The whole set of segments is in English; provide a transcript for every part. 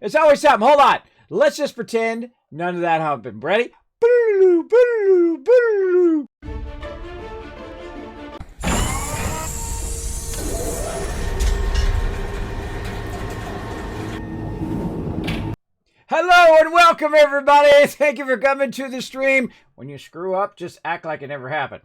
It's always something. Hold on. Let's just pretend none of that happened. Ready? Hello and welcome, everybody. Thank you for coming to the stream. When you screw up, just act like it never happened.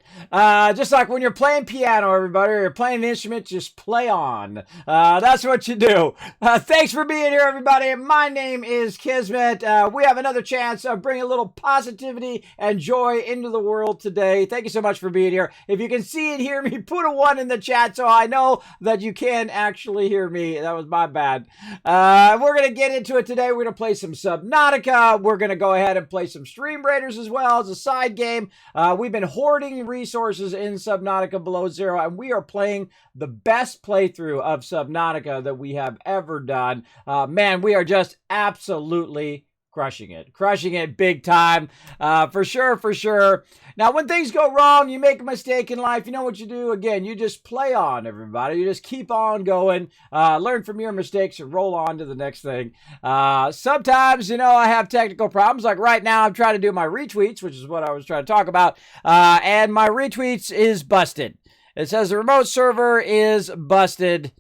Just like when you're playing piano, everybody, or you're playing an instrument, just play on. That's what you do. Thanks for being here, everybody. My name is Kismet. We have another chance of bringing a little positivity and joy into the world today. Thank you so much for being here. If you can see and hear me, put a 1 in the chat so I know that you can actually hear me. That was my bad. We're going to get into it today. We're going to play some Subnautica. We're going to go ahead and play some Stream Raiders as well as a side game. We've been hoarding resources in Subnautica Below Zero, and we are playing the best playthrough of Subnautica that we have ever done. Man, we are just absolutely crushing it big time, for sure. Now, when things go wrong, you make a mistake in life, you know what you do? Again, you just play on, everybody. You just keep on going, learn from your mistakes and roll on to the next thing. Sometimes, I have technical problems. Like right now, I'm trying to do my retweets, which is what I was trying to talk about, and my retweets is busted. It says the remote server is busted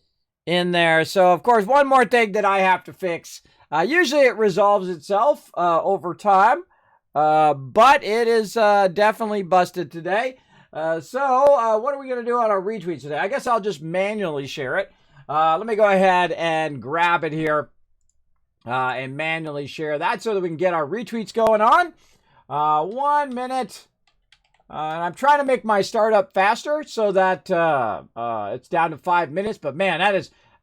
in there. So, of course, one more thing that I have to fix. Usually it resolves itself over time, but it is definitely busted today. So what are we going to do on our retweets today? I guess I'll just manually share it. Let me go ahead and grab it here and manually share that so that we can get our retweets going on. 1 minute. And I'm trying to make my startup faster so that it's down to 5 minutes. But man,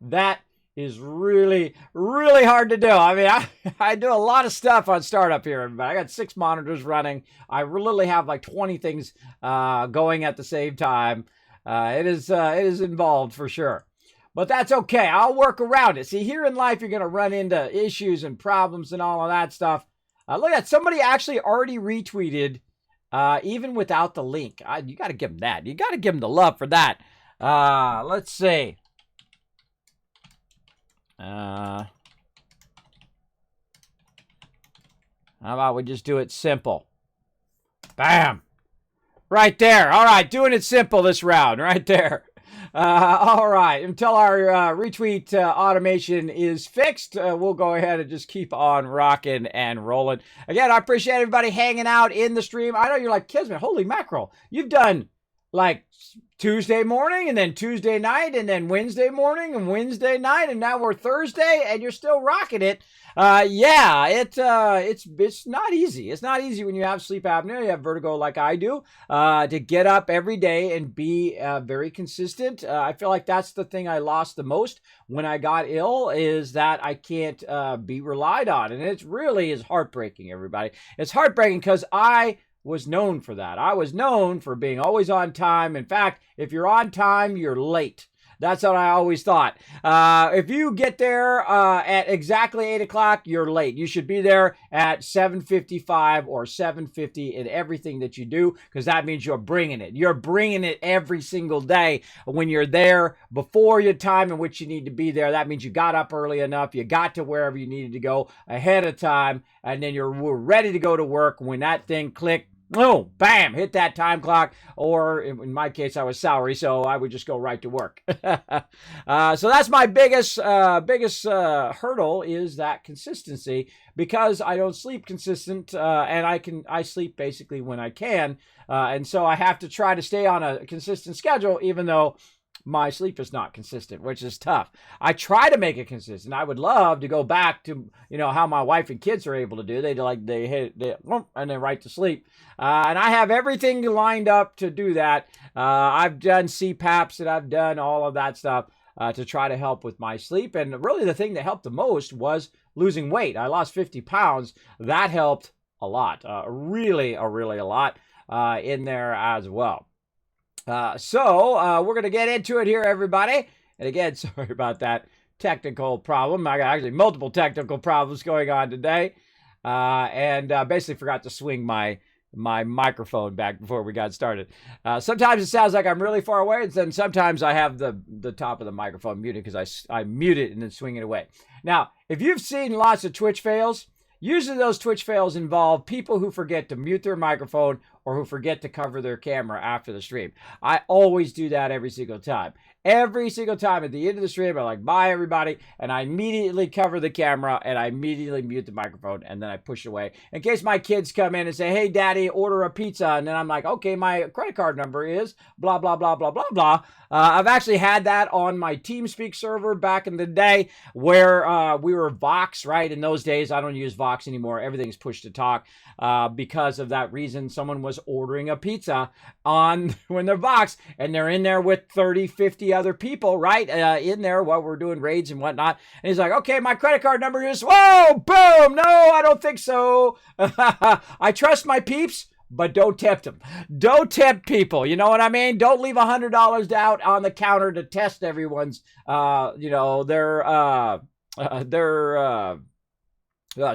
that is really hard to do. I mean, I do a lot of stuff on startup here, everybody. I got 6 monitors running. I literally have like 20 things going at the same time. It is involved for sure. But that's okay. I'll work around it. See, here in life, you're going to run into issues and problems and all of that stuff. Look at that. Somebody actually already retweeted even without the link. You got to give them that. You got to give them the love for that. Let's see. How about we just do it simple? Bam! Right there. All right, doing it simple this round. Right there. All right, until our retweet automation is fixed, we'll go ahead and just keep on rocking and rolling. Again, I appreciate everybody hanging out in the stream. I know you're like, Kismet, holy mackerel. You've done like Tuesday morning and then Tuesday night and then Wednesday morning and Wednesday night and now we're Thursday and you're still rocking it. Yeah, it's not easy. It's not easy when you have sleep apnea, you have vertigo like I do, to get up every day and be very consistent. I feel like that's the thing I lost the most when I got ill, is that I can't be relied on. And it really is heartbreaking, everybody. It's heartbreaking because I was known for that. I was known for being always on time. In fact, if you're on time, you're late. That's what I always thought. If you get there at exactly 8 o'clock, you're late. You should be there at 7:55 or 7:50 in everything that you do, because that means you're bringing it. You're bringing it every single day. When you're there before your time in which you need to be there, that means you got up early enough, you got to wherever you needed to go ahead of time, and then you're ready to go to work when that thing clicked. Oh, bam, hit that time clock. Or in my case, I was salary, so I would just go right to work. So that's my biggest hurdle, is that consistency, because I don't sleep consistent, and I sleep basically when I can. And so I have to try to stay on a consistent schedule, even though my sleep is not consistent, which is tough. I try to make it consistent. I would love to go back to, how my wife and kids are able to do. They hit and then right to sleep. And I have everything lined up to do that. I've done CPAPs and I've done all of that stuff to try to help with my sleep. And really the thing that helped the most was losing weight. I lost 50 pounds. That helped a lot, really a lot in there as well. So we're going to get into it here, everybody. And again, sorry about that technical problem. I got actually multiple technical problems going on today. And basically forgot to swing my my microphone back before we got started. Sometimes it sounds like I'm really far away, and then sometimes I have the top of the microphone muted because I mute it and then swing it away. Now, if you've seen lots of Twitch fails, usually those Twitch fails involve people who forget to mute their microphone or who forget to cover their camera after the stream. I always do that every single time. Every single time at the end of the stream, I'm like, bye, everybody. And I immediately cover the camera and I immediately mute the microphone and then I push it away. In case my kids come in and say, hey, daddy, order a pizza. And then I'm like, okay, my credit card number is blah, blah, blah, blah, blah, blah. I've actually had that on my TeamSpeak server back in the day where we were Vox, right? In those days, I don't use Vox anymore. Everything's push to talk. Because of that reason, someone was ordering a pizza on when they're Vox and they're in there with 30, 50 other people, right? In there while we're doing raids and whatnot. And he's like, okay, my credit card number is, whoa, boom. No, I don't think so. I trust my peeps, but don't tempt them. Don't tempt people. You know what I mean? Don't leave $100 out on the counter to test everyone's, their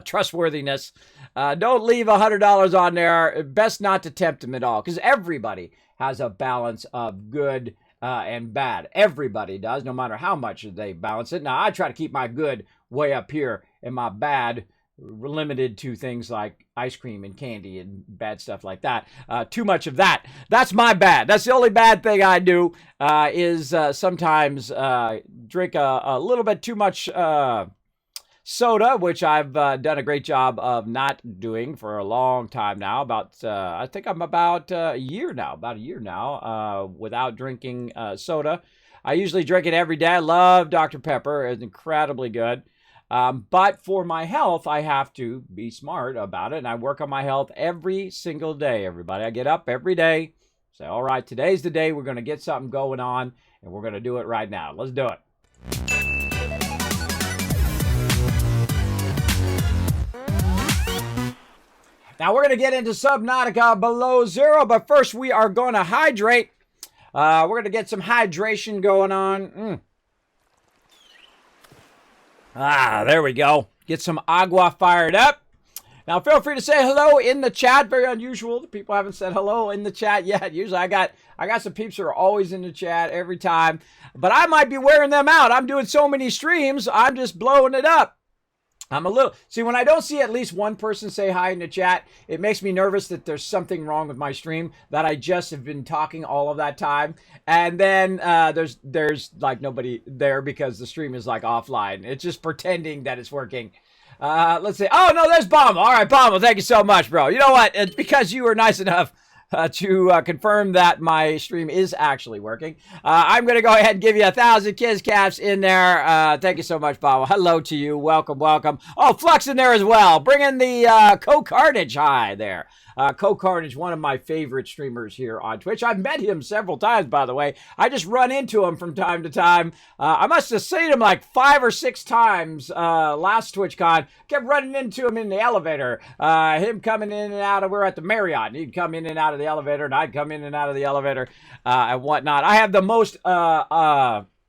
trustworthiness. Don't leave $100 on there. Best not to tempt them at all, because everybody has a balance of good and bad. Everybody does, no matter how much they balance it. Now, I try to keep my good way up here and my bad limited to things like ice cream and candy and bad stuff like that. Too much of that. That's my bad. That's the only bad thing I do is sometimes drink a little bit too much soda, which I've done a great job of not doing for a long time now. I think I'm about a year now, without drinking soda. I usually drink it every day. I love Dr. Pepper. It's incredibly good. But for my health, I have to be smart about it, and I work on my health every single day, everybody. I get up every day, say, all right, today's the day we're going to get something going on, and we're going to do it right now. Let's do it. Now, we're going to get into Subnautica below zero, but first we are going to hydrate. We're going to get some hydration going on. There we go. Get some agua fired up. Now, feel free to say hello in the chat. Very unusual. The people haven't said hello in the chat yet. Usually I got some peeps who are always in the chat every time. But I might be wearing them out. I'm doing so many streams, I'm just blowing it up. See, when I don't see at least one person say hi in the chat, it makes me nervous that there's something wrong with my stream, that I just have been talking all of that time. And then there's like nobody there because the stream is like offline. It's just pretending that it's working. Let's see. Oh, no, there's Bomb. All right, Bomb. Thank you so much, bro. You know what? It's because you were nice enough to confirm that my stream is actually working. I'm going to go ahead and give you 1,000 kids caps in there. Thank you so much, Bob. Hello to you. Welcome, welcome. Oh, Flux in there as well. Bring in the Co-Carnage. Hi there. Co-Carnage, one of my favorite streamers here on Twitch. I've met him several times, by the way. I just run into him from time to time. I must have seen him like 5 or 6 times last TwitchCon. Kept running into him in the elevator. Him coming in and out of, we're at the Marriott. He'd come in and out of the elevator, and I'd come in and out of the elevator and whatnot. I have the most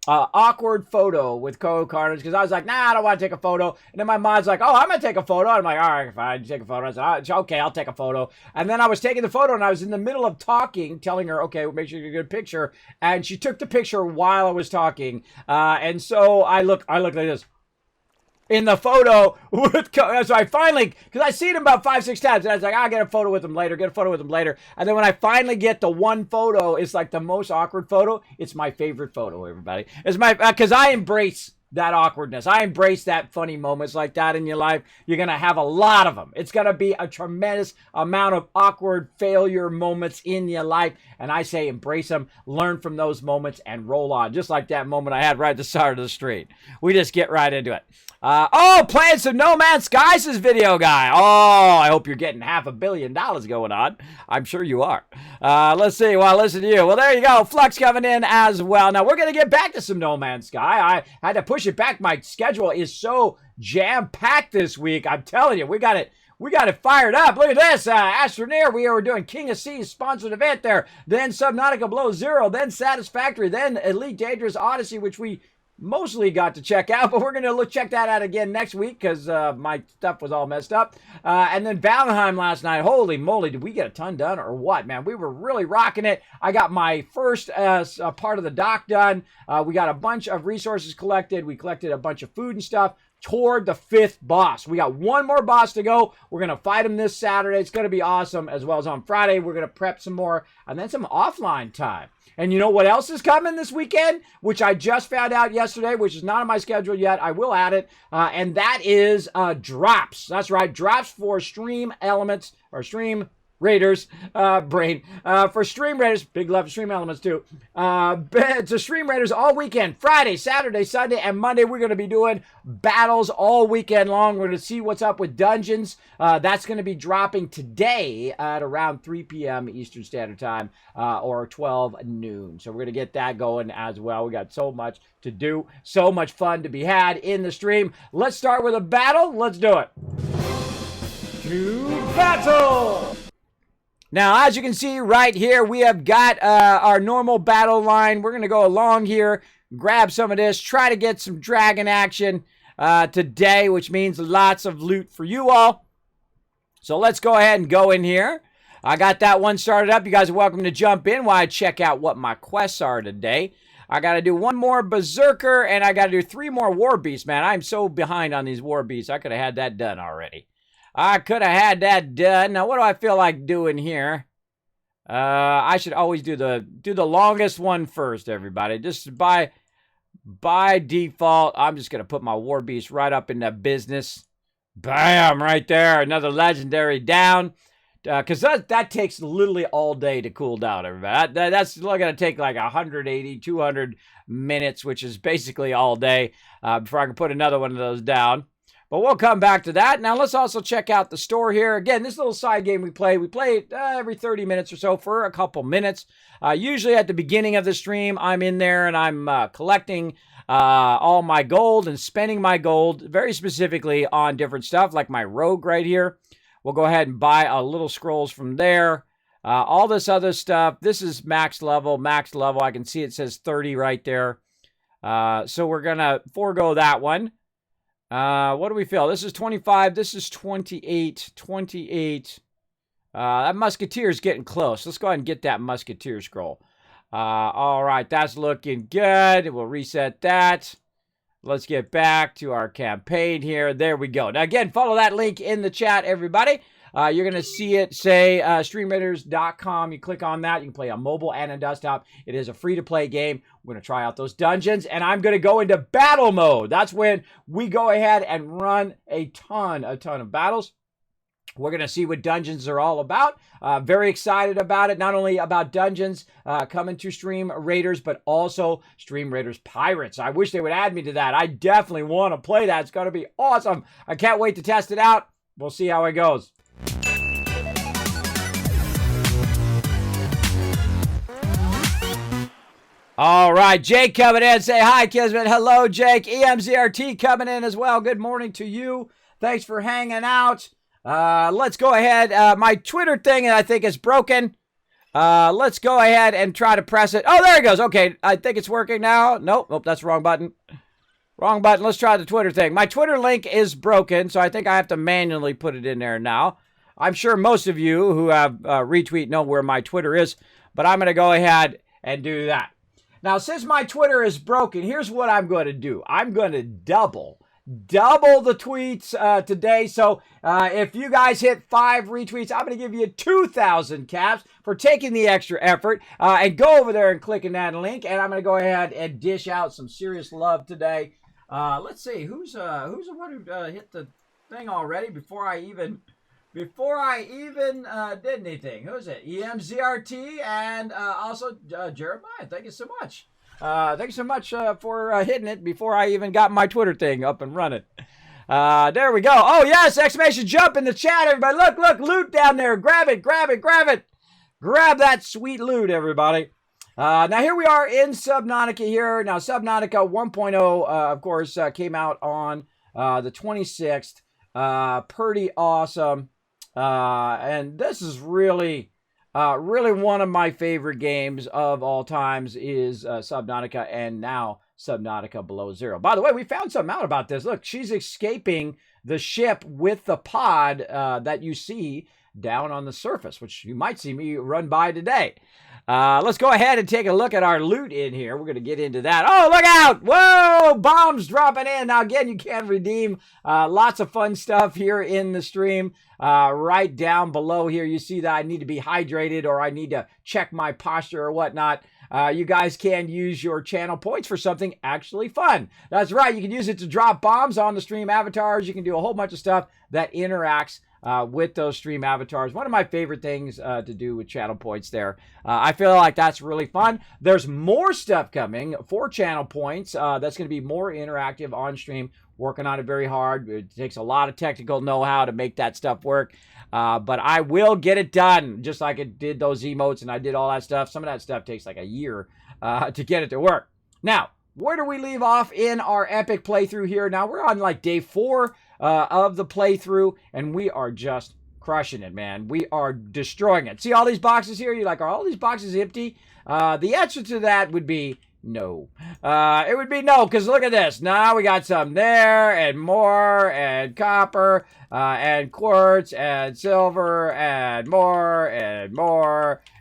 awkward photo with Co-Carnage because I was like, nah, I don't want to take a photo. And then my mom's like, oh, I'm going to take a photo. I'm like, all right, fine, take a photo. I said, okay, I'll take a photo. And then I was taking the photo and I was in the middle of talking, telling her, okay, make sure you get a good picture. And she took the picture while I was talking. And so I look like this in the photo with, so I finally, because I seen him about 5, 6 times, and I was like, I'll get a photo with him later, and then when I finally get the one photo, it's like the most awkward photo. It's my favorite photo, everybody. It's my, because I embrace that awkwardness. I embrace that funny moments like that in your life. You're going to have a lot of them. It's going to be a tremendous amount of awkward failure moments in your life. And I say embrace them, learn from those moments, and roll on. Just like that moment I had right at the start of the street. We just get right into it. Playing some No Man's Skies, this video guy. Oh, I hope you're getting $500 million going on. I'm sure you are. Let's see. Well, listen to you. Well, there you go. Flux coming in as well. Now, we're going to get back to some No Man's Sky. I had to push it back. My schedule is so jam-packed this week. I'm telling you, we got it fired up. Look at this. Astroneer, we were doing King of Seas sponsored event there. Then Subnautica Below Zero. Then Satisfactory. Then Elite Dangerous Odyssey, which we mostly got to check out, but we're going to check that out again next week because my stuff was all messed up. And then Valheim last night. Holy moly, did we get a ton done or what, man? We were really rocking it. I got my first part of the dock done. We got a bunch of resources collected. We collected a bunch of food and stuff toward the 5th boss. We got one more boss to go. We're going to fight him this Saturday. It's going to be awesome, as well as on Friday. We're going to prep some more and then some offline time. And you know what else is coming this weekend, which I just found out yesterday, which is not on my schedule yet. I will add it. And that is drops. That's right. Drops for Stream Elements or Stream Raiders, for Stream Raiders. Big love for Stream Elements too. To Stream Raiders all weekend, Friday, Saturday, Sunday, and Monday. We're going to be doing battles all weekend long. We're going to see what's up with dungeons. That's going to be dropping today at around 3 p.m. Eastern Standard Time, or 12 noon. So we're going to get that going as well. We got so much to do, so much fun to be had in the stream. Let's start with a battle. Let's do it. To battle! Now, as you can see right here, we have got our normal battle line. We're going to go along here, grab some of this, try to get some dragon action today, which means lots of loot for you all. So let's go ahead and go in here. I got that one started up. You guys are welcome to jump in while I check out what my quests are today. I got to do one more Berserker, and I got to do 3 more War Beasts, man. I'm so behind on these War Beasts. I could have had that done already. I could have had that done. Now, what do I feel like doing here? I should always do the longest one first, everybody. Just by default, I'm just going to put my War Beast right up in that business. Bam! Right there. Another legendary down. Because that takes literally all day to cool down, everybody. That's going to take like 180, 200 minutes, which is basically all day, before I can put another one of those down. But we'll come back to that. Now, let's also check out the store here. Again, this little side game we play it every 30 minutes or so for a couple minutes. Usually at the beginning of the stream, I'm in there and I'm collecting all my gold and spending my gold very specifically on different stuff, like my rogue right here. We'll go ahead and buy a little scrolls from there. All this other stuff, this is max level. I can see it says 30 right there. So we're going to forego that one. What do we feel? This is 25. This is 28. 28. That Musketeer's getting close. Let's go ahead and get that Musketeer scroll. All right. That's looking good. We'll reset that. Let's get back to our campaign here. There we go. Now, again, follow that link in the chat, everybody. You're going to see it say streamraiders.com. You click on that. You can play on mobile and on desktop. It is a free-to-play game. We're going to try out those dungeons, and I'm going to go into battle mode. That's when we go ahead and run a ton of battles. We're going to see what dungeons are all about. Very excited about it. Not only about dungeons coming to Stream Raiders, but also Stream Raiders Pirates. I wish they would add me to that. I definitely want to play that. It's going to be awesome. I can't wait to test it out. We'll see how it goes. All right, Jake coming in. Say hi, Kismet. Hello, Jake. EMZRT coming in as well. Good morning to you. Thanks for hanging out. Let's go ahead. My Twitter thing, I think, is broken. Let's go ahead and try to press it. Oh, there it goes. Okay, I think it's working now. Nope, that's the wrong button. Wrong button. Let's try the Twitter thing. My Twitter link is broken, so I think I have to manually put it in there now. I'm sure most of you who have retweet know where my Twitter is, but I'm going to go ahead and do that. Now, since my Twitter is broken, here's what I'm going to do. I'm going to double the tweets today. So if you guys hit 5 retweets, I'm going to give you 2,000 caps for taking the extra effort. And go over there and clicking that link. And I'm going to go ahead and dish out some serious love today. Let's see. Who's the one who hit the thing already before I even did anything? Who's it? EMZRT and also Jeremiah. Thank you so much. Thank you so much for hitting it before I even got my Twitter thing up and running. There we go. Oh, yes, exclamation jump in the chat, everybody. Look, loot down there. Grab it. Grab that sweet loot, everybody. Now, here we are in Subnautica here. Now, Subnautica 1.0, of course, came out on the 26th. Pretty awesome. And this is really one of my favorite games of all times is Subnautica, and now Subnautica below zero. By the way, we found something out about this. Look, she's escaping the ship with the pod that you see down on the surface, which you might see me run by today. Let's go ahead and take a look at our loot in here. We're going to get into that. Oh, look out! Whoa! Bombs dropping in. Now, again, you can redeem lots of fun stuff here in the stream. Right down below here, you see that I need to be hydrated or I need to check my posture or whatnot. You guys can use your channel points for something actually fun. That's right. You can use it to drop bombs on the stream avatars. You can do a whole bunch of stuff that interacts with those stream avatars. One of my favorite things to do with channel points there. I feel like that's really fun. There's more stuff coming for channel points. That's going to be more interactive on stream. Working on it very hard. It takes a lot of technical know-how to make that stuff work. But I will get it done, just like it did those emotes and I did all that stuff. Some of that stuff takes like a year to get it to work. Now, where do we leave off in our epic playthrough here? Now, we're on like day 4 of the playthrough, and we are just crushing it, man. We are destroying it. See all these boxes here? You're like, are all these boxes empty? The answer to that would be no. It would be no, because look at this. Now we got some there, and more, and copper, and quartz, and silver, and more,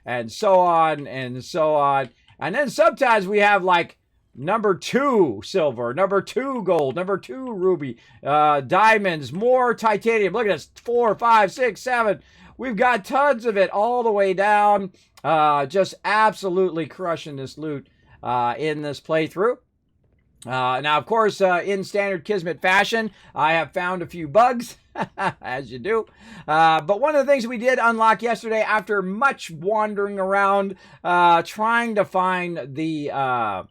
and so on, and so on. And then sometimes we have like number 2 silver, number 2 gold, number 2 ruby, diamonds, more titanium. Look at this, 4, 5, 6, 7. We've got tons of it all the way down. Just absolutely crushing this loot in this playthrough. Now, of course, in standard Kismet fashion, I have found a few bugs, as you do. But one of the things we did unlock yesterday, after much wandering around, trying to find the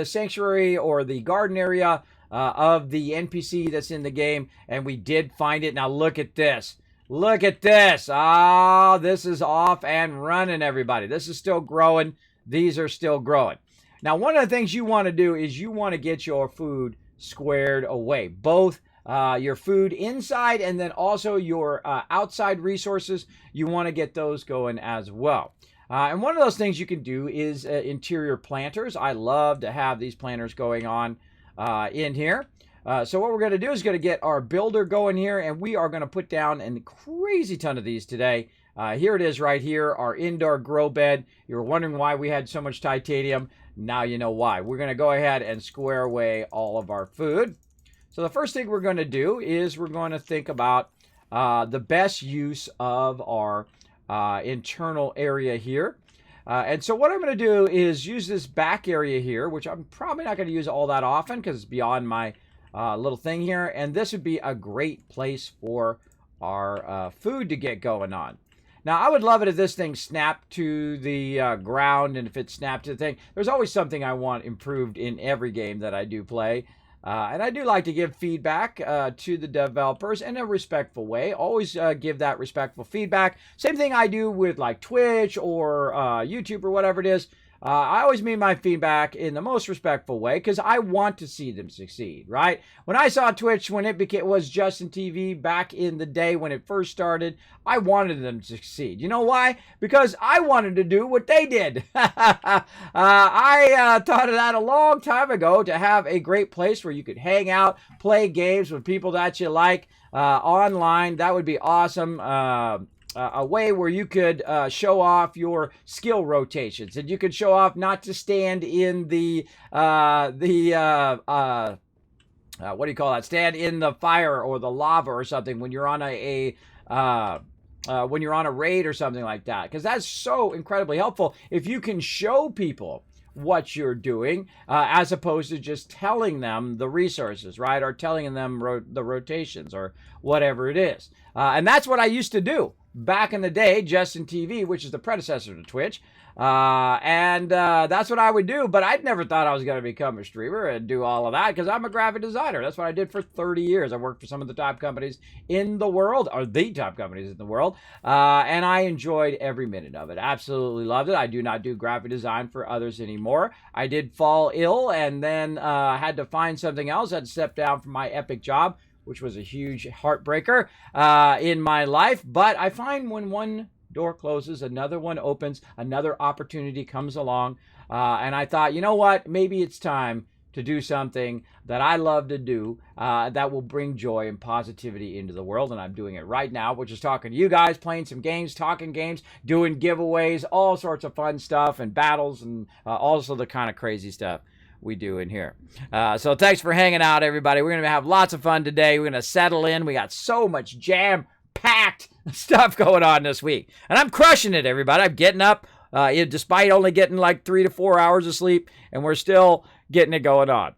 sanctuary or the garden area of the NPC that's in the game, and we did find it. Now, look at this. Look at this. Oh, this is off and running, everybody. This is still growing. These are still growing. Now, one of the things you want to do is you want to get your food squared away. Both your food inside and then also your outside resources. You want to get those going as well. And one of those things you can do is interior planters. I love to have these planters going on in here. So what we're going to do is going to get our builder going here, and we are going to put down a crazy ton of these today. Here it is right here, our indoor grow bed. You were wondering why we had so much titanium. Now you know why. We're going to go ahead and square away all of our food. So the first thing we're going to do is we're going to think about the best use of our internal area here. And so what I'm going to do is use this back area here, which I'm probably not going to use all that often because it's beyond my little thing here. And this would be a great place for our food to get going on. Now, I would love it if this thing snapped to the ground, and if it snapped to the thing. There's always something I want improved in every game that I do play. And I do like to give feedback to the developers in a respectful way. Always give that respectful feedback. Same thing I do with like Twitch or YouTube or whatever it is. I always mean my feedback in the most respectful way because I want to see them succeed, right? When I saw Twitch, when it was Justin TV back in the day when it first started, I wanted them to succeed. You know why? Because I wanted to do what they did. I thought of that a long time ago, to have a great place where you could hang out, play games with people that you like online. That would be awesome. A way where you could show off your skill rotations, and you could show off not to stand in the what do you call that? Stand in the fire or the lava or something when you're on when you're on a raid or something like that, because that's so incredibly helpful if you can show people what you're doing as opposed to just telling them the resources, right? Or telling them the rotations or whatever it is. And that's what I used to do back in the day, Justin TV, which is the predecessor to Twitch. And that's what I would do. But I'd never thought I was going to become a streamer and do all of that because I'm a graphic designer. That's what I did for 30 years. I worked for some of the top companies in the world, or the top companies in the world. And I enjoyed every minute of it. Absolutely loved it. I do not do graphic design for others anymore. I did fall ill and then had to find something else. I had to step down from my epic job, which was a huge heartbreaker in my life. But I find when one door closes, another one opens, another opportunity comes along. And I thought, you know what? Maybe it's time to do something that I love to do that will bring joy and positivity into the world. And I'm doing it right now, which is talking to you guys, playing some games, talking games, doing giveaways, all sorts of fun stuff and battles, and also the kind of crazy stuff we do in here. So thanks for hanging out, everybody. We're going to have lots of fun today. We're going to settle in. We got so much jam-packed stuff going on this week. And I'm crushing it, everybody. I'm getting up, despite only getting like 3 to 4 hours of sleep, and we're still getting it going on.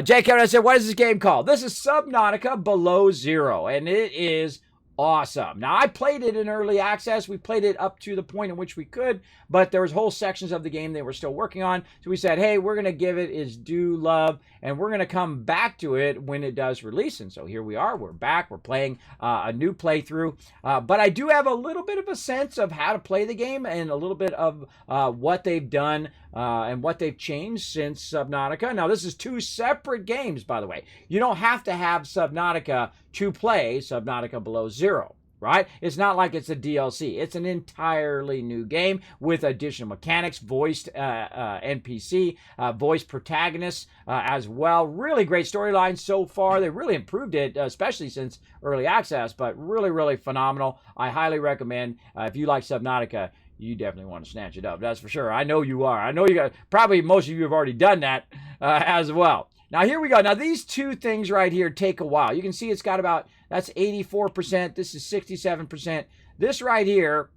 Jay Kevin said, what is this game called? This is Subnautica Below Zero, and it is awesome. Now, I played it in early access. We played it up to the point in which we could, but there was whole sections of the game they were still working on. So we said, hey, we're going to give it its due love, and we're going to come back to it when it does release. And so here we are. We're back. We're playing a new playthrough. But I do have a little bit of a sense of how to play the game and a little bit of what they've done and what they've changed since Subnautica. Now, this is 2 separate games, by the way. You don't have to have Subnautica to play Subnautica Below Zero, right? It's not like it's a DLC. It's an entirely new game with additional mechanics, voiced NPC, voiced protagonists as well. Really great storyline so far. They really improved it, especially since early access, but really, really phenomenal. I highly recommend, if you like Subnautica, you definitely want to snatch it up. That's for sure. I know you are. I know you got, probably most of you have already done that as well. Now, here we go. Now, these 2 things right here take a while. You can see it's got about, that's 84%. This is 67%. This right here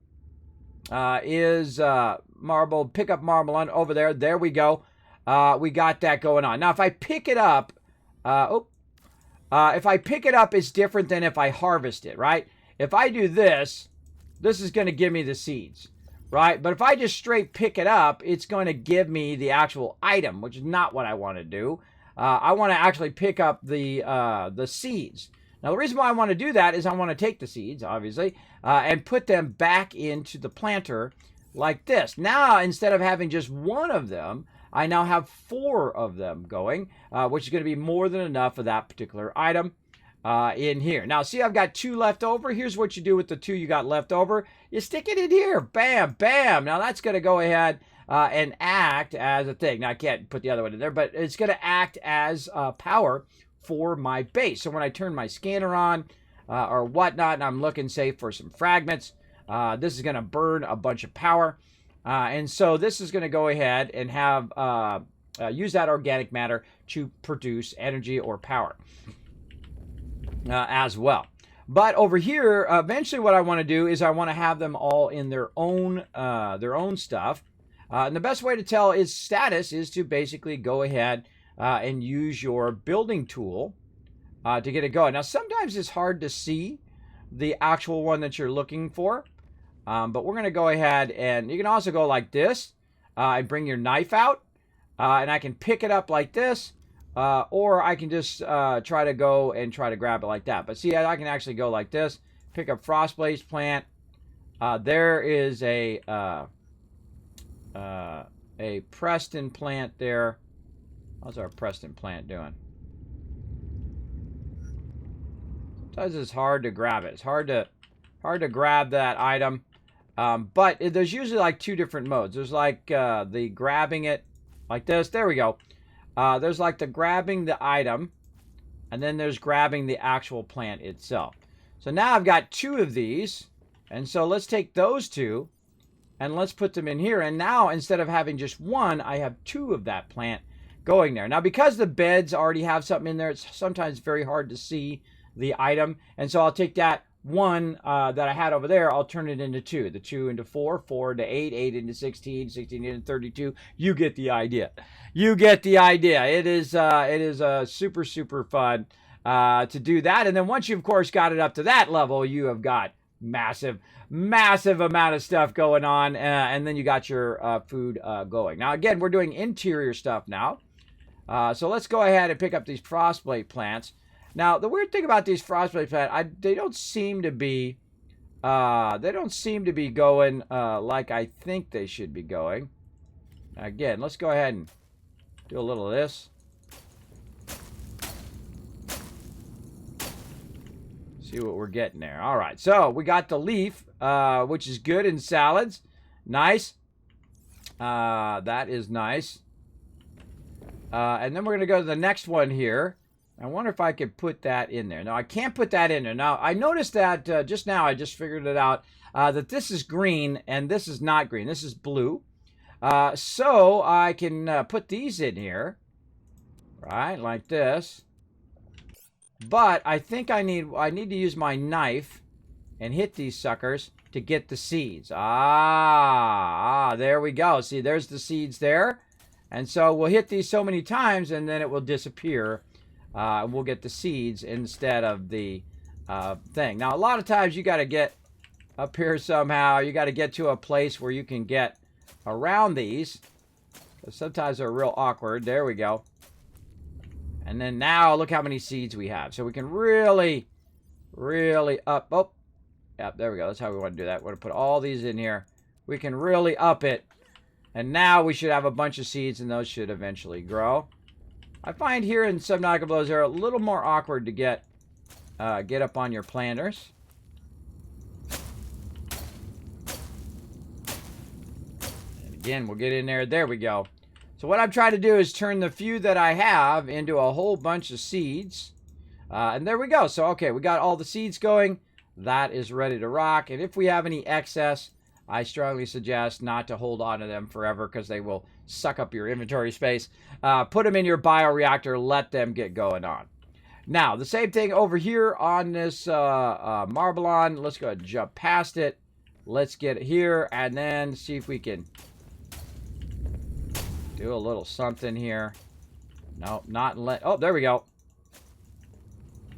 is marble, pick up marble on over there. There we go. We got that going on. Now, if I pick it up, if I pick it up, it's different than if I harvest it, right? If I do this, this is going to give me the seeds, right? But if I just straight pick it up, it's going to give me the actual item, which is not what I want to do. I want to actually pick up the seeds. Now, the reason why I want to do that is I want to take the seeds, obviously, and put them back into the planter like this. Now, instead of having just 1 of them, I now have 4 of them going, which is going to be more than enough for that particular item in here. Now, see, I've got 2 left over. Here's what you do with the 2 you got left over. You stick it in here. Bam, bam. Now, that's going to go ahead and act as a thing. Now, I can't put the other one in there, but it's going to act as power for my base. So when I turn my scanner on or whatnot, and I'm looking, say, for some fragments, this is going to burn a bunch of power. And so this is going to go ahead and have use that organic matter to produce energy or power as well. But over here, eventually what I want to do is I want to have them all in their own stuff. And the best way to tell its status is to basically go ahead and use your building tool to get it going. Now, sometimes it's hard to see the actual one that you're looking for, but we're going to go ahead, and you can also go like this and bring your knife out, and I can pick it up like this, or I can just try to go and try to grab it like that. But see, I can actually go like this, pick up Frostblaze plant. There is a Preston plant there. How's our Preston plant doing? Sometimes it's hard to grab it. It's hard to grab that item. But there's usually like 2 different modes. There's like the grabbing it like this. There we go. There's like the grabbing the item, and then there's grabbing the actual plant itself. So now I've got 2 of these, and so let's take those 2 and let's put them in here. And now, instead of having just 1, I have 2 of that plant going there. Now, because the beds already have something in there, it's sometimes very hard to see the item. And so I'll take that 1 that I had over there, I'll turn it into 2. The 2 into 4, 4 into 8, 8 into 16, 16 into 32. You get the idea. You get the idea. It is super, super fun to do that. And then once you, of course, got it up to that level, you have got massive amount of stuff going on, and then you got your food going. Now, again, we're doing interior stuff now. So let's go ahead and pick up these frostblade plants. Now, the weird thing about these frostblade plants, they don't seem to be going like I think they should be going. Again, let's go ahead and do a little of this. See what we're getting there. All right, so we got the leaf, which is good in salads. Nice. That is nice. And then we're going to go to the next one here. I wonder if I could put that in there. No, I can't put that in there. Now, I noticed that just now, I just figured it out, that this is green and this is not green. This is blue. So I can put these in here, right, like this. But I think I need to use my knife and hit these suckers to get the seeds. There we go. See, there's the seeds there. And so we'll hit these so many times and then it will disappear. We'll get the seeds instead of the thing. Now, a lot of times you got to get up here somehow. You got to get to a place where you can get around these. Sometimes they're real awkward. There we go. And then now look how many seeds we have. So we can really, really up. Oh, yep, there we go. That's how we want to do that. We want to put all these in here. We can really up it. And now we should have a bunch of seeds, and those should eventually grow. I find here in Subnautica Blows, they're a little more awkward to get up on your planters. And again, we'll get in there. There we go. So what I'm trying to do is turn the few that I have into a whole bunch of seeds. And there we go. So, okay, we got all the seeds going. That is ready to rock. And if we have any excess, I strongly suggest not to hold on to them forever because they will suck up your inventory space. Put them in your bioreactor. Let them get going on. Now, the same thing over here on this Marblon. Let's go ahead and jump past it. Let's get it here and then see if we can do a little something here. No, not let. Oh, there we go.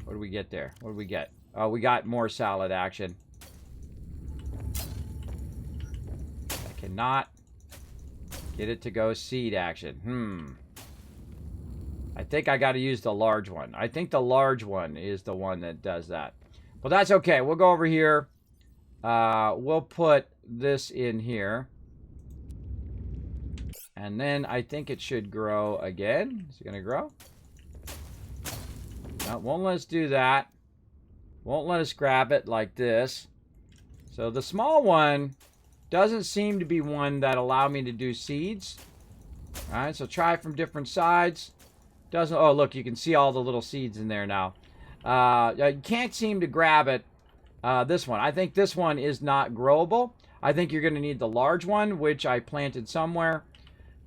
What do we get there? What do we get? Oh, we got more salad action. I cannot get it to go seed action. I think I got to use the large one. I think the large one is the one that does that. Well, that's okay. We'll go over here. We'll put this in here. And then I think it should grow again. Is it going to grow? No, it won't let us do that. Won't let us grab it like this. So the small one doesn't seem to be one that allow me to do seeds. All right, so try it from different sides. Doesn't. Oh, look, you can see all the little seeds in there now. You can't seem to grab it. This one. I think this one is not growable. I think you're going to need the large one, which I planted somewhere.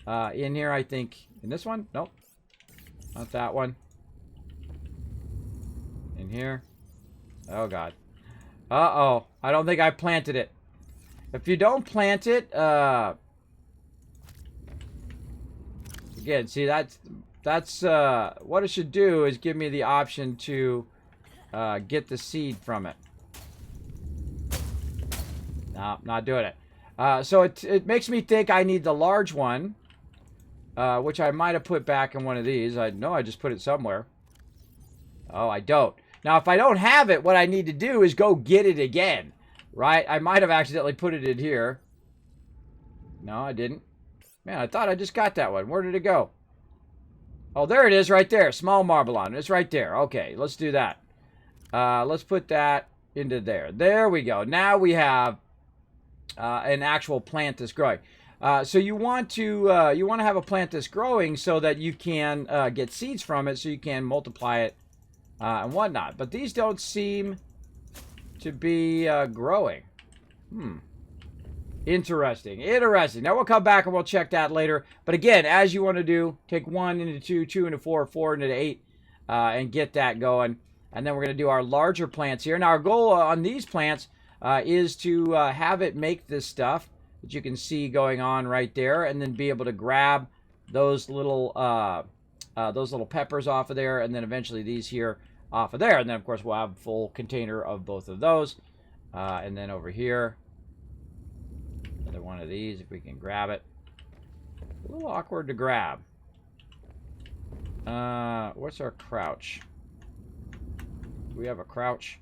In here, I think. In this one? Nope. Not that one. In here. Oh, God. Uh-oh. I don't think I planted it. If you don't plant it, again, see, that's what it should do is give me the option to get the seed from it. No, not doing it. So it makes me think I need the large one. Which I might have put back in one of these. I know I just put it somewhere. Oh, I don't. Now, if I don't have it, what I need to do is go get it again. Right? I might have accidentally put it in here. No, I didn't. Man, I thought I just got that one. Where did it go? Oh, there it is right there. Small Marblon. It's right there. Okay, let's do that. Let's put that into there. There we go. Now we have an actual plant that's growing. So you want to have a plant that's growing so that you can get seeds from it, so you can multiply it and whatnot. But these don't seem to be growing. Interesting. Now we'll come back and we'll check that later. But again, as you want to do, take 1 into 2, 2 into 4, 4 into 8, and get that going. And then we're going to do our larger plants here. Now our goal on these plants is to have it make this stuff that you can see going on right there, and then be able to grab those little peppers off of there, and then eventually these here off of there. And then, of course, we'll have a full container of both of those. And then over here, another one of these, if we can grab it. A little awkward to grab. What's our crouch? Do we have a crouch?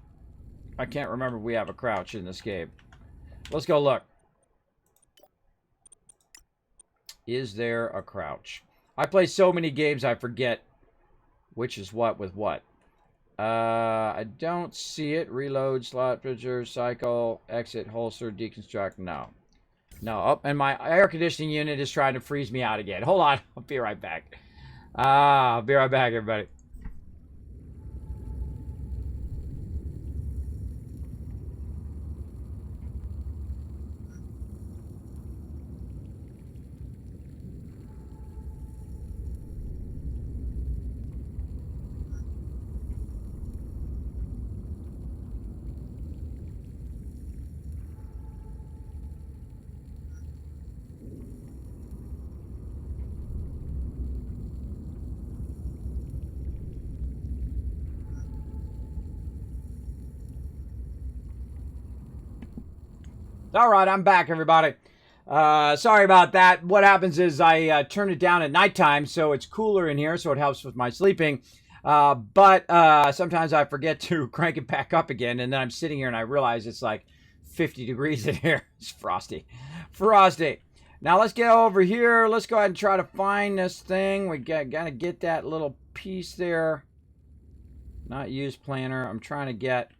I can't remember if we have a crouch in this game. Let's go look. Is there a crouch? I play so many games I forget which is what with what. I don't see it. Reload, slot, preserve, cycle, exit, holster, deconstruct. No. No, oh, and my air conditioning unit is trying to freeze me out again. Hold on. I'll be right back. I'll be right back, everybody. All right, I'm back, everybody. Sorry about that. What happens is I turn it down at nighttime, so it's cooler in here, so it helps with my sleeping. But sometimes I forget to crank it back up again, and then I'm sitting here and I realize it's like 50 degrees in here. It's frosty. Frosty. Now let's get over here. Let's go ahead and try to find this thing. We gotta get that little piece there. Not use planner. I'm trying to get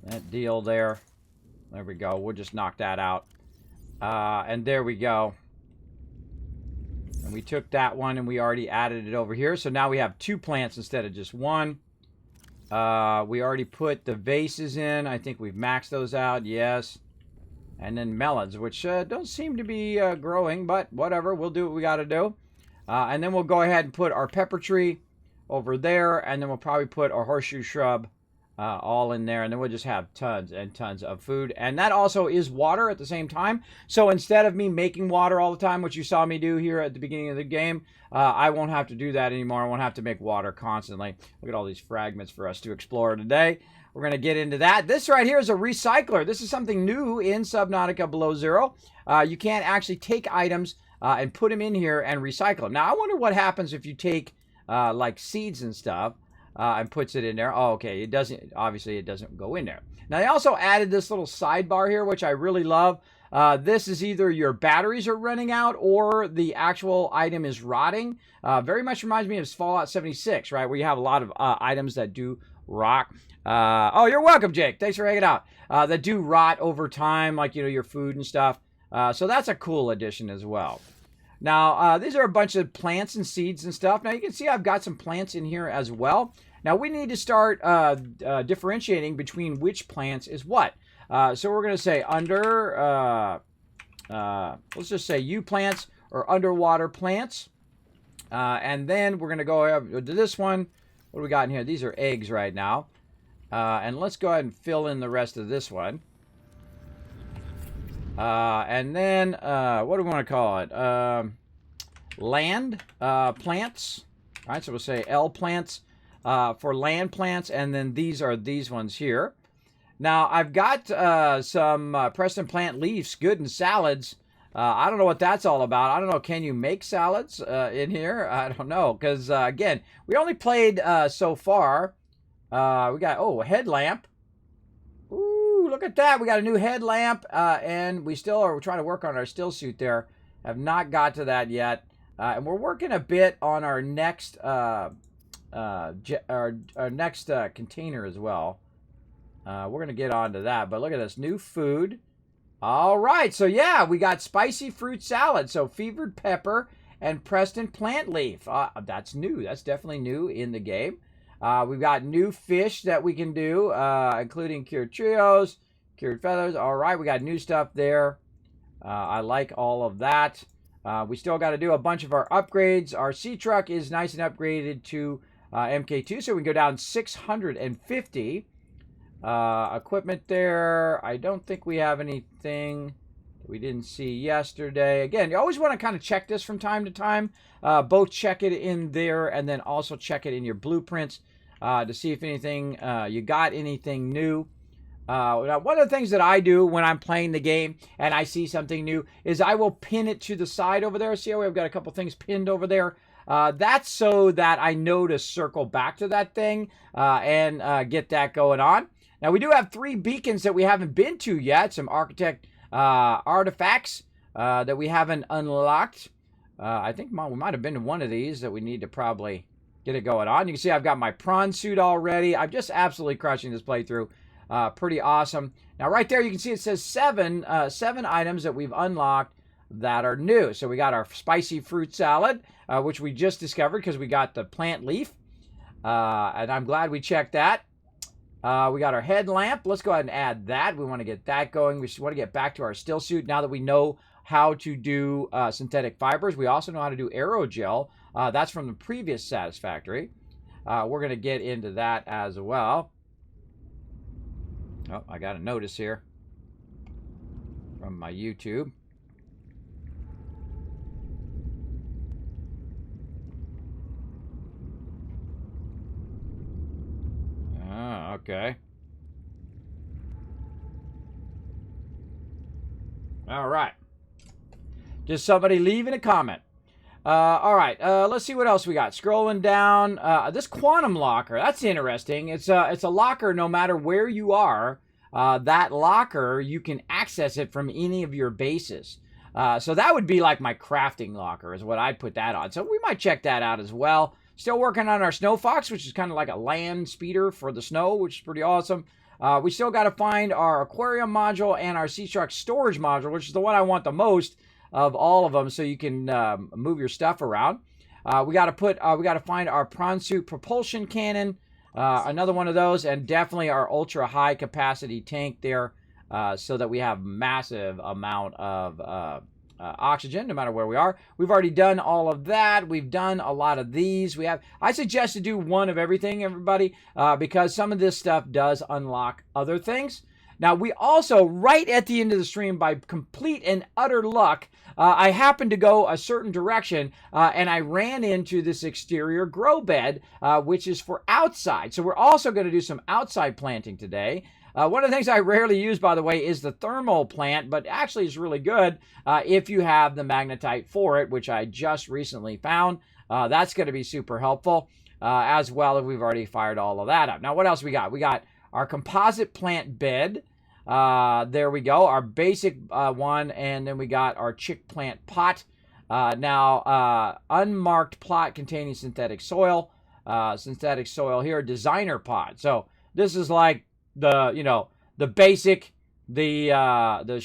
that deal there. There we go. We'll just knock that out. And there we go. And we took that one and we already added it over here. So now we have 2 plants instead of just 1. We already put the vases in. I think we've maxed those out. Yes. And then melons, which don't seem to be growing, but whatever. We'll do what we got to do. And then we'll go ahead and put our pepper tree over there. And then we'll probably put our horseshoe shrub all in there, and then we'll just have tons and tons of food. And that also is water at the same time. So instead of me making water all the time, which you saw me do here at the beginning of the game, I won't have to do that anymore. I won't have to make water constantly. Look at all these fragments for us to explore today. We're going to get into that. This right here is a recycler. This is something new in Subnautica Below Zero. You can't actually take items and put them in here and recycle them. Now, I wonder what happens if you take like seeds and stuff and puts it in there. Oh, okay. It doesn't, obviously it doesn't go in there. Now they also added this little sidebar here, which I really love. This is either your batteries are running out or the actual item is rotting. Very much reminds me of Fallout 76, right? Where you have a lot of items that do rot. Oh, you're welcome, Jake. Thanks for hanging out. That do rot over time, like, you know, your food and stuff. So that's a cool addition as well. Now, these are a bunch of plants and seeds and stuff. Now, you can see I've got some plants in here as well. Now, we need to start differentiating between which plants is what. So we're going to say under, let's just say U plants or underwater plants. And then we're going to go to this one. What do we got in here? These are eggs right now. And let's go ahead and fill in the rest of this one. And then, what do we want to call it? Land plants. All right, so we'll say L plants for land plants, and then these are these ones here. Now, I've got some Preston plant leaves, good in salads. I don't know what that's all about. I don't know, can you make salads in here? I don't know, because, again, we only played so far. We got, oh, a headlamp. Ooh, look at that. We got a new headlamp, and we still are trying to work on our still suit there. Have not got to that yet. And we're working a bit on our next next container as well. We're going to get onto that. But look at this. New food. All right. So, yeah, we got spicy fruit salad. So, fevered pepper and Preston plant leaf. That's new. That's definitely new in the game. We've got new fish that we can do, including cured trios, cured feathers. All right, we got new stuff there. I like all of that. We still got to do a bunch of our upgrades. Our sea truck is nice and upgraded to MK2, so we can go down 650. Equipment there. I don't think we have anything we didn't see yesterday. Again, you always want to kind of check this from time to time. Both check it in there and then also check it in your blueprints to see if anything, you got anything new. Now, one of the things that I do when I'm playing the game and I see something new is I will pin it to the side over there. See how we've got a couple things pinned over there? That's so that I know to circle back to that thing and get that going on. Now, we do have 3 beacons that we haven't been to yet. Some architect artifacts that we haven't unlocked. I think we might have been to one of these that we need to probably get it going on. You can see I've got my prawn suit already. I'm just absolutely crushing this playthrough. Pretty awesome. Now, right there, you can see it says seven items that we've unlocked that are new. So we got our spicy fruit salad, which we just discovered because we got the plant leaf. And I'm glad we checked that. We got our headlamp. Let's go ahead and add that. We want to get that going. We want to get back to our still suit now that we know how to do synthetic fibers. We also know how to do aerogel. That's from the previous Satisfactory. We're going to get into that as well. Oh, I got a notice here from my YouTube. Oh, okay. All right. Just somebody leaving a comment. All right, let's see what else we got. Scrolling down, this quantum locker, that's interesting. It's a locker no matter where you are. That locker, you can access it from any of your bases. So that would be like my crafting locker is what I'd put that on. So we might check that out as well. Still working on our Snow Fox, which is kind of like a land speeder for the snow, which is pretty awesome. We still got to find our aquarium module and our Sea Shark storage module, which is the one I want the most of all of them, so you can move your stuff around. We got to find our prawn suit propulsion cannon, another one of those, and definitely our ultra high capacity tank there, so that we have massive amount of oxygen no matter where we are. We've already done all of that. We've done a lot of these. I suggest to do one of everything, everybody, because some of this stuff does unlock other things. Now, we also, right at the end of the stream, by complete and utter luck, I happened to go a certain direction, and I ran into this exterior grow bed, which is for outside. So we're also going to do some outside planting today. One of the things I rarely use, by the way, is the thermal plant, but actually is really good if you have the magnetite for it, which I just recently found. That's going to be super helpful, as well if we've already fired all of that up. Now, what else we got? We got our composite plant bed. There we go, our basic one, and then we got our chick plant pot. Now, unmarked plot containing synthetic soil here, designer pot. So this is like the basic, the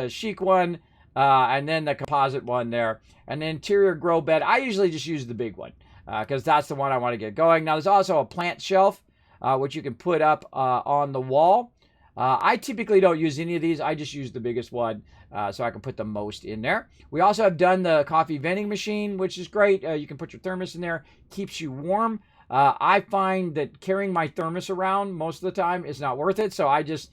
chic one, and then the composite one there, and the interior grow bed. I usually just use the big one because that's the one I want to get going. Now, there's also a plant shelf, which you can put up on the wall. I typically don't use any of these. I just use the biggest one so I can put the most in there. We also have done the coffee vending machine, which is great. You can put your thermos in there. Keeps you warm. I find that carrying my thermos around most of the time is not worth it, so I just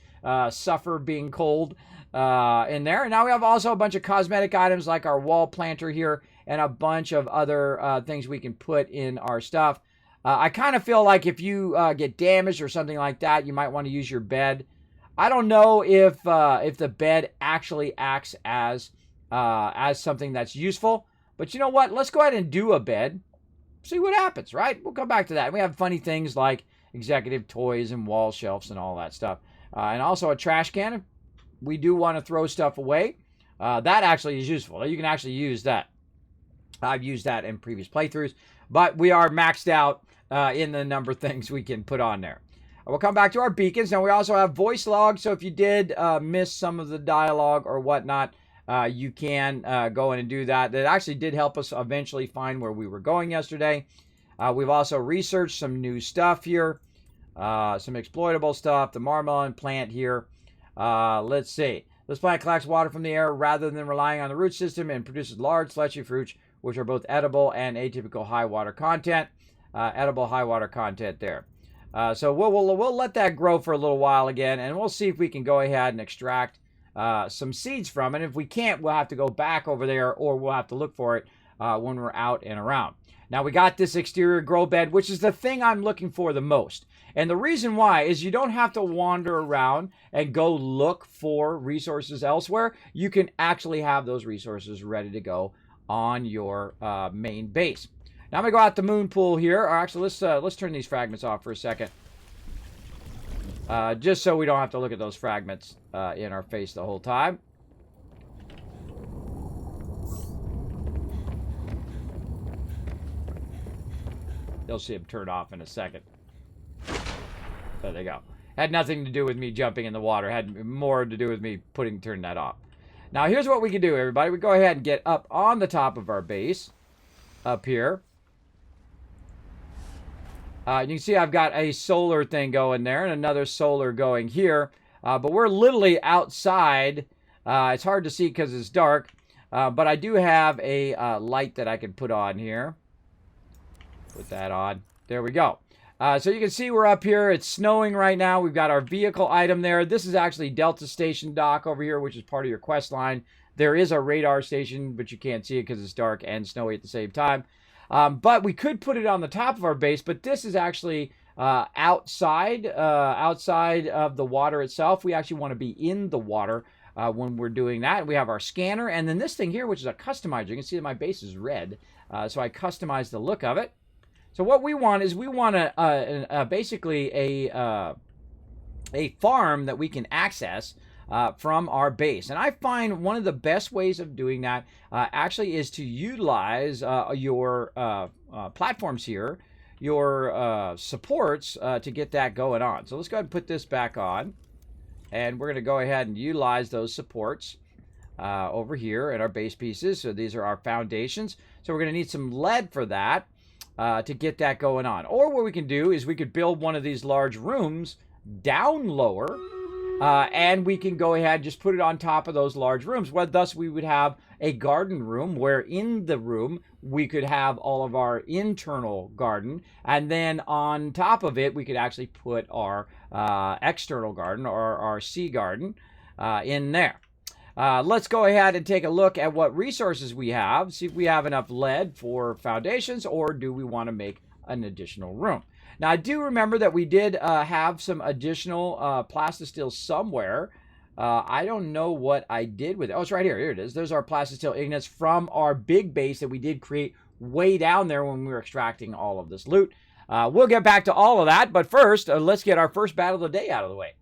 suffer being cold in there. And now we have also a bunch of cosmetic items like our wall planter here and a bunch of other things we can put in our stuff. I kind of feel like if you get damaged or something like that, you might want to use your bed. I don't know if the bed actually acts as something that's useful, but you know what? Let's go ahead and do a bed. See what happens, right? We'll come back to that. We have funny things like executive toys and wall shelves and all that stuff. And also a trash can. We do want to throw stuff away. That actually is useful. You can actually use that. I've used that in previous playthroughs, but we are maxed out in the number of things we can put on there. We'll come back to our beacons. Now, we also have voice logs, so if you did miss some of the dialogue or whatnot, you can go in and do that. That actually did help us eventually find where we were going yesterday. We've also researched some new stuff here, some exploitable stuff, the marmalade plant here. Let's see. This plant collects water from the air rather than relying on the root system and produces large fleshy fruits, which are both edible and atypical high water content. Edible high water content there. So we'll let that grow for a little while again, and we'll see if we can go ahead and extract some seeds from it. If we can't, we'll have to go back over there, or we'll have to look for it when we're out and around. Now, we got this exterior grow bed, which is the thing I'm looking for the most. And the reason why is you don't have to wander around and go look for resources elsewhere. You can actually have those resources ready to go on your main base. Now I'm going to go out the moon pool here. Or actually, let's turn these fragments off for a second. Just so we don't have to look at those fragments in our face the whole time. You'll see them turn off in a second. There they go. Had nothing to do with me jumping in the water. Had more to do with me turning that off. Now, here's what we can do, everybody. We go ahead and get up on the top of our base. Up here. You can see I've got a solar thing going there and another solar going here. But we're literally outside. It's hard to see because it's dark. But I do have a light that I can put on here. Put that on. There we go. So you can see we're up here. It's snowing right now. We've got our vehicle item there. This is actually Delta Station Dock over here, which is part of your quest line. There is a radar station, but you can't see it because it's dark and snowy at the same time. But we could put it on the top of our base, but this is actually outside of the water itself. We actually want to be in the water when we're doing that. We have our scanner, and then this thing here, which is a customizer. You can see that my base is red, so I customized the look of it. So what we want is basically a farm that we can access from our base. And I find one of the best ways of doing that actually is to utilize your platforms here, your supports, to get that going on. So let's go ahead and put this back on. And we're going to go ahead and utilize those supports over here in our base pieces. So these are our foundations. So we're going to need some lead for that to get that going on. Or what we can do is we could build one of these large rooms down lower. And we can go ahead and just put it on top of those large rooms. Well, thus we would have a garden room where in the room we could have all of our internal garden. And then on top of it, we could actually put our external garden or our sea garden in there. Let's go ahead and take a look at what resources we have. See if we have enough lead for foundations, or do we want to make an additional room. Now, I do remember that we did have some additional plastisteel somewhere. I don't know what I did with it. Oh, it's right here. Here it is. There's our plastisteel ingots from our big base that we did create way down there when we were extracting all of this loot. We'll get back to all of that, but first, let's get our first battle of the day out of the way.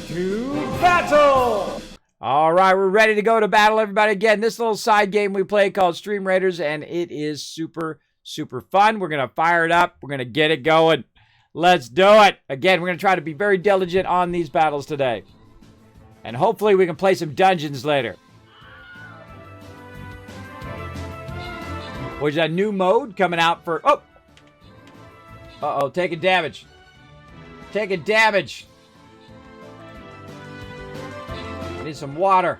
To battle! All right, we're ready to go to battle, everybody. Again, this little side game we play called Stream Raiders, and it is super fun. We're going to fire it up. We're going to get it going. Let's do it. Again, we're going to try to be very diligent on these battles today. And hopefully we can play some dungeons later. Which is a new mode coming out for... Oh! Uh-oh, taking damage. Taking damage. I need some water.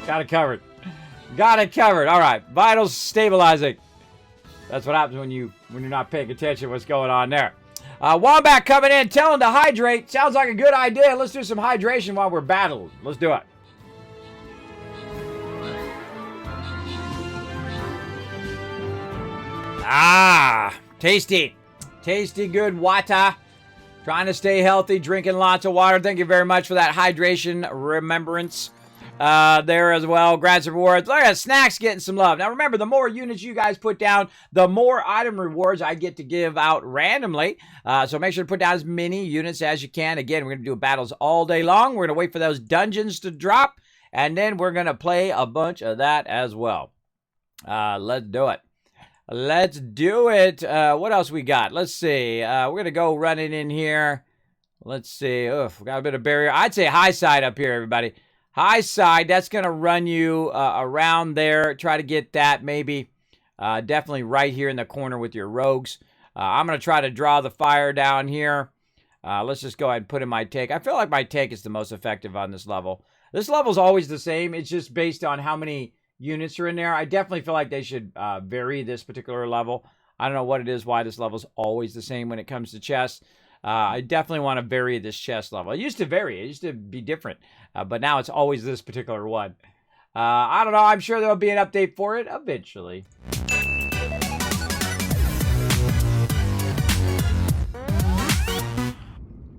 Got it covered. Got it covered. All right. Vitals stabilizing. That's what happens when you're not paying attention to what's going on there. Wombat coming in, telling to hydrate. Sounds like a good idea. Let's do some hydration while we're battling. Let's do it. Ah, tasty. Tasty good water. Trying to stay healthy, drinking lots of water. Thank you very much for that hydration remembrance. There as well. Grants and rewards. Look at snacks getting some love. Now remember, the more units you guys put down, the more item rewards I get to give out randomly. So make sure to put down as many units as you can. Again, we're going to do battles all day long. We're going to wait for those dungeons to drop. And then we're going to play a bunch of that as well. Let's do it. Let's do it. What else we got? Let's see. We're going to go running in here. Let's see. Oof, we got a bit of barrier. I'd say high side up here, everybody. High side, that's going to run you around there. Try to get that maybe definitely right here in the corner with your rogues. I'm going to try to draw the fire down here. Let's just go ahead and put in my take. I feel like my take is the most effective on this level. This level is always the same. It's just based on how many units are in there. I definitely feel like they should vary this particular level. I don't know what it is, why this level is always the same when it comes to chests. I definitely want to vary this chest level. It used to vary. It used to be different. But now it's always this particular one. I don't know. I'm sure there'll be an update for it eventually.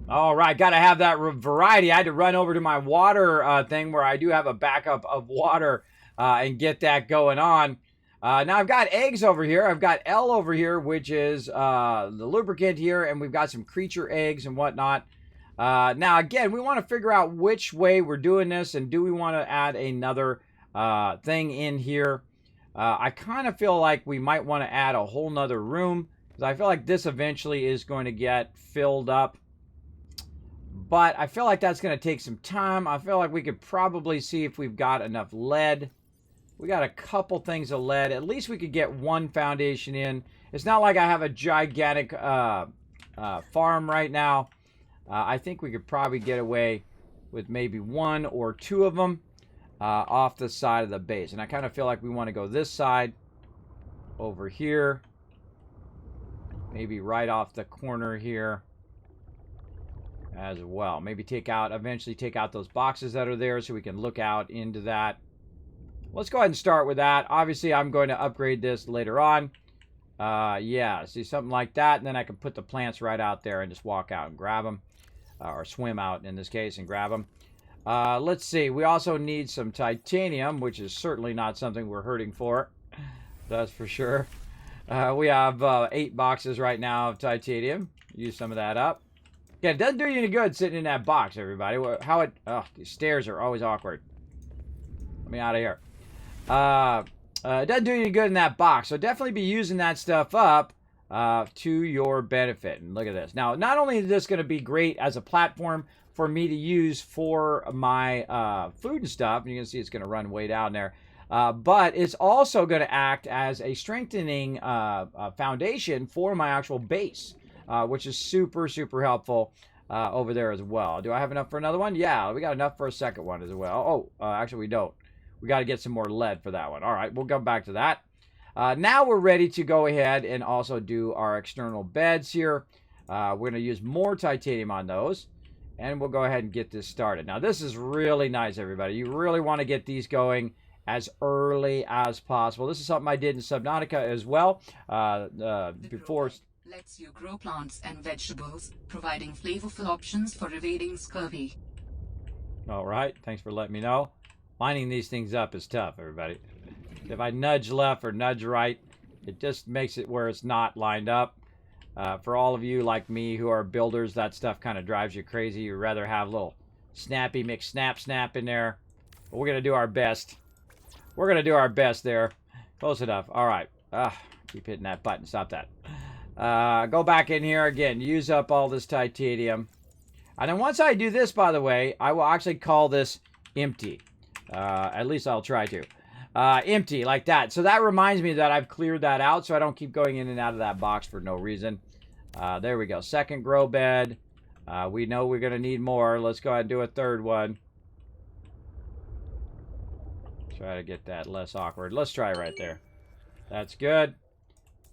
All right. Got to have that variety. I had to run over to my water thing where I do have a backup of water and get that going on. Now I've got eggs over here. I've got L over here, which is the lubricant here, and we've got some creature eggs and whatnot. Now again, we want to figure out which way we're doing this, and do we want to add another thing in here? I kind of feel like we might want to add a whole nother room, because Because I feel like this eventually is going to get filled up. But I feel like that's going to take some time. I feel like we could probably see if we've got enough lead. We got a couple things of lead. At least we could get one foundation in. It's not like I have a gigantic farm right now. I think we could probably get away with maybe one or two of them off the side of the base. And I kind of feel like we want to go this side over here. Maybe right off the corner here as well. Maybe eventually take out those boxes that are there so we can look out into that. Let's go ahead and start with that. Obviously, I'm going to upgrade this later on. Yeah, see, something like that. And then I can put the plants right out there and just walk out and grab them. Or swim out, in this case, and grab them. Let's see. We also need some titanium, which is certainly not something we're hurting for. That's for sure. We have 8 boxes right now of titanium. Use some of that up. Yeah, it doesn't do you any good sitting in that box, everybody. These stairs are always awkward. Let me out of here. It doesn't do you any good in that box, so definitely be using that stuff up to your benefit. And look at this. Now, not only is this going to be great as a platform for me to use for my food and stuff, and you can see it's going to run way down there, but it's also going to act as a strengthening foundation for my actual base, which is super, super helpful over there as well. Do I have enough for another one? Yeah, we got enough for a second one as well. Oh, actually we don't. We got to get some more lead for that one. All right, we'll come back to that. Now we're ready to go ahead and also do our external beds here. We're going to use more titanium on those, and we'll go ahead and get this started. Now, this is really nice, everybody. You really want to get these going as early as possible. This is something I did in Subnautica as well. Before lets you grow plants and vegetables, providing flavorful options for evading scurvy. All right, thanks for letting me know. Lining these things up is tough, everybody. If I nudge left or nudge right, it just makes it where it's not lined up. For all of you like me who are builders, that stuff kind of drives you crazy. You'd rather have a little snappy mix snap in there. But we're going to do our best. We're going to do our best there. Close enough. All right. Keep hitting that button. Stop that. Go back in here again. Use up all this titanium. And then once I do this, by the way, I will actually call this empty. At least I'll try to. Empty, like that. So that reminds me that I've cleared that out so I don't keep going in and out of that box for no reason. There we go. Second grow bed. We know we're going to need more. Let's go ahead and do a third one. Try to get that less awkward. Let's try right there. That's good.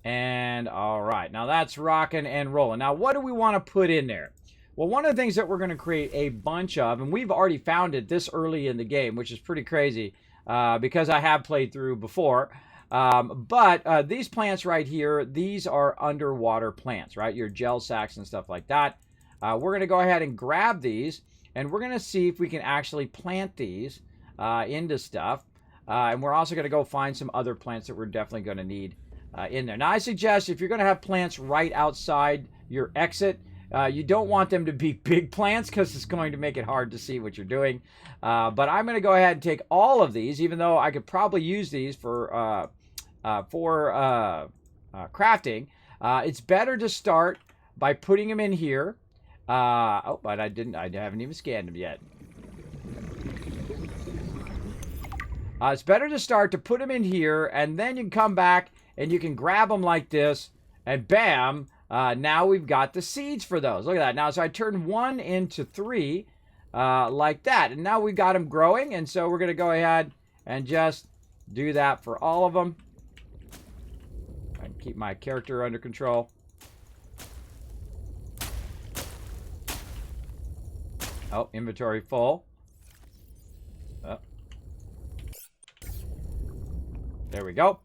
And all right. Now that's rocking and rolling. Now what do we want to put in there? Well, one of the things that we're going to create a bunch of, and we've already found it this early in the game, which is pretty crazy because I have played through before. But these plants right here, these are underwater plants, right? Your gel sacks and stuff like that. We're going to go ahead and grab these, and we're going to see if we can actually plant these into stuff. And we're also going to go find some other plants that we're definitely going to need in there. Now, I suggest if you're going to have plants right outside your exit, you don't want them to be big plants because it's going to make it hard to see what you're doing. But I'm going to go ahead and take all of these, even though I could probably use these for crafting. It's better to start by putting them in here. But I haven't even scanned them yet. It's better to start to put them in here, and then you can come back and you can grab them like this, and bam, now we've got the seeds for those. Look at that. Now, so I turned 1 into 3 like that, and now we've got them growing, and so we're going to go ahead and just do that for all of them. I can keep my character under control. Oh, inventory full. Oh. There we go.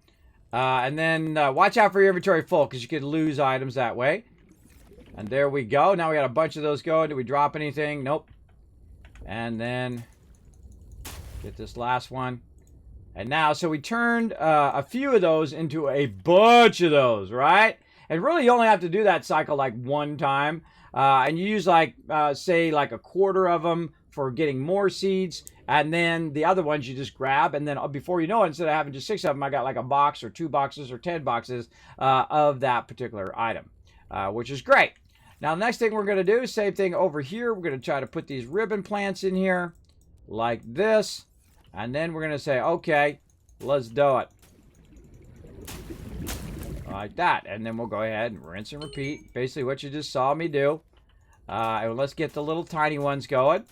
And then watch out for your inventory full because you could lose items that way. And there we go. Now we got a bunch of those going. Did we drop anything? Nope. And then get this last one. And now, so we turned a few of those into a bunch of those, right? And really, you only have to do that cycle like one time. And you use like, say, like a quarter of them for getting more seeds, and then the other ones you just grab, and then before you know it, instead of having just 6 of them, I got like a box or 2 boxes or 10 boxes of that particular item, which is great. Now, the next thing we're going to do, same thing over here. We're going to try to put these ribbon plants in here like this, and then we're going to say, okay, let's do it. Like that, and then we'll go ahead and rinse and repeat, basically what you just saw me do. And let's get the little tiny ones going.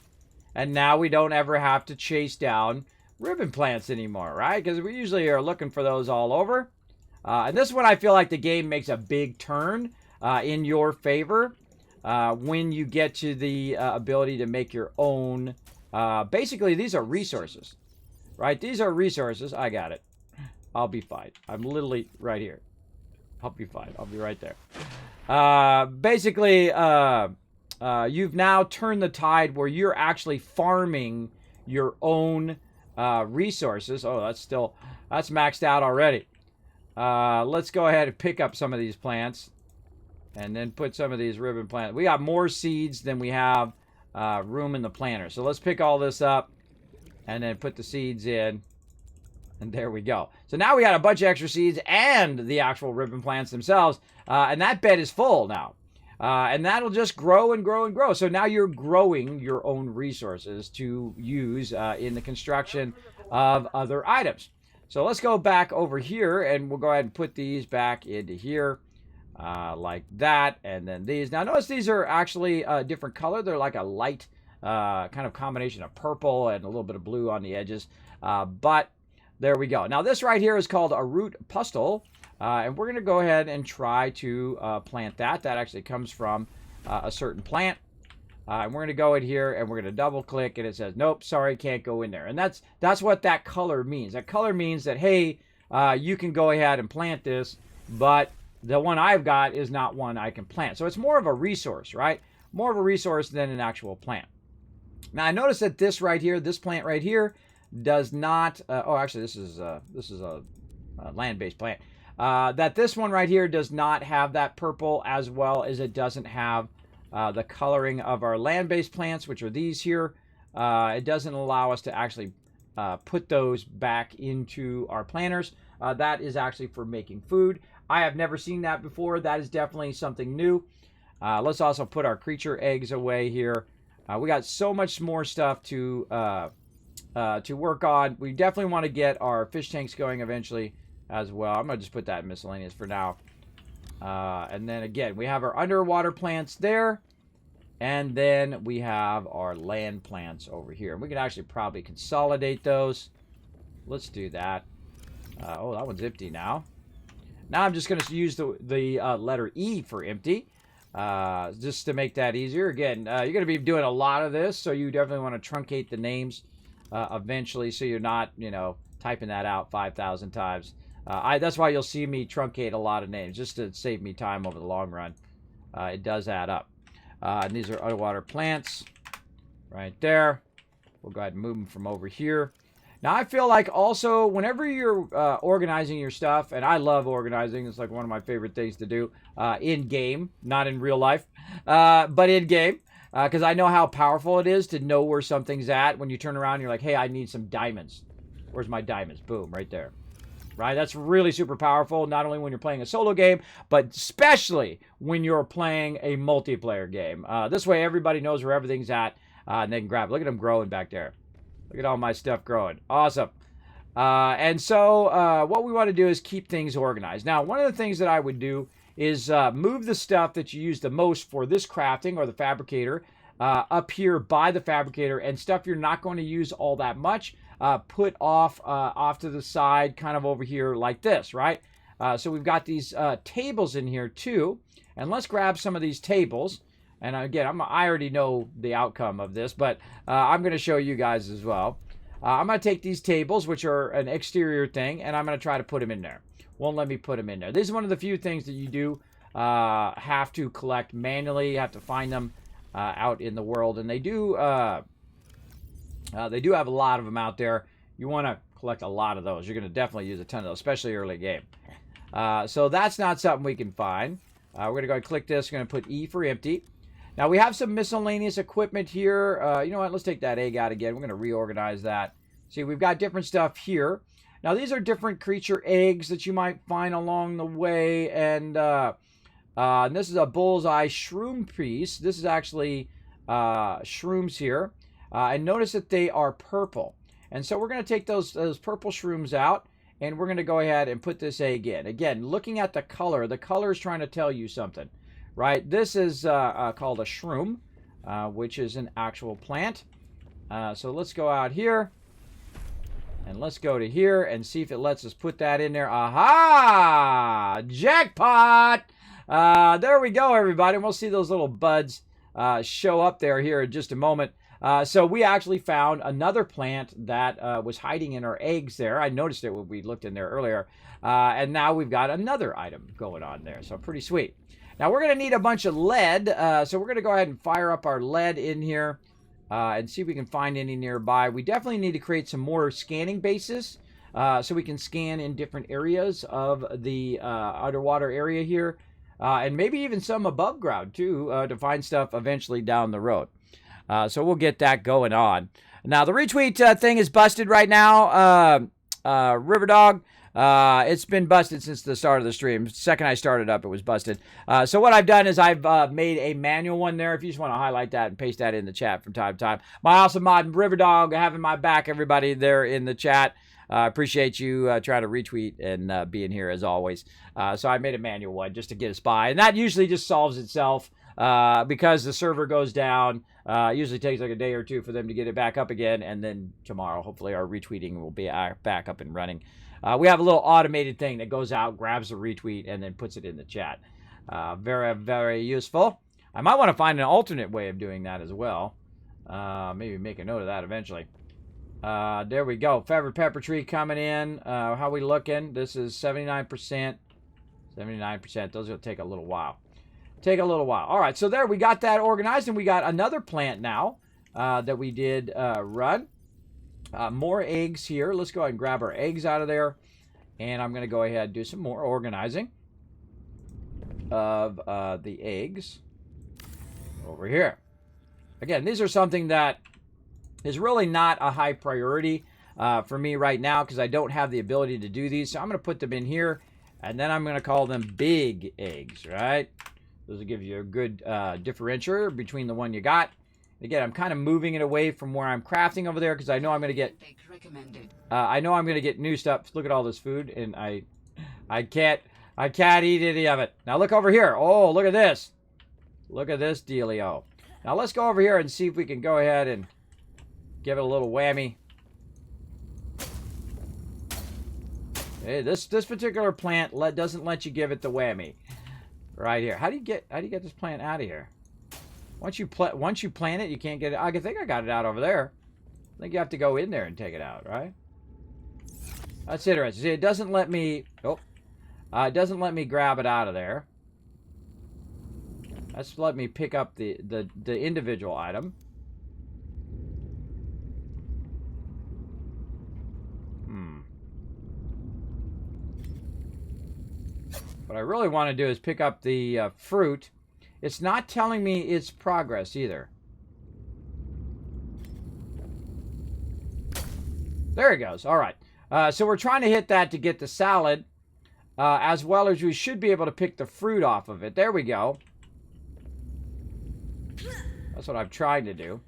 And now we don't ever have to chase down ribbon plants anymore, right? Because we usually are looking for those all over. And this one, I feel like the game makes a big turn in your favor when you get to the ability to make your own. Basically, these are resources, right? These are resources. I got it. I'll be fine. I'm literally right here. I'll be fine. I'll be right there. Basically, you've now turned the tide where you're actually farming your own resources. Oh, that's maxed out already. Let's go ahead and pick up some of these plants and then put some of these ribbon plants. We got more seeds than we have room in the planter. So let's pick all this up and then put the seeds in. And there we go. So now we got a bunch of extra seeds and the actual ribbon plants themselves. And that bed is full now. And that'll just grow and grow and grow. So now you're growing your own resources to use in the construction of other items. So let's go back over here and we'll go ahead and put these back into here like that. And then these. Now notice these are actually a different color. They're like a light kind of combination of purple and a little bit of blue on the edges. But there we go. Now this right here is called a root pustle. And we're going to go ahead and try to plant that. That actually comes from a certain plant. And we're going to go in here and we're going to double click and it says, nope, sorry, can't go in there. And that's what that color means. That color means that, hey, you can go ahead and plant this, but the one I've got is not one I can plant. So it's more of a resource, right? More of a resource than an actual plant. Now I notice that this right here, this plant right here, does not. Oh, actually, this is a land-based plant. That this one right here does not have that purple, as well as it doesn't have the coloring of our land-based plants, which are these here. It doesn't allow us to actually put those back into our planters. That is actually for making food. I have never seen that before. That is definitely something new. Let's also put our creature eggs away here. We got so much more stuff to work on. We definitely want to get our fish tanks going eventually as well. I'm going to just put that in miscellaneous for now. And then again, we have our underwater plants there. And then we have our land plants over here. And we can actually probably consolidate those. Let's do that. Oh, that one's empty now. Now I'm just going to use the letter E for empty. Just to make that easier. Again, you're going to be doing a lot of this. So you definitely want to truncate the names eventually. So you're not, typing that out 5,000 times. That's why you'll see me truncate a lot of names, just to save me time over the long run. It does add up. And these are underwater plants right there. We'll go ahead and move them from over here. Now, I feel like also, whenever you're organizing your stuff, and I love organizing, it's like one of my favorite things to do in-game, not in real life, but in-game, because I know how powerful it is to know where something's at. When you turn around, you're like, hey, I need some diamonds. Where's my diamonds? Boom, right there. Right? That's really super powerful, not only when you're playing a solo game, but especially when you're playing a multiplayer game. This way, everybody knows where everything's at, and they can grab it. Look at them growing back there. Look at all my stuff growing. Awesome. And so what we want to do is keep things organized. Now, one of the things that I would do is move the stuff that you use the most for this crafting or the fabricator up here by the fabricator, and stuff you're not going to use all that much, put off to the side, kind of over here like this, right? So we've got these tables in here too. And let's grab some of these tables. And again, I already know the outcome of this, but I'm going to show you guys as well. I'm going to take these tables, which are an exterior thing, and I'm going to try to put them in there. Won't let me put them in there. This is one of the few things that you do have to collect manually. You have to find them out in the world, and they do have a lot of them out there. You want to collect a lot of those. You're going to definitely use a ton of those, especially early game. So that's not something we can find. We're going to go and click this. We're going to put E for empty. Now, we have some miscellaneous equipment here. You know what? Let's take that egg out again. We're going to reorganize that. See, we've got different stuff here. Now, these are different creature eggs that you might find along the way. And this is a bullseye shroom piece. This is actually shrooms here. And notice that they are purple. And so we're going to take those purple shrooms out. And we're going to go ahead and put this egg in. Again, looking at the color is trying to tell you something. Right, this is called a shroom, which is an actual plant. So let's go out here, and let's go to here and see if it lets us put that in there. Aha! Jackpot! There we go, everybody. And we'll see those little buds show up there here in just a moment. So we actually found another plant that was hiding in our eggs there. I noticed it when we looked in there earlier. And now we've got another item going on there. So pretty sweet. Now, we're going to need a bunch of lead, so we're going to go ahead and fire up our lead in here and see if we can find any nearby. We definitely need to create some more scanning bases so we can scan in different areas of the underwater area here, and maybe even some above ground, too, to find stuff eventually down the road. So we'll get that going on. Now, the retweet thing is busted right now. River Dog. It's been busted since the start of the stream. The second I started up, it was busted. So what I've done is I've made a manual one there. If you just want to highlight that and paste that in the chat from time to time. My awesome mod, River Dog, having my back, everybody there in the chat. Appreciate you trying to retweet and being here as always. So I made a manual one just to get us by. And that usually just solves itself because the server goes down. Usually takes like a day or two for them to get it back up again. And then tomorrow, hopefully, our retweeting will be back up and running. We have a little automated thing that goes out, grabs the retweet, and then puts it in the chat. Very, very useful. I might want to find an alternate way of doing that as well. Maybe make a note of that eventually. There we go. Favorite pepper tree coming in. How we looking? This is 79%. 79%. Those will take a little while. All right, so there we got that organized, and we got another plant now that we did run. More eggs here. Let's go ahead and grab our eggs out of there. And I'm going to go ahead and do some more organizing of the eggs over here. Again, these are something that is really not a high priority for me right now because I don't have the ability to do these. So I'm going to put them in here, and then I'm going to call them big eggs, right? Those will give you a good differentiator between the one you got. Again, I'm kind of moving it away from where I'm crafting over there because I know I'm going to get. I know I'm going to get new stuff. Look at all this food, and I can't eat any of it. Now look over here. Oh, look at this. Look at this dealio. Now let's go over here and see if we can go ahead and give it a little whammy. Hey, this particular plant doesn't let you give it the whammy. Right here. How do you get this plant out of here? Once you plant it, you can't get it. I think I got it out over there. I think you have to go in there and take it out, right? That's interesting. See, it doesn't let me. Oh, it doesn't let me grab it out of there. Let's let me pick up the individual item. What I really want to do is pick up the fruit. It's not telling me its progress either. There it goes. All right. So we're trying to hit that to get the salad, as well as we should be able to pick the fruit off of it. There we go. That's what I'm trying to do.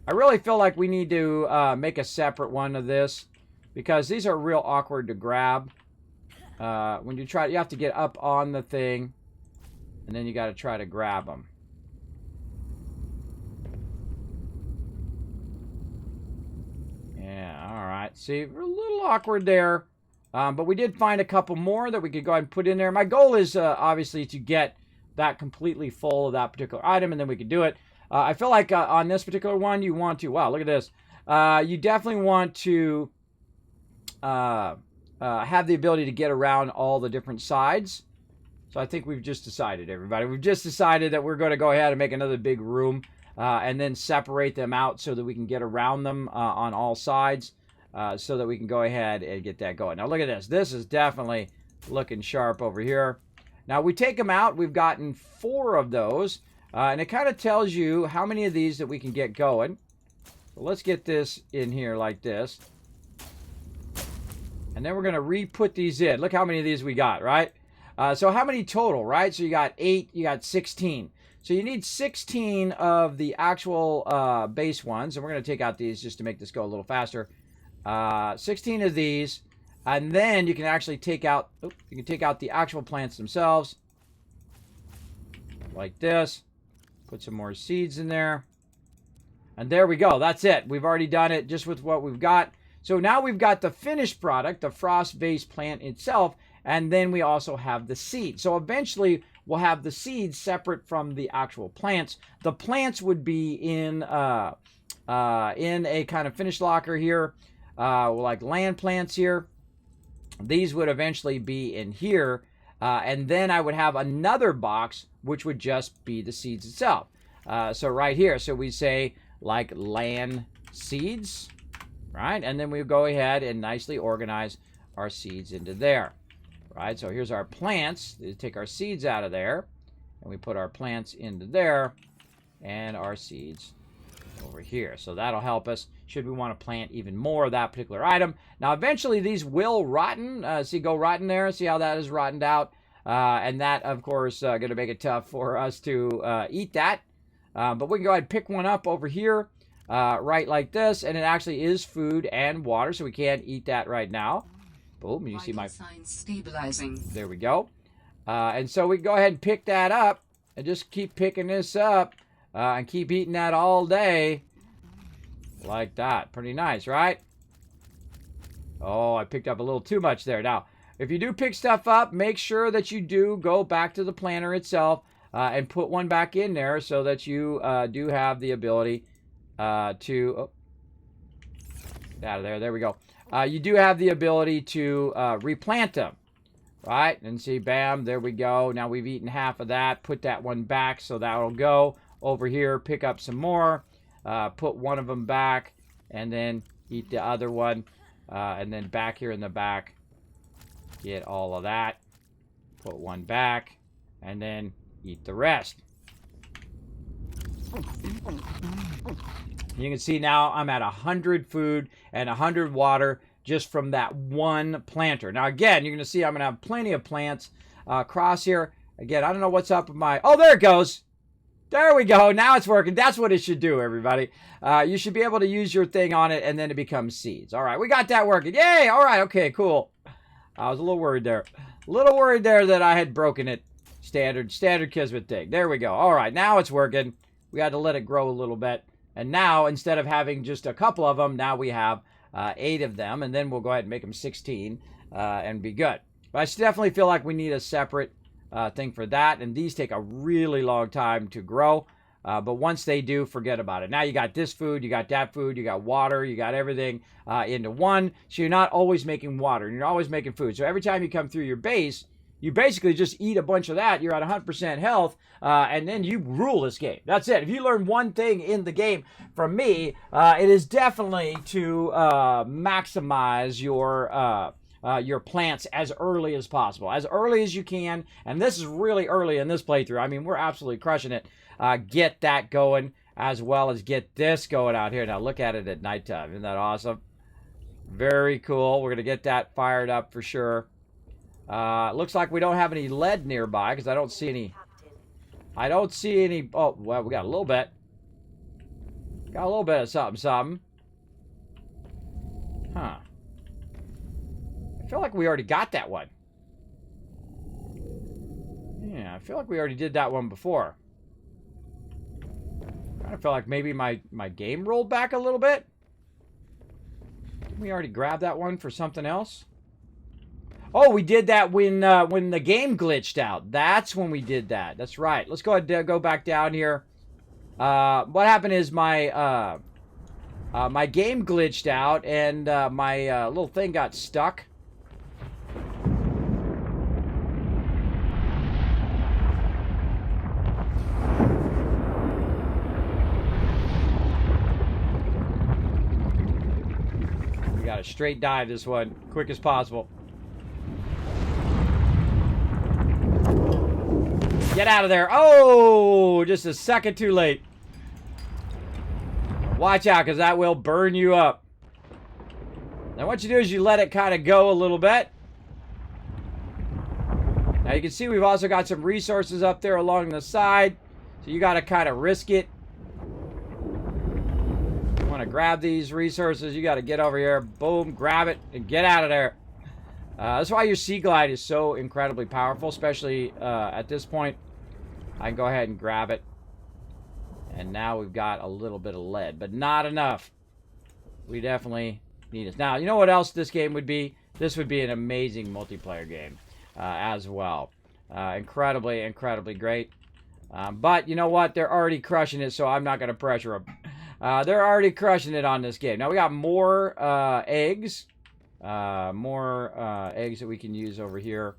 I really feel like we need to make a separate one of this because these are real awkward to grab. When you try, you have to get up on the thing. And then you got to try to grab them. Yeah, all right. See, we're a little awkward there. But we did find a couple more that we could go ahead and put in there. My goal is obviously to get that completely full of that particular item, and then we could do it. I feel like on this particular one, you want to... Wow, look at this. You definitely want to have the ability to get around all the different sides. So I think we've just decided, everybody. We've just decided that we're going to go ahead and make another big room and then separate them out so that we can get around them on all sides so that we can go ahead and get that going. Now, look at this. This is definitely looking sharp over here. Now, we take them out. We've gotten 4 of those. And it kind of tells you how many of these that we can get going. So let's get this in here like this. And then we're going to re-put these in. Look how many of these we got, right? So how many total, right? So you got 8, you got 16. So you need 16 of the actual base ones. And we're going to take out these just to make this go a little faster. 16 of these. And then you can actually take out, the actual plants themselves. Like this. Put some more seeds in there. And there we go. That's it. We've already done it just with what we've got. So now we've got the finished product, the frost-based plant itself, and then we also have the seed. So eventually we'll have the seeds separate from the actual plants. The plants would be in a kind of finished locker here, like land plants here. These would eventually be in here, and then I would have another box which would just be the seeds itself. So right here, so we say like land seeds. Right, and then we go ahead and nicely organize our seeds into there. Right, so here's our plants. We take our seeds out of there, and we put our plants into there, and our seeds over here. So that'll help us should we want to plant even more of that particular item. Now, eventually these will rotten. See, go rotten there. See how that is rottened out, and that, of course, going to make it tough for us to eat that. But we can go ahead and pick one up over here. Right like this, and it actually is food and water, so we can't eat that right now. Boom, you see my signs stabilizing. There we go. And so we can go ahead and pick that up and just keep picking this up and keep eating that all day like that. Pretty nice, right? Oh, I picked up a little too much there. Now, if you do pick stuff up, make sure that you do go back to the planter itself and put one back in there so that you do have the ability get out of there. There we go. You do have the ability to replant them, right? And see, bam, there we go. Now we've eaten half of that. Put that one back, so that'll go over here. Pick up some more. Put one of them back, and then eat the other one. And then back here in the back, get all of that. Put one back, and then eat the rest. You can see now I'm at 100 food and 100 water just from that one planter. Now, again, you're going to see I'm going to have plenty of plants across here. Again, I don't know what's up with my... Oh, there it goes. There we go. Now it's working. That's what it should do, everybody. You should be able to use your thing on it, and then it becomes seeds. All right, we got that working. Yay! All right, okay, cool. I was a little worried there. A little worried there that I had broken it. Standard Kismet thing. There we go. All right, now it's working. We had to let it grow a little bit. And now, instead of having just a couple of them, now we have 8 of them. And then we'll go ahead and make them 16 and be good. But I definitely feel like we need a separate thing for that. And these take a really long time to grow. But once they do, forget about it. Now you got this food, you got that food, you got water, you got everything into one. So you're not always making water. You're always making food. So every time you come through your base, you basically just eat a bunch of that. You're at 100% health, and then you rule this game. That's it. If you learn one thing in the game from me, it is definitely to maximize your plants as early as possible, as early as you can. And this is really early in this playthrough. I mean, we're absolutely crushing it. Get that going as well as get this going out here. Now look at it at nighttime. Isn't that awesome? Very cool. We're going to get that fired up for sure. Looks like we don't have any lead nearby because I don't see any. Oh, well, we got a little bit. Got a little bit of something. Huh. I feel like we already got that one. Yeah, I feel like we already did that one before. Kind of feel like maybe my game rolled back a little bit. Didn't we already grab that one for something else? Oh, we did that when the game glitched out. That's when we did that. That's right. Let's go ahead and go back down here. What happened is my my game glitched out and my little thing got stuck. We got to straight dive this one, quick as possible. Get out of there. Oh, just a second too late. Watch out, because that will burn you up. Now what you do is you let it kind of go a little bit. Now you can see we've also got some resources up there along the side. So you got to kind of risk it. You want to grab these resources, you got to get over here. Boom, grab it, and get out of there. That's why your Sea Glide is so incredibly powerful, especially at this point. I can go ahead and grab it. And now we've got a little bit of lead, but not enough. We definitely need it. Now, you know what else this game would be? This would be an amazing multiplayer game as well. Incredibly, incredibly great. But you know what? They're already crushing it, so I'm not going to pressure them. They're already crushing it on this game. Now, we got more eggs. More eggs that we can use over here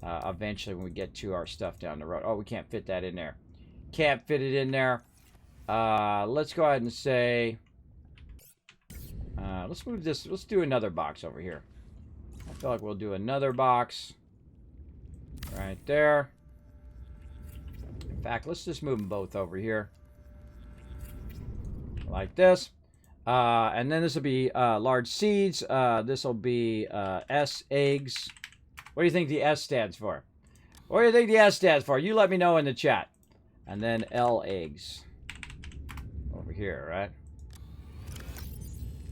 eventually when we get to our stuff down the road. Oh, we can't fit that in there. Can't fit it in there. Let's go ahead and say, let's move this. Let's do another box over here. I feel like we'll do another box right there. In fact, let's just move them both over here like this. And then this will be large seeds. This will be S eggs. What do you think the S stands for? What do you think the S stands for? You let me know in the chat. And then L eggs. Over here, right?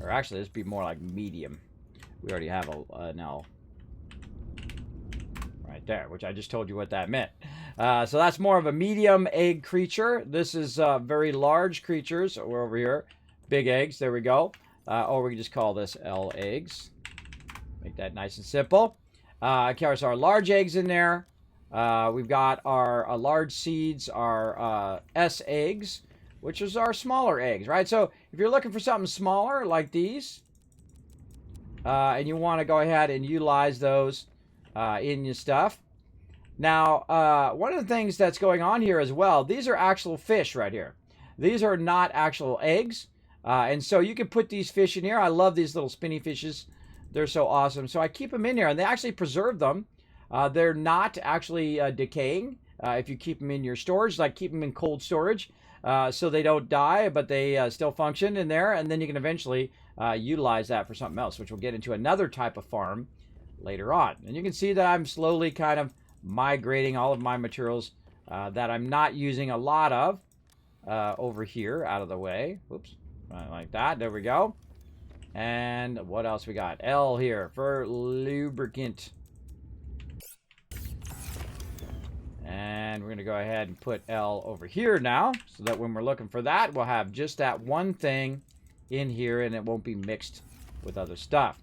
Or actually, this would be more like medium. We already have an L. Right there, which I just told you what that meant. So that's more of a medium egg creature. This is very large creatures. We're over here. Big eggs, there we go. Or we can just call this L eggs. Make that nice and simple. Of course, our large eggs in there. We've got our large seeds, our S eggs, which is our smaller eggs, right? So if you're looking for something smaller like these, and you want to go ahead and utilize those in your stuff. Now, one of the things that's going on here as well, these are actual fish right here. These are not actual eggs. And so you can put these fish in here. I love these little spinny fishes. They're so awesome. So I keep them in here, and they actually preserve them. They're not actually decaying if you keep them in your storage, like keep them in cold storage so they don't die, but they still function in there. And then you can eventually utilize that for something else, which we'll get into another type of farm later on. And you can see that I'm slowly kind of migrating all of my materials that I'm not using a lot of over here out of the way. Whoops. Like that. There we go. And what else we got? L here for lubricant. And we're going to go ahead and put L over here now, so that when we're looking for that, we'll have just that one thing in here, and it won't be mixed with other stuff.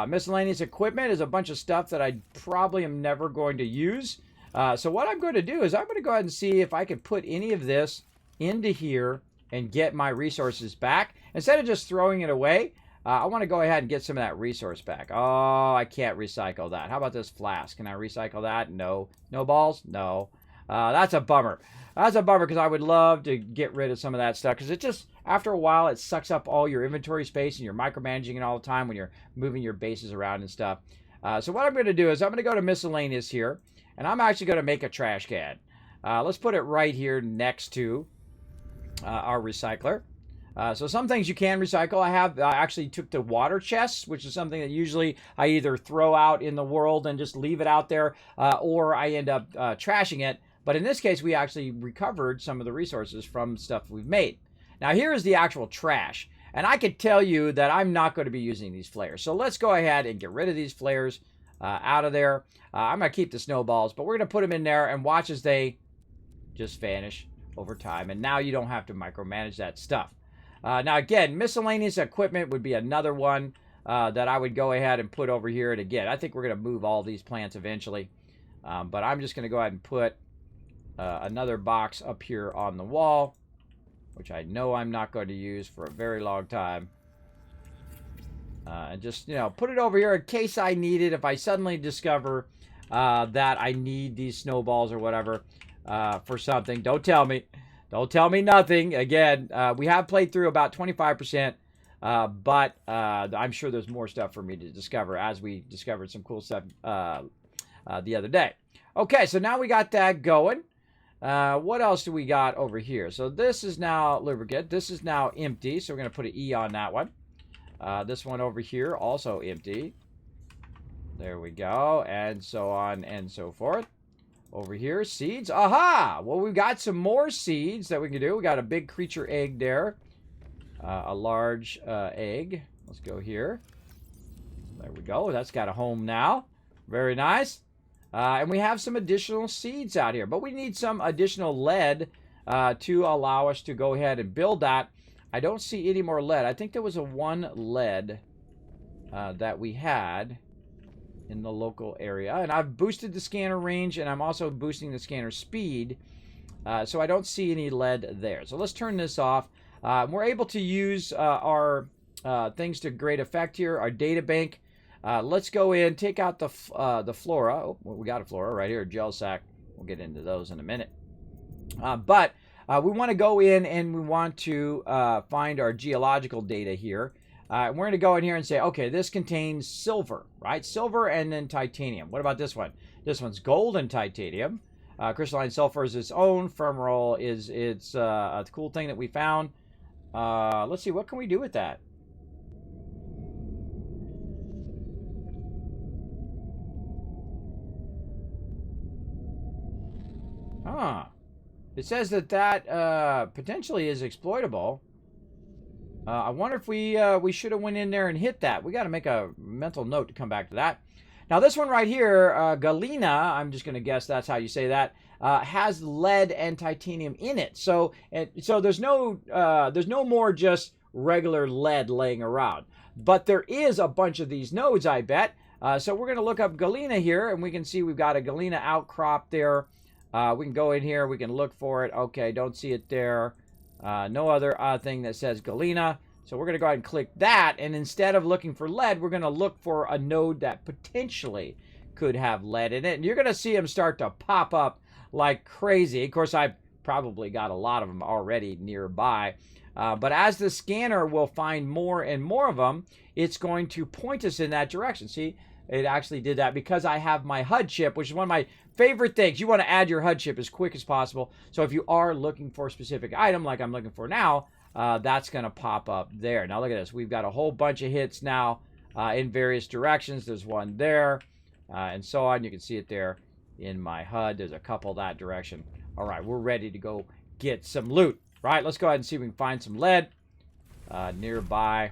Miscellaneous equipment is a bunch of stuff that I probably am never going to use. So what I'm going to do is I'm going to go ahead and see if I can put any of this into here and get my resources back. Instead of just throwing it away, I want to go ahead and get some of that resource back. Oh, I can't recycle that. How about this flask? Can I recycle that? No. No balls? No. That's a bummer. That's a bummer because I would love to get rid of some of that stuff, because it just, after a while, it sucks up all your inventory space and you're micromanaging it all the time when you're moving your bases around and stuff. So what I'm going to do is I'm going to go to miscellaneous here, and I'm actually going to make a trash can. Let's put it right here next to our recycler. So some things you can recycle. I actually took the water chests, which is something that usually I either throw out in the world and just leave it out there, or I end up trashing it. But in this case, we actually recovered some of the resources from stuff we've made. Now here is the actual trash. And I can tell you that I'm not going to be using these flares. So let's go ahead and get rid of these flares out of there. I'm going to keep the snowballs, but we're going to put them in there and watch as they just vanish over time. And now you don't have to micromanage that stuff. Now, again, miscellaneous equipment would be another one that I would go ahead and put over here. And again, I think we're going to move all these plants eventually. But I'm just going to go ahead and put another box up here on the wall, which I know I'm not going to use for a very long time. And just, put it over here in case I need it. If I suddenly discover that I need these snowballs or whatever for something, don't tell me. Don't tell me nothing. Again, we have played through about 25%, but I'm sure there's more stuff for me to discover, as we discovered some cool stuff the other day. Okay, so now we got that going. What else do we got over here? So this is now lubricant. This is now empty. So we're going to put an E on that one. This one over here, also empty. There we go. And so on and so forth. Over here, seeds. Aha! Well, we've got some more seeds that we can do. We got a big creature egg there. A large egg. Let's go here. There we go. That's got a home now. Very nice. And we have some additional seeds out here. But we need some additional lead to allow us to go ahead and build that. I don't see any more lead. I think there was a 1 lead that we had in the local area. And I've boosted the scanner range, and I'm also boosting the scanner speed. So I don't see any lead there. So let's turn this off. We're able to use our things to great effect here, our data bank. Let's go in, take out the flora. Oh, well, we got a flora right here, gel sac. We'll get into those in a minute. But we want to go in and we want to find our geological data here. We're going to go in here and say, okay, this contains silver, right? Silver and then titanium. What about this one? This one's gold and titanium. Crystalline sulfur is its own. Femoral is it's a cool thing that we found. Let's see, what can we do with that? Huh. It says that potentially is exploitable. I wonder if we should have went in there and hit that. We got to make a mental note to come back to that. Now this one right here, galena, I'm just going to guess that's how you say that, has lead and titanium in it. So there's no more just regular lead laying around. But there is a bunch of these nodes, I bet. So we're going to look up galena here, and we can see we've got a galena outcrop there. We can go in here, we can look for it. Okay, don't see it there. No other thing that says galena. So we're going to go ahead and click that. And instead of looking for lead, we're going to look for a node that potentially could have lead in it. And you're going to see them start to pop up like crazy. Of course, I've probably got a lot of them already nearby. But as the scanner will find more and more of them, it's going to point us in that direction. See, it actually did that because I have my HUD chip, which is one of my favorite things. You want to add your HUD chip as quick as possible. So if you are looking for a specific item like I'm looking for now, that's going to pop up there. Now look at this. We've got a whole bunch of hits now in various directions. There's one there and so on. You can see it there in my HUD. There's a couple that direction. All right, we're ready to go get some loot. Right, let's go ahead and see if we can find some lead nearby.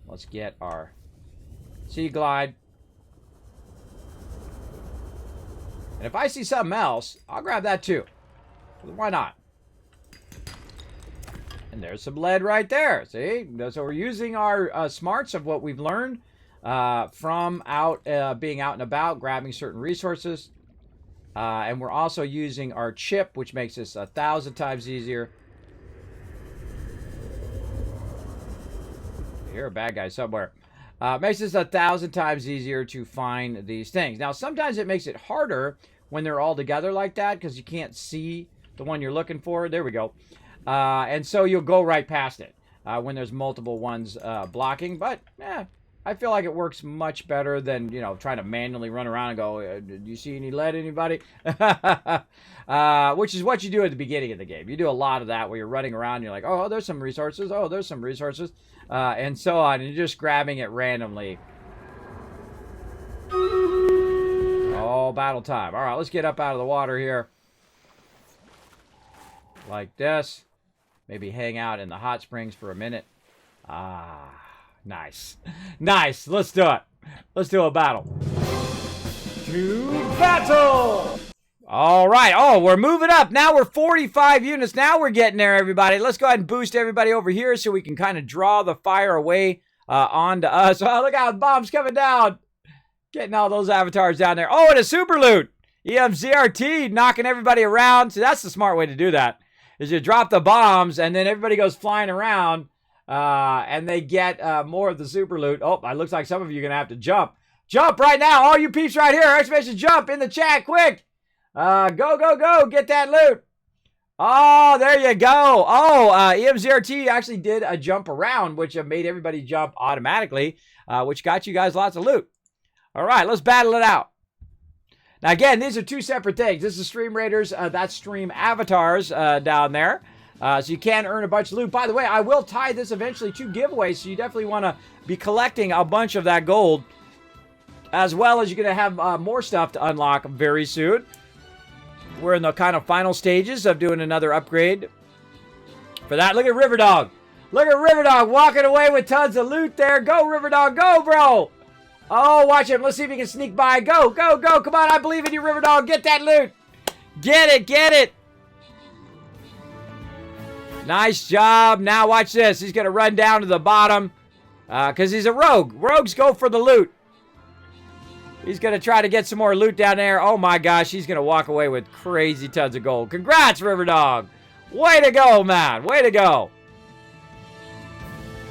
Let's get our Sea Glide. And if I see something else, I'll grab that too. Why not? And there's some lead right there. See? So we're using our smarts of what we've learned from being out and about, grabbing certain resources. And we're also using our chip, which makes this 1,000 times easier. You're a bad guy somewhere. Makes this 1,000 times easier to find these things. Now, sometimes it makes it harder when they're all together like that because you can't see the one you're looking for. There we go. And so you'll go right past it when there's multiple ones blocking. But I feel like it works much better than, you know, trying to manually run around and go, do you see any lead, anybody? Which is what you do at the beginning of the game. You do a lot of that where you're running around and you're like, oh, there's some resources. Oh, there's some resources. And so on. And you're just grabbing it randomly. Oh, battle time. All right, let's get up out of the water here. Like this. Maybe hang out in the hot springs for a minute. Nice. Nice. Let's do it. Let's do a battle. To battle! All right. Oh, we're moving up. Now we're 45 units. Now we're getting there, everybody. Let's go ahead and boost everybody over here so we can kind of draw the fire away onto us. Oh, look out. Bombs coming down. Getting all those avatars down there. Oh, and a super loot. EMZRT knocking everybody around. So that's the smart way to do that. Is you drop the bombs and then everybody goes flying around. And they get more of the super loot. Oh, it looks like some of you are going to have to jump. Jump right now. All you peeps right here. Exclamation jump in the chat. Quick. Go, go, go. Get that loot. Oh, there you go. Oh, EMZRT actually did a jump around, which made everybody jump automatically, which got you guys lots of loot. All right, let's battle it out. Now, again, these are two separate things. This is Stream Raiders. That's Stream Avatars down there. So you can earn a bunch of loot. By the way, I will tie this eventually to giveaways, so you definitely want to be collecting a bunch of that gold, as well as you're going to have more stuff to unlock very soon. We're in the kind of final stages of doing another upgrade for that. Look at Riverdog. Look at Riverdog walking away with tons of loot there. Go, Riverdog. Go, bro. Oh, watch him. Let's see if he can sneak by. Go, go, go. Come on. I believe in you, Riverdog. Get that loot. Get it. Get it. Nice job. Now watch this. He's going to run down to the bottom because he's a rogue. Rogues go for the loot. He's going to try to get some more loot down there. Oh, my gosh. He's going to walk away with crazy tons of gold. Congrats, Riverdog. Way to go, man. Way to go.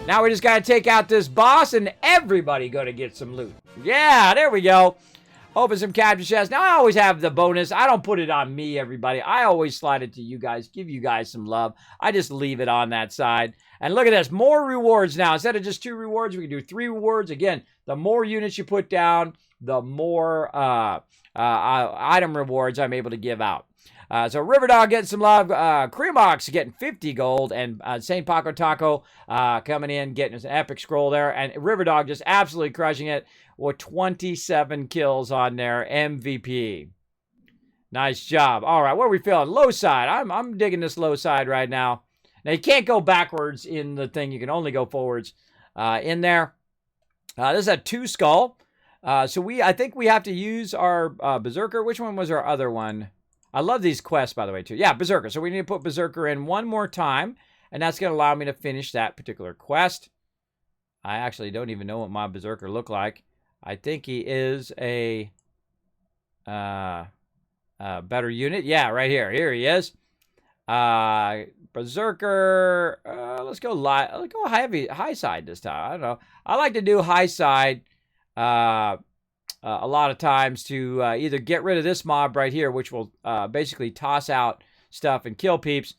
Now we just got to take out this boss and everybody going to get some loot. Yeah, there we go. Open some capture chests. Now, I always have the bonus. I don't put it on me, everybody. I always slide it to you guys. Give you guys some love. I just leave it on that side. And look at this. More rewards now. Instead of just 2 rewards, we can do 3 rewards. Again, the more units you put down, the more item rewards I'm able to give out. So Riverdog getting some love. Creamox getting 50 gold. And St. Paco Taco coming in, getting an epic scroll there. And Riverdog just absolutely crushing it with 27 kills on there. MVP. Nice job. All right, what are we feeling? Low side. I'm digging this low side right now. Now, you can't go backwards in the thing. You can only go forwards in there. This is a 2 skull. So I think we have to use our Berserker. Which one was our other one? I love these quests, by the way, too. Yeah, Berserker. So we need to put Berserker in one more time, and that's going to allow me to finish that particular quest. I actually don't even know what my Berserker looked like. I think he is a better unit. Yeah, right here. Here he is. Berserker. Let's go high side this time. I don't know. I like to do high side a lot of times to either get rid of this mob right here, which will basically toss out stuff and kill peeps,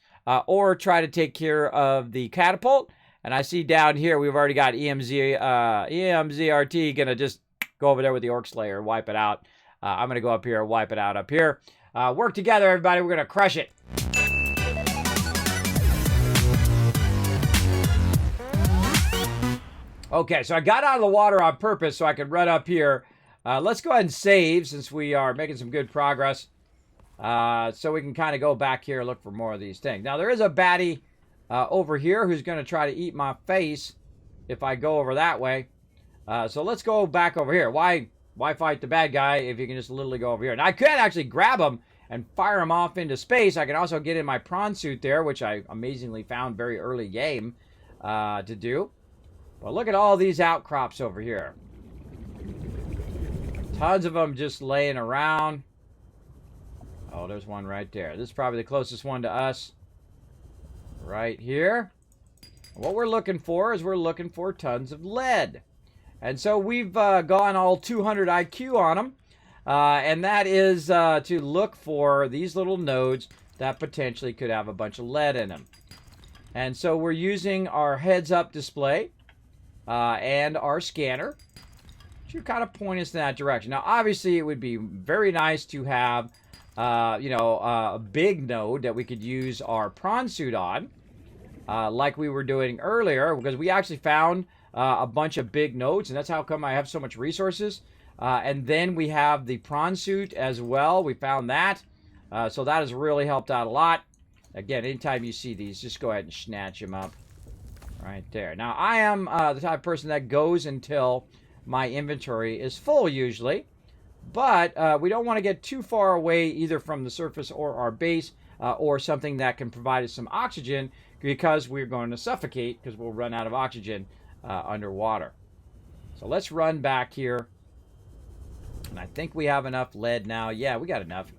or try to take care of the catapult. And I see down here we've already got EMZRT going to just go over there with the Orc Slayer, wipe it out. I'm going to go up here, wipe it out up here. Work together, everybody. We're going to crush it. Okay, so I got out of the water on purpose so I could run up here. Let's go ahead and save since we are making some good progress. So we can kind of go back here and look for more of these things. Now, there is a baddie over here who's going to try to eat my face if I go over that way. So let's go back over here. Why fight the bad guy if you can just literally go over here? And I could actually grab him and fire him off into space. I can also get in my prawn suit there, which I amazingly found very early game to do. But look at all these outcrops over here. Tons of them just laying around. Oh, there's one right there. This is probably the closest one to us. Right here. What we're looking for is we're looking for tons of lead. And so we've gone all 200 IQ on them. And that is to look for these little nodes that potentially could have a bunch of lead in them. And so we're using our heads-up display and our scanner to kind of point us in that direction. Now, obviously, it would be very nice to have, a big node that we could use our prawn suit on, like we were doing earlier, because we actually found a bunch of big nodes, and that's how come I have so much resources. And then we have the prawn suit as well. We found that. So that has really helped out a lot. Again, anytime you see these, just go ahead and snatch them up. Right there. Now, I am the type of person that goes until my inventory is full usually. But we don't want to get too far away either from the surface or our base or something that can provide us some oxygen, because we're going to suffocate because we'll run out of oxygen underwater. So let's run back here. And I think we have enough lead now. Yeah, we got enough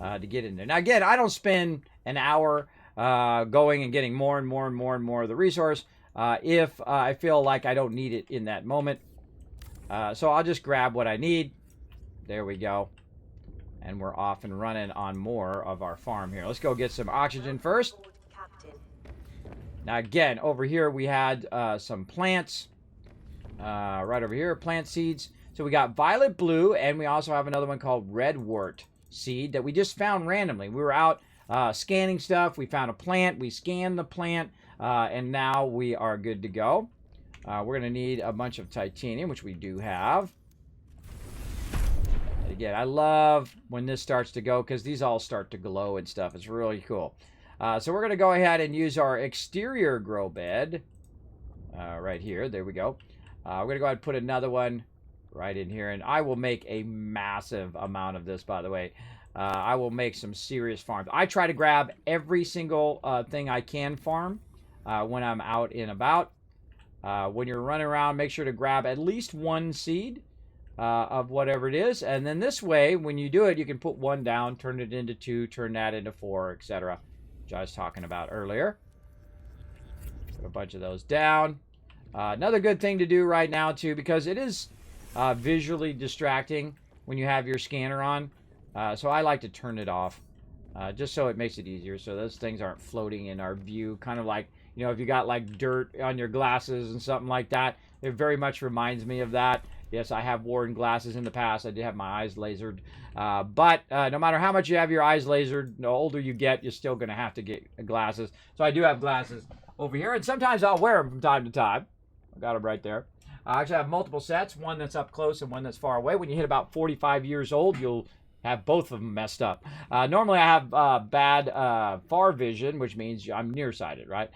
to get in there. Now, again, I don't spend an hour going and getting more and more and more and more of the resource if I feel like I don't need it in that moment. So I'll just grab what I need. There we go. And we're off and running on more of our farm here. Let's go get some oxygen first. Now, again, over here we had some plants. Right over here, plant seeds. So we got violet blue, and we also have another one called redwort seed that we just found randomly. We were out scanning stuff. We found a plant. We scanned the plant, and now we are good to go. We're going to need a bunch of titanium, which we do have. And again, I love when this starts to go because these all start to glow and stuff. It's really cool. So we're going to go ahead and use our exterior grow bed right here. There we go. We're going to go ahead and put another one right in here. And I will make a massive amount of this, by the way. I will make some serious farms. I try to grab every single thing I can farm when I'm out and about. When you're running around, make sure to grab at least one seed of whatever it is. And then this way, when you do it, you can put one down, turn it into two, turn that into four, etc. Which I was talking about earlier. Put a bunch of those down. Another good thing to do right now, too, because it is visually distracting when you have your scanner on. So I like to turn it off just so it makes it easier. So those things aren't floating in our view. Kind of like, you know, if you got like dirt on your glasses and something like that. It very much reminds me of that. Yes, I have worn glasses in the past. I did have my eyes lasered. But no matter how much you have your eyes lasered, the older you get, you're still going to have to get glasses. So I do have glasses over here. And sometimes I'll wear them from time to time. I got them right there. I actually have multiple sets. One that's up close and one that's far away. When you hit about 45 years old, you'll have both of them messed up. Normally I have bad far vision, which means I'm nearsighted, right?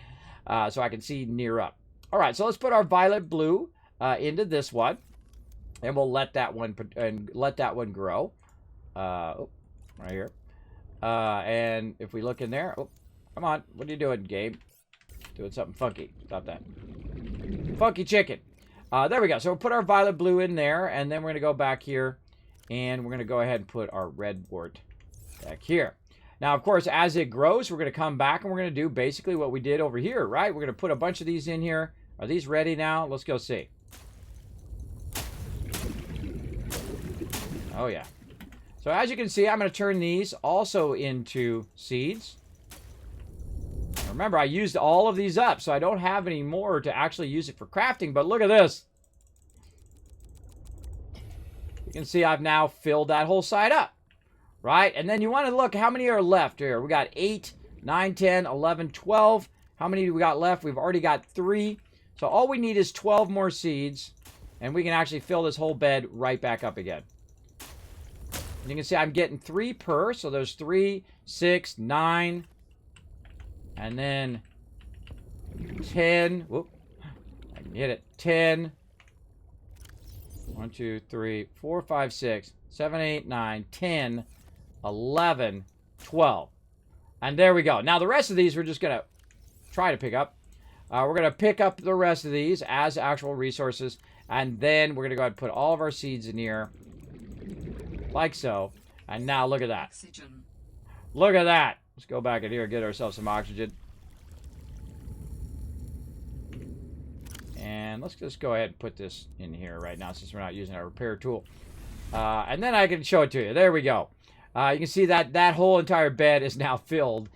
So I can see near up. All right, so let's put our violet blue into this one. And we'll let that one grow. Right here. And if we look in there, oh, come on, what are you doing, game? Doing something funky. Stop that. Funky chicken. There we go. So we'll put our violet blue in there, and then we're going to go back here, and we're going to go ahead and put our redwort back here. Now, of course, as it grows, we're going to come back, and we're going to do basically what we did over here, right? We're going to put a bunch of these in here. Are these ready now? Let's go see. Oh, yeah. So as you can see, I'm going to turn these also into seeds. Remember, I used all of these up, so I don't have any more to actually use it for crafting, but look at this. You can see I've now filled that whole side up, right? And then you want to look how many are left here. We got 8, 9, 10, 11, 12. How many do we got left? We've already got 3. So all we need is 12 more seeds, and we can actually fill this whole bed right back up again. And you can see I'm getting 3 per, so there's 3, 6, 9, and then 10. Whoop. I can hit it. 10. 1, 2, 3, 4, 5, 6, 7, 8, 9, 10, 11, 12. And there we go. Now the rest of these we're just going to try to pick up. We're going to pick up the rest of these as actual resources. And then we're going to go ahead and put all of our seeds in here. Like so. And now look at that. Oxygen. Look at that. Let's go back in here and get ourselves some oxygen. And let's just go ahead and put this in here right now since we're not using our repair tool. And then I can show it to you. There we go. You can see that that whole entire bed is now filled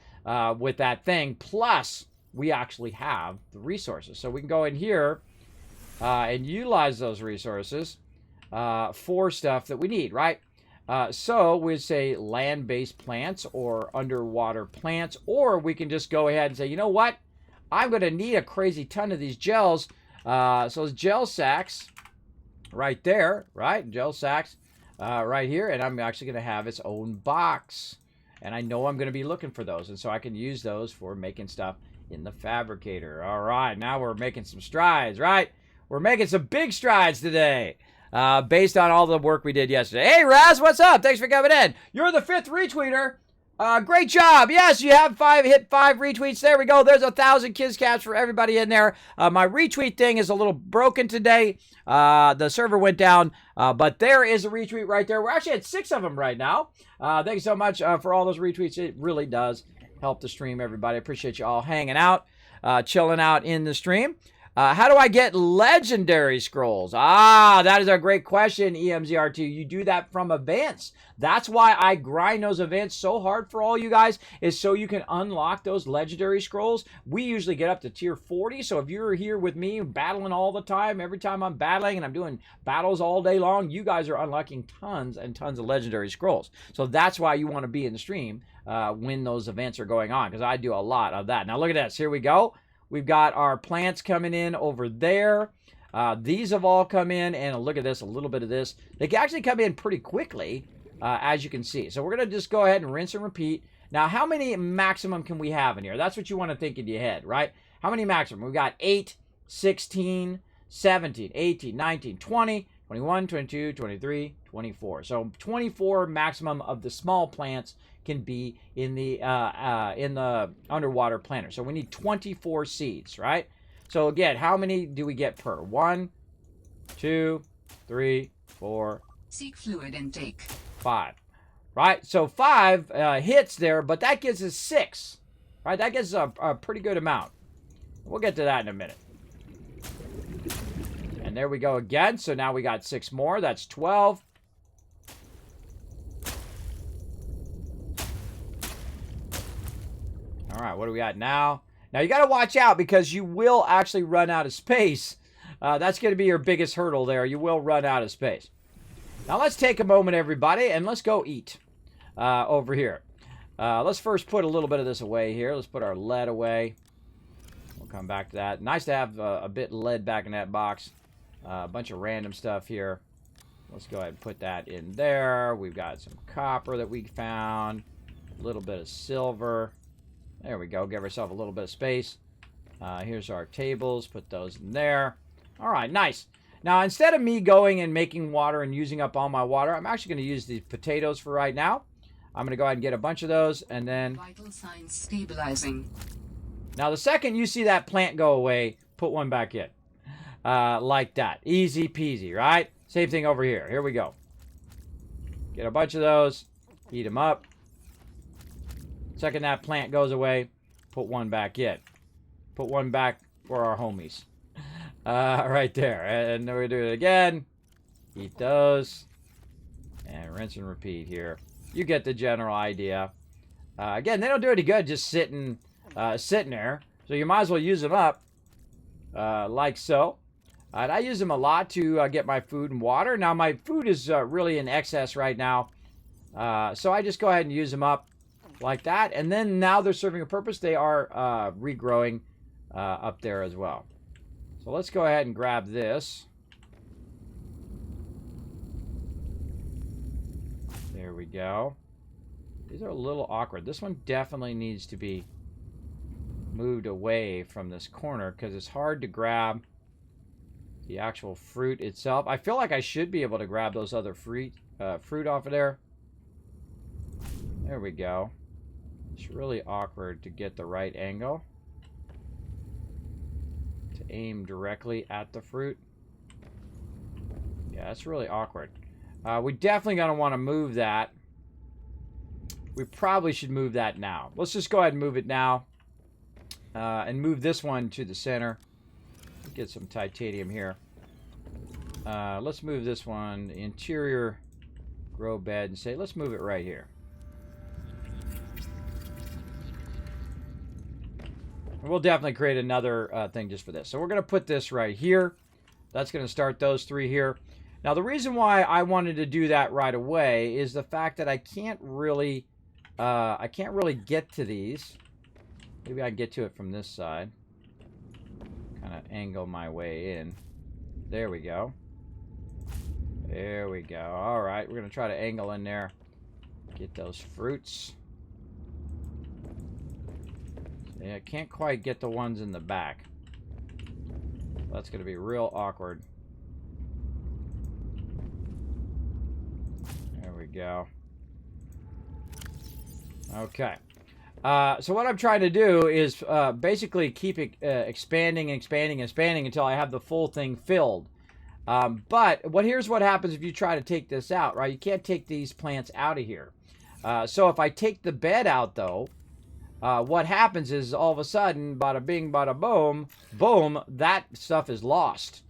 with that thing. Plus, we actually have the resources. So we can go in here and utilize those resources for stuff that we need, right? So we'd say land-based plants or underwater plants, or we can just go ahead and say, you know what? I'm going to need a crazy ton of these gels. So those gel sacks right there, right? Gel sacks right here, and I'm actually going to have its own box. And I know I'm going to be looking for those, and so I can use those for making stuff in the fabricator. All right, now we're making some strides, right? We're making some big strides today. Based on all the work we did yesterday. Hey, Raz, what's up? Thanks for coming in. You're the 5th retweeter. Great job. Yes, you have hit 5 retweets. There we go. There's 1,000 kiss caps for everybody in there. My retweet thing is a little broken today. The server went down, but there is a retweet right there. We're actually at 6 of them right now. Thank you so much for all those retweets. It really does help the stream, everybody. I appreciate you all hanging out, chilling out in the stream. How do I get legendary scrolls? Ah, that is a great question, EMZR2. You do that from events. That's why I grind those events so hard for all you guys, is so you can unlock those legendary scrolls. We usually get up to tier 40, so if you're here with me battling all the time, every time I'm battling and I'm doing battles all day long, you guys are unlocking tons and tons of legendary scrolls. So that's why you want to be in the stream when those events are going on, because I do a lot of that. Now look at this. Here we go. We've got our plants coming in over there. These have all come in, and look at this, a little bit of this. They can actually come in pretty quickly, as you can see. So we're going to just go ahead and rinse and repeat. Now, how many maximum can we have in here? That's what you want to think in your head, right? How many maximum? We've got 8, 16, 17, 18, 19, 20, 21, 22, 23, 24. So 24 maximum of the small plants can be in the underwater planter. So we need 24 seeds, right? So again, how many do we get per? 1, 2, 3, 4. Seek fluid intake. 5. Right? So 5 hits there, but that gives us 6. Right? That gives us a pretty good amount. We'll get to that in a minute. And there we go again. So now we got 6 more. That's 12. All right, what do we got now? Now, you got to watch out because you will actually run out of space. That's going to be your biggest hurdle there. You will run out of space. Now, let's take a moment, everybody, and let's go eat over here. Let's first put a little bit of this away here. Let's put our lead away. We'll come back to that. Nice to have a bit of lead back in that box. A bunch of random stuff here. Let's go ahead and put that in there. We've got some copper that we found. A little bit of silver. There we go. Give ourselves a little bit of space. Here's our tables. Put those in there. All right, nice. Now, instead of me going and making water and using up all my water, I'm actually going to use these potatoes for right now. I'm going to go ahead and get a bunch of those, and then... Vital signs stabilizing. Now, the second you see that plant go away, put one back in. Like that. Easy peasy, right? Same thing over here. Here we go. Get a bunch of those. Heat them up. Second that plant goes away, put one back in. Put one back for our homies. Right there. And then we do it again. Eat those. And rinse and repeat here. You get the general idea. Again, they don't do any good just sitting there. So you might as well use them up. Like so. And I use them a lot to get my food and water. Now, my food is really in excess right now. So I just go ahead and use them up. Like that, and then now they're serving a purpose. They are regrowing up there as well. So let's go ahead and grab this. There we go. These are a little awkward. This one definitely needs to be moved away from this corner because it's hard to grab the actual fruit itself. I feel like I should be able to grab those other fruit off of there. There we go. It's really awkward to get the right angle to aim directly at the fruit. Yeah, that's really awkward. We definitely going to want to move that. We probably should move that now. Let's just go ahead and move it now. And move this one to the center. Get some titanium here. Let's move this one, the interior grow bed, and say, let's move it right here. We'll definitely create another thing just for this. So we're going to put this right here. That's going to start those 3 here. Now, the reason why I wanted to do that right away is the fact that I can't really get to these. Maybe I can get to it from this side. Kind of angle my way in. There we go. There we go. All right, we're going to try to angle in there. Get those fruits. Yeah, I can't quite get the ones in the back. That's going to be real awkward. There we go. Okay. So what I'm trying to do is basically keep it expanding until I have the full thing filled. But here's what happens if you try to take this out, right? You can't take these plants out of here. So if I take the bed out, though, what happens is all of a sudden, bada bing, bada boom, boom, that stuff is lost.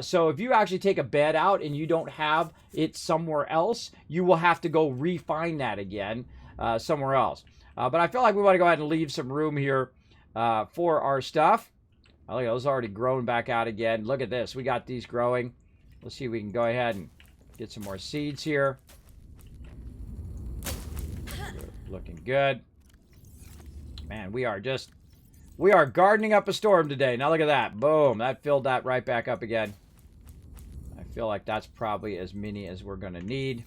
So if you actually take a bed out and you don't have it somewhere else, you will have to go refine that again somewhere else. But I feel like we want to go ahead and leave some room here for our stuff. Oh, look at those already grown back out again. Look at this. We got these growing. Let's see if we can go ahead and get some more seeds here. Looking good. Man, we are gardening up a storm today. Now look at that. Boom. That filled that right back up again. I feel like that's probably as many as we're going to need.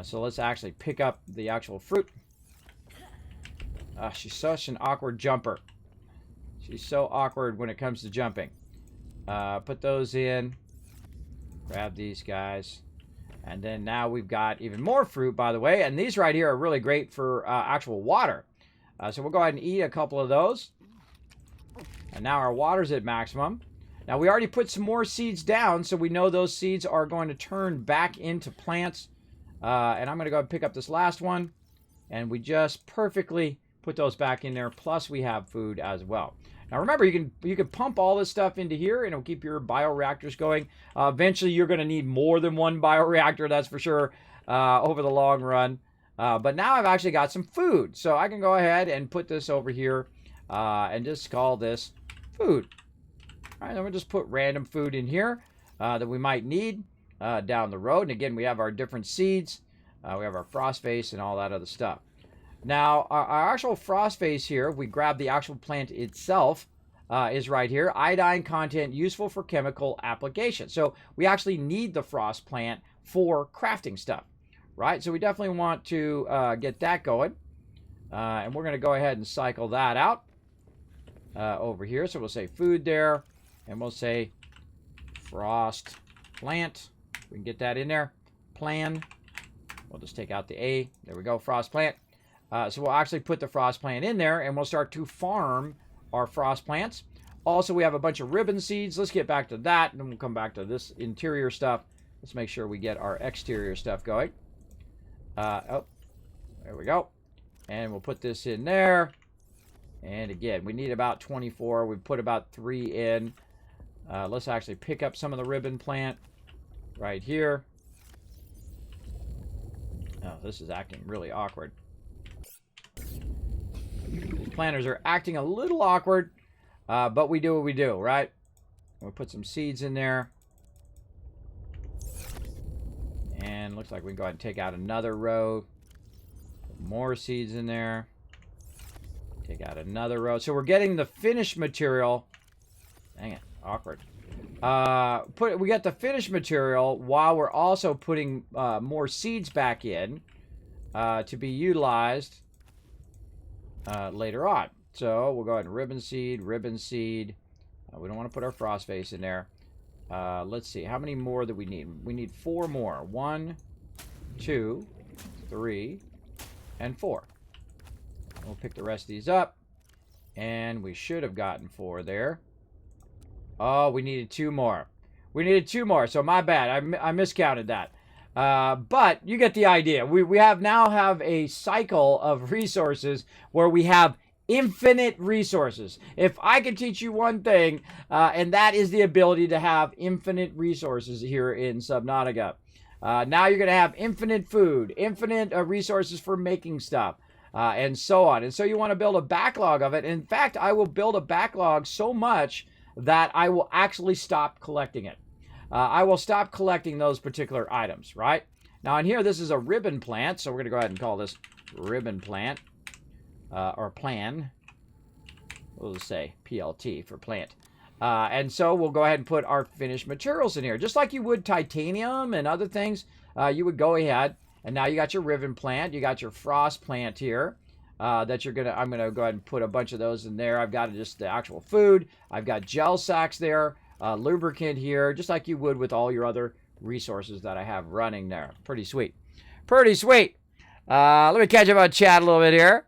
So let's actually pick up the actual fruit. She's such an awkward jumper. She's so awkward when it comes to jumping. Put those in. Grab these guys. And then now we've got even more fruit, by the way. And these right here are really great for actual water. So we'll go ahead and eat a couple of those. And now our water's at maximum. Now we already put some more seeds down, so we know those seeds are going to turn back into plants. And I'm going to go ahead and pick up this last one. And we just perfectly put those back in there. Plus we have food as well. Now remember, you can pump all this stuff into here and it'll keep your bioreactors going. Eventually you're going to need more than one bioreactor, that's for sure, over the long run. But now I've actually got some food. So I can go ahead and put this over here and just call this food. All right, then we'll just put random food in here that we might need down the road. And again, we have our different seeds. We have our frost face and all that other stuff. Now, our actual frost face here, we grab the actual plant itself, is right here. Iodine content useful for chemical application. So we actually need the frost plant for crafting stuff, right? So we definitely want to get that going. And we're going to go ahead and cycle that out over here. So we'll say food there, and we'll say frost plant. We can get that in there. Plan. We'll just take out the A. There we go, frost plant. So we'll actually put the frost plant in there, and we'll start to farm our frost plants. Also, we have a bunch of ribbon seeds. Let's get back to that, and then we'll come back to this interior stuff. Let's make sure we get our exterior stuff going. Oh, there we go. And we'll put this in there. And again, we need about 24. We put about 3 in. Let's actually pick up some of the ribbon plant right here. Oh, this is acting really awkward. These planters are acting a little awkward, but we do what we do, right? We'll put some seeds in there. And looks like we can go ahead and take out another row. Put more seeds in there. Take out another row. So we're getting the finished material. Dang it, awkward. We got the finished material while we're also putting more seeds back in to be utilized later on. So we'll go ahead and ribbon seed. We don't want to put our frost face in there. Let's see, how many more do we need? We need 4 more. 1, 2, 3, and 4. We'll pick the rest of these up, and we should have gotten 4 there. Oh, we needed 2 more. We needed 2 more, so my bad. I miscounted that. But you get the idea. We now have a cycle of resources where we have infinite resources. If I could teach you one thing, and that is the ability to have infinite resources here in Subnautica. Now you're going to have infinite food, infinite resources for making stuff, and so on. And so you want to build a backlog of it. In fact, I will build a backlog so much that I will actually stop collecting it. I will stop collecting those particular items, right? Now in here, this is a ribbon plant, so we're going to go ahead and call this ribbon plant, or plan. We'll just say PLT for plant. And so we'll go ahead and put our finished materials in here. Just like you would titanium and other things, you would go ahead, and now you got your ribbon plant, you got your frost plant here. That I'm gonna go ahead and put a bunch of those in there. I've got just the actual food. I've got gel sacks there, lubricant here, just like you would with all your other resources that I have running there. Pretty sweet. Pretty sweet. Let me catch up on chat a little bit here.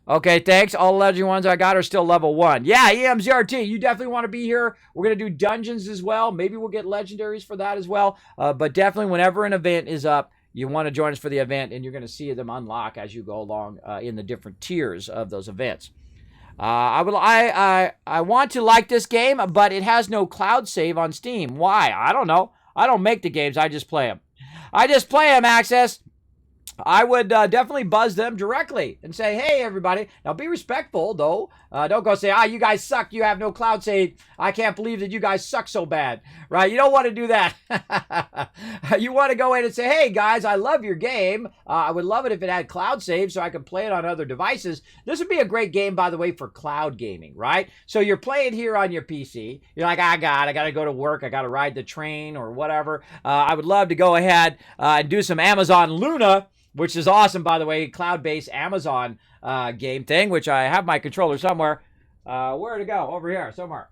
Okay, thanks. All the legendary ones I got are still level 1. Yeah, EMZRT, you definitely want to be here. We're going to do dungeons as well. Maybe we'll get legendaries for that as well. But definitely whenever an event is up, you want to join us for the event, and you're going to see them unlock as you go along in the different tiers of those events. I want to like this game, but it has no cloud save on Steam. Why? I don't know. I don't make the games. I just play them. Access. I would definitely buzz them directly and say, hey, everybody. Now, be respectful, though. Don't go say, you guys suck. You have no cloud save. I can't believe that you guys suck so bad. Right? You don't want to do that. You want to go in and say, hey, guys, I love your game. I would love it if it had cloud save so I could play it on other devices. This would be a great game, by the way, for cloud gaming, right? So you're playing here on your PC. You're like, I got to go to work. I got to ride the train or whatever. I would love to go ahead and do some Amazon Luna, which is awesome, by the way, cloud-based Amazon game thing, which I have my controller somewhere. Where to go? Over here, somewhere.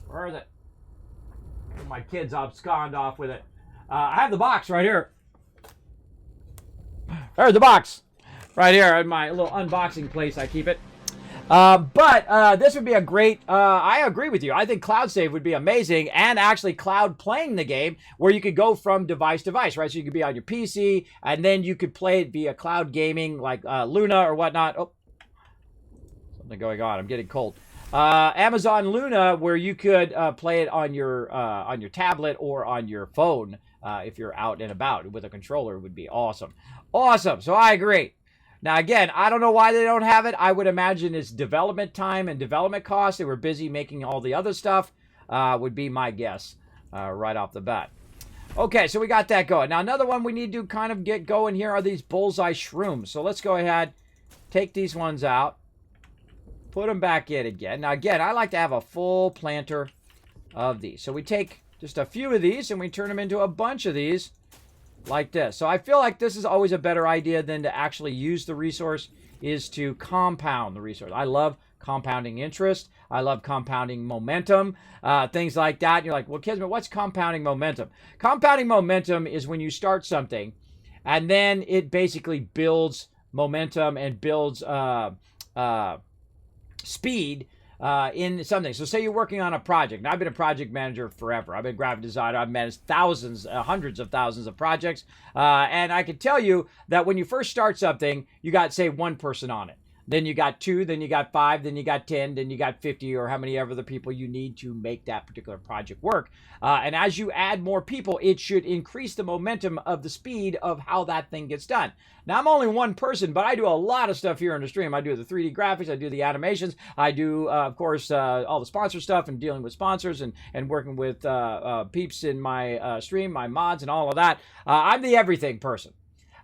Where is it? My kids abscond off with it. I have the box right here. There's the box. Right here in my little unboxing place I keep it. But this would be a great, I agree with you. I think cloud save would be amazing, and actually cloud playing the game where you could go from device to device, right? So you could be on your PC, and then you could play it via cloud gaming like Luna or whatnot. Oh, something going on. I'm getting cold. Amazon Luna, where you could play it on your tablet or on your phone if you're out and about with a controller, would be awesome. Awesome. So I agree. Now, again, I don't know why they don't have it. I would imagine it's development time and development costs. They were busy making all the other stuff, would be my guess right off the bat. Okay, so we got that going. Now, another one we need to kind of get going here are these bullseye shrooms. So let's go ahead, take these ones out, put them back in again. Now, again, I like to have a full planter of these. So we take just a few of these and we turn them into a bunch of these. Like this. So I feel like this is always a better idea than to actually use the resource, is to compound the resource. I love compounding interest. I love compounding momentum, things like that. And you're like, well, Kismet, what's compounding momentum? Compounding momentum is when you start something and then it basically builds momentum and builds speed in something. So say you're working on a project. Now, I've been a project manager forever. I've been a graphic designer. I've managed thousands, hundreds of thousands of projects. And I can tell you that when you first start something, you got, say, one person on it. Then you got 2, then you got 5, then you got 10, then you got 50, or how many ever the people you need to make that particular project work. And as you add more people, it should increase the momentum of the speed of how that thing gets done. Now, I'm only one person, but I do a lot of stuff here on the stream. I do the 3D graphics, I do the animations, I do, of course, all the sponsor stuff and dealing with sponsors and working with peeps in my stream, my mods and all of that. I'm the everything person.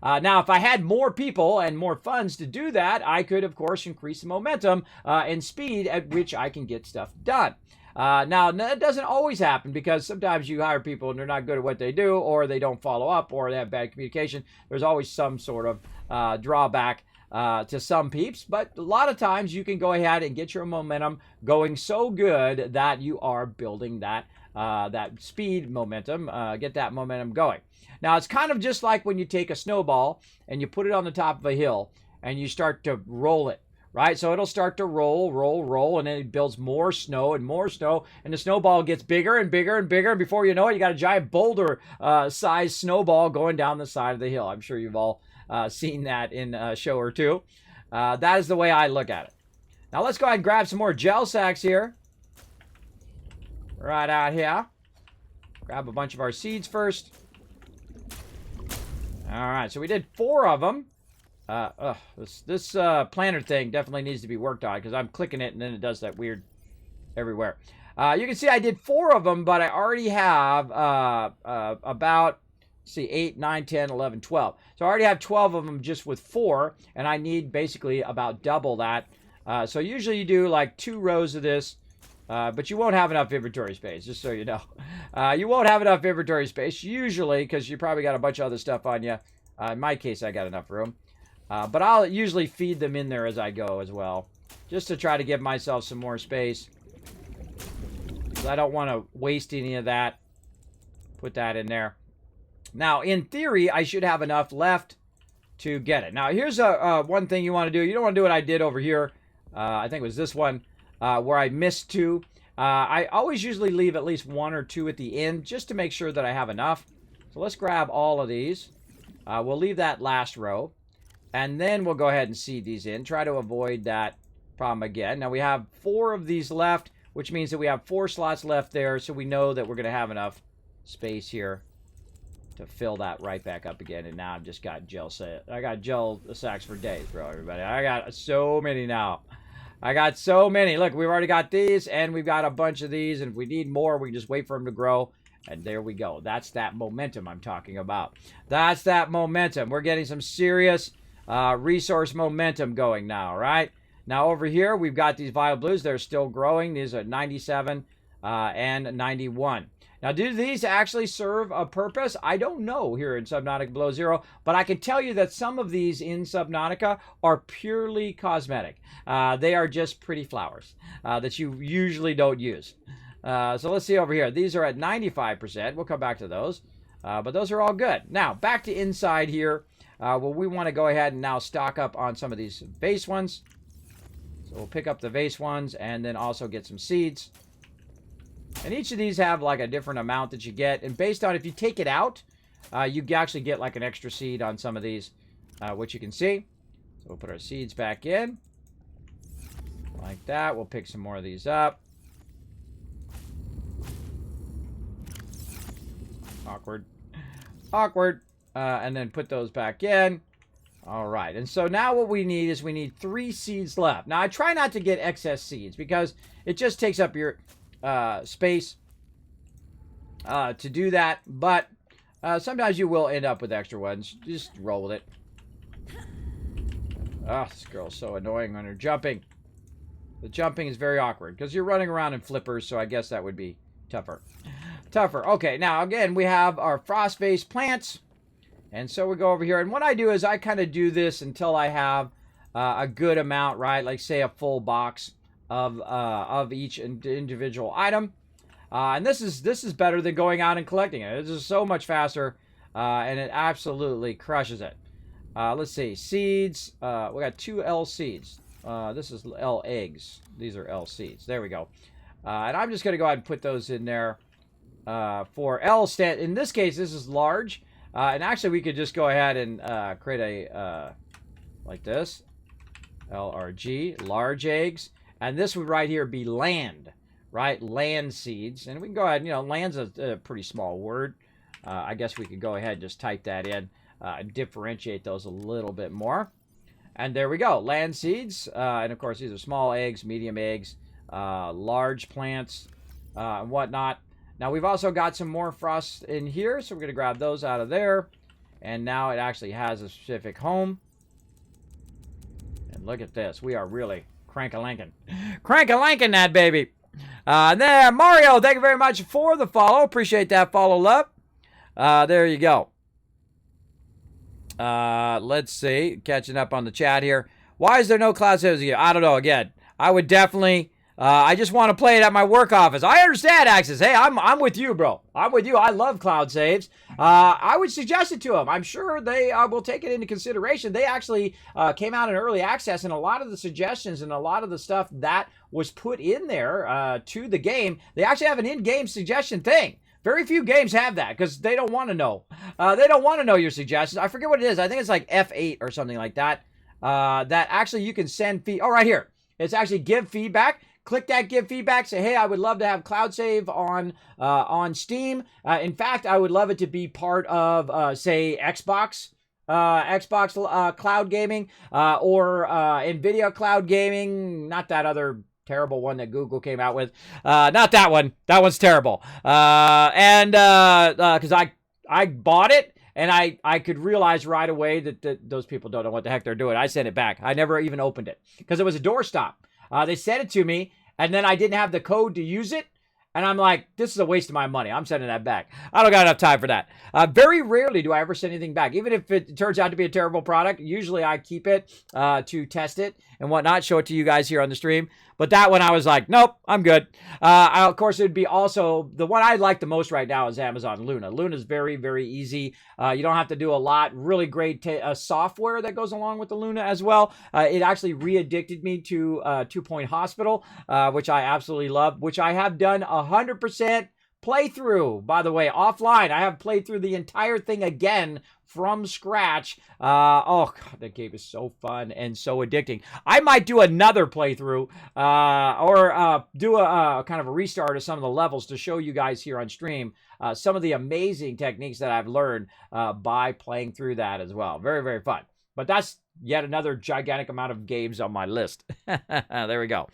Now, if I had more people and more funds to do that, I could, of course, increase the momentum and speed at which I can get stuff done. Now, that doesn't always happen because sometimes you hire people and they're not good at what they do, or they don't follow up, or they have bad communication. There's always some sort of drawback to some peeps, but a lot of times you can go ahead and get your momentum going so good that you are building that speed momentum, get that momentum going. Now, it's kind of just like when you take a snowball and you put it on the top of a hill and you start to roll it, right? So it'll start to roll, and then it builds more snow, and the snowball gets bigger and bigger and bigger, and before you know it, you got a giant boulder sized snowball going down the side of the hill. I'm sure you've all seen that in a show or two. That is the way I look at it. Now, let's go ahead and grab some more gel sacks here. Right out here. Grab a bunch of our seeds first. All right, so we did 4 of them. This planner thing definitely needs to be worked on because I'm clicking it and then it does that weird everywhere. You can see I did 4 of them, but I already have about, see, 8, 9, 10, 11, 12. So I already have 12 of them just with 4, and I need basically about double that. So usually you do like 2 rows of this. But you won't have enough inventory space, just so you know. You won't have enough inventory space, usually, because you probably got a bunch of other stuff on you. In my case, I got enough room. But I'll usually feed them in there as I go as well, just to try to give myself some more space. Because I don't want to waste any of that. Put that in there. Now, in theory, I should have enough left to get it. Now, here's one thing you want to do. You don't want to do what I did over here. I think it was this one. Where I missed 2. I always usually leave at least 1 or 2 at the end just to make sure that I have enough. So let's grab all of these. We'll leave that last row. And then we'll go ahead and seed these in. Try to avoid that problem again. Now we have 4 of these left, which means that we have 4 slots left there. So we know that we're going to have enough space here to fill that right back up again. And now I've just got gel set. I got gel sacks for days, bro, everybody. I got so many now. I got so many. Look, we've already got these, and we've got a bunch of these. And if we need more, we can just wait for them to grow. And there we go. That's that momentum I'm talking about. That's that momentum. We're getting some serious resource momentum going now, right? Now over here, we've got these Violet Blues. They're still growing. These are 97 and 91. Now, do these actually serve a purpose? I don't know here in Subnautica Below Zero, but I can tell you that some of these in Subnautica are purely cosmetic. They are just pretty flowers that you usually don't use. So let's see over here. These are at 95%. We'll come back to those. But those are all good. Now, back to inside here. Well, we want to go ahead and now stock up on some of these vase ones. So we'll pick up the vase ones and then also get some seeds. And each of these have like a different amount that you get. And based on if you take it out, you actually get like an extra seed on some of these, which you can see. So we'll put our seeds back in. Like that. We'll pick some more of these up. Awkward. Awkward. And then put those back in. All right. And so now what we need is we need 3 seeds left. Now, I try not to get excess seeds because it just takes up your space to do that. But sometimes you will end up with extra ones. Just roll with it. Oh, this girl's so annoying when they're jumping. The jumping is very awkward because you're running around in flippers, so I guess that would be tougher. Tougher. Okay, now again, we have our frost vase plants. And so we go over here. And what I do is I kind of do this until I have a good amount, right? Like say a full box of each individual item. And this is better than going out and collecting it. This is so much faster. And it absolutely crushes it. Let's see. Seeds. We got 2 L seeds. This is L eggs. These are L seeds. There we go. And I'm just going to go ahead and put those in there for L stand. In this case, this is large. And actually, we could just go ahead and create a, like this, LRG, large eggs. And this would right here be land, right? Land seeds. And we can go ahead, land's a pretty small word. I guess we could go ahead and just type that in and differentiate those a little bit more. And there we go, land seeds. And of course, these are small eggs, medium eggs, large plants, and whatnot. Now, we've also got some more frost in here, so we're going to grab those out of there. And now it actually has a specific home. And look at this. We are really crank-a-lankin'. Crank-a-lankin' that, baby. There, Mario, thank you very much for the follow. Appreciate that follow, love. There you go. Let's see. Catching up on the chat here. Why is there no cloud saves here? I don't know. Again, I would definitely... I just want to play it at my work office. I understand, Axis. Hey, I'm with you, bro. I'm with you. I love cloud saves. I would suggest it to them. I'm sure they will take it into consideration. They actually came out in early access, and a lot of the suggestions and a lot of the stuff that was put in there to the game, they actually have an in-game suggestion thing. Very few games have that because they don't want to know. They don't want to know your suggestions. I forget what it is. I think it's like F8 or something like that. That actually you can send feed. Oh, right here. It's actually give feedback. Click that give feedback. Say, hey, I would love to have cloud save on Steam. In fact, I would love it to be part of, say, Xbox cloud gaming or NVIDIA cloud gaming. Not that other terrible one that Google came out with. Not that one. That one's terrible. Because I bought it. And I could realize right away that those people don't know what the heck they're doing. I sent it back. I never even opened it because it was a doorstop. They sent it to me, and then I didn't have the code to use it. And I'm like, this is a waste of my money. I'm sending that back. I don't got enough time for that. Very rarely do I ever send anything back. Even if it turns out to be a terrible product, usually I keep it to test it and whatnot, show it to you guys here on the stream. But that one I was like, nope, I'm good. Of course, it would be also, the one I like the most right now is Amazon Luna. Luna is very, very easy. You don't have to do a lot. Really great software that goes along with the Luna as well. It actually re-addicted me to 2 Point Hospital, which I absolutely love, which I have done 100% playthrough, by the way, offline. I have played through the entire thing again from scratch. Oh, God, that game is so fun and so addicting. I might do another playthrough or do a kind of a restart of some of the levels to show you guys here on stream some of the amazing techniques that I've learned by playing through that as well. Very, very fun. But that's yet another gigantic amount of games on my list. There we go.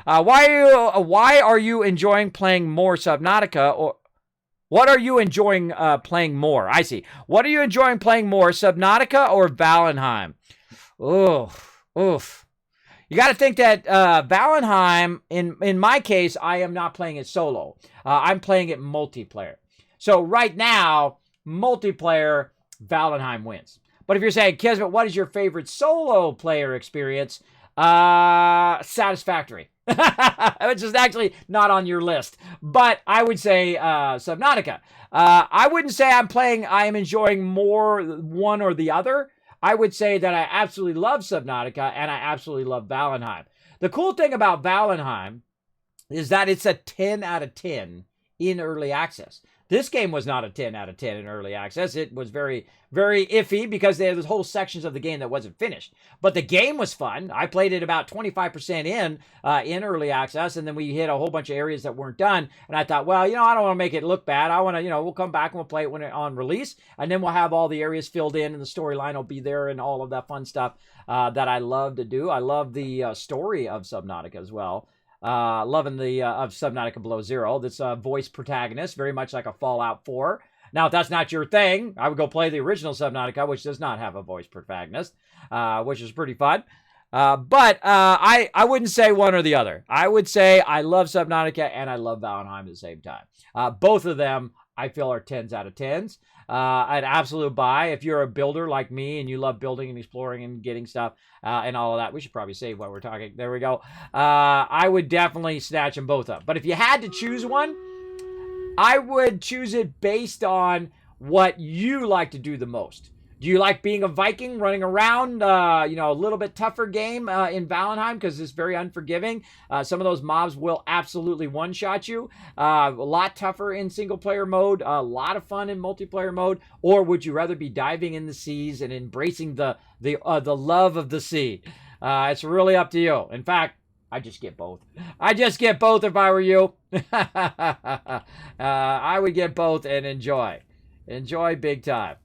Why are you enjoying playing more Subnautica? Or what are you enjoying playing more? I see. What are you enjoying playing more, Subnautica or Valheim? Oof. You got to think that Valheim, in my case, I am not playing it solo. I'm playing it multiplayer. So right now, multiplayer, Valheim wins. But if you're saying, Kismet, what is your favorite solo player experience? Satisfactory. Which is actually not on your list. But I would say Subnautica. I wouldn't say I am enjoying more one or the other. I would say that I absolutely love Subnautica and I absolutely love Valheim. The cool thing about Valheim is that it's a 10 out of 10 in early access. This game was not a 10 out of 10 in early access. It was very, very iffy because there was whole sections of the game that wasn't finished. But the game was fun. I played it about 25% in early access, and then we hit a whole bunch of areas that weren't done. And I thought, well, I don't want to make it look bad. I want to, we'll come back and we'll play it when on release, and then we'll have all the areas filled in, and the storyline will be there, and all of that fun stuff that I love to do. I love the story of Subnautica as well. Loving the of Subnautica Below Zero. That's a voice protagonist, very much like a Fallout 4. Now, if that's not your thing, I would go play the original Subnautica, which does not have a voice protagonist, which is pretty fun. But I wouldn't say one or the other. I would say I love Subnautica and I love Valheim at the same time. Both of them, I feel, are 10s out of 10s. An absolute buy. If you're a builder like me and you love building and exploring and getting stuff and all of that, we should probably save what we're talking. There we go. I would definitely snatch them both up. But if you had to choose one, I would choose it based on what you like to do the most. Do you like being a Viking, running around, a little bit tougher game in Valheim because it's very unforgiving? Some of those mobs will absolutely one-shot you. A lot tougher in single-player mode, a lot of fun in multiplayer mode. Or would you rather be diving in the seas and embracing the love of the sea? It's really up to you. In fact, I just get both. I just get both if I were you. I would get both and enjoy. Enjoy big time.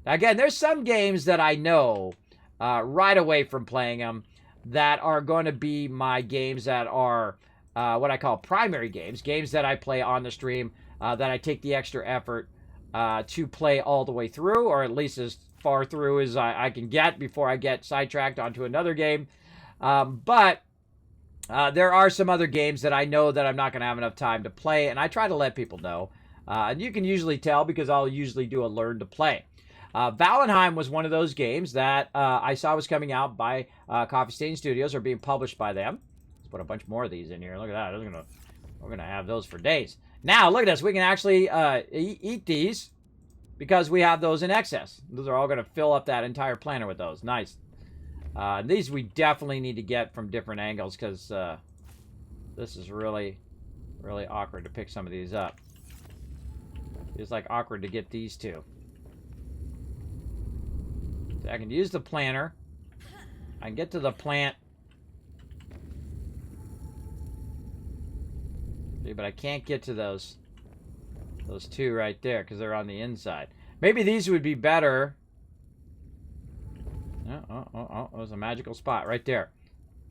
Again, there's some games that I know right away from playing them that are going to be my games that are what I call primary games, games that I play on the stream, that I take the extra effort to play all the way through, or at least as far through as I can get before I get sidetracked onto another game. But there are some other games that I know that I'm not going to have enough time to play, and I try to let people know. And you can usually tell because I'll usually do a learn to play. Valheim was one of those games that I saw was coming out by Coffee Stain Studios, or being published by them. Let's put a bunch more of these in here. Look at that. We're gonna have those for days. Now, look at this. We can actually eat these because we have those in excess. Those are all going to fill up that entire planter with those. Nice. These we definitely need to get from different angles because this is really, really awkward to pick some of these up. It's like awkward to get these two. I can use the planter. I can get to the plant. But I can't get to those two right there because they're on the inside. Maybe these would be better. Oh, there's a magical spot right there.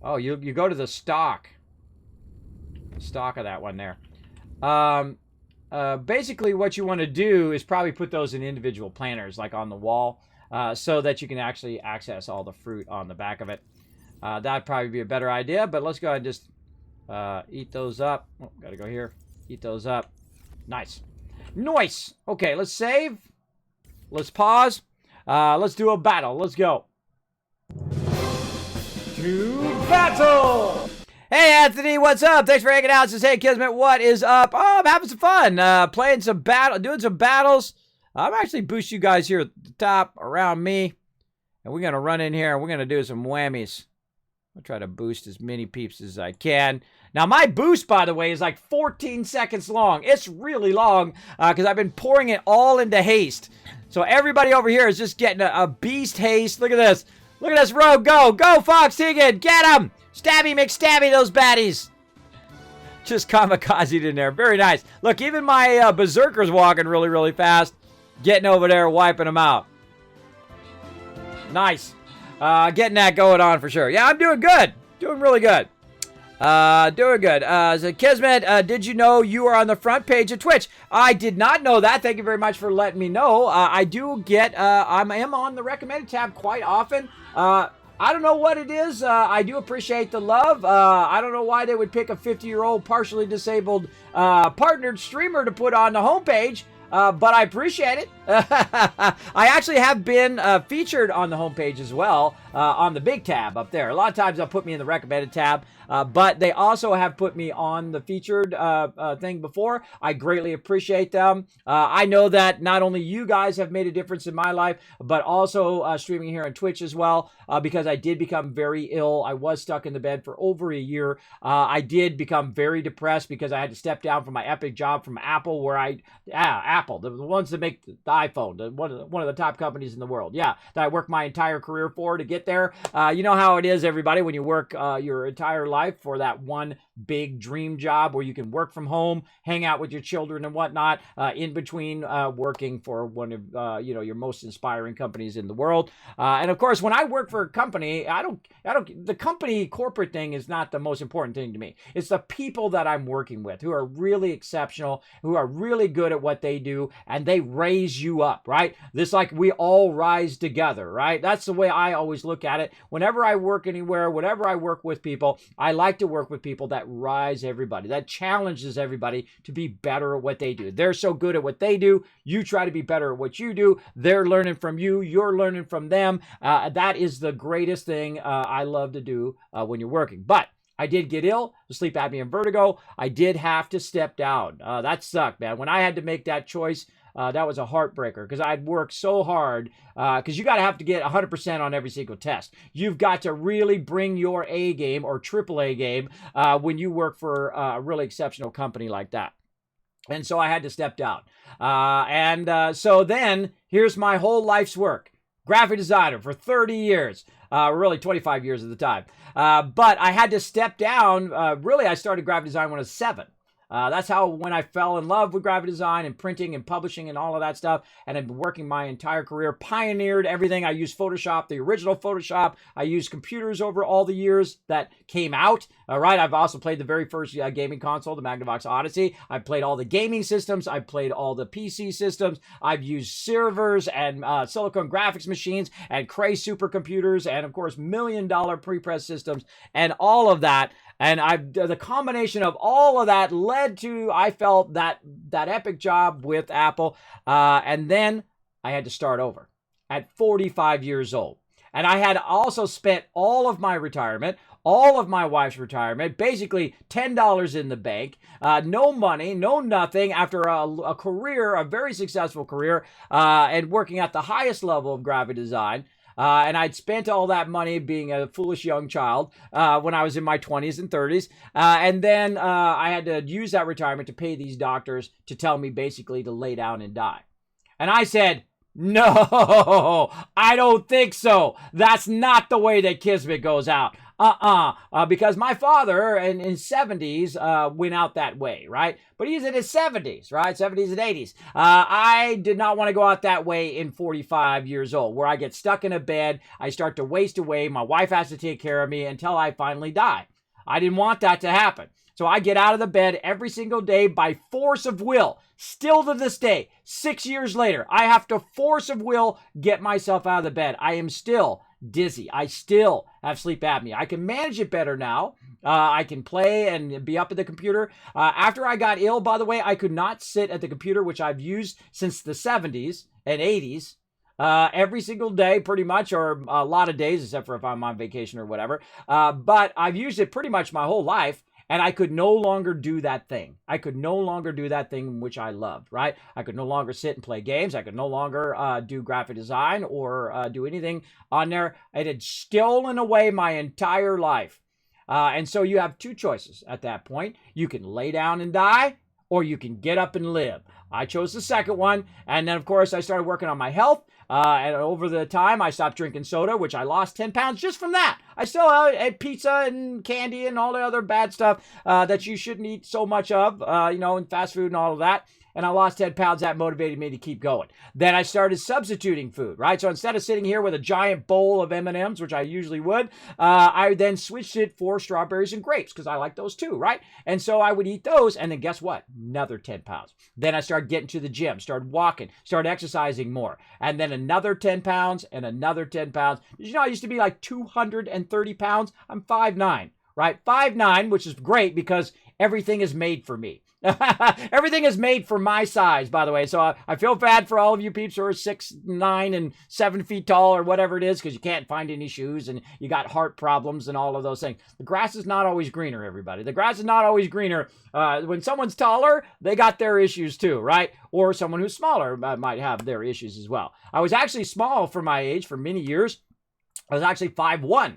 Oh, you go to the stalk. The stalk of that one there. Basically what you want to do is probably put those in individual planters, like on the wall. So that you can actually access all the fruit on the back of it. That'd probably be a better idea, but let's go ahead and just eat those up. Oh, gotta go here. Eat those up. Nice. Nice! Okay, let's save. Let's pause. Let's do a battle. Let's go. To battle! Hey, Anthony, what's up? Thanks for hanging out. Says, hey, Kismet, what is up? Oh, I'm having some fun. Playing some doing some battles. I'm actually boost you guys here at the top around me. And we're going to run in here and we're going to do some whammies. I'll try to boost as many peeps as I can. Now, my boost, by the way, is like 14 seconds long. It's really long because I've been pouring it all into haste. So everybody over here is just getting a beast haste. Look at this. Look at this rogue go. Go, Fox Higgin. Get him. Stabby McStabby those baddies. Just kamikazed in there. Very nice. Look, even my berserker's walking really, really fast. Getting over there, wiping them out. Nice. Getting that going on for sure. Yeah, I'm doing good. Doing really good. Doing good. So Kismet, did you know you are on the front page of Twitch? I did not know that. Thank you very much for letting me know. I do get, I am on the recommended tab quite often. I don't know what it is. I do appreciate the love. I don't know why they would pick a 50-year-old partially disabled partnered streamer to put on the homepage. But I appreciate it. I actually have been featured on the homepage as well, on the big tab up there. A lot of times they'll put me in the recommended tab, but they also have put me on the featured thing before. I greatly appreciate them. I know that not only you guys have made a difference in my life, but also streaming here on Twitch as well, because I did become very ill. I was stuck in the bed for over a year. I did become very depressed because I had to step down from my epic job from Apple, where Apple, the ones that make the iPhone, one of the top companies in the world. Yeah, that I worked my entire career for to get there. You know how it is, everybody, when you work your entire life for that one big dream job where you can work from home, hang out with your children and whatnot, in between working for one of your most inspiring companies in the world. And of course, when I work for a company, the company corporate thing is not the most important thing to me. It's the people that I'm working with who are really exceptional, who are really good at what they do, and they raise you up, right? This, like, we all rise together, right? That's the way I always look at it. Whenever I work anywhere, whenever I work with people, I like to work with people that rise everybody, that challenges everybody to be better at what they do. They're so good at what they do. You try to be better at what you do. They're learning from you. You're learning from them. That is the greatest thing I love to do when you're working. But I did get ill, sleep apnea and vertigo. I did have to step down. That sucked, man. When I had to make that choice, that was a heartbreaker because I'd worked so hard, because you got to have to get 100% on every single test. You've got to really bring your A game or triple A game when you work for a really exceptional company like that. And so I had to step down. So then here's my whole life's work. Graphic designer for 30 years. Really 25 years at the time. But I had to step down. Really, I started graphic design when I was 7. That's when I fell in love with graphic design and printing and publishing and all of that stuff. And I've been working my entire career, pioneered everything. I used Photoshop, the original Photoshop. I used computers over all the years that came out. All right. I've also played the very first gaming console, the Magnavox Odyssey. I've played all the gaming systems. I've played all the PC systems. I've used servers and silicon graphics machines and Cray supercomputers and, of course, $1 million prepress systems and all of that. And the combination of all of that led to, I felt, that epic job with Apple. And then I had to start over at 45 years old. And I had also spent all of my retirement, all of my wife's retirement, basically $10 in the bank, no money, no nothing, after a career, a very successful career, and working at the highest level of graphic design. And I'd spent all that money being a foolish young child when I was in my 20s and 30s. And then I had to use that retirement to pay these doctors to tell me basically to lay down and die. And I said, no, I don't think so. That's not the way that Kismet goes out. Because my father in his 70s went out that way, right? But he's in his 70s, right? 70s and 80s. I did not want to go out that way in 45 years old, where I get stuck in a bed, I start to waste away, my wife has to take care of me until I finally die. I didn't want that to happen. So I get out of the bed every single day by force of will. Still to this day, 6 years later, I have to force of will get myself out of the bed. I am still dizzy. I still have sleep apnea. I can manage it better now. I can play and be up at the computer. After I got ill, by the way, I could not sit at the computer, which I've used since the 70s and 80s. Every single day, pretty much, or a lot of days, except for if I'm on vacation or whatever. But I've used it pretty much my whole life. And I could no longer do that thing. I could no longer do that thing which I loved, right? I could no longer sit and play games. I could no longer do graphic design or do anything on there. It had stolen away my entire life. And so you have two choices at that point. You can lay down and die, or you can get up and live. I chose the second one. And then, of course, I started working on my health. And over the time, I stopped drinking soda, which I lost 10 pounds just from that. I still ate pizza and candy and all the other bad stuff that you shouldn't eat so much of, and fast food and all of that. And I lost 10 pounds. That motivated me to keep going. Then I started substituting food, right? So instead of sitting here with a giant bowl of M&Ms, which I usually would, I then switched it for strawberries and grapes because I like those too, right? And so I would eat those, and then guess what? Another 10 pounds. Then I started getting to the gym, started walking, started exercising more, and then another 10 pounds and another 10 pounds. Did you know I used to be like 230 pounds? I'm 5'9", right? 5'9", which is great because everything is made for me. Everything is made for my size, by the way. So I feel bad for all of you peeps who are 6'9" and 7 feet tall or whatever it is, because you can't find any shoes and you got heart problems and all of those things. The grass is not always greener, everybody. The grass is not always greener. When someone's taller, they got their issues too, right? Or someone who's smaller might have their issues as well. I was actually small for my age for many years. I was actually 5'1".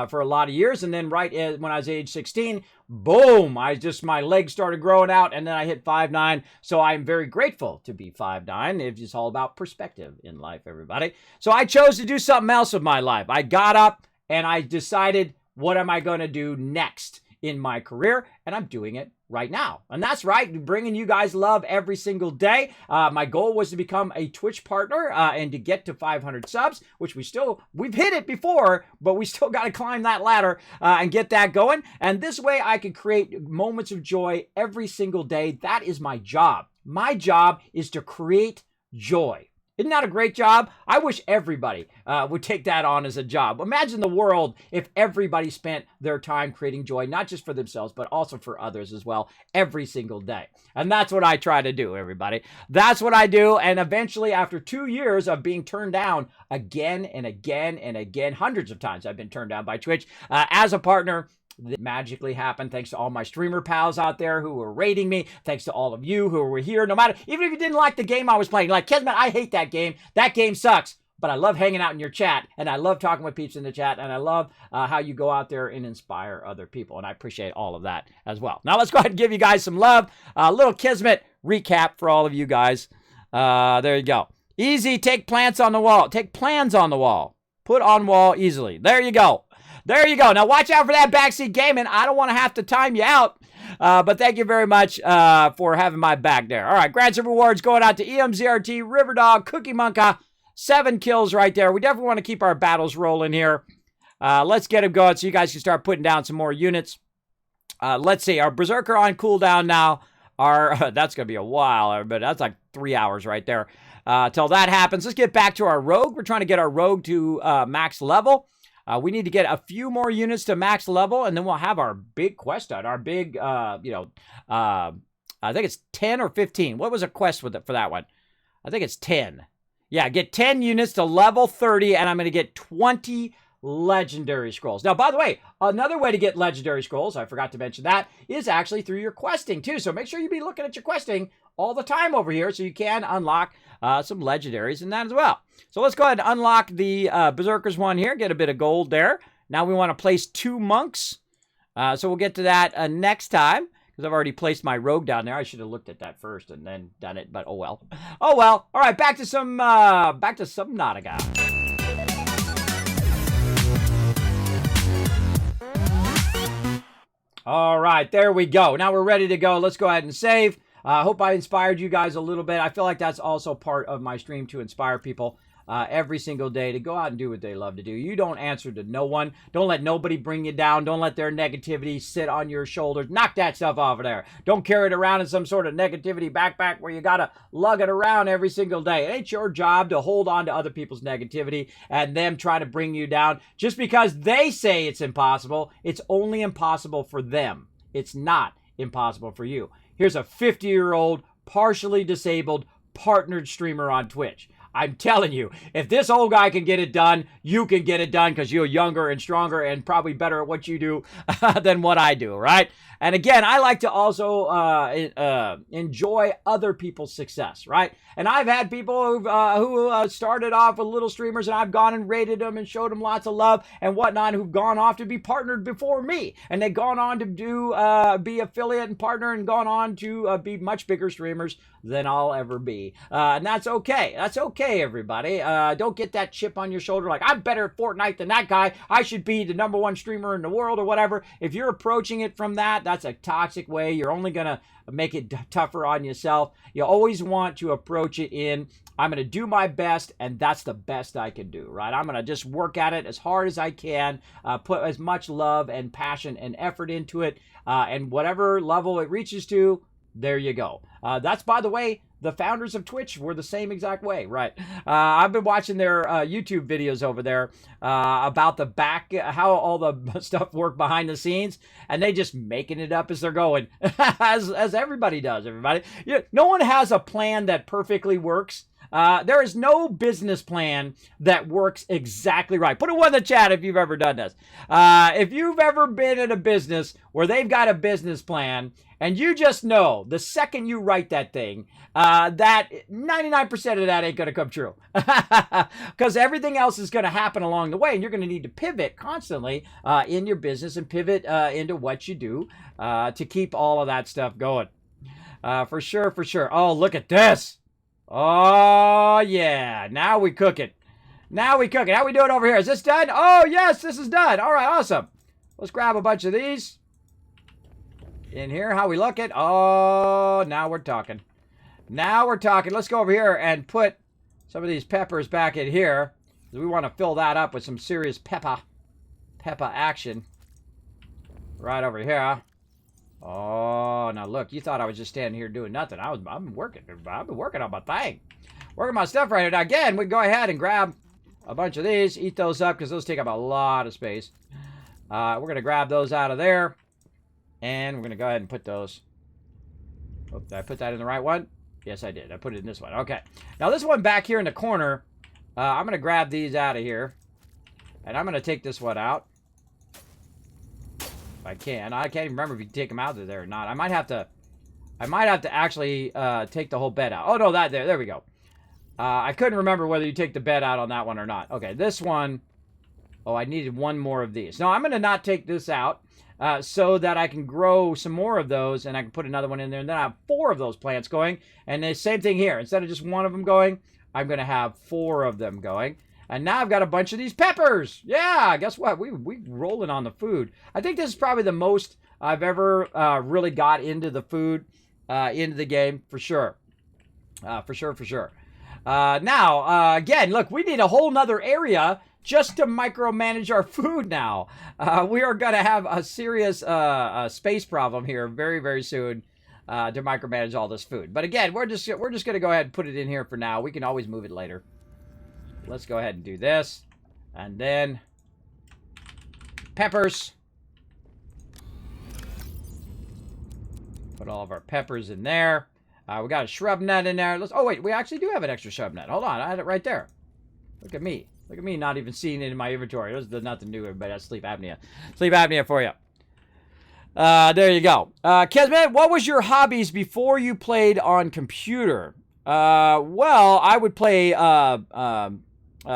For a lot of years. And then when I was age 16, boom, my legs started growing out, and then I hit 5'9". So I'm very grateful to be 5'9". It's just all about perspective in life, everybody. So I chose to do something else with my life. I got up and I decided, what am I going to do next in my career? And I'm doing it right now. And that's right, bringing you guys love every single day. My goal was to become a Twitch partner and to get to 500 subs, which we've hit it before, but we still got to climb that ladder and get that going. And this way I can create moments of joy every single day. That is my job. My job is to create joy. Isn't that a great job? I wish everybody would take that on as a job. Imagine the world if everybody spent their time creating joy, not just for themselves, but also for others as well, every single day. And that's what I try to do, everybody. That's what I do. And eventually, after 2 years of being turned down again and again and again, hundreds of times I've been turned down by Twitch as a partner, that magically happened thanks to all my streamer pals out there who were rating me, thanks to all of you who were here, no matter, even if you didn't like the game I was playing, like, Kismet, I hate that game sucks, but I love hanging out in your chat, and I love talking with peeps in the chat, and I love how you go out there and inspire other people, and I appreciate all of that as well. Now let's go ahead and give you guys some love. A little Kismet recap for all of you guys. There you go. Easy, take plants on the wall. Take plans on the wall. Put on wall easily. There you go. There you go. Now watch out for that backseat gaming. I don't want to have to time you out. But thank you very much for having my back there. All right, grants and rewards going out to EMZRT, Riverdog, Cookie Monka. 7 kills right there. We definitely want to keep our battles rolling here. Let's get them going so you guys can start putting down some more units. Let's see. Our Berserker on cooldown now. That's going to be a while, but that's like 3 hours right there. Till that happens. Let's get back to our Rogue. We're trying to get our Rogue to max level. We need to get a few more units to max level, and then we'll have our big quest done. Our big, I think it's 10 or 15. What was a quest for that one? I think it's 10. Yeah, get 10 units to level 30, and I'm going to get 20 legendary scrolls. Now, by the way, another way to get legendary scrolls, I forgot to mention that, is actually through your questing, too. So make sure you be looking at your questing all the time over here so you can unlock some legendaries in that as well. So let's go ahead and unlock the Berserkers one here, get a bit of gold there. Now we want to place 2 monks. So we'll get to that next time, because I've already placed my rogue down there. I should have looked at that first and then done it, but oh well. Oh well. All right, back to Subnautica. All right, there we go. Now we're ready to go. Let's go ahead and save. I hope I inspired you guys a little bit. I feel like that's also part of my stream, to inspire people every single day to go out and do what they love to do. You don't answer to no one. Don't let nobody bring you down. Don't let their negativity sit on your shoulders. Knock that stuff off of there. Don't carry it around in some sort of negativity backpack where you got to lug it around every single day. It ain't your job to hold on to other people's negativity and them try to bring you down. Just because they say it's impossible, it's only impossible for them. It's not impossible for you. Here's a 50-year-old, partially disabled, partnered streamer on Twitch. I'm telling you, if this old guy can get it done, you can get it done because you're younger and stronger and probably better at what you do than what I do, right? And again, I like to also enjoy other people's success, right? And I've had people who started off with little streamers, and I've gone and rated them and showed them lots of love and whatnot, who've gone off to be partnered before me, and they've gone on to do be affiliate and partner, and gone on to be much bigger streamers than I'll ever be. And that's okay. That's okay, everybody. Don't get that chip on your shoulder like, I'm better at Fortnite than that guy. I should be the #1 streamer in the world or whatever. If you're approaching it from that, that's a toxic way. You're only going to make it tougher on yourself. You always want to approach it in, I'm going to do my best, and that's the best I can do, right? I'm going to just work at it as hard as I can, put as much love and passion and effort into it, and whatever level it reaches to, there you go. That's, by the way, the founders of Twitch were the same exact way, right? I've been watching their YouTube videos over there about the back, how all the stuff worked behind the scenes, and they just making it up as they're going, as everybody does, everybody. No one has a plan that perfectly works. There is no business plan that works exactly right. Put a 1 in the chat if you've ever done this. If you've ever been in a business where they've got a business plan, and you just know the second you write that thing, that 99% of that ain't going to come true. Because everything else is going to happen along the way, and you're going to need to pivot constantly in your business and pivot into what you do to keep all of that stuff going. For sure, for sure. Oh, look at this. Oh, yeah. Now we cook it. Now we cook it. How we doing over here? Is this done? Oh, yes, this is done. All right, awesome. Let's grab a bunch of these. In here, how we looking? Oh, now we're talking. Now we're talking. Let's go over here and put some of these peppers back in here. We want to fill that up with some serious pepper action. Right over here. Oh, now look, you thought I was just standing here doing nothing. I've been working. I've been working on my thing. Working my stuff right now. Again, we can go ahead and grab a bunch of these. Eat those up because those take up a lot of space. We're going to grab those out of there. And we're going to go ahead and put those. Oh, did I put that in the right one? Yes, I did. I put it in this one. Okay. Now, this one back here in the corner, I'm going to grab these out of here. And I'm going to take this one out. If I can. I can't even remember if you can take them out of there or not. I might have to actually take the whole bed out. Oh, no, there we go. I couldn't remember whether you take the bed out on that one or not. Okay, this one. Oh, I needed one more of these. No, I'm going to not take this out. So that I can grow some more of those, and I can put another one in there, and then I have 4 of those plants going. And the same thing here. Instead of just 1 of them going, I'm going to have 4 of them going. And now I've got a bunch of these peppers. Yeah, guess what? We rolling on the food. I think this is probably the most I've ever really got into the food, into the game, for sure. For sure. Now, again, look, we need a whole nother area just to micromanage our food now. We are going to have a serious space problem here very, very soon to micromanage all this food. But again, we're just going to go ahead and put it in here for now. We can always move it later. Let's go ahead and do this. And then peppers. Put all of our peppers in there. We got a shrub nut in there. Oh, wait, we actually do have an extra shrub nut. Hold on, I had it right there. Look at me. Look at me not even seeing it in my inventory. There's nothing new, everybody. That's sleep apnea. Sleep apnea for you. There you go. Kismet, what was your hobbies before you played on computer? Well, I would play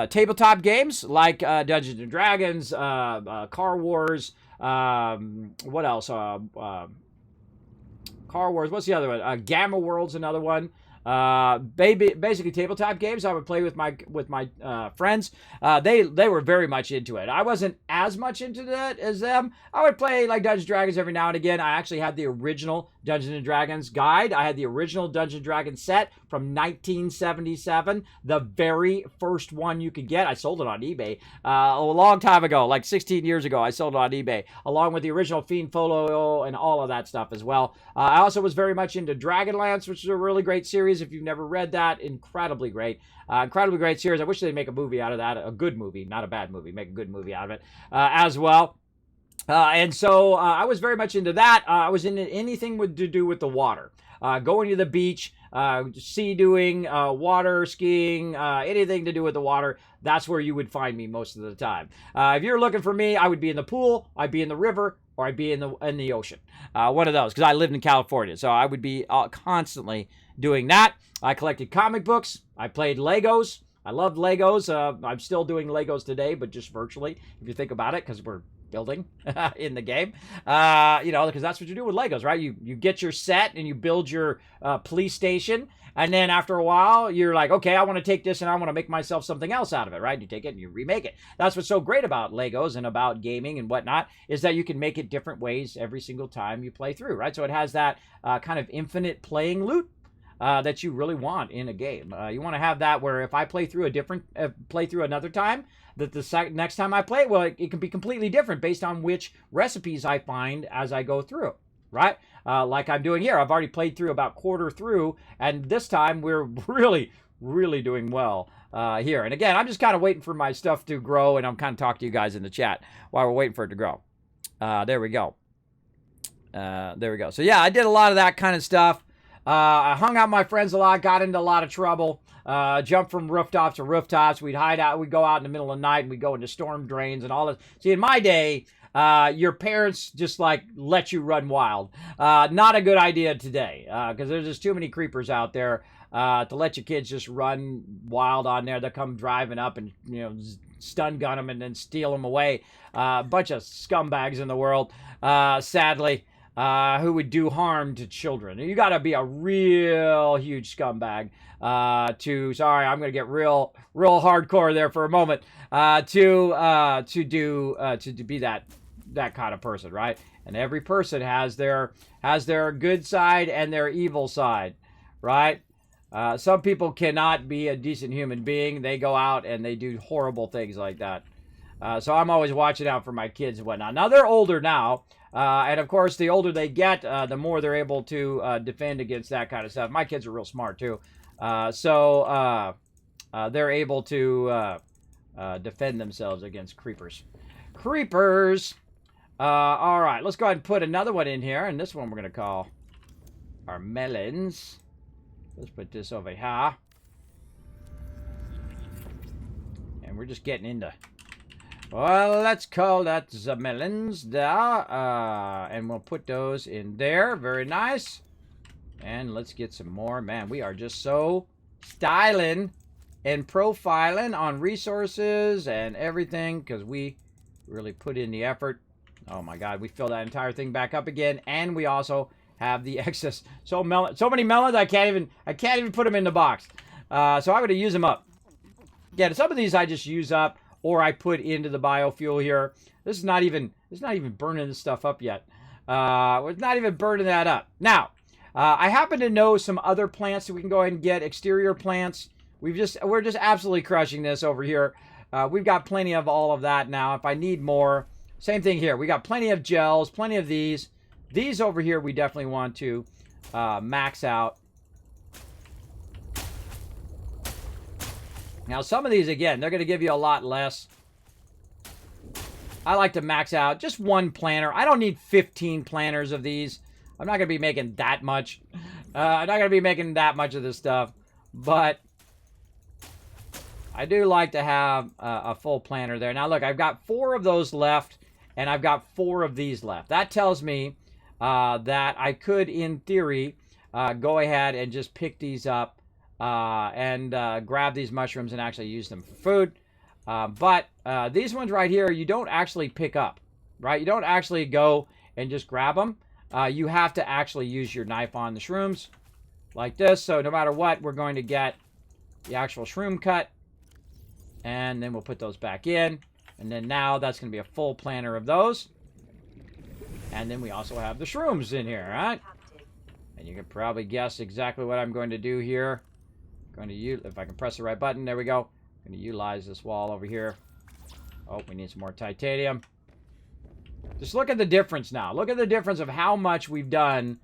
tabletop games like Dungeons and Dragons, Car Wars, what else? Car Wars, what's the other one? Gamma World's another one. Basically tabletop games I would play with my friends. They were very much into it. I wasn't as much into that as them. I would play like Dungeons and Dragons every now and again. I actually had the original Dungeons and Dragons guide. I had the original Dungeons and Dragons set from 1977, the very first one you could get. I sold it on eBay a long time ago, like 16 years ago. I sold it on eBay along with the original Fiend Folio and all of that stuff as well. I also was very much into Dragonlance, which is a really great series. If you've never read that, incredibly great series. I wish they'd make a movie out of that, a good movie, not a bad movie. Make a good movie out of it as well. And so I was very much into that. I was into anything to do with the water. Going to the beach, sea doing, water skiing, anything to do with the water. That's where you would find me most of the time. If you're looking for me, I would be in the pool, I'd be in the river, or I'd be in the ocean. One of those, because I lived in California, so I would be constantly doing that. I collected comic books. I played Legos. I loved Legos. I'm still doing Legos today, but just virtually, if you think about it, because we're building in the game, because that's what you do with Legos, right? You get your set and you build your police station, and then after a while you're like, okay, I want to take this and I want to make myself something else out of it, right? You take it and you remake it. That's what's so great about Legos and about gaming and whatnot, is that you can make it different ways every single time you play through, right? So it has that kind of infinite playing loop that you really want in a game. You want to have that where if I play through another time, that the next time I play it, well, it can be completely different based on which recipes I find as I go through, right? Like I'm doing here. I've already played through about quarter through, and this time we're really, really doing well here. And again, I'm just kind of waiting for my stuff to grow, and I'm kind of talking to you guys in the chat while we're waiting for it to grow. There we go. So yeah, I did a lot of that kind of stuff. I hung out with my friends a lot, got into a lot of trouble, jumped from rooftops to rooftops. We'd hide out. We'd go out in the middle of the night and we'd go into storm drains and all this. See, in my day, your parents just like let you run wild. Not a good idea today, because there's just too many creepers out there to let your kids just run wild on there. They'll come driving up and, stun gun them and then steal them away. A bunch of scumbags in the world, sadly. Who would do harm to children. You got to be a real huge scumbag sorry, I'm going to get real hardcore there for a moment, to be that kind of person, right? And every person has their good side and their evil side, right? Some people cannot be a decent human being. They go out and they do horrible things like that. So I'm always watching out for my kids and whatnot. Now, they're older now. And of course, the older they get, the more they're able to defend against that kind of stuff. My kids are real smart too, so they're able to defend themselves against creepers. All right, let's go ahead and put another one in here, and this one we're gonna call our melons. Let's put this over here, and we're just getting into. Well, let's call that the melons there, and we'll put those in there. Very nice. And let's get some more. Man, we are just so styling and profiling on resources and everything because we really put in the effort. Oh my God, we filled that entire thing back up again, and we also have the excess. So many melons, I can't even put them in the box. So I'm going to use them up. Yeah, some of these I just use up. Or I put into the biofuel here. This is not even burning this stuff up yet. We're not even burning that up. Now, I happen to know some other plants that we can go ahead and get. Exterior plants. We're just absolutely crushing this over here. We've got plenty of all of that now. If I need more, same thing here. We got plenty of gels, plenty of these. These over here we definitely want to max out. Now, some of these, again, they're going to give you a lot less. I like to max out just one planter. I don't need 15 planters of these. I'm not going to be making that much. I'm not going to be making that much of this stuff. But I do like to have a full planter there. Now, look, I've got 4 of those left, and I've got 4 of these left. That tells me that I could, in theory, go ahead and just pick these up. And grab these mushrooms and actually use them for food. But these ones right here, you don't actually pick up, right? You don't actually go and just grab them. You have to actually use your knife on the shrooms like this. So no matter what, we're going to get the actual shroom cut. And then we'll put those back in. And then now that's going to be a full planter of those. And then we also have the shrooms in here, right? And you can probably guess exactly what I'm going to do here. If I can press the right button, there we go. I'm going to utilize this wall over here. Oh, we need some more titanium. Just look at the difference now. Look at the difference of how much we've done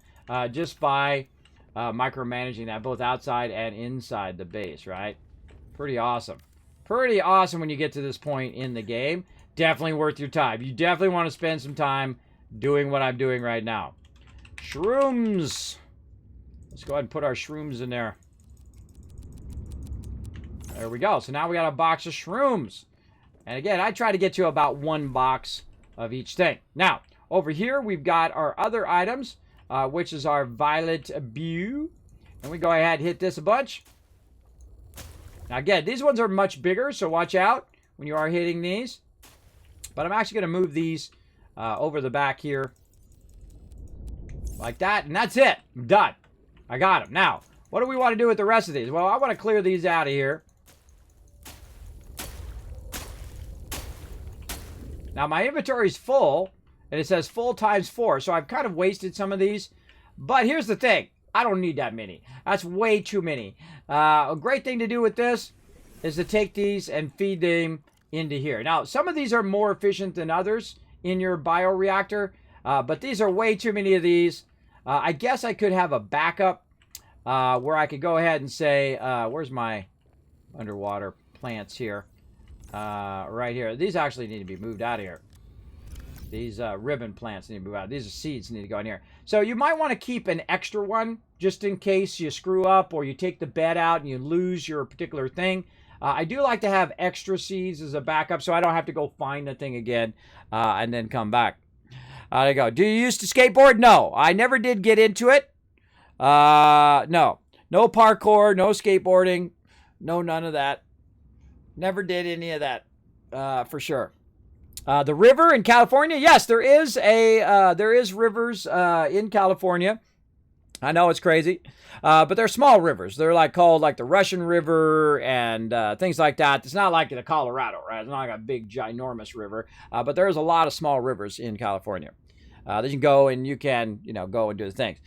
just by micromanaging that, both outside and inside the base, right? Pretty awesome. Pretty awesome when you get to this point in the game. definitely worth your time. You definitely want to spend some time doing what I'm doing right now. Shrooms. Let's go ahead and put our shrooms in there. There we go. So now we got a box of shrooms. And again, I try to get to about 1 box of each thing. Now, over here, we've got our other items, which is our violet bew. And we go ahead and hit this a bunch. Now, again, these ones are much bigger, so watch out when you are hitting these. But I'm actually going to move these over the back here. Like that, and that's it. I'm done. I got them. Now, what do we want to do with the rest of these? Well, I want to clear these out of here. Now, my inventory's full, and it says full times 4, so I've kind of wasted some of these. But here's the thing. I don't need that many. That's way too many. A great thing to do with this is to take these and feed them into here. Now, some of these are more efficient than others in your bioreactor, but these are way too many of these. I guess I could have a backup where I could go ahead and say, where's my underwater plants here? Right here. These actually need to be moved out of here. These ribbon plants need to move out. These are seeds need to go in here. So you might want to keep an extra one just in case you screw up or you take the bed out and you lose your particular thing. I do like to have extra seeds as a backup so I don't have to go find the thing again and then come back. There you go. Do you used to skateboard? No. I never did get into it. No. No parkour, no skateboarding, no none of that. Never did any of that, for sure. The river in California, yes, there is rivers in California. I know it's crazy, but they're small rivers. They're called the Russian River and things like that. It's not like the Colorado, right? It's not like a big, ginormous river, but there's a lot of small rivers in California. That you can go and you can, go and do the things.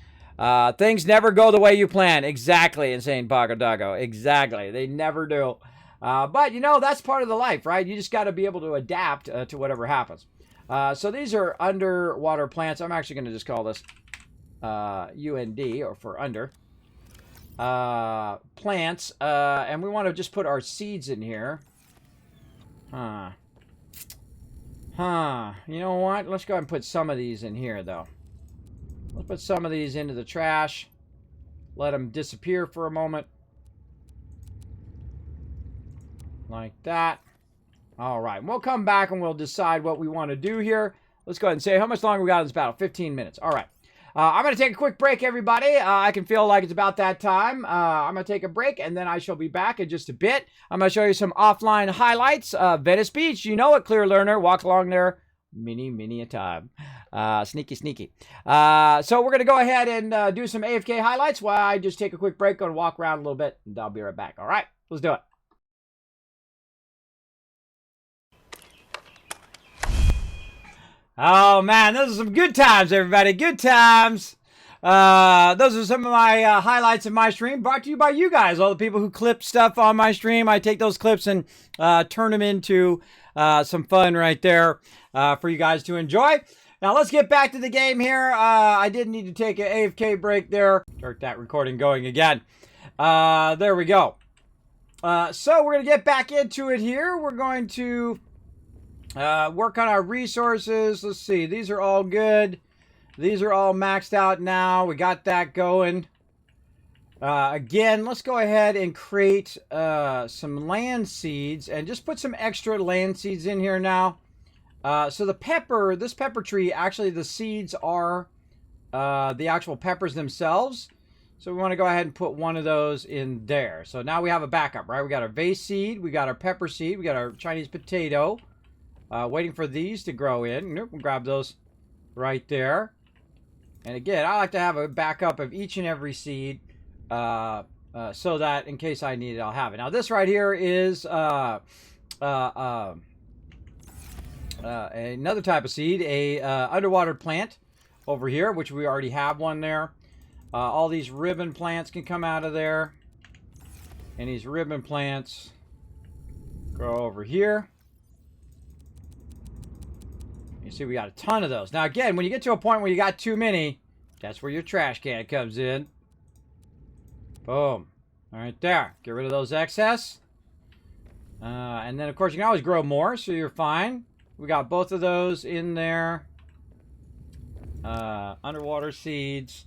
Things never go the way you plan. Exactly, Insane Pagadago. Exactly, they never do. But, that's part of the life, right? You just got to be able to adapt to whatever happens. So these are underwater plants. I'm actually going to just call this UND, or for under. Plants. And we want to just put our seeds in here. You know what? Let's go ahead and put some of these in here, though. Let's put some of these into the trash. Let them disappear for a moment. Like that. All right. We'll come back and we'll decide what we want to do here. Let's go ahead and say how much longer we got in this battle. 15 minutes. All right. I'm going to take a quick break, everybody. I can feel like it's about that time. I'm going to take a break, and then I shall be back in just a bit. I'm going to show you some offline highlights. Venice Beach. You know it, Clear Learner. Walk along there many a time. Sneaky. So we're going to go ahead and do some AFK highlights while I just take a quick break. Going to walk around a little bit, and I'll be right back. All right. Let's do it. Oh, man, those are some good times, everybody. Good times. Those are some of my highlights of my stream, brought to you by you guys, all the people who clip stuff on my stream. I take those clips and turn them into some fun right there for you guys to enjoy. Now, let's get back to the game here. I did need to take an AFK break there. Start that recording going again. There we go. So we're going to get back into it here. We're going to work on our resources. Let's see. These are all good. These are all maxed out now. We got that going. Again, let's go ahead and create some land seeds and just put some extra land seeds in here now. So the pepper, this pepper tree, actually the seeds are the actual peppers themselves. So we want to go ahead and put one of those in there. So now we have a backup, right? We got our vase seed, we got our pepper seed, we got our Chinese potato. Waiting for these to grow in. Nope, we'll grab those right there. And again, I like to have a backup of each and every seed so that in case I need it, I'll have it. Now this right here is another type of seed, a underwater plant over here, which we already have one there. All these ribbon plants can come out of there. And these ribbon plants grow over here. You see, we got a ton of those. Now, again, when you get to a point where you got too many, that's where your trash can comes in. Boom. Right there. Get rid of those excess. And then, of course, you can always grow more, so you're fine. We got both of those in there. Underwater seeds.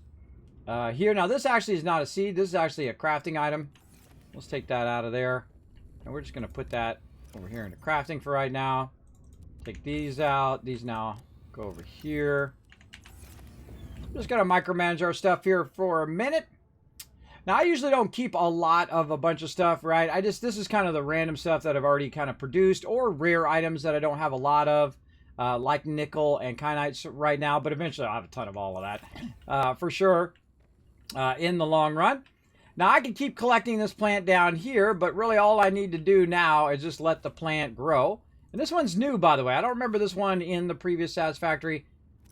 Here, now this actually is not a seed. This is actually a crafting item. Let's take that out of there. And we're just going to put that over here into crafting for right now. Take these out. These now go over here. Just got to micromanage our stuff here for a minute. Now, I usually don't keep a lot of a bunch of stuff, right? This is kind of the random stuff that I've already kind of produced, or rare items that I don't have a lot of, like nickel and kyanites right now, but eventually I'll have a ton of all of that, for sure, in the long run. Now, I can keep collecting this plant down here, but really all I need to do now is just let the plant grow. And this one's new, by the way. I don't remember this one in the previous Satisfactory,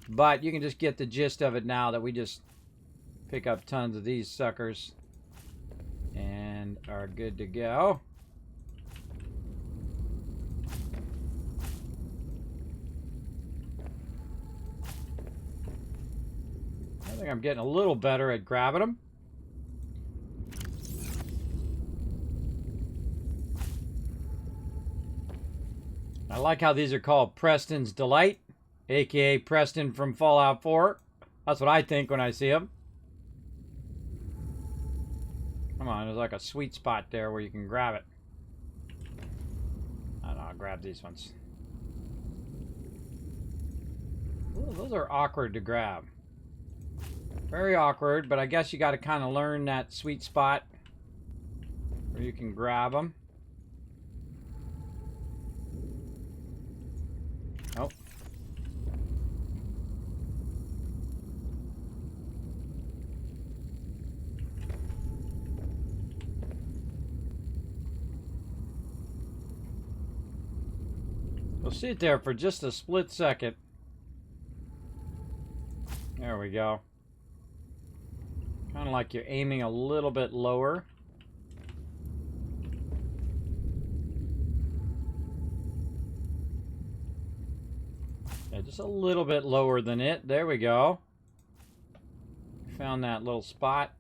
but you can just get the gist of it now that we just pick up tons of these suckers and are good to go. I think I'm getting a little better at grabbing them. I like how these are called Preston's Delight, aka Preston from Fallout 4. That's what I think when I see them. Come on, there's like a sweet spot there where you can grab it. I don't know, I'll grab these ones. Ooh, those are awkward to grab. Very awkward, but I guess you got to kind of learn that sweet spot where you can grab them. Oh. We'll sit there for just a split second. There we go. Kind of like you're aiming a little bit lower. Yeah, just a little bit lower than it. There we go. Found that little spot.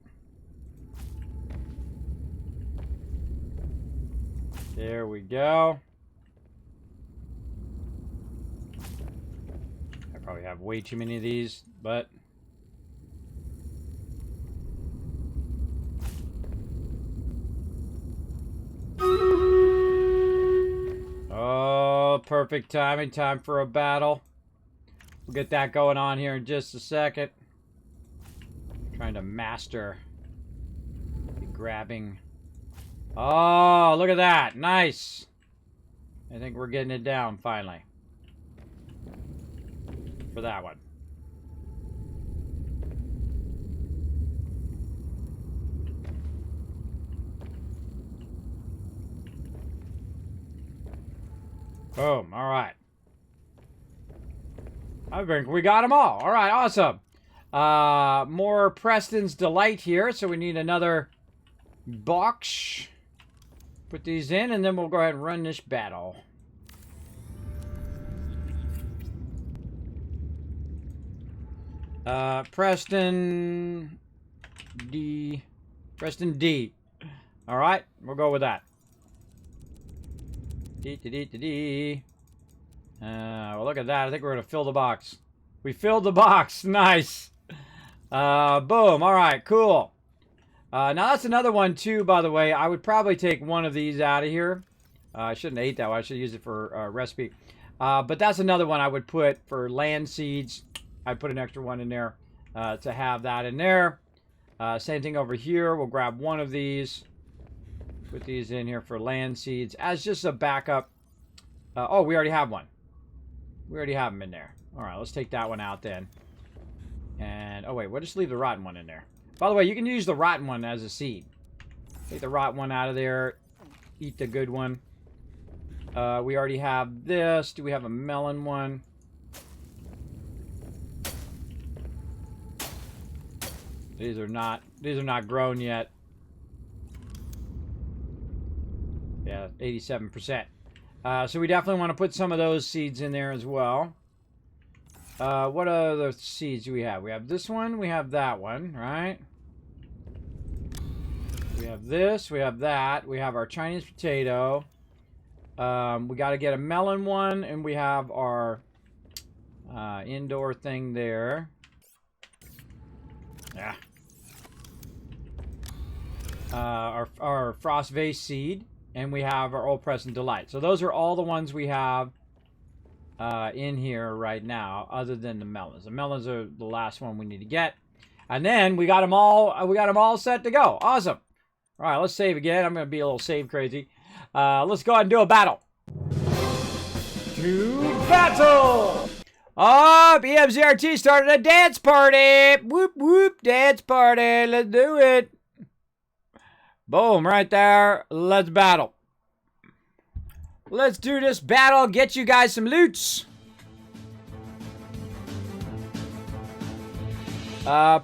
There we go. I probably have way too many of these, but oh, perfect timing. Time for a battle. We'll get that going on here in just a second. Trying to master the grabbing. Oh, look at that. Nice. I think we're getting it down finally. For that one. Boom. All right. I think we got them all. All right. Awesome. More Preston's Delight here. So we need another box. Put these in, and then we'll go ahead and run this battle. Preston D. Preston D. All right. We'll go with that. Well, look at that. I think we're going to fill the box. We filled the box. Nice. Boom. All right. Cool. Now, that's another one, too, by the way. I would probably take one of these out of here. I shouldn't have ate that one. I should use it for a recipe. But that's another one I would put for land seeds. I'd put an extra one in there to have that in there. Same thing over here. We'll grab one of these. Put these in here for land seeds as just a backup. Oh, we already have one. We already have them in there. All right, let's take that one out then. And, oh, wait, we'll just leave the rotten one in there. By the way, you can use the rotten one as a seed. Take the rotten one out of there. Eat the good one. We already have this. Do we have a melon one? These are not grown yet. Yeah, 87%. So we definitely want to put some of those seeds in there as well. What other seeds do we have? We have this one. We have that one, right? We have this. We have that. We have our Chinese potato. We got to get a melon one, and we have our indoor thing there. Yeah. Our frost vase seed, and we have our old present delight. So those are all the ones we have in here right now, other than the melons. The melons are the last one we need to get, and then we got them all. We got them all set to go. Awesome. All right, let's save again. I'm gonna be a little save crazy. Let's go ahead and do a battle. To battle! Oh, BMZRT started a dance party. Whoop whoop, dance party. Let's do it. Boom, right there. Let's battle. Let's do this battle. Get you guys some loots.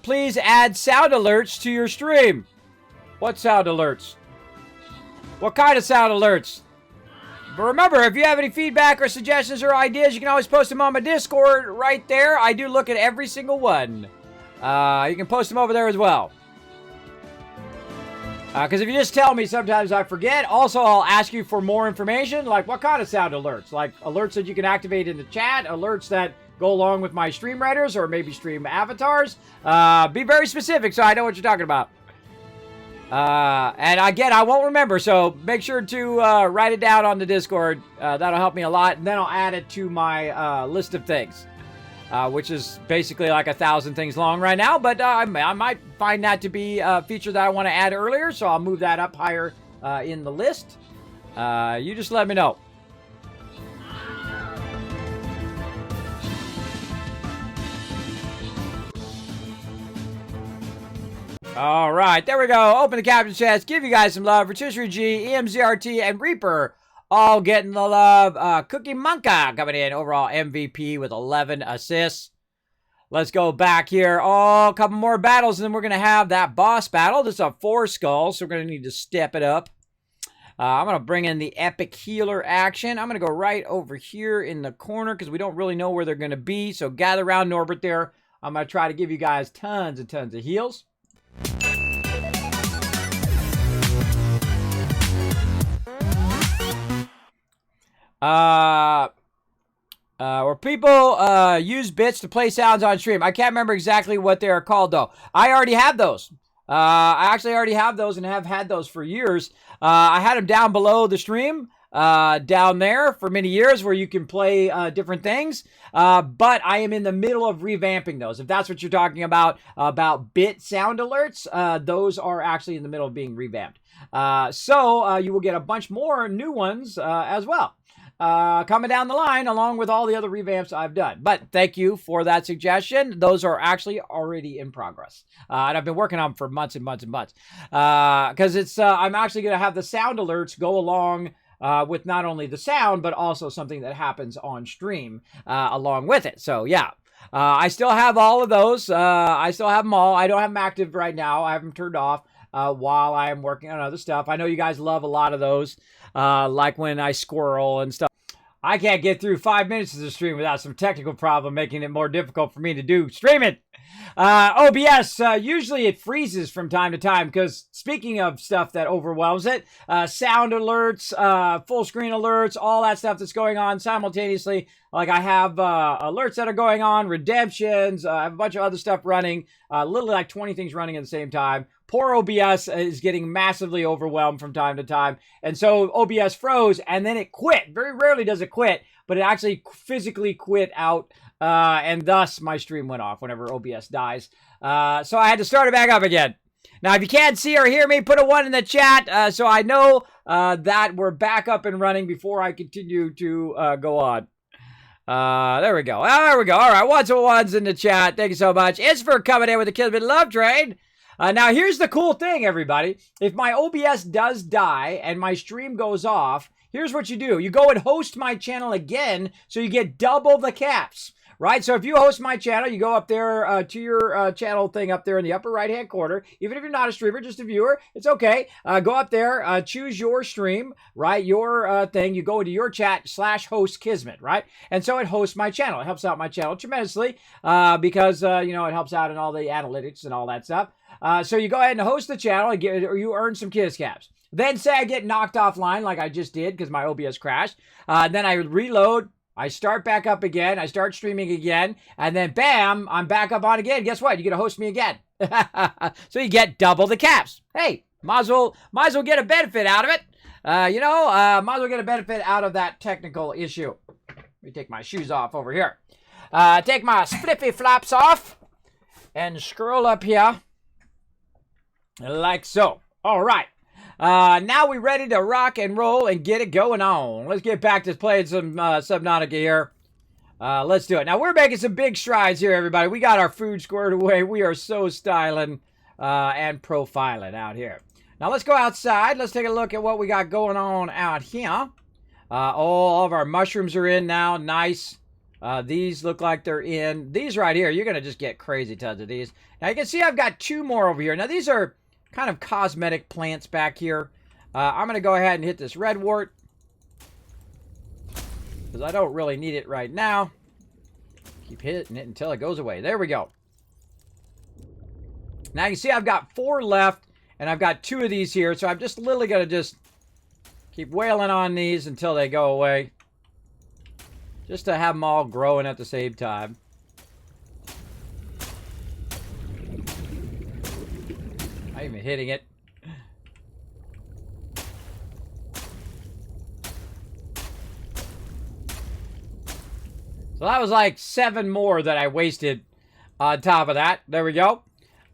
Please add sound alerts to your stream. What sound alerts? What kind of sound alerts? But remember, if you have any feedback or suggestions or ideas, you can always post them on my Discord right there. I do look at every single one. You can post them over there as well. Because if you just tell me, sometimes I forget. Also, I'll ask you for more information, like what kind of sound alerts? Like alerts that you can activate in the chat, alerts that go along with my stream writers, or maybe stream avatars. Be very specific so I know what you're talking about. And again, I won't remember, so make sure to write it down on the Discord. That'll help me a lot, and then I'll add it to my list of things. Which is basically like 1,000 things long right now, but I might find that to be a feature that I want to add earlier, so I'll move that up higher in the list. You just let me know. All right, there we go. Open the captain chest, give you guys some love. Rotisserie G, EMZRT, and Reaper all getting the love. Cookie Monka coming in, overall MVP with 11 assists. Let's go back here. Oh, a couple more battles, and then we're going to have that boss battle. This is a 4 skull, so we're going to need to step it up. I'm going to bring in the epic healer action. I'm going to go right over here in the corner because we don't really know where they're going to be. So gather around Norbert there. I'm going to try to give you guys tons and tons of heals. Where people use bits to play sounds on stream. I can't remember exactly what they are called, though. I already have those. I actually already have those and have had those for years. I had them down below the stream, down there for many years, where you can play different things. But I am in the middle of revamping those. If that's what you're talking about bit sound alerts, those are actually in the middle of being revamped. So you will get a bunch more new ones as well. Coming down the line, along with all the other revamps I've done. But thank you for that suggestion. Those are actually already in progress. And I've been working on them for months and months and months. Because it's I'm actually going to have the sound alerts go along with not only the sound, but also something that happens on stream along with it. So, yeah. I still have all of those. I still have them all. I don't have them active right now. I have them turned off while I am working on other stuff. I know you guys love a lot of those, like when I squirrel and stuff. I can't get through 5 minutes of the stream without some technical problem making it more difficult for me to do streaming. OBS, usually it freezes from time to time because, speaking of stuff that overwhelms it, sound alerts, full screen alerts, all that stuff that's going on simultaneously. Like I have alerts that are going on, redemptions, I have a bunch of other stuff running, literally like 20 things running at the same time. Poor OBS is getting massively overwhelmed from time to time. And so OBS froze and then it quit. Very rarely does it quit, but it actually physically quit out. And thus my stream went off whenever OBS dies. So I had to start it back up again. Now, if you can't see or hear me, put a 1 in the chat so I know that we're back up and running before I continue to go on. There we go. There we go. All right, lots of 1s in the chat. Thank you so much. It's for coming in with the Kismet Love Train. Now, here's the cool thing, everybody. If my OBS does die and my stream goes off, here's what you do. You go and host my channel again so you get double the caps, right? So if you host my channel, you go up there to your channel thing up there in the upper right-hand corner. Even if you're not a streamer, just a viewer, it's okay. Go up there, choose your stream, right? Your thing. You go into your chat /host Kismet, right? And so it hosts my channel. It helps out my channel tremendously because, you know, it helps out in all the analytics and all that stuff. So you go ahead and host the channel and or you earn some kiss caps. Then say I get knocked offline like I just did because my OBS crashed. Then I reload. I start back up again. I start streaming again. And then bam, I'm back up on again. Guess what? You get to host me again. So you get double the caps. Hey, might as well get a benefit out of it. Might as well get a benefit out of that technical issue. Let me take my shoes off over here. Take my flippy flops off and scroll up here like so. All right. Now we're ready to rock and roll and get it going on. Let's get back to playing some Subnautica here. Let's do it. Now, we're making some big strides here, everybody. We got our food squared away. We are so styling and profiling out here. Now, let's go outside. Let's take a look at what we got going on out here. All of our mushrooms are in now. Nice. These look like they're in. These right here, you're going to just get crazy tons of these. Now, you can see I've got 2 more over here. Now, these are kind of cosmetic plants back here. I'm going to go ahead and hit this redwort, because I don't really need it right now. Keep hitting it until it goes away. There we go. Now you can see I've got 4 left, and I've got 2 of these here, so I'm just literally going to just keep wailing on these until they go away, just to have them all growing at the same time. Not even hitting it. So that was like 7 more that I wasted on top of that. There we go.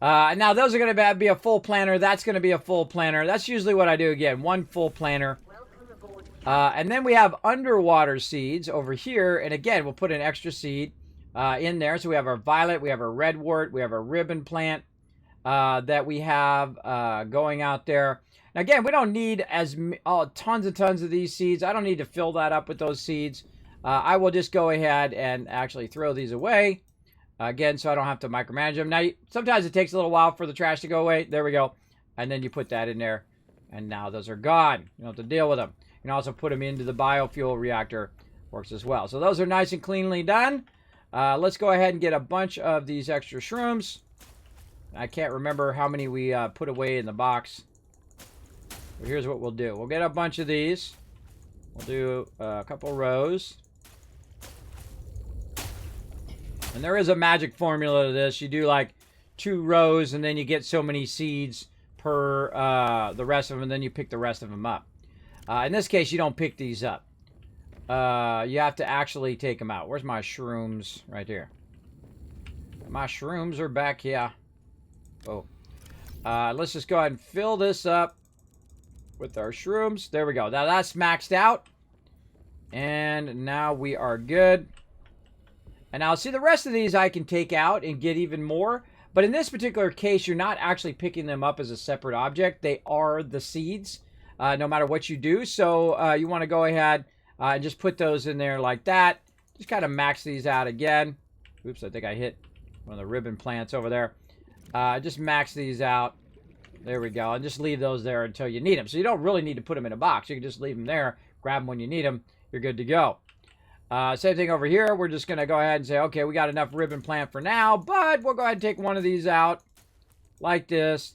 Now those are going to be a full planter. That's going to be a full planter. That's usually what I do again. 1 full planter. And then we have underwater seeds over here. And again, we'll put an extra seed in there. So we have our violet. We have our redwort. We have our ribbon plant that we have going out there. Now again, we don't need tons and tons of these seeds. I don't need to fill that up with those seeds. I will just go ahead and actually throw these away. Again, so I don't have to micromanage them. Now, sometimes it takes a little while for the trash to go away. There we go. And then you put that in there. And now those are gone. You don't have to deal with them. You can also put them into the biofuel reactor. Works as well. So those are nice and cleanly done. Let's go ahead and get a bunch of these extra shrooms. I can't remember how many we put away in the box. But here's what we'll do. We'll get a bunch of these. We'll do a couple rows. And there is a magic formula to this. You do like 2 rows, and then you get so many seeds per the rest of them, and then you pick the rest of them up. In this case, you don't pick these up. You have to actually take them out. Where's my shrooms? Right here. My shrooms are back here. Oh. Let's just go ahead and fill this up with our shrooms. There we go. Now that's maxed out. And now we are good. And now, see, the rest of these I can take out and get even more. But in this particular case, you're not actually picking them up as a separate object. They are the seeds, no matter what you do. So you want to go ahead and just put those in there like that. Just kind of max these out again. Oops, I think I hit one of the ribbon plants over there. Just max these out. There we go. And just leave those there until you need them. So you don't really need to put them in a box. You can just leave them there, grab them when you need them. You're good to go. Same thing over here. We're just going to go ahead and say, okay, we got enough ribbon plant for now, but we'll go ahead and take one of these out like this.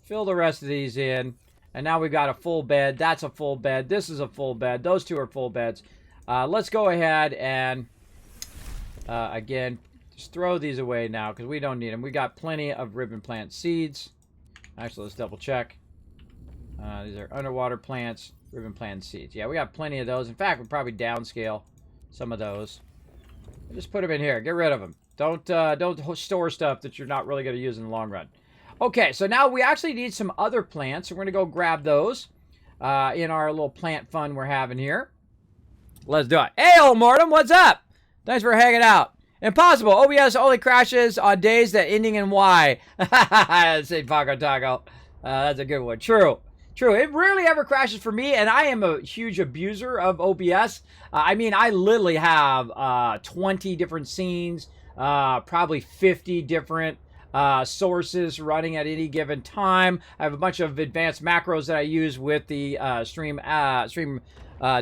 Fill the rest of these in. And now we've got a full bed. That's a full bed. This is a full bed. Those 2 are full beds. Let's go ahead and, again, just throw these away now because we don't need them. We got plenty of ribbon plant seeds. Actually, let's double check. These are underwater plants, ribbon plant seeds. Yeah, we got plenty of those. In fact, we'll probably downscale some of those. Just put them in here. Get rid of them. Don't store stuff that you're not really going to use in the long run. Okay, so now we actually need some other plants. So we're going to go grab those in our little plant fun we're having here. Let's do it. Hey, old Mortem, what's up? Thanks for hanging out. Impossible. OBS only crashes on days that ending in Y. Say Paco Taco. That's a good one. True. True. It rarely ever crashes for me, and I am a huge abuser of OBS. I mean, I literally have 20 different scenes, probably 50 different sources running at any given time. I have a bunch of advanced macros that I use with the stream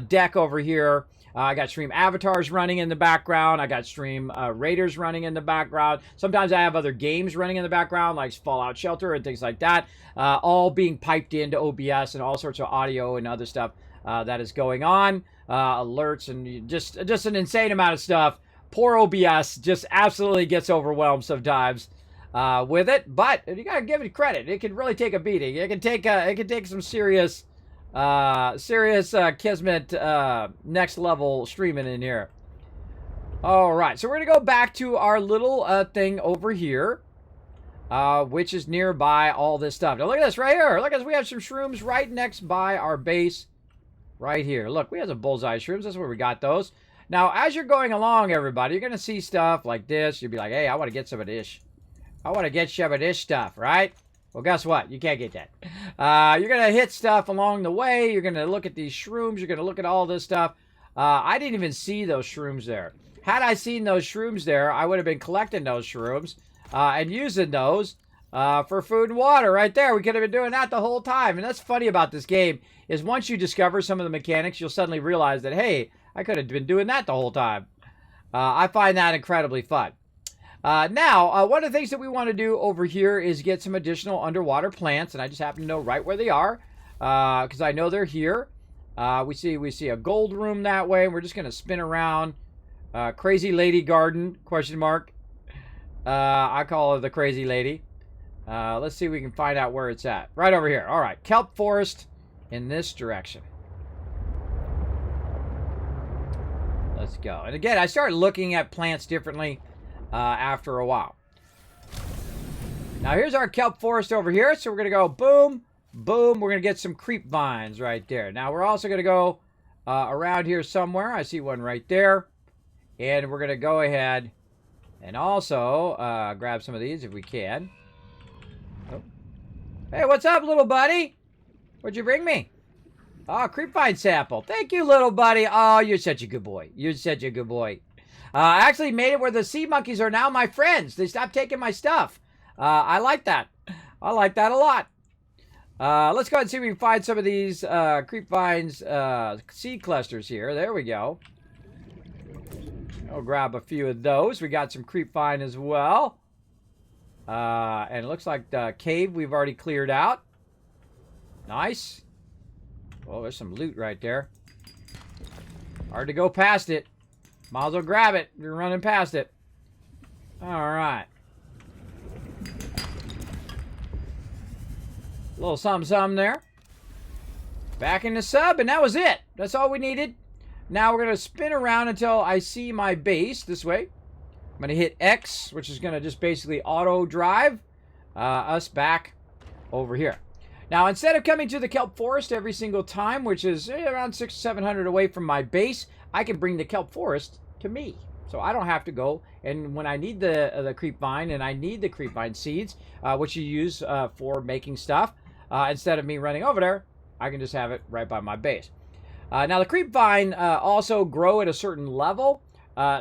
deck over here. I got stream avatars running in the background. I got stream raiders running in the background. Sometimes I have other games running in the background, like Fallout Shelter and things like that, all being piped into OBS and all sorts of audio and other stuff that is going on. Alerts and just an insane amount of stuff. Poor OBS just absolutely gets overwhelmed sometimes with it, but you gotta give it credit. It can really take a beating. It can take some serious Kismet next level streaming in here. All right, so we're gonna go back to our little thing over here, which is nearby all this stuff. Now look at this right here. Look at this. We have some shrooms right next by our base, right here. Look, we have some bullseye shrooms. That's where we got those. Now, as you're going along, everybody, you're gonna see stuff like this. You'll be like, hey, I want to get some of this. I want to get some of this stuff, right? Well, guess what? You can't get that. You're going to hit stuff along the way. You're going to look at these shrooms. You're going to look at all this stuff. I didn't even see those shrooms there. Had I seen those shrooms there, I would have been collecting those shrooms and using those for food and water right there. We could have been doing that the whole time. And that's funny about this game is once you discover some of the mechanics, you'll suddenly realize that, hey, I could have been doing that the whole time. I find that incredibly fun. Now, one of the things that we want to do over here is get some additional underwater plants, and I just happen to know right where they are, because I know they're here. We see a gold room that way, and we're just going to spin around. Crazy Lady Garden, question mark. I call her the Crazy Lady. Let's see if we can find out where it's at. Right over here. All right, kelp forest in this direction. Let's go. And again, I started looking at plants differently after a while. Now here's our kelp forest over here. So we're going to go boom, boom. We're going to get some creep vines right there. Now we're also going to go around here somewhere. I see one right there. And we're going to go ahead and also grab some of these if we can. Oh. Hey, what's up, little buddy? What'd you bring me? Oh, creep vine sample. Thank you, little buddy. Oh, you're such a good boy. You're such a good boy. I actually made it where the sea monkeys are now my friends. They stopped taking my stuff. I like that. I like that a lot. Let's go ahead and see if we can find some of these creep vines seed clusters here. There we go. I'll grab a few of those. We got some creep vine as well. And it looks like the cave we've already cleared out. Nice. Oh, there's some loot right there. Hard to go past it. Might as well grab it. You're running past it. All right. A little something there. Back in the sub, and that was it. That's all we needed. Now we're going to spin around until I see my base this way. I'm going to hit X, which is going to just basically auto drive us back over here. Now, instead of coming to the kelp forest every single time, which is around 600 to 700 away from my base, I can bring the kelp forest to me. So I don't have to go, and when I need the creep vine, and I need the creep vine seeds, which you use for making stuff, instead of me running over there, I can just have it right by my base. Now, the creep vine also grow at a certain level,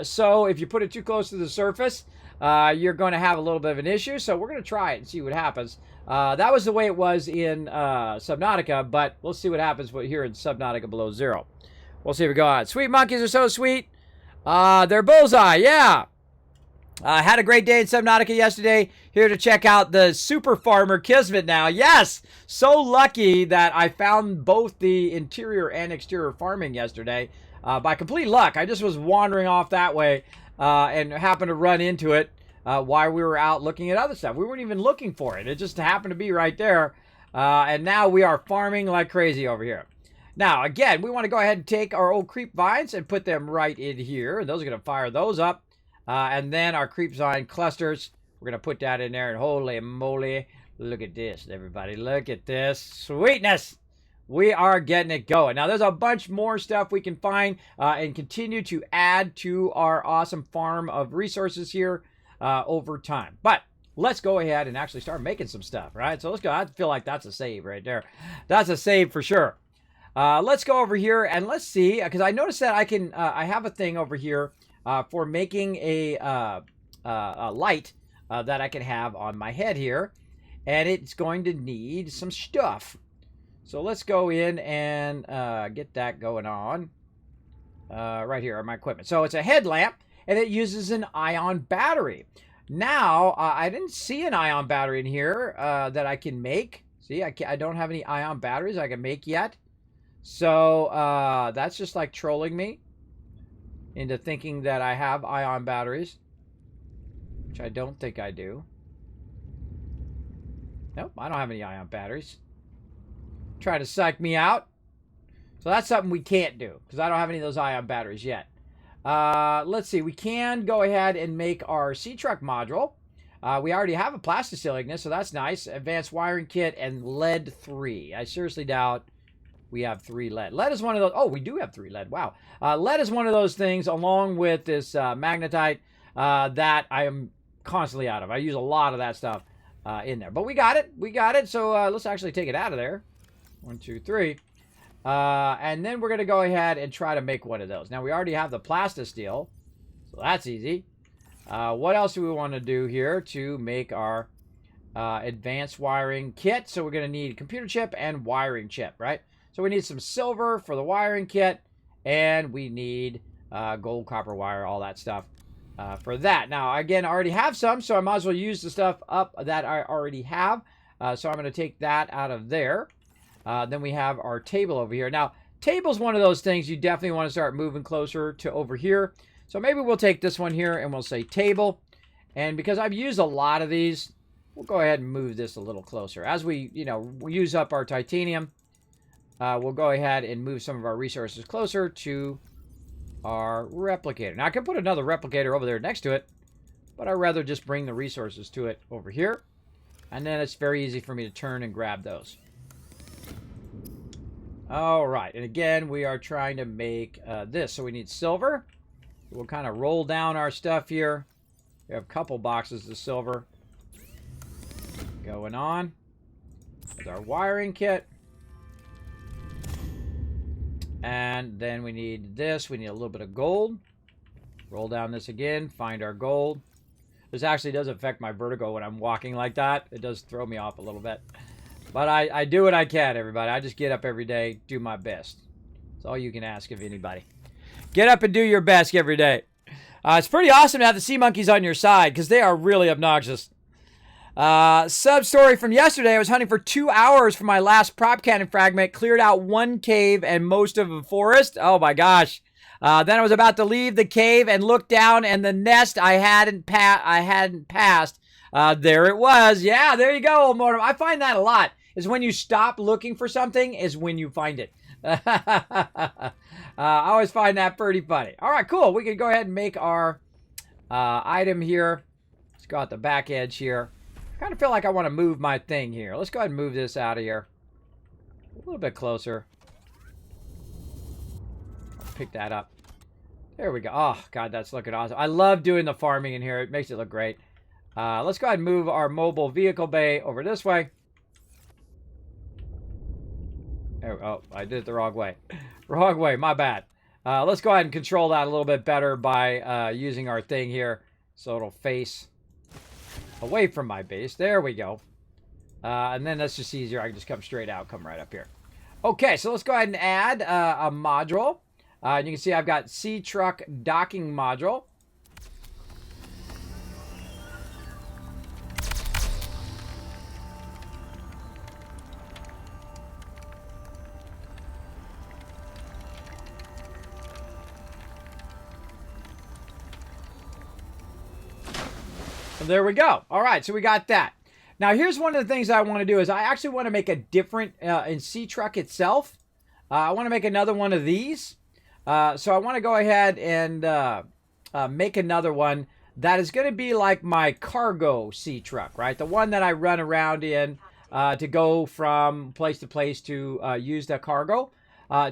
so if you put it too close to the surface, you're going to have a little bit of an issue, so we're going to try it and see what happens. That was the way it was in Subnautica, but we'll see what happens here in Subnautica Below Zero. We'll see if we go on. Sweet monkeys are so sweet. They're bullseye, yeah. Had a great day in Subnautica yesterday. Here to check out the super farmer Kismet now. Yes, so lucky that I found both the interior and exterior farming yesterday. By complete luck, I just was wandering off that way and happened to run into it while we were out looking at other stuff. We weren't even looking for it. It just happened to be right there. And now we are farming like crazy over here. Now, again, we want to go ahead and take our old creep vines and put them right in here. Those are going to fire those up. And then our creep vine clusters, we're going to put that in there. And holy moly, look at this, everybody. Look at this sweetness. We are getting it going. Now, there's a bunch more stuff we can find and continue to add to our awesome farm of resources here over time. But let's go ahead and actually start making some stuff, right? So let's go. I feel like that's a save right there. That's a save for sure. Let's go over here and let's see, because I noticed that I can, I have a thing over here for making a light that I can have on my head here. And it's going to need some stuff. So let's go in and get that going on. Right here are my equipment. So it's a headlamp, and it uses an ion battery. Now, I didn't see an ion battery in here that I can make. See, I don't have any ion batteries I can make yet. So that's just like trolling me into thinking that I have ion batteries, which I don't think I do. Nope, I don't have any ion batteries. Try to psych me out. So that's something we can't do because I don't have any of those ion batteries yet. Let's see. We can go ahead and make our C-Truck module. We already have a plasticyllignus, so that's nice. Advanced wiring kit and lead 3. I seriously doubt we have 3 lead. Lead is one of those. Oh, we do have 3 lead. Wow. Lead is one of those things along with this magnetite that I am constantly out of. I use a lot of that stuff in there. But we got it. We got it. So let's actually take it out of there. 1, 2, 3. And then we're going to go ahead and try to make one of those. Now, we already have the plastisteel, so that's easy. What else do we want to do here to make our advanced wiring kit? So we're going to need a computer chip and wiring chip, right? So we need some silver for the wiring kit, and we need gold, copper wire, all that stuff for that. Now, again, I already have some, so I might as well use the stuff up that I already have. So I'm going to take that out of there. Then we have our table over here. Now, table's one of those things you definitely want to start moving closer to over here. So maybe we'll take this one here and we'll say table. And because I've used a lot of these, we'll go ahead and move this a little closer. As we, we use up our titanium, we'll go ahead and move some of our resources closer to our replicator. Now, I can put another replicator over there next to it, but I'd rather just bring the resources to it over here. And then it's very easy for me to turn and grab those. All right, and again, we are trying to make this. So we need silver. We'll kind of roll down our stuff here. We have a couple boxes of silver going on with our wiring kit. And then we need this. We need a little bit of gold. Roll down this again, find our gold. This actually does affect my vertigo when I'm walking like that. It does throw me off a little bit. But I do what I can, everybody. I just get up every day, do my best. That's all you can ask of anybody. Get up and do your best every day. It's pretty awesome to have the sea monkeys on your side because they are really obnoxious. Sub story from yesterday. I was hunting for 2 hours for my last prop cannon fragment. Cleared out 1 cave and most of the forest. Oh my gosh. Then I was about to leave the cave and look down, and the nest I hadn't passed. There it was. Yeah, there you go, old Mortem. I find that a lot. Is when you stop looking for something is when you find it. I always find that pretty funny. All right, cool. We can go ahead and make our item here. Let's go out the back edge here. I kind of feel like I want to move my thing here. Let's go ahead and move this out of here. A little bit closer. I'll pick that up. There we go. Oh, God, that's looking awesome. I love doing the farming in here. It makes it look great. Let's go ahead and move our mobile vehicle bay over this way. Oh, I did it the wrong way. Wrong way, my bad. Let's go ahead and control that a little bit better by using our thing here so it'll face away from my base. There we go. And then that's just easier. I can just come straight out, come right up here. Okay, so let's go ahead and add a module. You can see I've got C-Truck docking module. There we go. All right, so we got that. Now, here's one of the things I want to do is I actually want to make a different, in C-Truck itself, I want to make another one of these. So I want to go ahead and make another one that is going to be like my cargo C-Truck, right? The one that I run around in to go from place to place to use the cargo.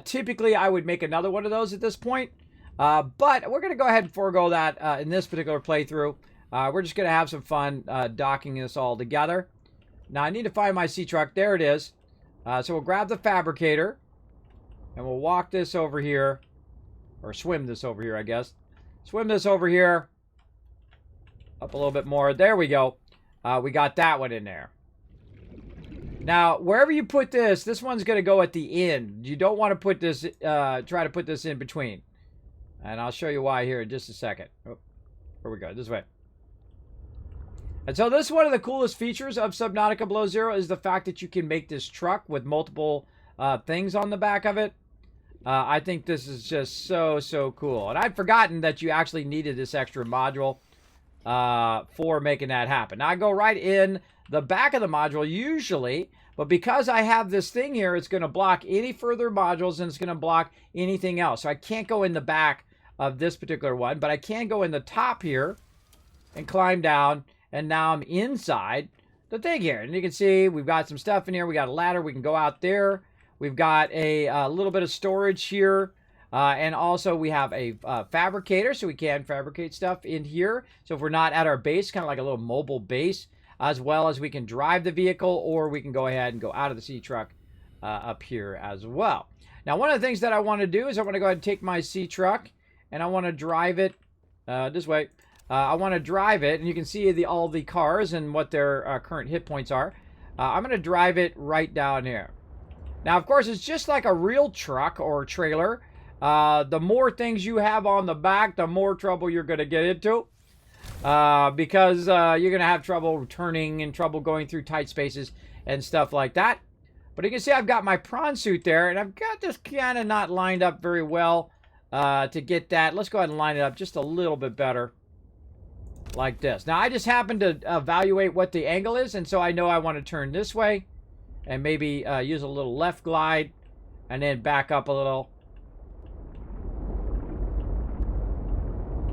Typically, I would make another one of those at this point. But we're going to go ahead and forego that in this particular playthrough. We're just going to have some fun docking this all together. Now, I need to find my C-Truck. There it is. So we'll grab the fabricator. And we'll walk this over here. Or swim this over here, I guess. Swim this over here. Up a little bit more. There we go. We got that one in there. Now, wherever you put this, this one's going to go at the end. You don't want to put this, try to put this in between. And I'll show you why here in just a second. Oh, here we go. This way. And so this is one of the coolest features of Subnautica Below Zero is the fact that you can make this truck with multiple things on the back of it. I think this is just so cool. And I'd forgotten that you actually needed this extra module for making that happen. Now I go right in the back of the module usually, but because I have this thing here, it's going to block any further modules and it's going to block anything else. So I can't go in the back of this particular one, but I can go in the top here and climb down, and now I'm inside the thing here. And you can see we've got some stuff in here. We got a ladder. We can go out there. We've got a little bit of storage here. And also we have a fabricator, so we can fabricate stuff in here. So if we're not at our base, kind of like a little mobile base, as well as we can drive the vehicle, or we can go ahead and go out of the sea truck up here as well. Now, one of the things that I want to do is I want to go ahead and take my sea truck, and I want to drive it this way. I want to drive it, and you can see all the cars and what their current hit points are. I'm going to drive it right down here. Now, of course, it's just like a real truck or trailer. The more things you have on the back, the more trouble you're going to get into. Because you're going to have trouble turning and trouble going through tight spaces and stuff like that. But you can see I've got my prawn suit there, and I've got this kind of not lined up very well to get that. Let's go ahead and line it up just a little bit better. Like this. Now, I just happen to evaluate what the angle is, and so I know I want to turn this way and maybe use a little left glide and then back up a little.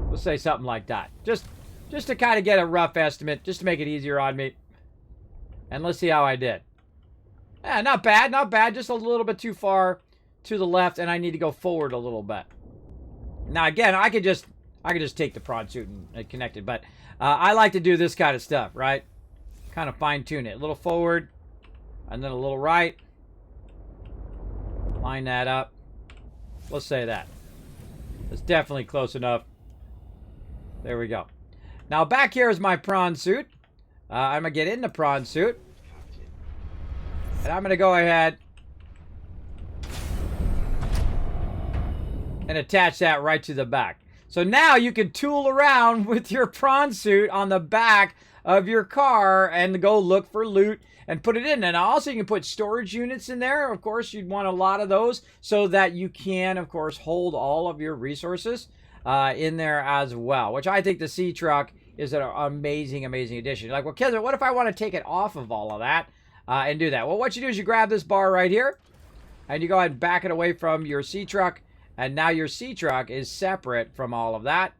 Let's say something like that. Just to kind of get a rough estimate, just to make it easier on me. And let's see how I did. Yeah, not bad, not bad. Just a little bit too far to the left, and I need to go forward a little bit. Now, again, I could just take the prawn suit and connect it, but I like to do this kind of stuff, right? Kind of fine-tune it. A little forward, and then a little right. Line that up. Let's say that. It's definitely close enough. There we go. Now, back here is my prawn suit. I'm going to get in the prawn suit. And I'm going to go ahead and attach that right to the back. So now you can tool around with your prawn suit on the back of your car and go look for loot and put it in. And also you can put storage units in there. Of course, you'd want a lot of those so that you can, of course, hold all of your resources in there as well, which I think the sea truck is an amazing addition. You're like, well, Kismet, what if I want to take it off of all of that and do that? Well, what you do is you grab this bar right here and you go ahead and back it away from your sea truck. And now your sea truck is separate from all of that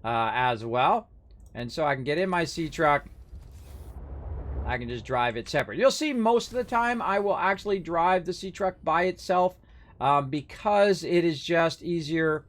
as well. And so I can get in my sea truck. I can just drive it separate. You'll see most of the time I will actually drive the sea truck by itself because it is just easier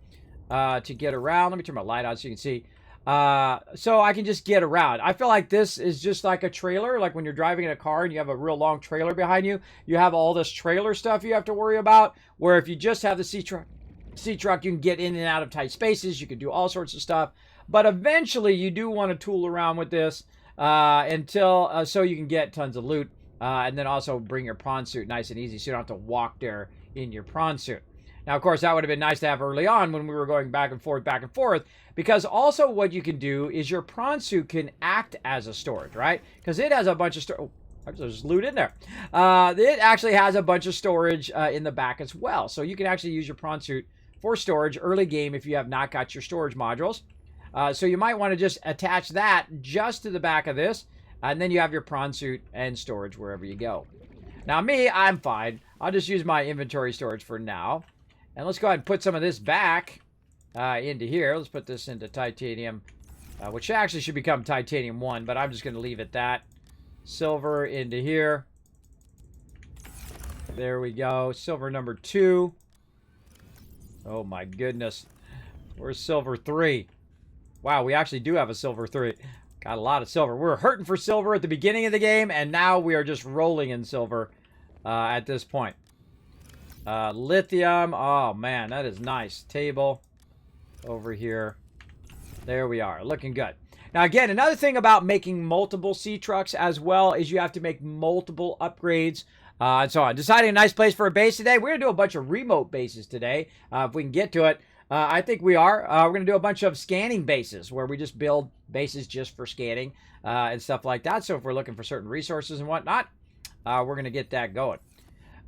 to get around. Let me turn my light on so you can see. So I can just get around. I feel like this is just like a trailer. Like when you're driving in a car and you have a real long trailer behind you, you have all this trailer stuff you have to worry about. Where if you just have the sea truck, you can get in and out of tight spaces. You can do all sorts of stuff. But eventually you do want to tool around with this until so you can get tons of loot. And then also bring your prawn suit nice and easy so you don't have to walk there in your prawn suit. Now, of course, that would have been nice to have early on when we were going back and forth, because also what you can do is your prawn suit can act as a storage, right? Because it has a bunch of storage. Oh, there's loot in there. It actually has a bunch of storage in the back as well. So you can actually use your prawn suit for storage early game if you have not got your storage modules. So you might want to just attach that just to the back of this, and then you have your prawn suit and storage wherever you go. Now me, I'm fine. I'll just use my inventory storage for now. And let's go ahead and put some of this back into here. Let's put this into titanium, which actually should become titanium 1, but I'm just going to leave it that. Silver into here. There we go. Silver number 2. Oh my goodness. Where's silver 3? Wow, we actually do have a silver 3. Got a lot of silver. We were hurting for silver at the beginning of the game, and now we are just rolling in silver at this point. Lithium. Oh, man, that is nice. Table over here. There we are. Looking good. Now, again, another thing about making multiple sea trucks as well is you have to make multiple upgrades and so on. Deciding a nice place for a base today. We're going to do a bunch of remote bases today, if we can get to it. I think we are. We're going to do a bunch of scanning bases where we just build bases just for scanning and stuff like that. So if we're looking for certain resources and whatnot, we're going to get that going.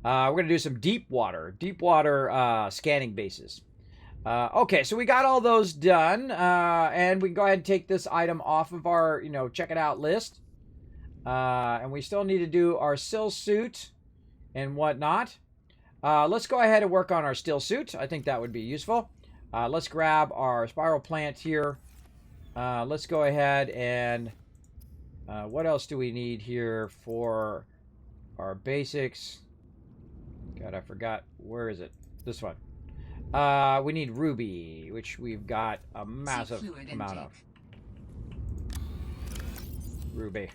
We're going to do some deep water scanning bases. Okay, so we got all those done, and we can go ahead and take this item off of our, check it out list. And we still need to do our still suit and whatnot. Let's go ahead and work on our still suit. I think that would be useful. Let's grab our spiral plant here. Let's go ahead and what else do we need here for our basics? God, I forgot. Where is it? This one. We need ruby, which we've got a massive amount of. Ruby.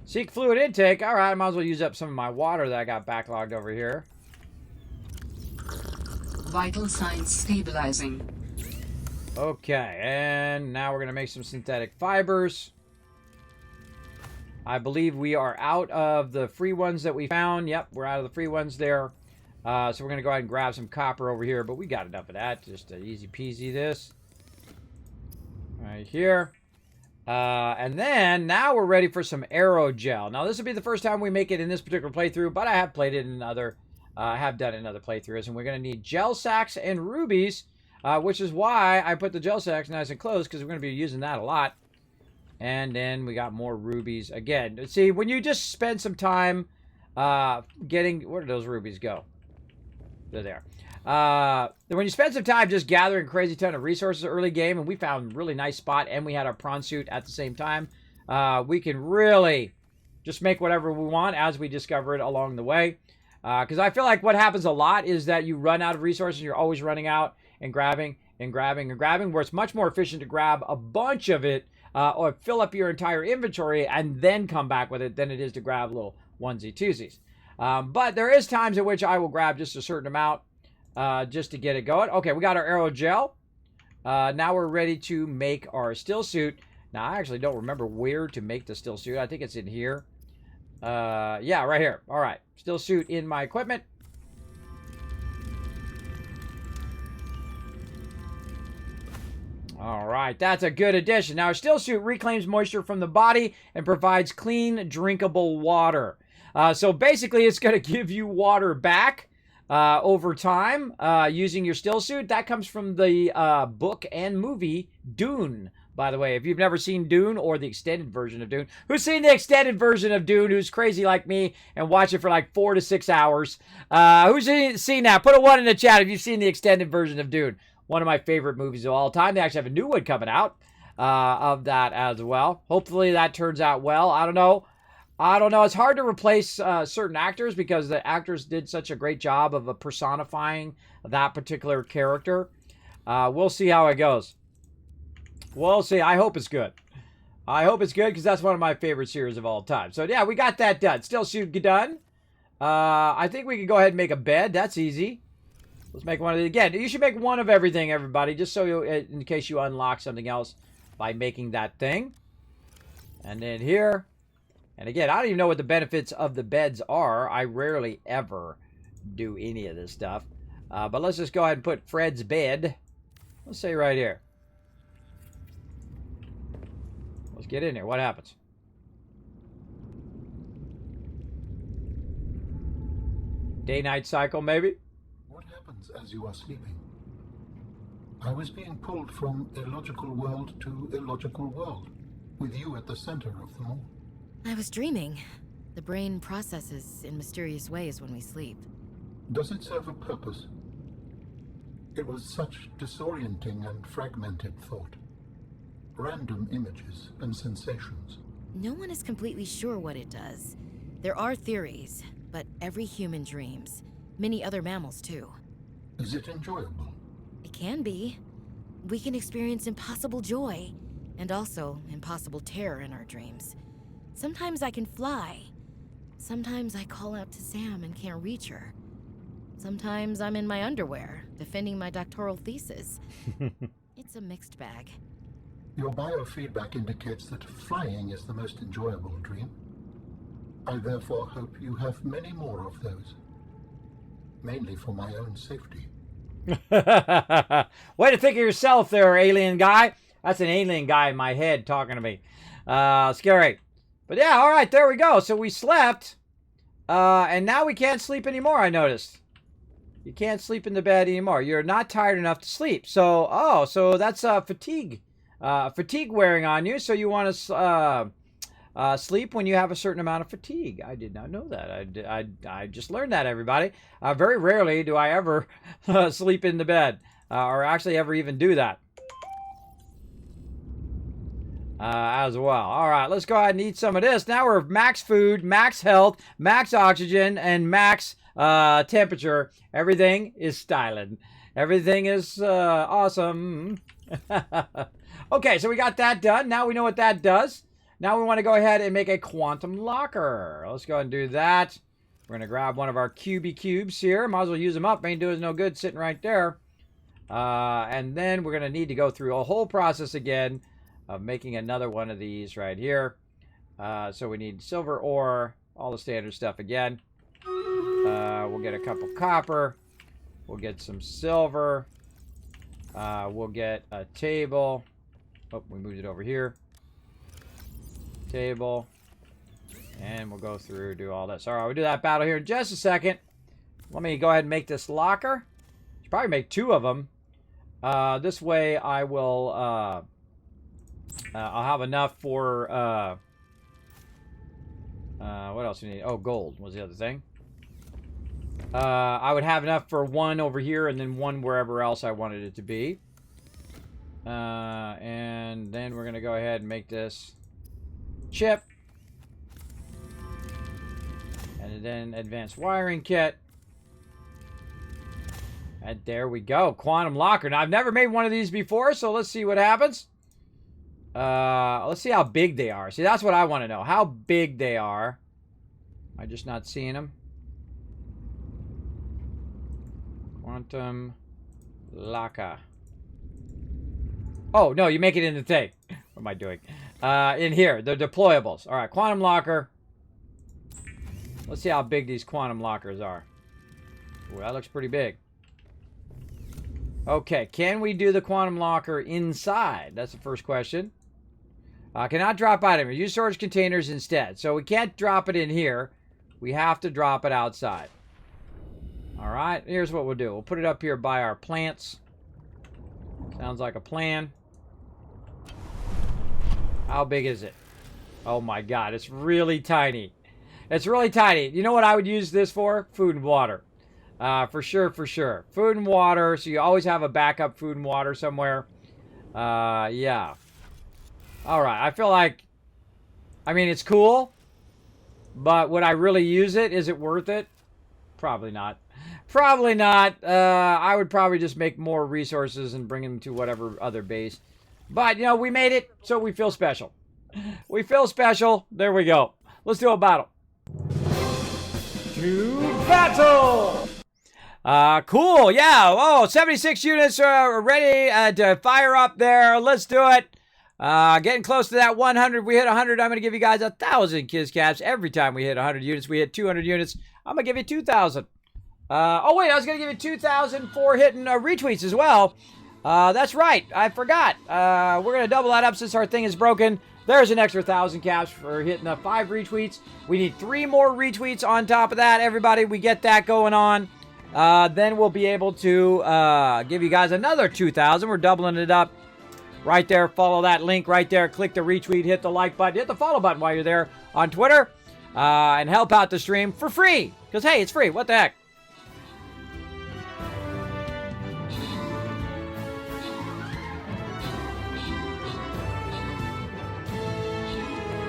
Seek fluid intake. All right, I might as well use up some of my water that I got backlogged over here. Vital signs stabilizing. Okay, and now we're going to make some synthetic fibers. I believe we are out of the free ones that we found. Yep, we're out of the free ones there. So we're going to go ahead and grab some copper over here, but we got enough of that. Just easy peasy this. Right here. And then, now we're ready for some aerogel. Now, this will be the first time we make it in this particular playthrough, but I have played it in other, I have done it in other playthroughs. And we're going to need gel sacks and rubies, which is why I put the gel sacks nice and close, because we're going to be using that a lot. And then we got more rubies. Again, see, when you just spend some time getting... Where did those rubies go? They're there. When you spend some time just gathering a crazy ton of resources early game, and we found a really nice spot, and we had our prawn suit at the same time, we can really just make whatever we want as we discover it along the way. Because I feel like what happens a lot is that you run out of resources, and you're always running out and grabbing and grabbing and grabbing, where it's much more efficient to grab a bunch of it or fill up your entire inventory and then come back with it than it is to grab little onesie twosies. But there is times in which I will grab just a certain amount just to get it going. Okay, we got our aerogel. Now we're ready to make our still suit. Now, I actually don't remember where to make the still suit. I think it's in here. Yeah, right here. All right, still suit in my equipment. All right, that's a good addition. Now, our still suit reclaims moisture from the body and provides clean, drinkable water. So basically, it's going to give you water back over time using your still suit. That comes from the book and movie Dune, by the way. If you've never seen Dune or the extended version of Dune, who's seen the extended version of Dune, who's crazy like me and watch it for like 4 to 6 hours? Who's seen that? Put a 1 in the chat if you've seen the extended version of Dune. One of my favorite movies of all time. They actually have a new one coming out of that as well. Hopefully that turns out well. I don't know. It's hard to replace certain actors because the actors did such a great job of personifying that particular character. We'll see how it goes. We'll see. I hope it's good. I hope it's good because that's one of my favorite series of all time. So, yeah, we got that done. Still shoot done. I think we can go ahead and make a bed. That's easy. Let's make one of these. Again, you should make one of everything, everybody, just so you, in case you unlock something else by making that thing. And then here. And again, I don't even know what the benefits of the beds are. I rarely ever do any of this stuff. But let's just go ahead and put Fred's bed. Let's say right here. Let's get in here. What happens? Day-night cycle, maybe? What happens as you are sleeping? I was being pulled from illogical world to illogical world, with you at the center of them all. I was dreaming. The brain processes in mysterious ways when we sleep. Does it serve a purpose? It was such disorienting and fragmented thought. Random images and sensations. No one is completely sure what it does. There are theories, but every human dreams. Many other mammals too. Is it enjoyable? It can be. We can experience impossible joy, and also impossible terror in our dreams. Sometimes I can fly. Sometimes I call out to Sam and can't reach her. Sometimes I'm in my underwear, defending my doctoral thesis. It's a mixed bag. Your biofeedback indicates that flying is the most enjoyable dream. I therefore hope you have many more of those. Mainly for my own safety. Way to think of yourself there, alien guy. That's an alien guy in my head talking to me. Scary. But yeah, all right, there we go. So we slept. And now we can't sleep anymore, I noticed. You can't sleep in the bed anymore. You're not tired enough to sleep. So, so that's fatigue. Fatigue wearing on you. So you want to sleep when you have a certain amount of fatigue. I did not know that. I just learned that, everybody. Very rarely do I ever sleep in the bed. Or actually ever even do that. As well. All right, let's go ahead and eat some of this. Now we're max food, max health, max oxygen, and max temperature. Everything is styling. Everything is awesome. Okay, so we got that done. Now we know what that does. Now we want to go ahead and make a quantum locker. Let's go ahead and do that. We're going to grab one of our cubes here. Might as well use them up. Ain't doing no good sitting right there. And then we're going to need to go through a whole process again of making another one of these right here. So we need silver ore, all the standard stuff again. We'll get a couple copper. We'll get some silver. We'll get a table. Oh, we moved it over here. Table. And we'll go through, do all this. All right, we'll do that battle here in just a second. Let me go ahead and make this locker. Should probably make 2 of them. This way I will... I'll have enough for, what else do we need? Oh, gold was the other thing. I would have enough for 1 over here and then 1 wherever else I wanted it to be. And then we're going to go ahead and make this chip. And then advanced wiring kit. And there we go. Quantum locker. Now, I've never made one of these before, so let's see what happens. Let's see how big they are. See, that's what I want to know. How big they are. Am I just not seeing them? Quantum locker. Oh, no, you make it in the thing. What am I doing? In here, the deployables. All right, quantum locker. Let's see how big these quantum lockers are. Ooh, that looks pretty big. Okay, can we do the quantum locker inside? That's the first question. Cannot drop items. Use storage containers instead. So we can't drop it in here. We have to drop it outside. All right, here's what we'll do. We'll put it up here by our plants. Sounds like a plan. How big is it? Oh my God, it's really tiny. It's really tiny. You know what I would use this for? Food and water. For sure, for sure. Food and water, so you always have a backup food and water somewhere. Yeah. Alright, I feel like... I mean, it's cool. But would I really use it? Is it worth it? Probably not. Probably not. I would probably just make more resources and bring them to whatever other base. But, you know, we made it, so we feel special. We feel special. There we go. Let's do a battle. To battle! Cool, yeah. Oh, 76 units are ready to fire up there. Let's do it. Getting close to that 100. We hit 100. I'm going to give you guys 1,000 Kiscaps. Every time we hit 100 units, we hit 200 units. I'm going to give you 2,000. Oh, wait, I was going to give you 2,000 for hitting retweets as well. That's right. I forgot. We're going to double that up since our thing is broken. There's an extra 1,000 caps for hitting 5 retweets. We need 3 more retweets on top of that. Everybody, we get that going on. Then we'll be able to give you guys another 2,000. We're doubling it up right there. Follow that link right there. Click the retweet. Hit the like button. Hit the follow button while you're there on Twitter. And help out the stream for free. Because, hey, it's free. What the heck?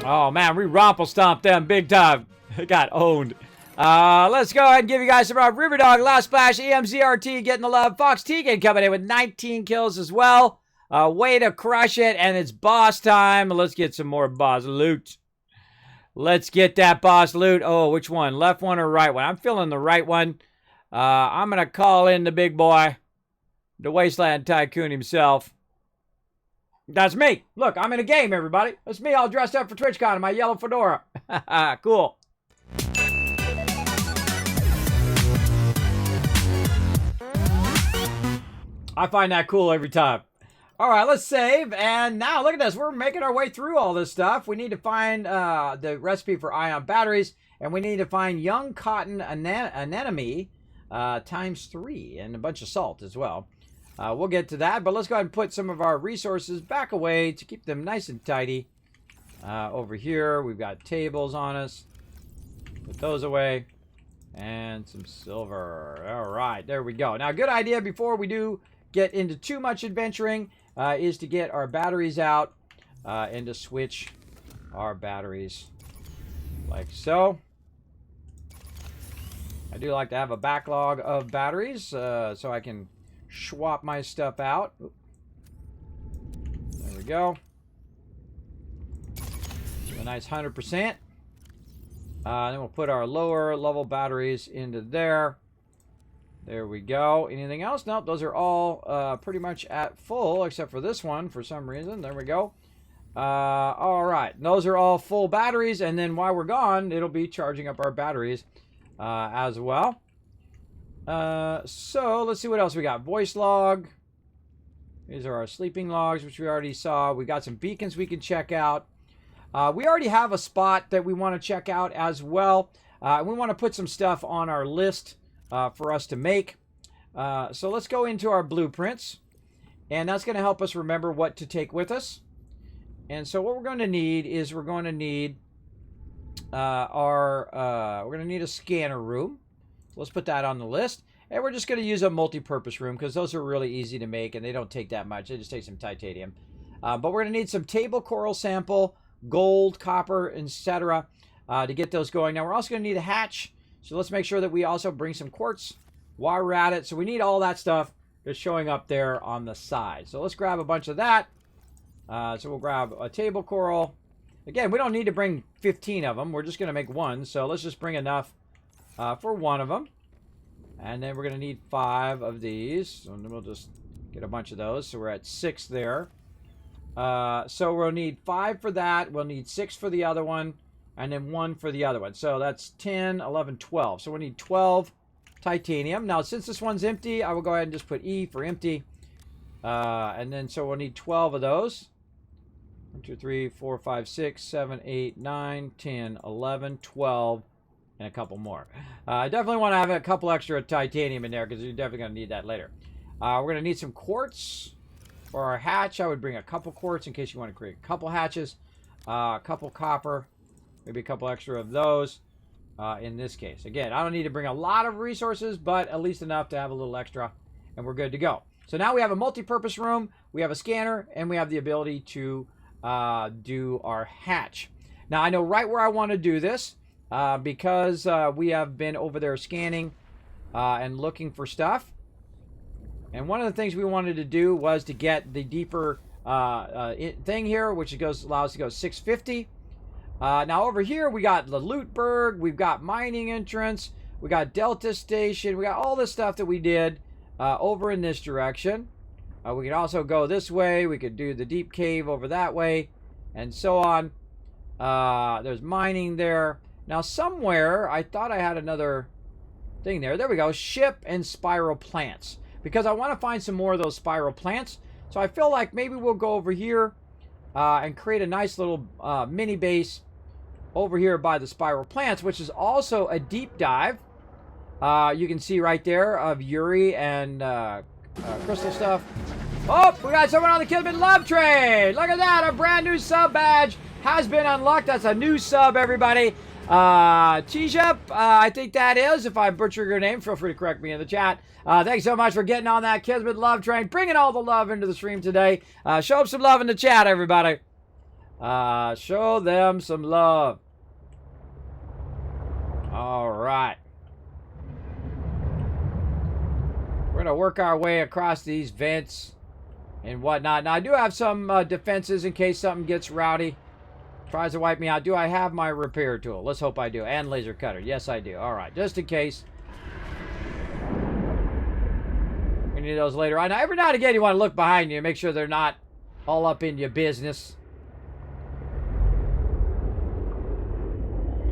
Oh, man, we romple-stomped them big time. It got owned. Let's go ahead and give you guys some love. Riverdog, Last Splash, EMZRT getting the love. Fox Tegan coming in with 19 kills as well. Way to crush it, and it's boss time. Let's get some more boss loot. Let's get that boss loot. Oh, which one? Left one or right one? I'm feeling the right one. I'm going to call in the big boy, the Wasteland Tycoon himself. That's me. Look, I'm in a game, everybody. That's me all dressed up for TwitchCon in my yellow fedora. Cool. I find that cool every time. All right, let's save. And now look at this. We're making our way through all this stuff. We need to find the recipe for ion batteries. And we need to find young cotton anemone ×3 and a bunch of salt as well. We'll get to that. But let's go ahead and put some of our resources back away to keep them nice and tidy. Over here, we've got tables on us. Put those away. And some silver. All right, there we go. Now, a good idea before we do get into too much adventuring is to get our batteries out and to switch our batteries like so. I do like to have a backlog of batteries so I can swap my stuff out. There we go. A nice 100%. Then we'll put our lower level batteries into there. There we go. Anything else? Nope, those are all pretty much at full, except for this one for some reason. There we go. All right, those are all full batteries, and then while we're gone, it'll be charging up our batteries as well. So let's see what else we got. Voice log. These are our sleeping logs, which we already saw. We got some beacons we can check out. We already have a spot that we want to check out as well. We want to put some stuff on our list for us to make. So let's go into our blueprints. And that's going to help us remember what to take with us. And so what we're going to need is we're going to need a scanner room. So let's put that on the list. And we're just going to use a multi-purpose room because those are really easy to make and they don't take that much. They just take some titanium. But we're going to need some table coral sample, gold, copper, etc. To get those going. Now we're also going to need a hatch. So let's make sure that we also bring some quartz while we're at it. So we need all that stuff that's showing up there on the side. So let's grab a bunch of that. So we'll grab a table coral. Again, we don't need to bring 15 of them. We're just going to make one. So let's just bring enough for one of them. And then we're going to need 5 of these. So we'll just get a bunch of those. So we're at 6 there. So we'll need 5 for that. We'll need 6 for the other one. And then 1 for the other one. So that's 10, 11, 12. So we need 12 titanium. Now, since this one's empty, I will go ahead and just put E for empty. And then so we'll need 12 of those. 1, 2, 3, 4, 5, 6, 7, 8, 9, 10, 11, 12, and a couple more. I definitely want to have a couple extra titanium in there because you're definitely going to need that later. We're going to need some quartz for our hatch. I would bring a couple quartz in case you want to create a couple hatches. A couple copper, maybe a couple extra of those in this case. Again, I don't need to bring a lot of resources, but at least enough to have a little extra, and we're good to go. So now we have a multi-purpose room, we have a scanner, and we have the ability to do our hatch. Now I know right where I want to do this because we have been over there scanning and looking for stuff. And one of the things we wanted to do was to get the deeper thing here, which allows us to go 650. Now over here we got the Lootberg, we've got mining entrance, we got Delta Station, we got all this stuff that we did over in this direction. We can also go this way. We could do the deep cave over that way, and so on. There's mining there. Now somewhere, I thought I had another thing there. There we go. Ship and spiral plants. Because I want to find some more of those spiral plants. So I feel like maybe we'll go over here and create a nice little mini base over here by the spiral plants, which is also a deep dive. You can see right there of Yuri and crystal stuff. Oh, we got someone on the Kismet Love Train. Look at that. A brand new sub badge has been unlocked. That's a new sub, everybody. Tijep, I think that is. If I butcher your name, feel free to correct me in the chat. Thanks so much for getting on that Kismet Love Train. Bringing all the love into the stream today. Show up some love in the chat, everybody. Show them some love. All right. We're going to work our way across these vents and whatnot. Now, I do have some defenses in case something gets rowdy. Tries to wipe me out. Do I have my repair tool? Let's hope I do. And laser cutter. Yes, I do. All right. Just in case. We need those later on. Now, every now and again, you want to look behind you and make sure they're not all up in your business.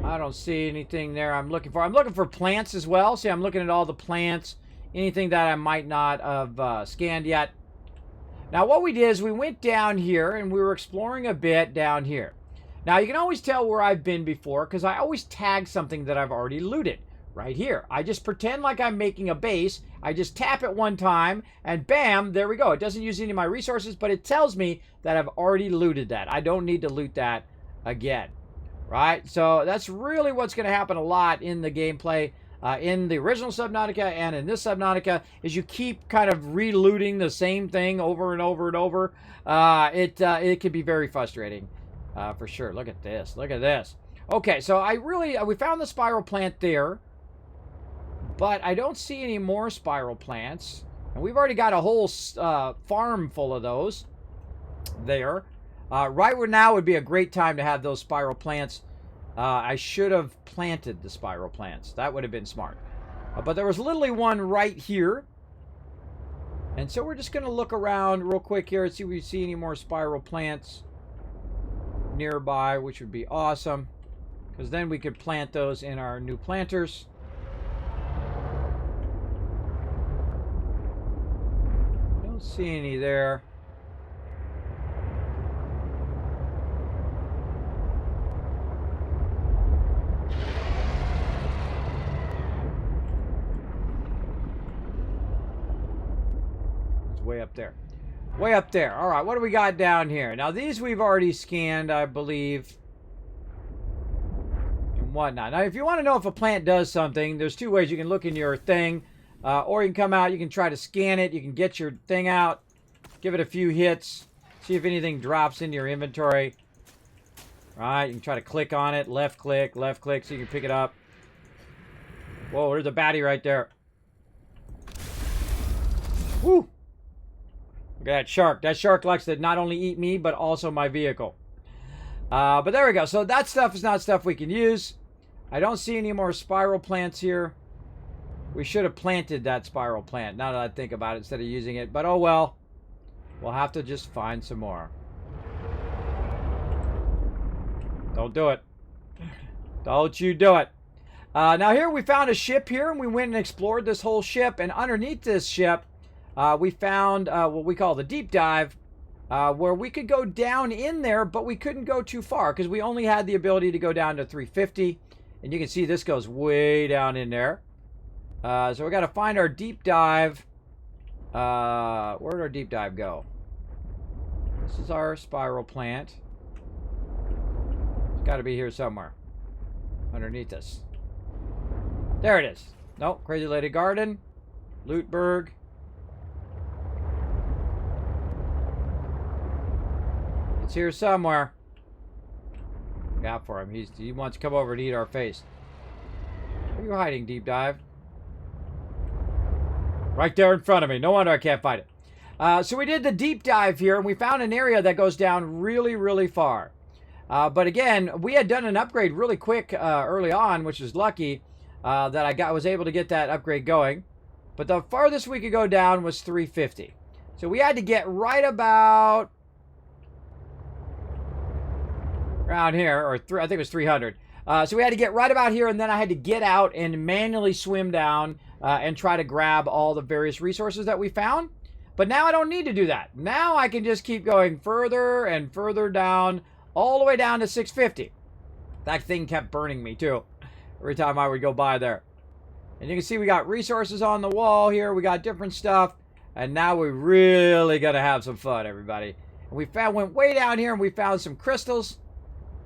I don't see anything there I'm looking for. I'm looking for plants as well. See, I'm looking at all the plants. Anything that I might not have scanned yet. Now, what we did is we went down here and we were exploring a bit down here. Now, you can always tell where I've been before because I always tag something that I've already looted right here. I just pretend like I'm making a base. I just tap it one time and bam, there we go. It doesn't use any of my resources, but it tells me that I've already looted that. I don't need to loot that again. Right? So that's really what's going to happen a lot in the gameplay. In the original Subnautica and in this Subnautica, is you keep kind of re-looting the same thing over and over and over. It can be very frustrating, for sure. Look at this. Look at this. Okay, so we found the spiral plant there, but I don't see any more spiral plants. And we've already got a whole farm full of those there. Right where now would be a great time to have those spiral plants. I should have planted the spiral plants. That would have been smart. But there was literally one right here. And so we're just going to look around real quick here and see if we see any more spiral plants nearby, which would be awesome. Because then we could plant those in our new planters. Don't see any there. Way up there. Way up there. All right, what do we got down here? Now, these we've already scanned, I believe, and whatnot. Now, if you want to know if a plant does something, there's two ways. You can look in your thing, or you can come out, you can try to scan it. You can get your thing out, give it a few hits, see if anything drops into your inventory. All right, you can try to click on it, left click, so you can pick it up. Whoa, there's a baddie right there. Woo! Look at that shark. That shark likes to not only eat me, but also my vehicle. But there we go. So that stuff is not stuff we can use. I don't see any more spiral plants here. We should have planted that spiral plant, now that I think about it, instead of using it. But oh well. We'll have to just find some more. Don't do it. Don't you do it. Now here we found a ship here, and we went and explored this whole ship. And underneath this ship, we found what we call the deep dive, where we could go down in there, but we couldn't go too far because we only had the ability to go down to 350. And you can see this goes way down in there. So we got to find our deep dive. Where did our deep dive go? This is our spiral plant. It's got to be here somewhere. Underneath us. There it is. Nope. Crazy Lady Garden. Lootberg. It's here somewhere. Look out for him. He wants to come over to eat our face. Where are you hiding, deep dive? Right there in front of me. No wonder I can't find it. So we did the deep dive here, and we found an area that goes down really, really far. But again, we had done an upgrade really quick early on, which was lucky that I was able to get that upgrade going. But the farthest we could go down was 350. So we had to get right about around here, or I think it was 300. So we had to get right about here, and then I had to get out and manually swim down and try to grab all the various resources that we found. But now I don't need to do that. Now I can just keep going further and further down, all the way down to 650. That thing kept burning me too, every time I would go by there. And you can see we got resources on the wall here. We got different stuff. And now we really got to have some fun, everybody. And we went way down here, and we found some crystals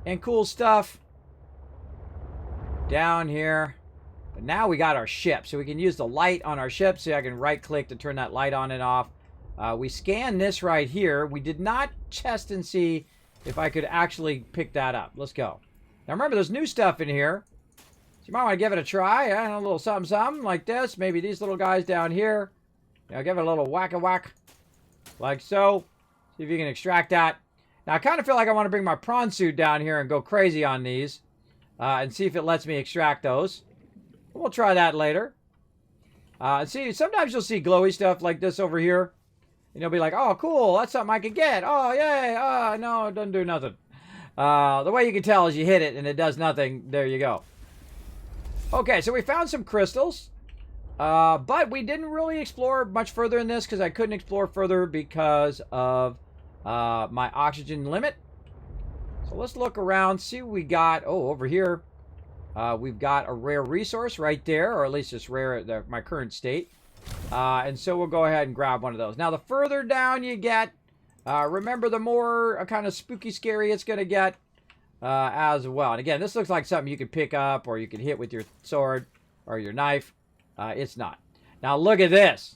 and cool stuff down here. But now we got our ship, so we can use the light on our ship. See, I can right click to turn that light on and off. We scanned this right here. We did not test and see if I could actually pick that up. Let's go. Now remember, there's new stuff in here, so you might want to give it a try. A little something something like this. Maybe these little guys down here. Give it a little whack-a-whack like so. See if you can extract that. Now I kind of feel like I want to bring my prawn suit down here and go crazy on these and see if it lets me extract those. We'll try that later. See, sometimes you'll see glowy stuff like this over here. And you'll be like, oh, cool, that's something I could get. Oh, yay. Oh, no, it doesn't do nothing. The way you can tell is you hit it and it does nothing. There you go. Okay, so we found some crystals. But we didn't really explore much further in this because I couldn't explore further because of my oxygen limit. So let's look around, see what we got. Oh, over here, we've got a rare resource right there, or at least it's rare at my current state. And so we'll go ahead and grab one of those. Now, the further down you get, remember, the more kind of spooky, scary it's going to get as well. And again, this looks like something you could pick up or you could hit with your sword or your knife. It's not. Now, look at this.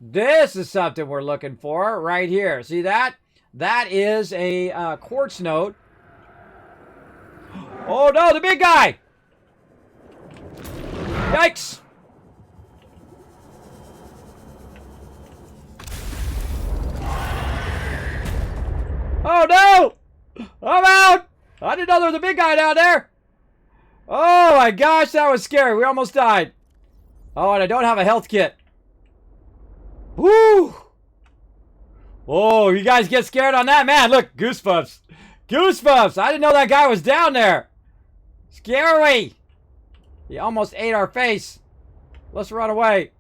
This is something we're looking for right here. See that? That is a quartz node. Oh, no, the big guy! Yikes! Oh, no! I'm out! I didn't know there was a big guy down there! Oh, my gosh, that was scary. We almost died. Oh, and I don't have a health kit. Woo! Oh, you guys get scared on that? Man, look, goosebumps. Goosebumps! I didn't know that guy was down there. Scary! He almost ate our face. Let's run away.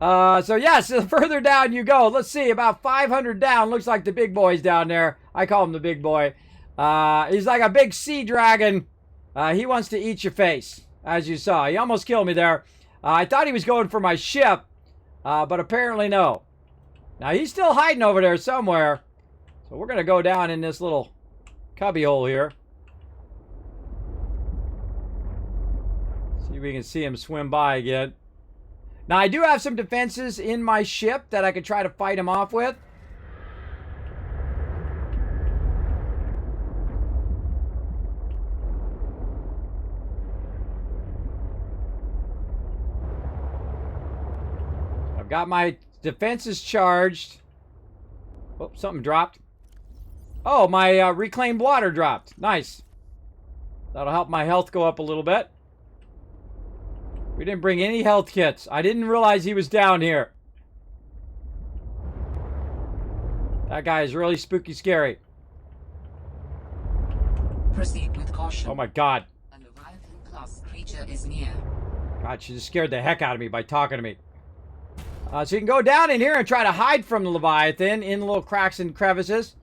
So yes, the further down you go, let's see, about 500 down. Looks like the big boy's down there. I call him the big boy. He's like a big sea dragon. He wants to eat your face, as you saw. He almost killed me there. I thought he was going for my ship, but apparently no. Now, he's still hiding over there somewhere. So we're going to go down in this little cubbyhole here. See if we can see him swim by again. Now, I do have some defenses in my ship that I could try to fight him off with. I've got my defenses charged. Oh, something dropped. Oh, my reclaimed water dropped. Nice. That'll help my health go up a little bit. We didn't bring any health kits. I didn't realize he was down here. That guy is really spooky scary. Proceed with caution. Oh my god. A Leviathan-class creature is near. God, she just scared the heck out of me by talking to me. So you can go down in here and try to hide from the Leviathan in little cracks and crevices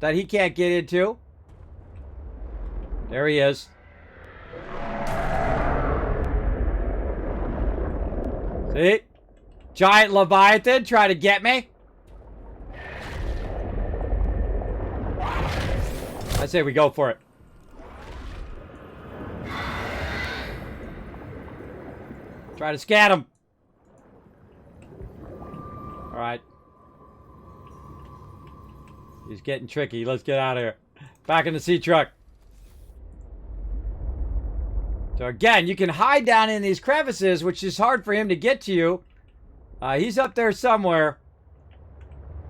that he can't get into. There he is. See? Giant Leviathan try to get me. I say we go for it. Try to scan him. Alright. He's getting tricky. Let's get out of here. Back in the sea truck. So again, you can hide down in these crevices, which is hard for him to get to you. He's up there somewhere,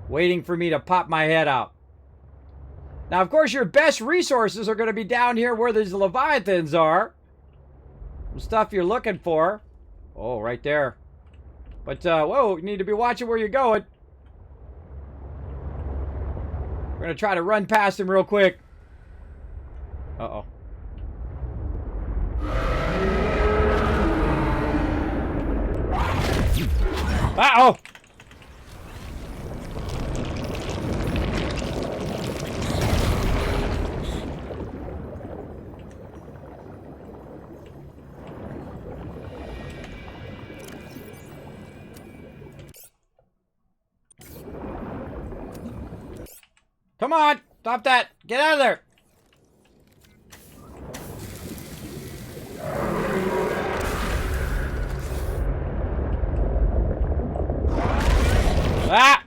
waiting for me to pop my head out. Now, of course, your best resources are going to be down here where these Leviathans are. Some stuff you're looking for. Oh, right there. But, whoa, you need to be watching where you're going. We're going to try to run past him real quick. Uh-oh. Uh-oh! Come on! Stop that! Get out of there! Ah!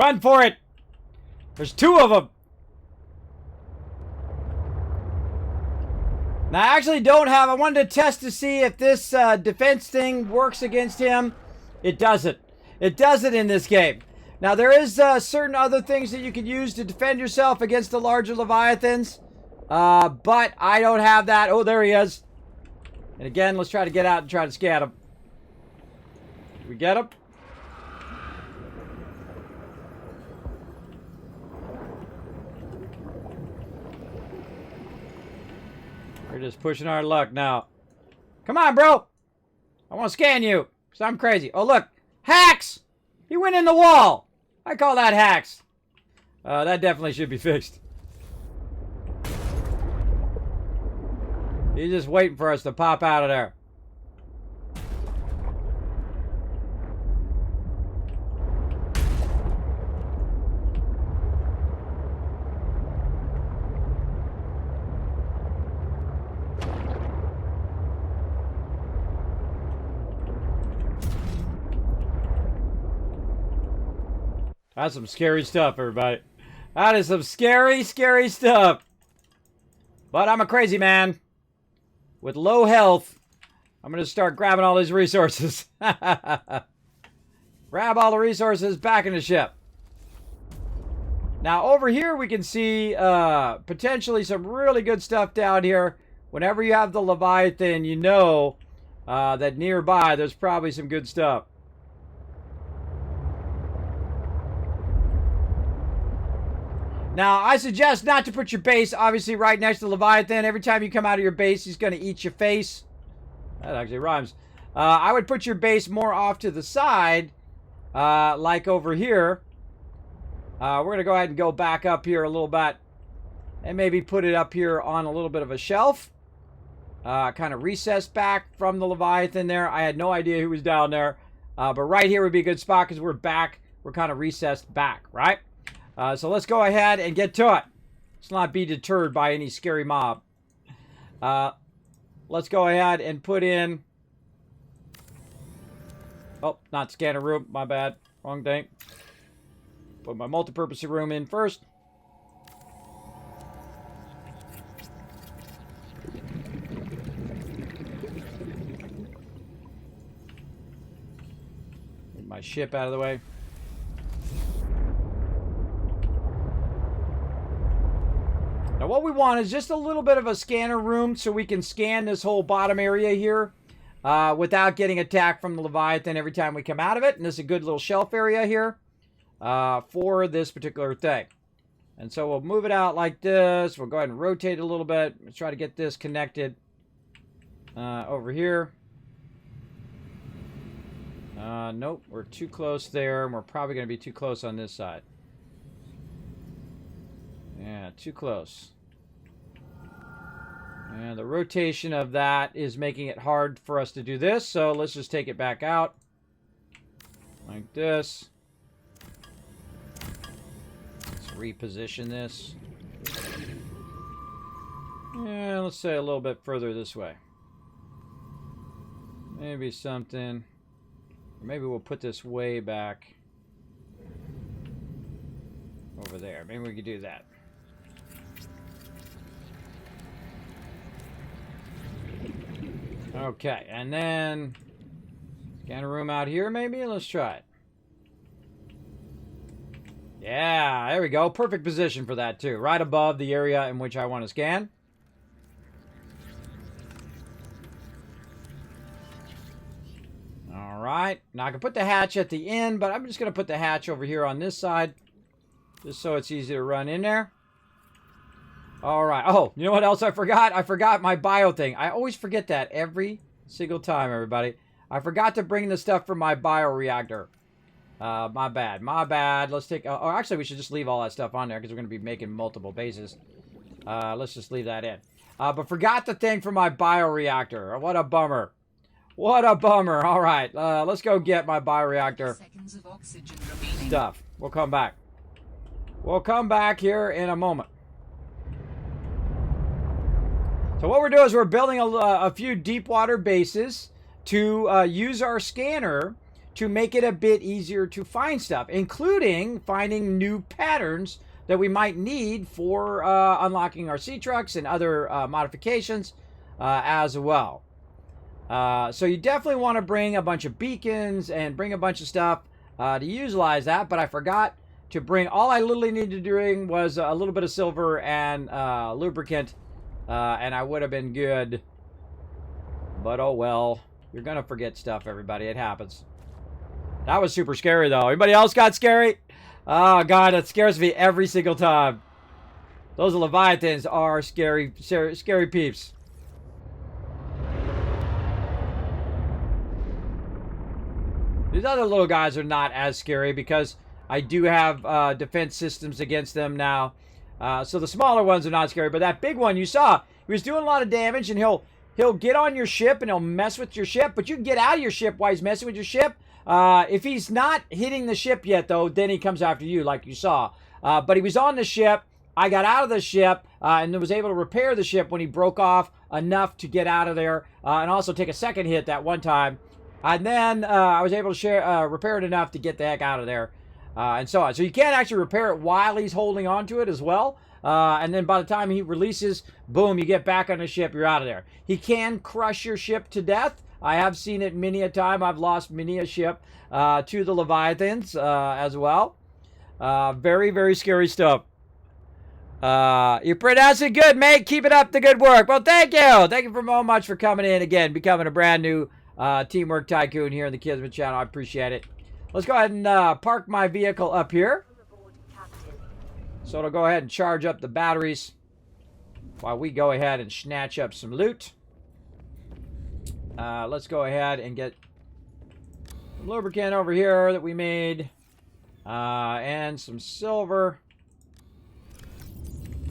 Run for it! There's 2 of them! Now, I actually don't have... I wanted to test to see if this defense thing works against him. It doesn't. It doesn't in this game. Now, there is certain other things that you can use to defend yourself against the larger Leviathans. But I don't have that. Oh, there he is. And again, let's try to get out and try to scan him. Did we get him? We're just pushing our luck now. Come on, bro. I want to scan you. Because I'm crazy. Oh, look. Hacks! He went in the wall. I call that hacks. That definitely should be fixed. He's just waiting for us to pop out of there. That's some scary stuff, everybody. That is some scary, scary stuff. But I'm a crazy man. With low health, I'm going to start grabbing all these resources. Grab all the resources back in the ship. Now, over here, we can see potentially some really good stuff down here. Whenever you have the Leviathan, you know that nearby there's probably some good stuff. Now, I suggest not to put your base, obviously, right next to Leviathan. Every time you come out of your base, he's going to eat your face. That actually rhymes. I would put your base more off to the side, like over here. We're going to go ahead and go back up here a little bit. And maybe put it up here on a little bit of a shelf. Kind of recessed back from the Leviathan there. I had no idea who was down there. But right here would be a good spot because we're back. We're kind of recessed back, right? So let's go ahead and get to it. Let's not be deterred by any scary mob. Let's go ahead and put in... Oh, not scanner room. My bad. Wrong thing. Put my multipurpose room in first. Get my ship out of the way. Now what we want is just a little bit of a scanner room so we can scan this whole bottom area here without getting attacked from the Leviathan every time we come out of it. And this is a good little shelf area here for this particular thing. And so we'll move it out like this. We'll go ahead and rotate it a little bit. Let's try to get this connected over here. Nope, we're too close there. And we're probably going to be too close on this side. Yeah, too close. And the rotation of that is making it hard for us to do this. So let's just take it back out. Like this. Let's reposition this. And let's say a little bit further this way. Maybe something. Or maybe we'll put this way back over there. Maybe we could do that. Okay, and then scan a room out here maybe? Let's try it. Yeah, there we go. Perfect position for that too. Right above the area in which I want to scan. Alright, now I can put the hatch at the end, but I'm just going to put the hatch over here on this side. Just so it's easy to run in there. Alright. Oh, you know what else I forgot? I forgot my bio thing. I always forget that every single time, everybody. I forgot to bring the stuff from my bioreactor. My bad. My bad. Let's take... oh, actually, we should just leave all that stuff on there because we're going to be making multiple bases. Let's just leave that in. But forgot the thing for my bioreactor. What a bummer. What a bummer. Alright. Let's go get my bioreactor stuff. We'll come back. We'll come back here in a moment. So what we're doing is we're building a few deep water bases to use our scanner to make it a bit easier to find stuff, including finding new patterns that we might need for unlocking our sea trucks and other modifications as well. So you definitely want to bring a bunch of beacons and bring a bunch of stuff to utilize that, but I forgot to bring, all I literally needed to bring was a little bit of silver and lubricant, and I would have been good. But oh well, you're gonna forget stuff, everybody. It happens. That was super scary, though. Anybody else got scary? Oh god, that scares me every single time. Those Leviathans are scary, scary peeps. These other little guys are not as scary because I do have defense systems against them now. So the smaller ones are not scary, but that big one you saw, he was doing a lot of damage, and he'll get on your ship and he'll mess with your ship, but you can get out of your ship while he's messing with your ship. If he's not hitting the ship yet, though, then he comes after you like you saw. But he was on the ship. I got out of the ship and was able to repair the ship when he broke off enough to get out of there and also take a second hit that one time. And then I was able to repair it enough to get the heck out of there and so on. So you can't actually repair it while he's holding on to it as well. And then by the time he releases, boom, you get back on the ship, you're out of there. He can crush your ship to death. I have seen it many a time. I've lost many a ship to the Leviathans as well. Very, very scary stuff. You pronounce it good, mate. Keep it up, the good work. Well, thank you. Thank you so much for coming in again, becoming a brand new Teamwork Tycoon here in the Kismet channel. I appreciate it. Let's go ahead and park my vehicle up here. So it'll go ahead and charge up the batteries while we go ahead and snatch up some loot. Let's go ahead and get some lubricant over here that we made. And some silver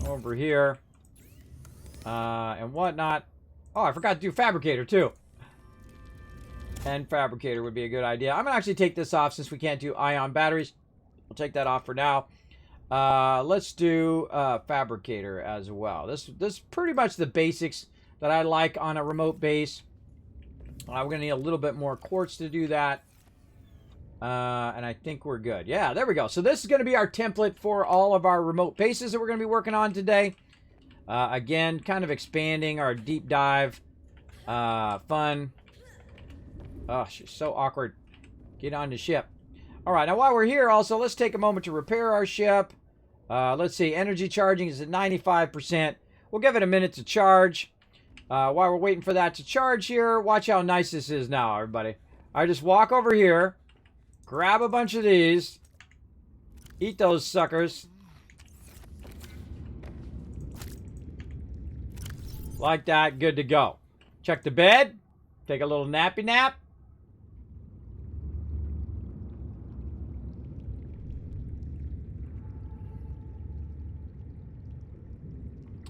over here. And whatnot. Oh, I forgot to do fabricator too. And fabricator would be a good idea. I'm going to actually take this off since we can't do ion batteries. We'll take that off for now. Let's do fabricator as well. This is pretty much the basics that I like on a remote base. We're going to need a little bit more quartz to do that. And I think we're good. Yeah, there we go. So this is going to be our template for all of our remote bases that we're going to be working on today. Again, kind of expanding our deep dive. Fun. Oh, she's so awkward. Get on the ship. All right, now while we're here also, let's take a moment to repair our ship. Let's see, energy charging is at 95%. We'll give it a minute to charge. While we're waiting for that to charge here, watch how nice this is now, everybody. I just walk over here, grab a bunch of these, eat those suckers. Like that, good to go. Check the bed, take a little nappy nap.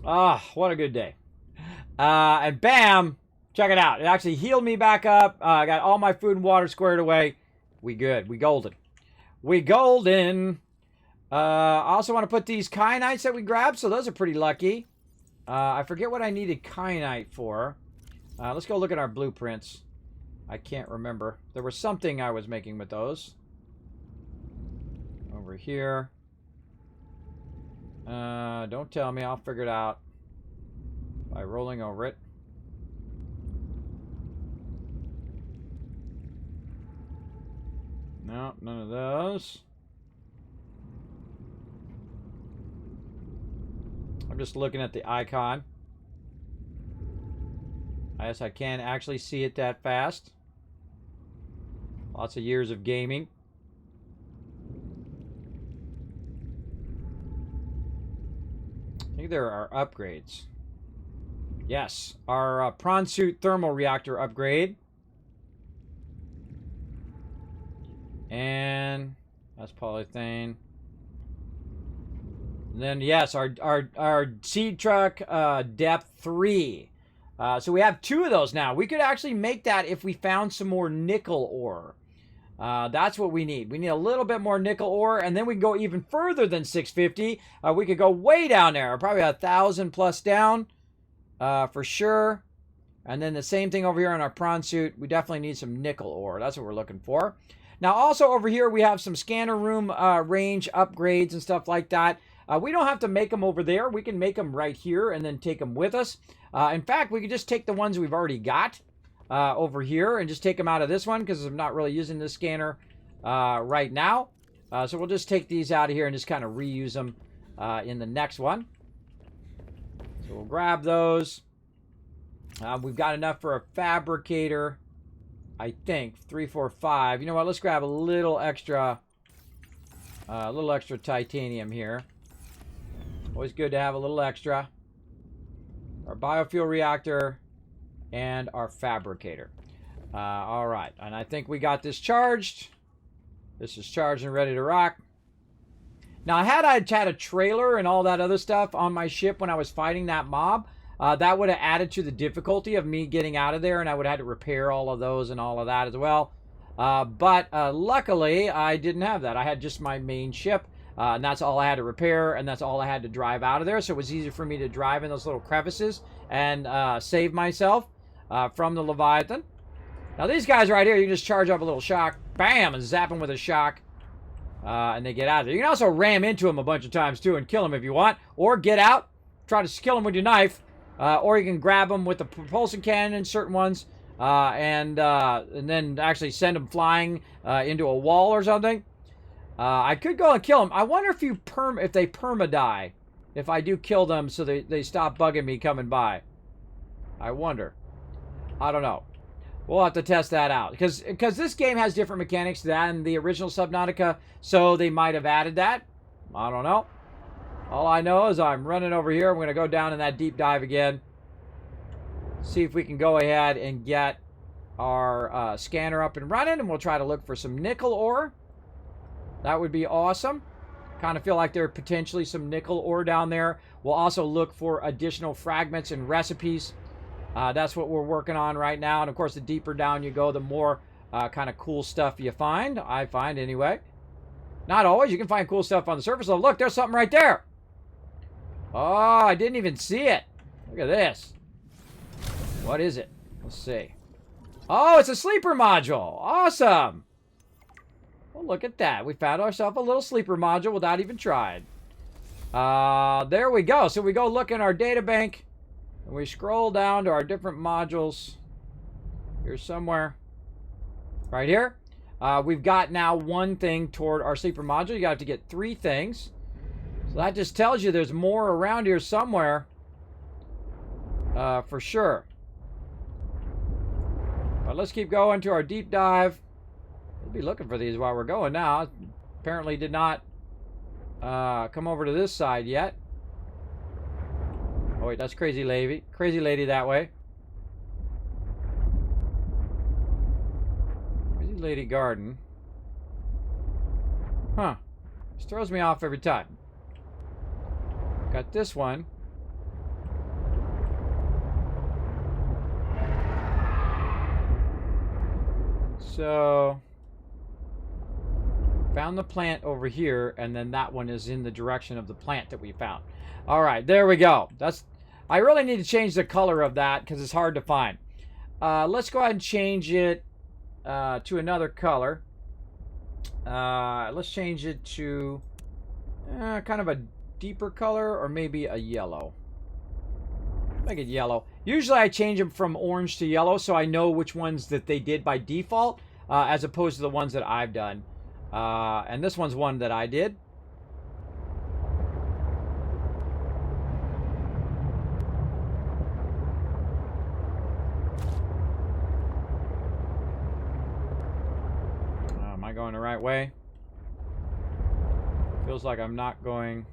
Ah, what a good day. And bam, check it out. It actually healed me back up. I got all my food and water squared away. We good. We golden. We golden. I also want to put these kyanites that we grabbed, so those are pretty lucky. I forget what I needed kyanite for. Let's go look at our blueprints. I can't remember. There was something I was making with those. Over here. Don't tell me. I'll figure it out by rolling over it. No, none of those. I'm just looking at the icon. I guess I can't actually see it that fast. Lots of years of gaming. I think there are upgrades. Yes, our prawn suit thermal reactor upgrade. And that's polythene. And then yes, our seed truck depth 3. So we have 2 of those now. We could actually make that if we found some more nickel ore. That's what we need. We need a little bit more nickel ore, and then we can go even further than 650. We could go way down there, probably 1,000 plus down, for sure. And then the same thing over here on our prawn suit. We definitely need some nickel ore. That's what we're looking for. Now, also over here, we have some scanner room range upgrades and stuff like that. We don't have to make them over there. We can make them right here and then take them with us. In fact, we could just take the ones we've already got over here and just take them out of this one because I'm not really using this scanner right now. So we'll just take these out of here and just kind of reuse them in the next one. So we'll grab those. We've got enough for a fabricator, I think. 3, 4, 5. You know what? Let's grab a little extra titanium here. Always good to have a little extra. Our biofuel reactor and our fabricator. All right, and I think we got this charged. This is charged and ready to rock. Now, had I had a trailer and all that other stuff on my ship when I was fighting that mob, that would have added to the difficulty of me getting out of there, and I would have had to repair all of those and all of that as well. But luckily, I didn't have that. I had just my main ship, and that's all I had to repair, and that's all I had to drive out of there. So it was easy for me to drive in those little crevices and save myself from the Leviathan. Now, these guys right here, you can just charge up a little shock, bam, and zap them with a shock, and they get out of there. You can also ram into them a bunch of times, too, and kill them if you want, or get out, try to kill them with your knife, or you can grab them with the propulsion cannon in certain ones, and then actually send them flying into a wall or something. I could go and kill them. I wonder if if they perma-die, if I do kill them so they stop bugging me coming by. I wonder. I don't know. We'll have to test that out. Because this game has different mechanics than the original Subnautica, so they might have added that. I don't know. All I know is I'm running over here. I'm going to go down in that deep dive again. See if we can go ahead and get our scanner up and running, and we'll try to look for some nickel ore. That would be awesome. Kind of feel like there are potentially some nickel ore down there. We'll also look for additional fragments and recipes. That's what we're working on right now. And of course, the deeper down you go, the more kind of cool stuff you find. I find anyway. Not always. You can find cool stuff on the surface level. Look, there's something right there. Oh, I didn't even see it. Look at this. What is it? Let's see. Oh, it's a sleeper module. Awesome. Well, look at that. We found ourselves a little sleeper module without even trying. There we go. So we go look in our data bank. And we scroll down to our different modules. Here's somewhere. Right here. We've got now one thing toward our sleeper module. You have to get 3 things. So that just tells you there's more around here somewhere. For sure. But let's keep going to our deep dive. We'll be looking for these while we're going now. Apparently did not come over to this side yet. Oh wait, that's Crazy Lady. Crazy Lady that way. Crazy Lady Garden. Huh. This throws me off every time. Got this one. So found the plant over here, and then that one is in the direction of the plant that we found. All right, there we go. I really need to change the color of that because it's hard to find. Let's go ahead and change it to another color. Let's change it to kind of a deeper color, or maybe a yellow. Make it yellow. Usually I change them from orange to yellow so I know which ones that they did by default as opposed to the ones that I've done. And this one's one that I did. Am I going the right way? Feels like I'm not going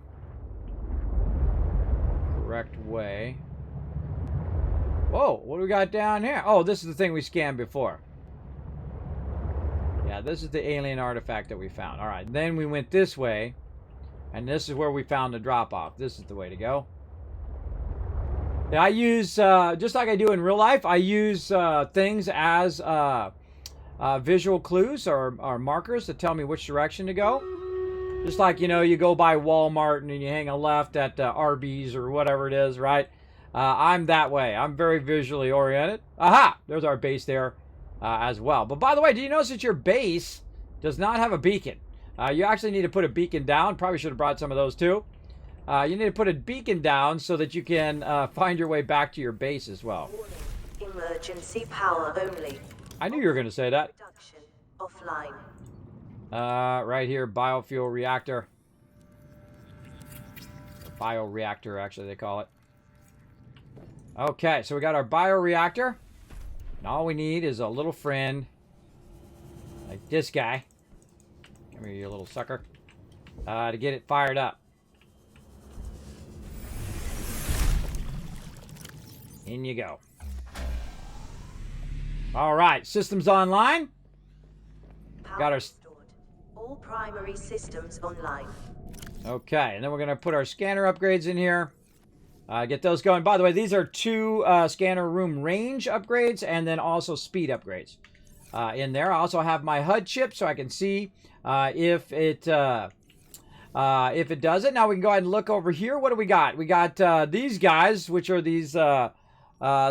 the correct way. Whoa, what do we got down here? Oh, this is the thing we scanned before. Yeah, this is the alien artifact that we found. All right, then we went this way, and this is where we found the drop-off. This is the way to go. Yeah, I use, just like I do in real life, I use things as visual clues or markers to tell me which direction to go. Just like, you know, you go by Walmart and you hang a left at Arby's or whatever it is, right? I'm that way. I'm very visually oriented. Aha! There's our base there as well. But by the way, do you notice that your base Does not have a beacon. You actually need to put a beacon down. Probably should have brought some of those too. You need to put a beacon down so that you can find your way back to your base as well. Emergency power only. I knew you were going to say that. Production offline. Right here, biofuel reactor. Bioreactor, actually, they call it. Okay, so we got our bioreactor. And all we need is a little friend like this guy. Come here, you little sucker. To get it fired up. In you go. All right, systems online. Power Got our... restored. All primary systems online. Okay, and then we're going to put our scanner upgrades in here. Get those going. By the way, these are 2 scanner room range upgrades and then also speed upgrades in there. I also have my HUD chip so I can see if it does it. Now we can go ahead and look over here. What do we got? We got these guys, which are these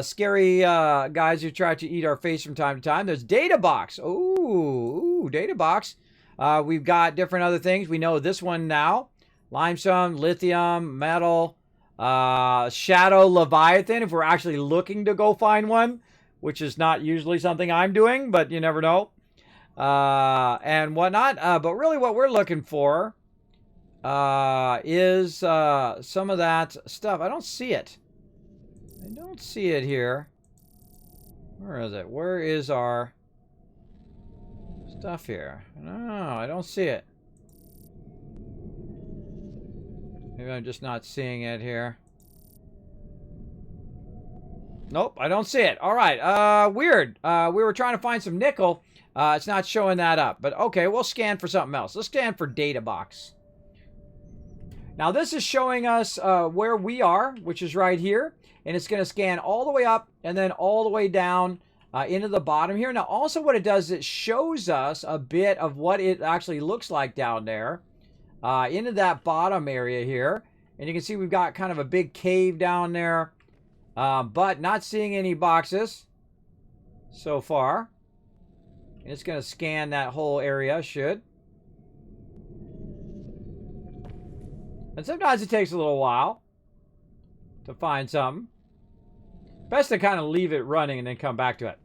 scary guys who try to eat our face from time to time. There's data box. Ooh, data box. We've got different other things. We know this one now. Limestone, lithium, metal, shadow leviathan, if we're actually looking to go find one, which is not usually something I'm doing, but you never know, and whatnot. But really what we're looking for is some of that stuff. I don't see it. I don't see it here. Where is it? Where is our stuff here? No, I don't see it. Maybe I'm just not seeing it here. Nope, I don't see it. All right, weird. We were trying to find some nickel. It's not showing that up. But okay, we'll scan for something else. Let's scan for data box. Now this is showing us where we are, which is right here. And it's going to scan all the way up and then all the way down into the bottom here. Now also what it does, it shows us a bit of what it actually looks like down there. Into that bottom area here. And you can see we've got kind of a big cave down there. But not seeing any boxes so far. And it's going to scan that whole area, should. And sometimes it takes a little while to find something. Best to kind of leave it running and then come back to it.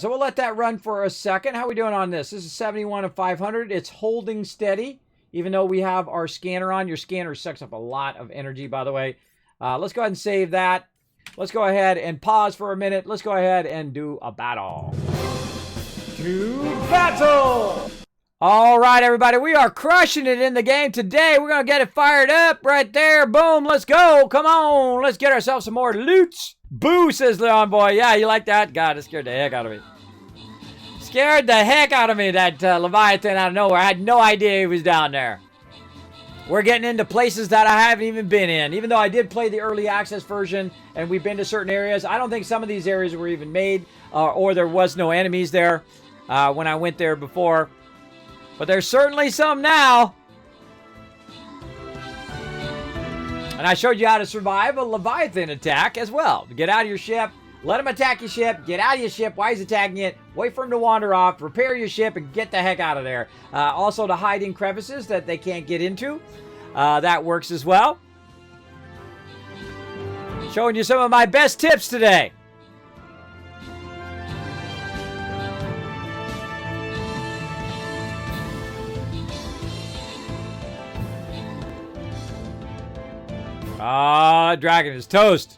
So we'll let that run for a second. How are we doing on this? This is 71 of 500. It's holding steady. Even though we have our scanner on. Your scanner sucks up a lot of energy, by the way. Let's go ahead and save that. Let's go ahead and pause for a minute. Let's go ahead and do a battle. To battle! All right, everybody. We are crushing it in the game today. We're going to get it fired up right there. Boom. Let's go. Come on. Let's get ourselves some more loots. Boo, says Leon Boy. Yeah, you like that? God, it scared the heck out of me. Scared the heck out of me, that Leviathan out of nowhere. I had no idea he was down there. We're getting into places that I haven't even been in. Even though I did play the early access version and we've been to certain areas, I don't think some of these areas were even made or there was no enemies there when I went there before. But there's certainly some now. And I showed you how to survive a Leviathan attack as well. Get out of your ship. Let him attack your ship. Get out of your ship while he's attacking it. Wait for him to wander off. Repair your ship and get the heck out of there. Also to hide in crevices that they can't get into. That works as well. Showing you some of my best tips today. Ah, dragon is toast.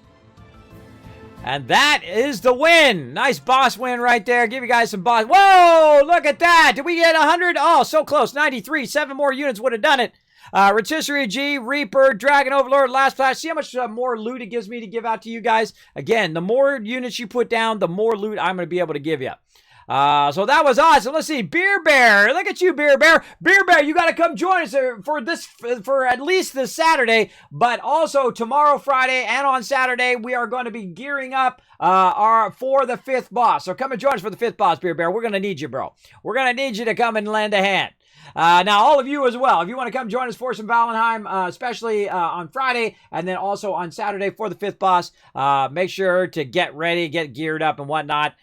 And that is the win. Nice boss win right there. Give you guys some boss. Whoa, look at that. Did we get 100? Oh, so close. 93. 7 more units would have done it. Rotisserie G, Reaper, Dragon Overlord, Last Flash. See how much more loot it gives me to give out to you guys? Again, the more units you put down, the more loot I'm going to be able to give you. So that was awesome. Let's see. Beer Bear. Look at you, Beer Bear. Beer Bear, you got to come join us for at least this Saturday, but also tomorrow, Friday, and on Saturday, we are going to be gearing up for the 5th boss. So come and join us for the 5th boss, Beer Bear. We're going to need you, bro. We're going to need you to come and lend a hand. Now, all of you as well, if you want to come join us for some Valheim, especially on Friday, and then also on Saturday for the 5th boss, make sure to get ready, get geared up and whatnot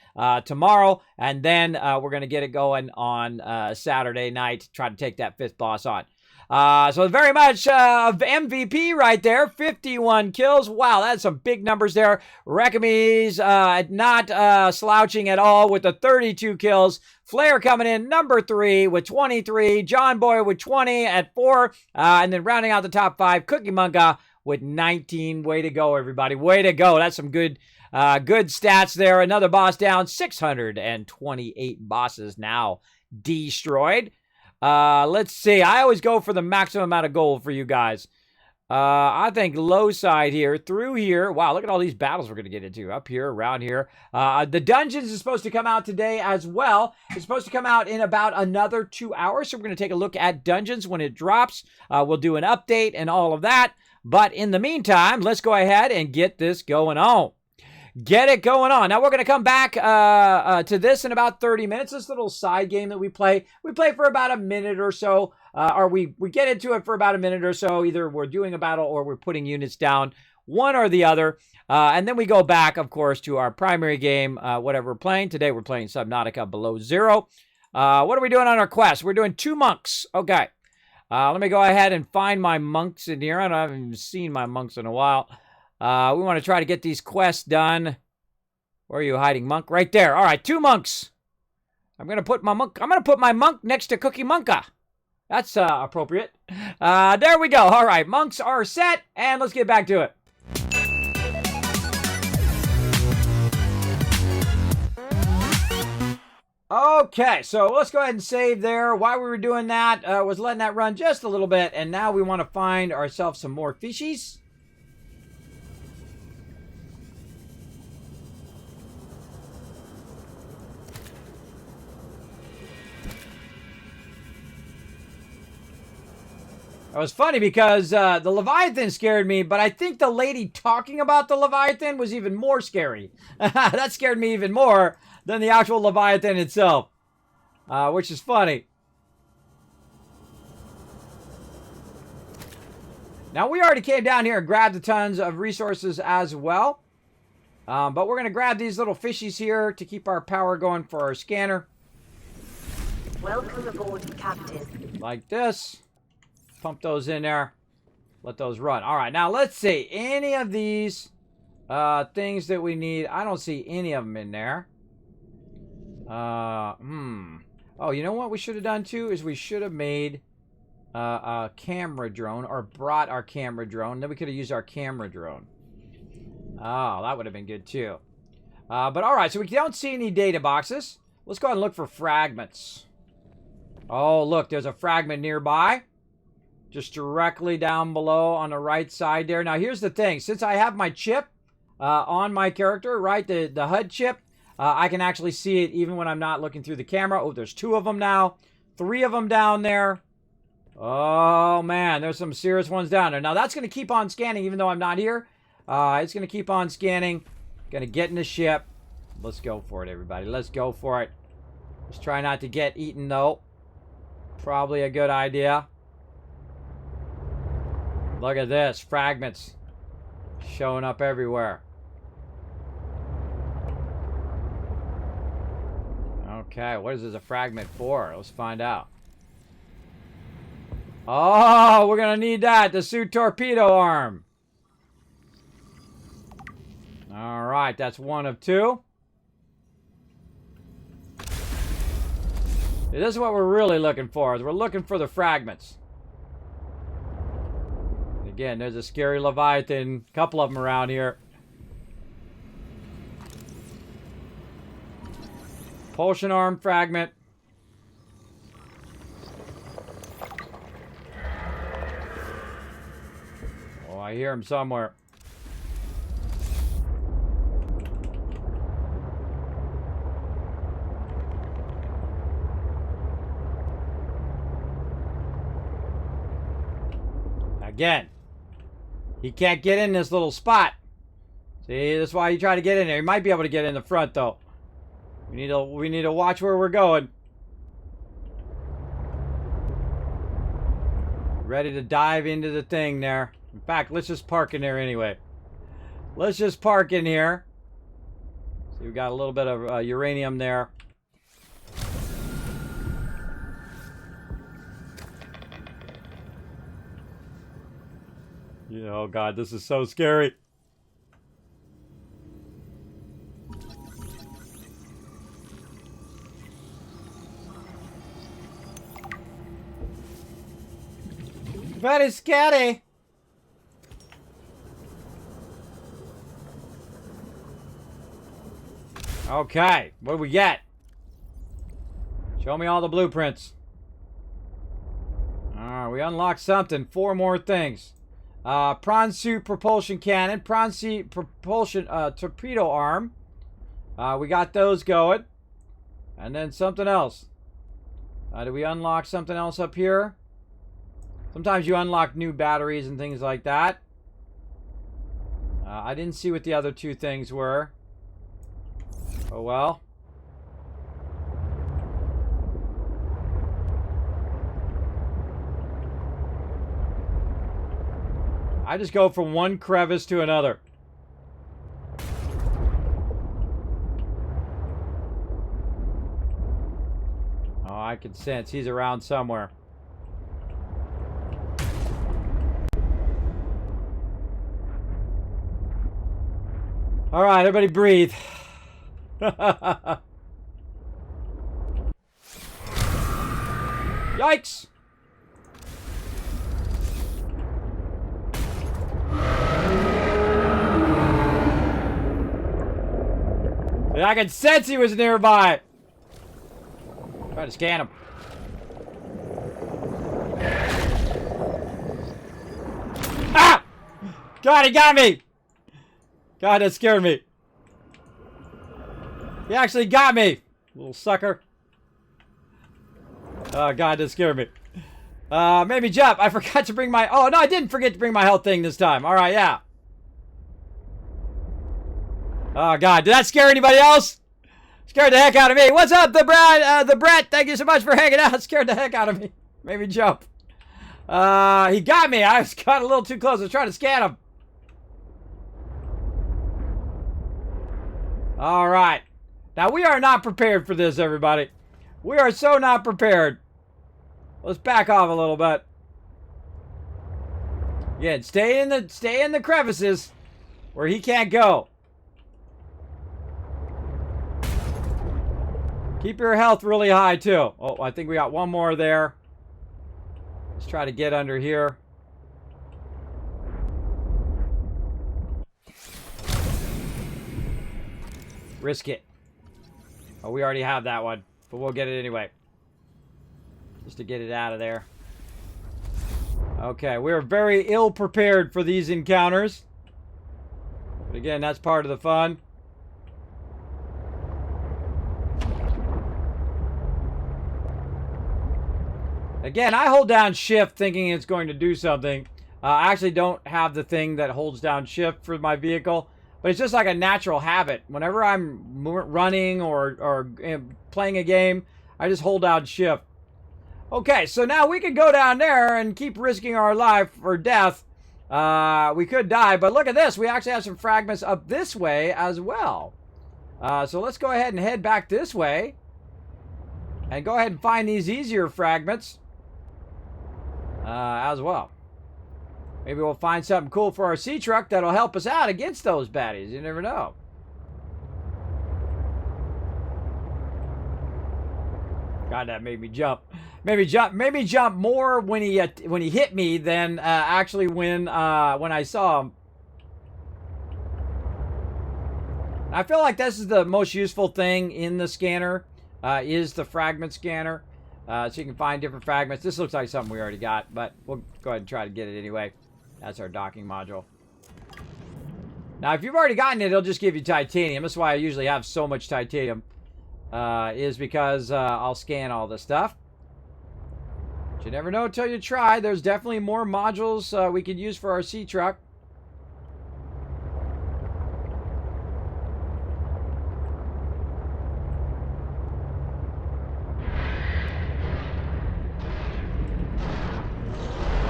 tomorrow, and then we're going to get it going on Saturday night, try to take that 5th boss on. So very much MVP right there, 51 kills. Wow, that's some big numbers there. Rekamies not slouching at all with the 32 kills. Flair coming in number 3 with 23. John Boy with 20 at 4. And then rounding out the top 5, Cookie Monka with 19. Way to go, everybody. Way to go. That's some good stats there. Another boss down. 628 bosses now destroyed. Let's see. I always go for the maximum amount of gold for you guys. I think low side here, through here. Wow, look at all these battles we're going to get into. Up here, around here. The dungeons is supposed to come out today as well. It's supposed to come out in about another 2 hours. So we're going to take a look at dungeons when it drops. We'll do an update and all of that. But in the meantime, let's go ahead and get this going on. Get it going on. Now, we're going to come back to this in about 30 minutes. This little side game that we play. We play for about a minute or so. Or we get into it for about a minute or so. Either we're doing a battle or we're putting units down. One or the other. And then we go back, of course, to our primary game, whatever we're playing. Today, we're playing Subnautica Below Zero. What are we doing on our quest? We're doing 2 monks. Okay. Let me go ahead and find my monks in here. I haven't even seen my monks in a while. We want to try to get these quests done. Where are you hiding, monk? Right there. All right, 2 monks. I'm going to put my monk next to Cookie Monka. That's appropriate. There we go. All right, monks are set, and let's get back to it. Okay, so let's go ahead and save there. While we were doing that, was letting that run just a little bit, and now we want to find ourselves some more fishies. It was funny because the Leviathan scared me, but I think the lady talking about the Leviathan was even more scary. That scared me even more than the actual Leviathan itself, which is funny. Now, we already came down here and grabbed a tons of resources as well. But we're going to grab these little fishies here to keep our power going for our scanner. Welcome aboard, Captain. Like this. Pump those in there. Let those run. All right, now let's see. Any of these things that we need. I don't see any of them in there. Oh, you know what we should have done too? Is we should have made a camera drone or brought our camera drone. Then we could have used our camera drone. Oh, that would have been good too. But all right, so we don't see any data boxes. Let's go ahead and look for fragments. Oh, look, there's a fragment nearby. Just directly down below on the right side there. Now, here's the thing. Since I have my chip on my character, right, the HUD chip, I can actually see it even when I'm not looking through the camera. Oh, there's 2 of them now. 3 of them down there. Oh, man, there's some serious ones down there. Now, that's going to keep on scanning even though I'm not here. It's going to keep on scanning. Going to get in the ship. Let's go for it, everybody. Let's go for it. Let's try not to get eaten, though. Probably a good idea. Look at this. Fragments showing up everywhere. Okay, what is this a fragment for? Let's find out. Oh, we're going to need that. The suit torpedo arm. All right, that's 1 of 2. This is what we're really looking for. We're looking for the fragments. Again, there's a scary Leviathan. A couple of them around here. Propulsion arm fragment. Oh, I hear him somewhere. Again. He can't get in this little spot. See, that's why you try to get in there. He might be able to get in the front, though. We need to watch where we're going. Ready to dive into the thing there. In fact, let's just park in there anyway. Let's just park in here. See, we got a little bit of uranium there. Yeah, oh god, this is so scary. Very scary. Okay, what do we get? Show me all the blueprints. Alright, we unlocked something. 4 more things. Prawn suit propulsion cannon, prawn suit propulsion torpedo arm. We got those going. And then something else. Did we unlock something else up here? Sometimes you unlock new batteries and things like that. I didn't see what the other 2 things were. Oh well. I just go from one crevice to another. Oh, I can sense he's around somewhere. All right, everybody breathe. Yikes! I could sense he was nearby. Try to scan him. Ah! God, he got me! God, that scared me. He actually got me, little sucker. Oh, God, that scared me. Made me jump. I forgot to bring my... Oh, no, I didn't forget to bring my health thing this time. All right, yeah. Oh, God. Did that scare anybody else? Scared the heck out of me. What's up, the Brett? Thank you so much for hanging out. Scared the heck out of me. Made me jump. He got me. I got a little too close. I was trying to scan him. All right. Now, we are not prepared for this, everybody. We are so not prepared. Let's back off a little bit. Again, stay in the crevices where he can't go. Keep your health really high, too. Oh, I think we got one more there. Let's try to get under here. Risk it. Oh, we already have that one, but we'll get it anyway. Just to get it out of there. Okay, we're very ill prepared for these encounters. But again, that's part of the fun. Again, I hold down shift thinking it's going to do something. I actually don't have the thing that holds down shift for my vehicle. But it's just like a natural habit. Whenever I'm running or playing a game, I just hold down shift. Okay, so now we could go down there and keep risking our life for death. We could die, but look at this. We actually have some fragments up this way as well. So let's go ahead and head back this way. And go ahead and find these easier fragments as well. Maybe we'll find something cool for our sea truck that'll help us out against those baddies. You never know. God, that made me jump. Made me jump more when he hit me than actually when I saw him. I feel like this is the most useful thing in the scanner. Is the fragment scanner. So you can find different fragments. This looks like something we already got, but we'll go ahead and try to get it anyway. That's our docking module. Now, if you've already gotten it, it'll just give you titanium. That's why I usually have so much titanium. Is because I'll scan all this stuff. But you never know until you try. There's definitely more modules we could use for our sea truck.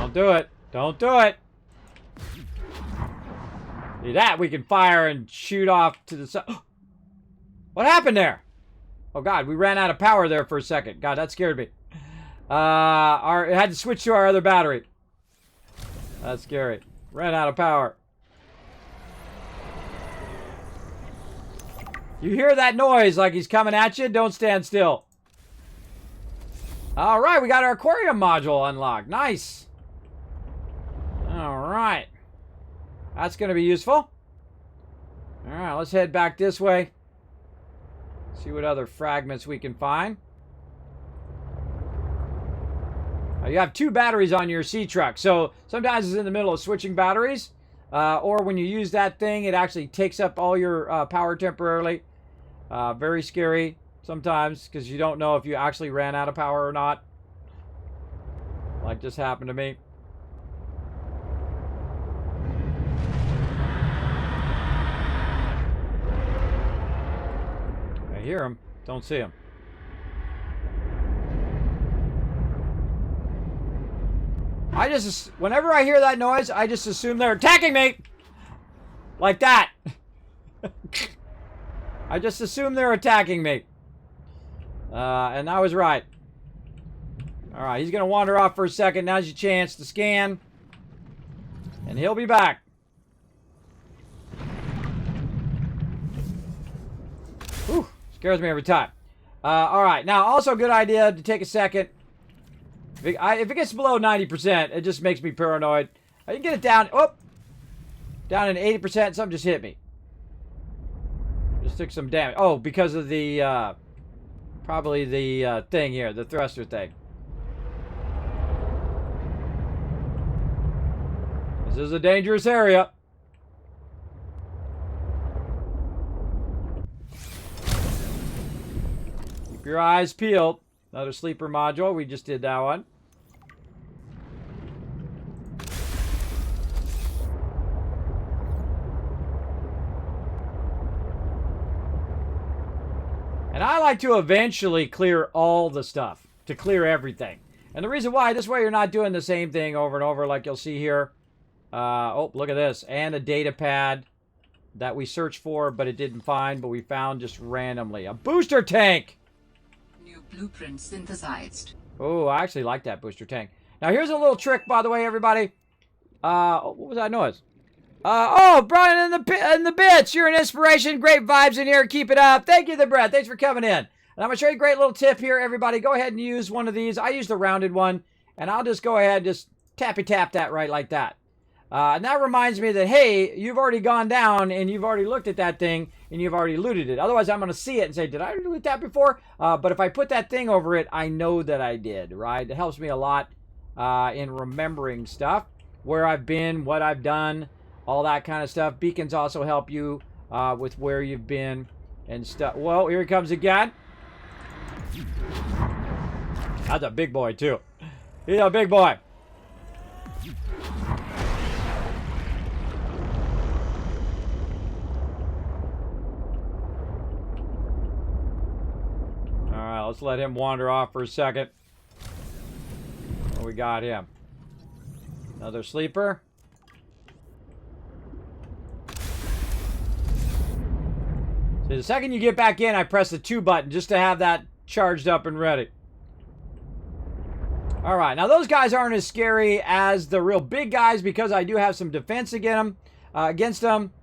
Don't do it. Don't do it. See that? We can fire and shoot off to the side. What happened there? Oh, God. We ran out of power there for a second. God, that scared me. It had to switch to our other battery. That's scary. Ran out of power. You hear that noise like he's coming at you? Don't stand still. All right, we got our aquarium module unlocked. Nice. All right. That's going to be useful. All right, let's head back this way. See what other fragments we can find. You have 2 batteries on your sea truck, so sometimes it's in the middle of switching batteries, or when you use that thing, it actually takes up all your power temporarily. Very scary sometimes because you don't know if you actually ran out of power or not. Like just happened to me. I hear him, don't see him. Whenever I hear that noise, I just assume they're attacking me. Like that. I just assume they're attacking me. And I was right. Alright, he's going to wander off for a second. Now's your chance to scan. And he'll be back. Whew, scares me every time. Alright, now also a good idea to take a second. If it gets below 90%, it just makes me paranoid. I can get it down. Oh! Down to 80%. Something just hit me. Just took some damage. Oh, because of the, probably the thing here. The thruster thing. This is a dangerous area. Keep your eyes peeled. Another sleeper module. We just did that one. And I like to eventually clear all the stuff. To clear everything. And the reason why, this way you're not doing the same thing over and over like you'll see here. Oh, look at this. And a data pad that we searched for, but it didn't find. But we found just randomly. A booster tank! Blueprint synthesized. Oh, I actually like that booster tank. Now, here's a little trick, by the way, everybody. What was that noise? Oh, Brian in the bits. You're an inspiration. Great vibes in here. Keep it up. Thank you, The Brett. Thanks for coming in. And I'm going to show you a great little tip here, everybody. Go ahead and use one of these. I use the rounded one. And I'll just go ahead and just tappy-tap that right like that. And that reminds me that, hey, you've already gone down and you've already looked at that thing and you've already looted it. Otherwise, I'm going to see it and say, did I loot that before? But if I put that thing over it, I know that I did, right? It helps me a lot in remembering stuff, where I've been, what I've done, all that kind of stuff. Beacons also help you with where you've been and stuff. Well, here he comes again. That's a big boy, too. He's a big boy. Alright, let's let him wander off for a second. Oh, we got him. Another sleeper. See, the second you get back in, I press the 2 button just to have that charged up and ready. Alright, now those guys aren't as scary as the real big guys because I do have some defense against them.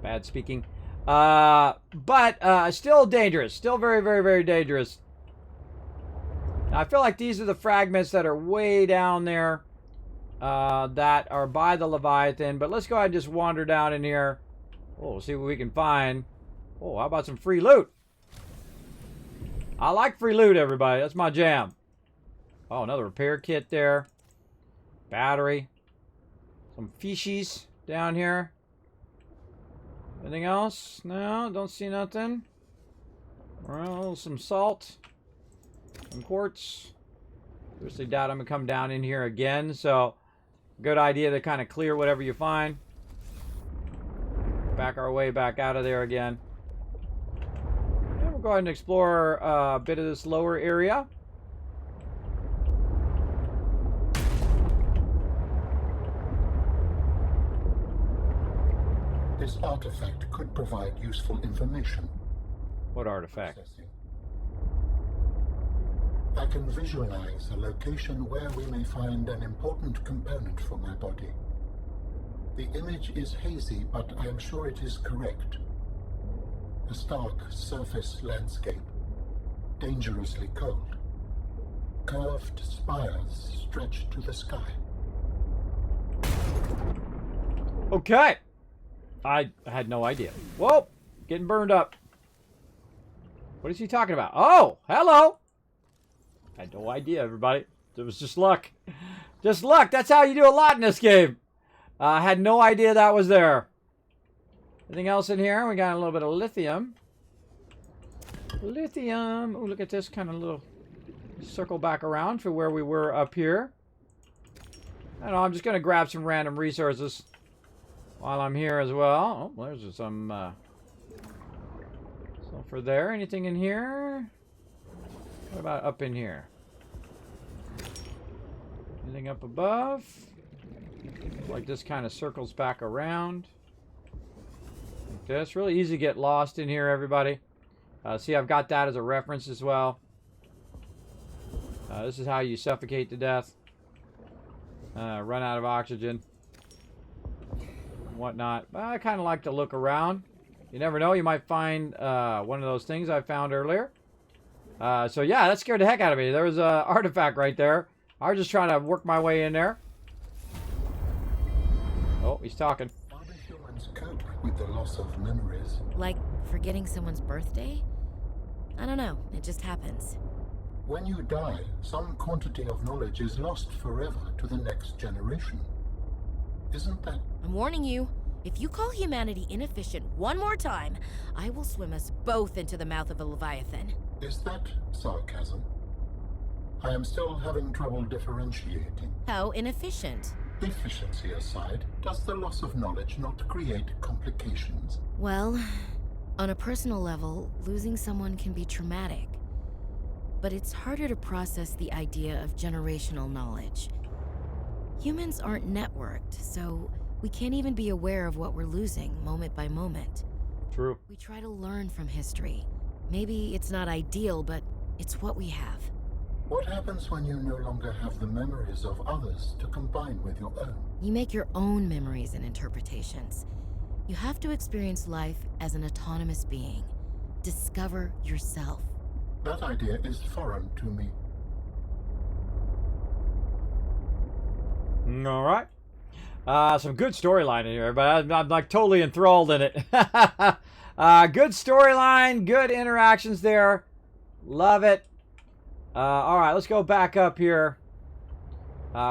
Bad speaking. But still dangerous. Still very, very, very dangerous. Now, I feel like these are the fragments that are way down there that are by the Leviathan. But let's go ahead and just wander down in here. Oh, we'll see what we can find. Oh, how about some free loot? I like free loot, everybody. That's my jam. Oh, another repair kit there. Battery. Some fishies down here. Anything else? No, don't see nothing. Well, some salt. Some quartz. Seriously doubt I'm going to come down in here again, so good idea to kind of clear whatever you find. Back our way back out of there again. And we'll go ahead and explore a bit of this lower area. This artifact could provide useful information. What artifact? Processing. I can visualize a location where we may find an important component for my body. The image is hazy, but I am sure it is correct. A stark surface landscape, dangerously cold. Curved spires stretch to the sky. Okay. I had no idea. Whoa! Getting burned up. What is he talking about? Oh! Hello! I had no idea, everybody. It was just luck. Just luck. That's how you do a lot in this game. I had no idea that was there. Anything else in here? We got a little bit of lithium. Lithium. Oh, look at this kind of little circle back around for where we were up here. I don't know. I'm just going to grab some random resources while I'm here as well. Oh, there's some sulfur there. Anything in here? What about up in here? Anything up above? Like this kind of circles back around. Like this. Really easy to get lost in here, everybody. See, I've got that as a reference as well. This is how you suffocate to death. Run out of oxygen. Whatnot. I kind of like to look around. You never know. You might find one of those things I found earlier. So yeah, that scared the heck out of me. There was an artifact right there. I was just trying to work my way in there. Oh, he's talking. How do humans cope with the loss of memories? Like forgetting someone's birthday? I don't know. It just happens. When you die, some quantity of knowledge is lost forever to the next generation. Isn't that... I'm warning you. If you call humanity inefficient one more time, I will swim us both into the mouth of a leviathan. is that sarcasm? I am still having trouble differentiating. How inefficient. Efficiency aside, does the loss of knowledge not create complications? Well, on a personal level, losing someone can be traumatic. But it's harder to process the idea of generational knowledge. Humans aren't networked, so we can't even be aware of what we're losing moment by moment. True. We try to learn from history. Maybe it's not ideal, but it's what we have. What happens when you no longer have the memories of others to combine with your own? You make your own memories and interpretations. You have to experience life as an autonomous being. Discover yourself. That idea is foreign to me. All right. Some good storyline in here, but I'm like totally enthralled in it. Good storyline, good interactions there. Love it. All right, let's go back up here.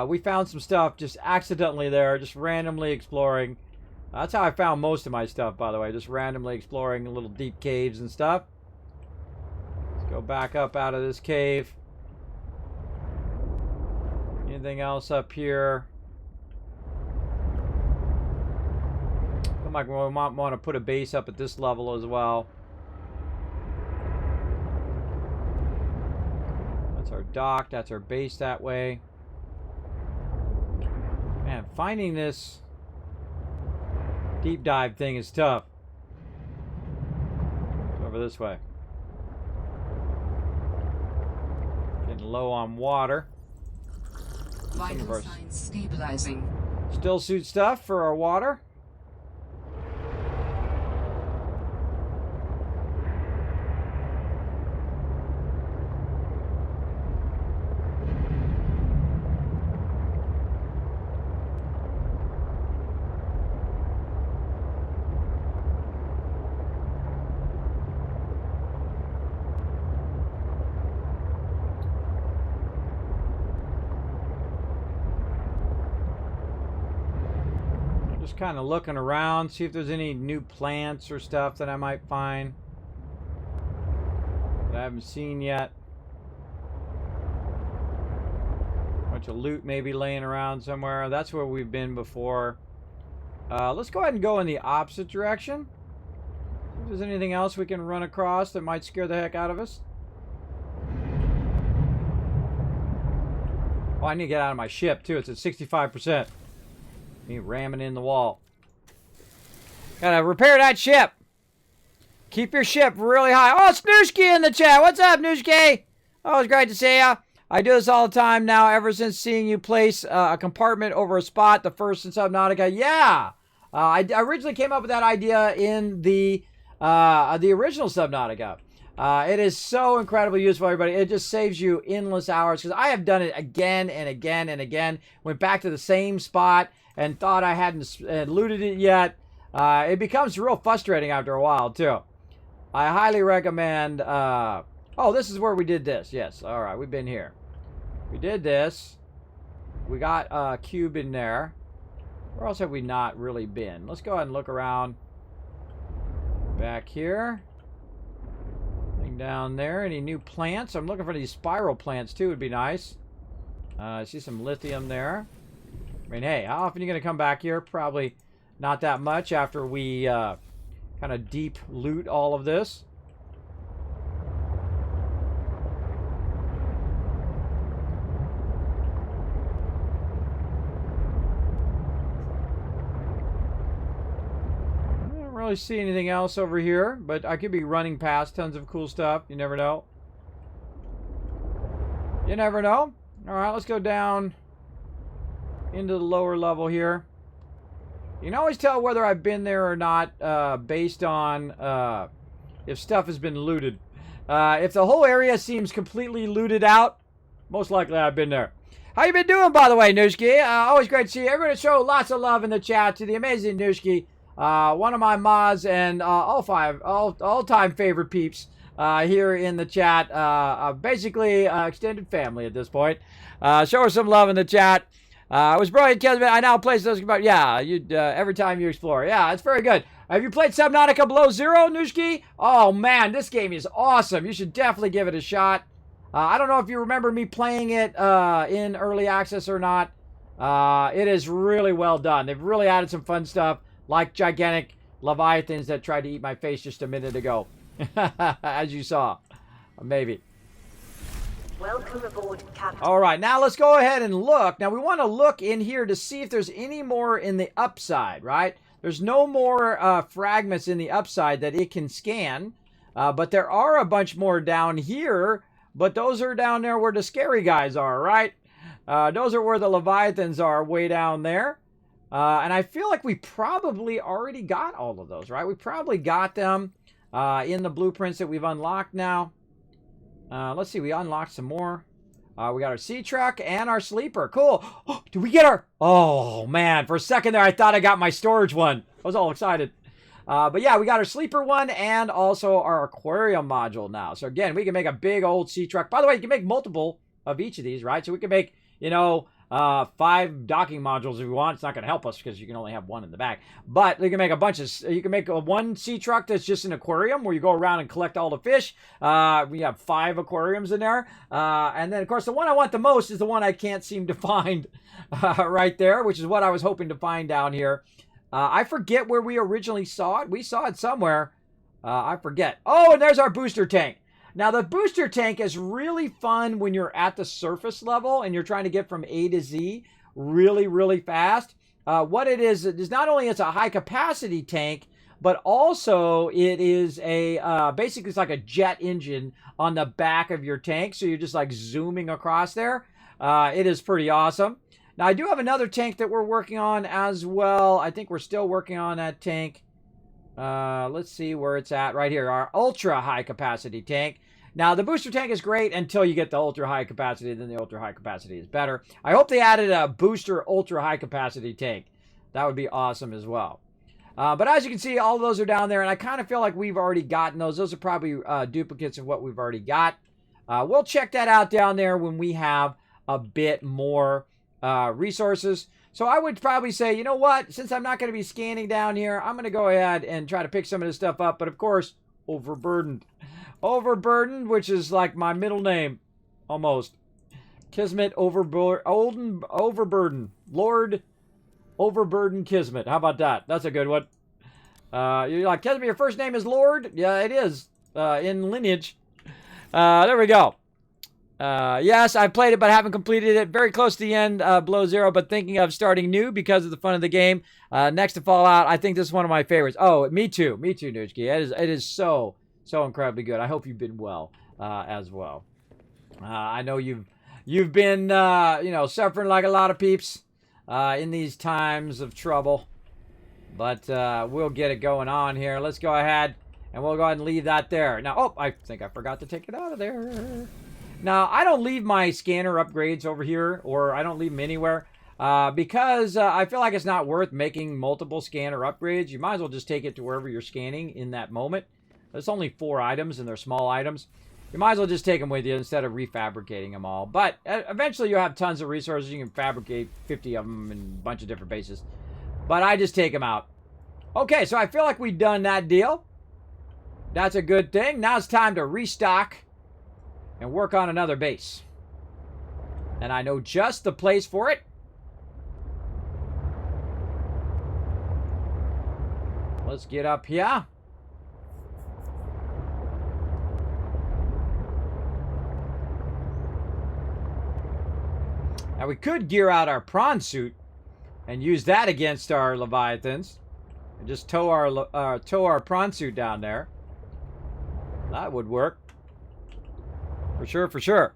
We found some stuff just accidentally there, just randomly exploring. That's how I found most of my stuff, by the way, just randomly exploring little deep caves and stuff. Let's go back up out of this cave. Anything else up here? Look like we might want to put a base up at this level as well. That's our dock. That's our base that way. Man, finding this deep dive thing is tough. Over this way. Getting low on water. Vital signs stabilizing. Still suit stuff for our water. Kind of looking around, see if there's any new plants or stuff that I might find that I haven't seen yet. Bunch of loot maybe laying around somewhere. That's where we've been before. Let's go ahead and go in the opposite direction. If there's anything else we can run across that might scare the heck out of us. Oh, I need to get out of my ship too. It's at 65%. Me ramming in the wall. Gotta repair that ship. Keep your ship really high. Oh, Snooshki in the chat. What's up, Nooshki? Oh, it's great to see ya. I do this all the time now, ever since seeing you place a compartment over a spot, the first in Subnautica. Yeah! I originally came up with that idea in the original Subnautica. It is so incredibly useful, everybody. It just saves you endless hours, because I have done it again and again and again. Went back to the same spot and thought I hadn't looted it yet. It becomes real frustrating after a while, too. I highly recommend... oh, this is where we did this. Yes, all right, we've been here. We did this. We got a cube in there. Where else have we not really been? Let's go ahead and look around. Back here. Nothing down there. Any new plants? I'm looking for these spiral plants, too. Would be nice. I see some lithium there. I mean, hey, how often are you going to come back here? Probably not that much after we kind of deep loot all of this. I don't really see anything else over here, but I could be running past tons of cool stuff. You never know. You never know. All right, let's go down into the lower level here. You can always tell whether I've been there or not based on if stuff has been looted. If the whole area seems completely looted out, most likely I've been there. How you been doing, by the way, Nooshki? Always great to see you. Everybody show lots of love in the chat to the amazing Nooshki. One of my mods and all-time favorite peeps here in the chat. Basically, extended family at this point. Show her some love in the chat. It was brilliant, Kismet. I now play those. Yeah, you every time you explore. Yeah, it's very good. Have you played Subnautica Below Zero, Nooshki? Oh, man, this game is awesome. You should definitely give it a shot. I don't know if you remember me playing it in early access or not. It is really well done. They've really added some fun stuff, like gigantic leviathans that tried to eat my face just a minute ago. As you saw. Maybe. Welcome aboard, Captain. All right, now let's go ahead and look. Now, we want to look in here to see if there's any more in the upside, right? There's no more fragments in the upside that it can scan, but there are a bunch more down here, but those are down there where the scary guys are, right? Those are where the leviathans are, way down there. And I feel like we probably already got all of those, right? We probably got them in the blueprints that we've unlocked now. Let's see, we unlocked some more. We got our sea truck and our sleeper. Cool. Oh, did we get our... Oh, man. For a second there, I thought I got my storage one. I was all excited. But yeah, we got our sleeper one and also our aquarium module now. So again, we can make a big old sea truck. By the way, you can make multiple of each of these, right? So we can make, you know, 5 docking modules if we want. It's not going to help us because you can only have one in the back. But you can make a bunch of... You can make one sea truck that's just an aquarium where you go around and collect all the fish. We have 5 aquariums in there. And then, of course, the one I want the most is the one I can't seem to find right there, which is what I was hoping to find down here. I forget where we originally saw it. We saw it somewhere. I forget. Oh, and there's our booster tank. Now, the booster tank is really fun when you're at the surface level and you're trying to get from A to Z really, really fast. What it is not only it's a high-capacity tank, but also it is a, basically it's like a jet engine on the back of your tank. So you're just like zooming across there. It is pretty awesome. Now, I do have another tank that we're working on as well. I think we're still working on that tank. Let's see where it's at right here. Our ultra high capacity tank. Now, the booster tank is great until you get the ultra high capacity. Then the ultra high capacity is better. I hope they added a booster ultra high capacity tank. That would be awesome as well. But as you can see, all of those are down there. And I kind of feel like we've already gotten those. Those are probably duplicates of what we've already got. We'll check that out down there when we have a bit more resources. So I would probably say, you know what? Since I'm not going to be scanning down here, I'm going to go ahead and try to pick some of this stuff up. But of course, overburdened. Overburdened, which is like my middle name. Almost. Kismet overburden. Lord Overburden Kismet. How about that? That's a good one. You're like, Kismet, your first name is Lord? Yeah, it is. In lineage. There we go. Yes, I played it, but haven't completed it. Very close to the end, below zero, but thinking of starting new because of the fun of the game. Next to Fallout, I think this is one of my favorites. Oh, me too, Nujki. It is so incredibly good. I hope you've been well as well. I know you've been suffering like a lot of peeps in these times of trouble, but we'll get it going on here. Let's go ahead and we'll go ahead and leave that there. Now, oh, I think I forgot to take it out of there. Now, I don't leave my scanner upgrades over here, or I don't leave them anywhere, because I feel like it's not worth making multiple scanner upgrades. You might as well just take it to wherever you're scanning in that moment. There's only 4 items, and they're small items. You might as well just take them with you instead of refabricating them all. But eventually you'll have tons of resources. You can fabricate 50 of them in a bunch of different bases. But I just take them out. Okay, so I feel like we've done that deal. That's a good thing. Now it's time to restock and work on another base. And I know just the place for it. Let's get up here. Now we could gear out our prawn suit and use that against our leviathans. And just tow our prawn suit down there. That would work. For sure.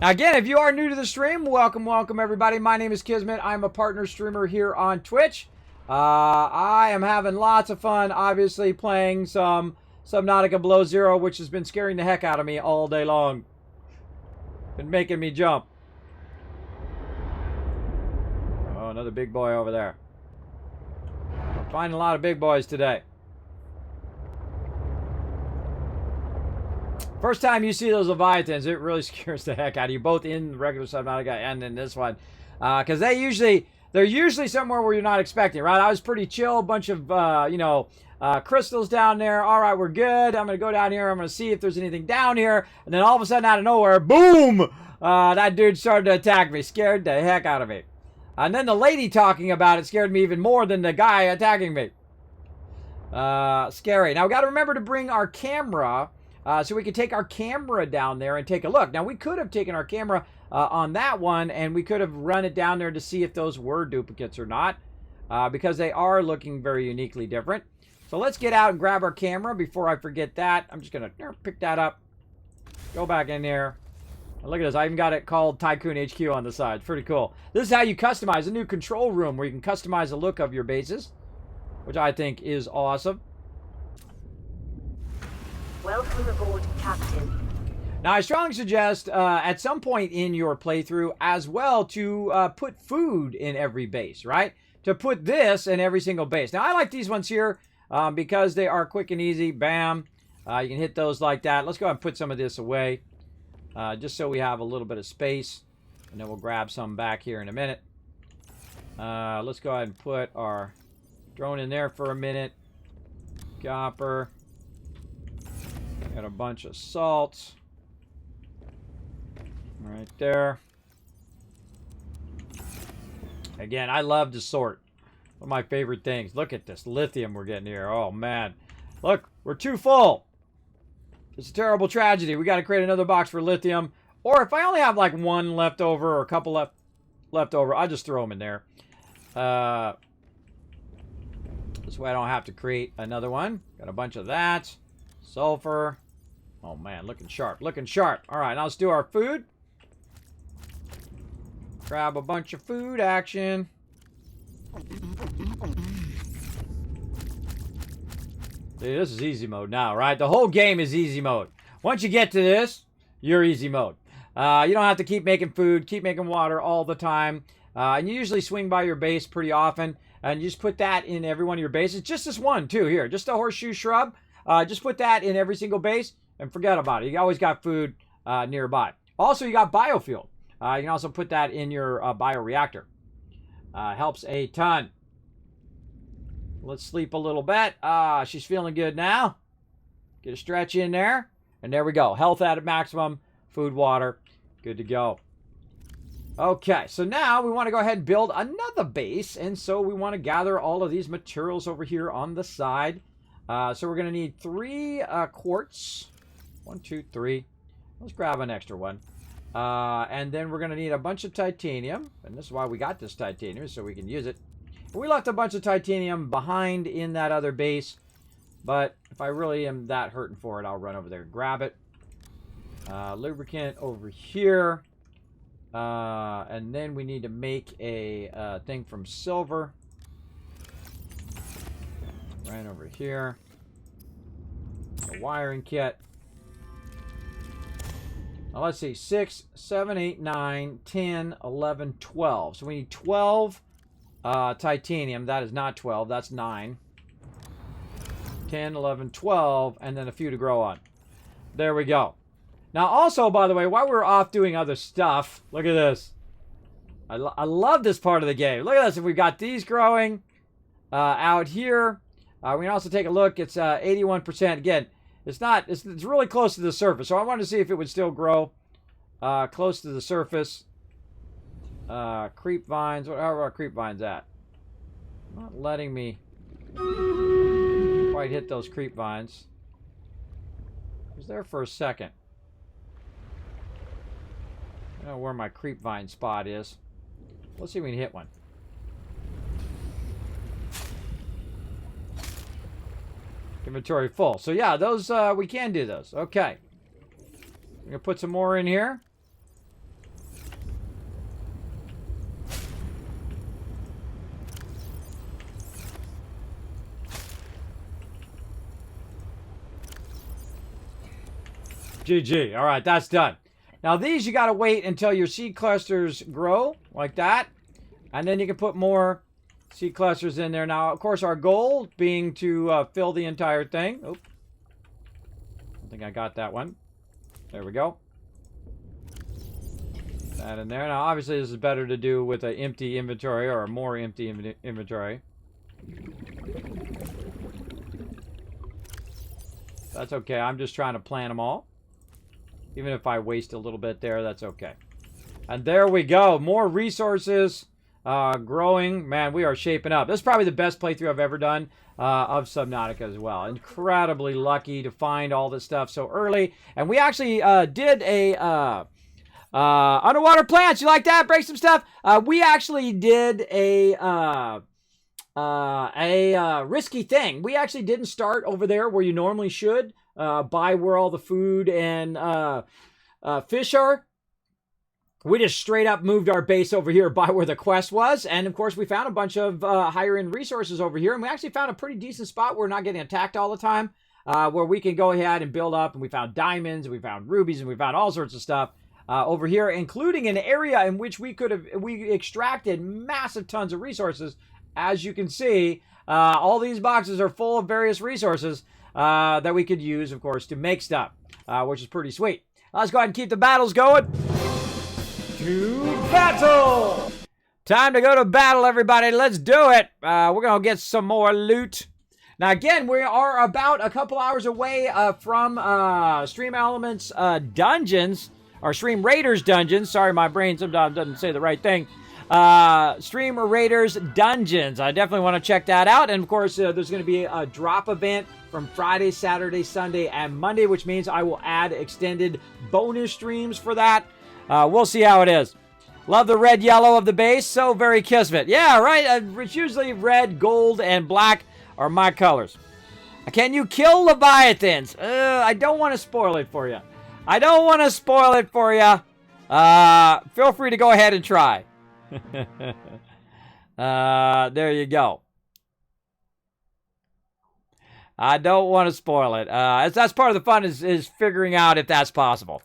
Now again, if you are new to the stream, welcome everybody. My name is Kismet. I'm a partner streamer here on Twitch. I am having lots of fun, obviously, playing some Subnautica Below Zero, which has been scaring the heck out of me all day long. Been making me jump. Oh, another big boy over there. I'm finding a lot of big boys today. First time you see those Leviathans, it really scares the heck out of you, both in regular Subnautica and in this one. Because they're usually somewhere where you're not expecting, right? I was pretty chill, a bunch of, crystals down there. All right, we're good. I'm going to go down here. I'm going to see if there's anything down here. And then all of a sudden, out of nowhere, boom! That dude started to attack me. Scared the heck out of me. And then the lady talking about it scared me even more than the guy attacking me. Scary. Now, we got to remember to bring our camera... so we could take our camera down there and take a look. Now, we could have taken our camera on that one, and we could have run it down there to see if those were duplicates or not, because they are looking very uniquely different. So let's get out and grab our camera before I forget that. I'm just going to pick that up, go back in there. And look at this. I even got it called Tycoon HQ on the side. It's pretty cool. This is how you customize a new control room where you can customize the look of your bases, which I think is awesome. Welcome aboard, Captain. Now, I strongly suggest at some point in your playthrough as well to put food in every base, right? To put this in every single base. Now, I like these ones here because they are quick and easy. Bam. You can hit those like that. Let's go ahead and put some of this away just so we have a little bit of space. And then we'll grab some back here in a minute. Let's go ahead and put our drone in there for a minute. Copper. Got a bunch of salt. Right there. Again, I love to sort. One of my favorite things. Look at this lithium we're getting here. Oh, man. Look, we're too full. It's a terrible tragedy. We got to create another box for lithium. Or if I only have like one left over or a couple left over, I'll just throw them in there. This way I don't have to create another one. Got a bunch of that. Sulfur. Oh, man, looking sharp. Looking sharp. All right, now let's do our food. Grab a bunch of food action. See, this is easy mode now, right? The whole game is easy mode. Once you get to this, you're easy mode. You don't have to keep making food, keep making water all the time. And you usually swing by your base pretty often. And you just put that in every one of your bases. Just this one, too, here. Just a horseshoe shrub. Just put that in every single base and forget about it. You always got food nearby. Also, you got biofuel. You can also put that in your bioreactor. Helps a ton. Let's sleep a little bit. She's feeling good now. Get a stretch in there. And there we go. Health at maximum. Food, water. Good to go. Okay, so now we want to go ahead and build another base. And so we want to gather all of these materials over here on the side. So we're going to need 3 quartz. 1, 2, 3. Let's grab an extra one. And then we're going to need a bunch of titanium. And this is why we got this titanium, so we can use it. We left a bunch of titanium behind in that other base. But if I really am that hurting for it, I'll run over there and grab it. Lubricant over here. And then we need to make a thing from silver. Right over here. A wiring kit. Now let's see. 6, 7, 8, 9, 10, 11, 12. So we need 12 titanium. That is not 12. That's 9. 10, 11, 12. And then a few to grow on. There we go. Now also, by the way, while we're off doing other stuff, look at this. I love this part of the game. Look at this. If we've got these growing out here. We can also take a look. It's 81%. Again, it's really close to the surface. So I wanted to see if it would still grow close to the surface. Creep vines. Where are our creep vines at? Not letting me quite hit those creep vines. I was there for a second. I don't know where my creep vine spot is. Let's see if we can hit one. Inventory full. So yeah, those we can do those. Okay. I'm gonna put some more in here. GG. All right, that's done. Now these you got to wait until your seed clusters grow like that, and then you can put more seed clusters in there. Now, of course, our goal being to fill the entire thing. Oh, I think I got that one. There we go. That in there. Now, obviously, this is better to do with an empty inventory or a more empty inventory. That's okay. I'm just trying to plan them all. Even if I waste a little bit there, that's okay. And there we go. More resources growing. Man, we are shaping up. This is probably the best playthrough I've ever done of Subnautica as well. Incredibly lucky to find all this stuff so early. And we actually did a underwater plants. You like that? Break some stuff. We actually did a risky thing. We actually didn't start over there where you normally should. By where all the food and fish are. We just straight up moved our base over here by where the quest was. And of course, we found a bunch of higher end resources over here. And we actually found a pretty decent spot where we're not getting attacked all the time. Where we can go ahead and build up. And we found diamonds, and we found rubies, and we found all sorts of stuff over here, including an area in which we extracted massive tons of resources. As you can see, all these boxes are full of various resources. That we could use, of course, to make stuff, which is pretty sweet. Let's go ahead and keep the battles going. To battle! Time to go to battle, everybody. Let's do it. We're going to get some more loot. Now, again, we are about a couple hours away from Stream Elements dungeons, or Stream Raiders dungeons. Sorry, my brain sometimes doesn't say the right thing. Stream Raiders dungeons. I definitely want to check that out. And of course, there's going to be a drop event from Friday, Saturday, Sunday, and Monday, which means I will add extended bonus streams for that. We'll see how it is. Love the red yellow of the base. So very Kismet. Yeah, right. It's usually red, gold, and black are my colors. Can you kill Leviathans? I don't want to spoil it for you. Feel free to go ahead and try. There you go. I don't want to spoil it. That's part of the fun is figuring out if that's possible.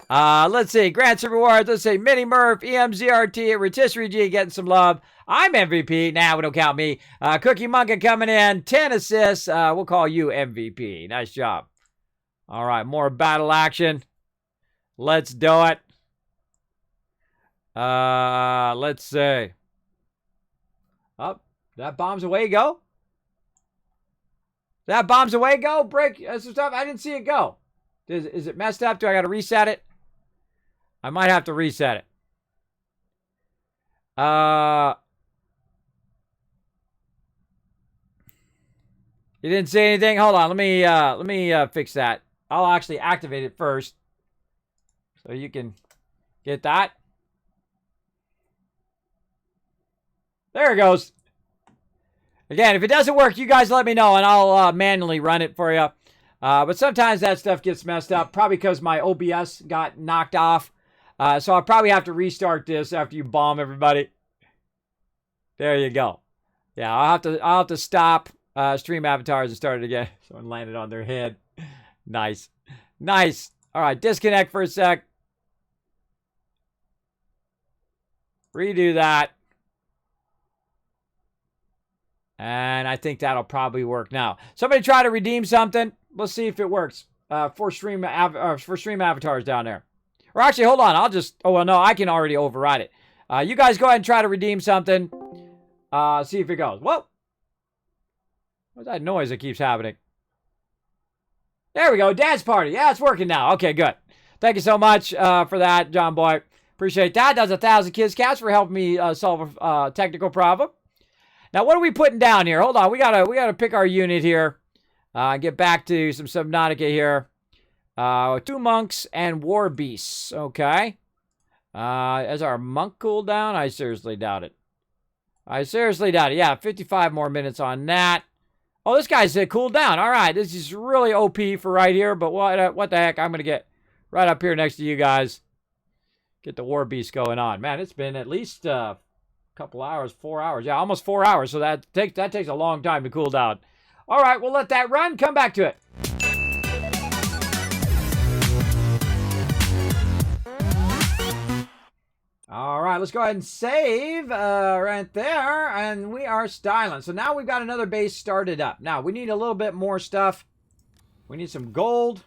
Let's see. Grants and rewards. Let's see. Mini Murph, EMZRT, Rotisserie G getting some love. I'm MVP. Nah, don't count me. Cookie Monka coming in. 10 assists. We'll call you MVP. Nice job. All right. More battle action. Let's do it. Let's see. Up. That bomb's away go. That bomb's away go. Break some stuff. I didn't see it go. Is it messed up? Do I got to reset it? I might have to reset it. You didn't say anything? Hold on. Let me fix that. I'll actually activate it first. So you can get that. There it goes. Again, if it doesn't work, you guys let me know, and I'll manually run it for you. But sometimes that stuff gets messed up, probably because my OBS got knocked off. So I'll probably have to restart this after you bomb everybody. There you go. Yeah, I'll have to stop stream avatars and start it again. Someone landed on their head. Nice. Nice. All right, disconnect for a sec. Redo that. And I think that'll probably work now. Somebody try to redeem something. Let's see if it works. For stream avatars down there. Or actually, hold on. I'll just... Oh, well, no. I can already override it. You guys go ahead and try to redeem something. See if it goes. Whoa. What's that noise that keeps happening? There we go. Dance party. Yeah, it's working now. Okay, good. Thank you so much for that, John Boy. Appreciate that. That's 1,000 Kids Cats for helping me solve a technical problem. Now, what are we putting down here? Hold on. We gotta pick our unit here. Get back to some Subnautica here. 2 monks and war beasts. Okay. Is our monk cooldown? I seriously doubt it. Yeah, 55 more minutes on that. Oh, this guy's cooled down. All right. This is really OP for right here. But what the heck? I'm going to get right up here next to you guys. Get the war beast going on. Man, it's been at least... couple hours, 4 hours. Yeah, almost 4 hours. So that takes a long time to cool down. All right, we'll let that run. Come back to it. All right, let's go ahead and save right there. And we are styling. So now we've got another base started up. Now, we need a little bit more stuff. We need some gold.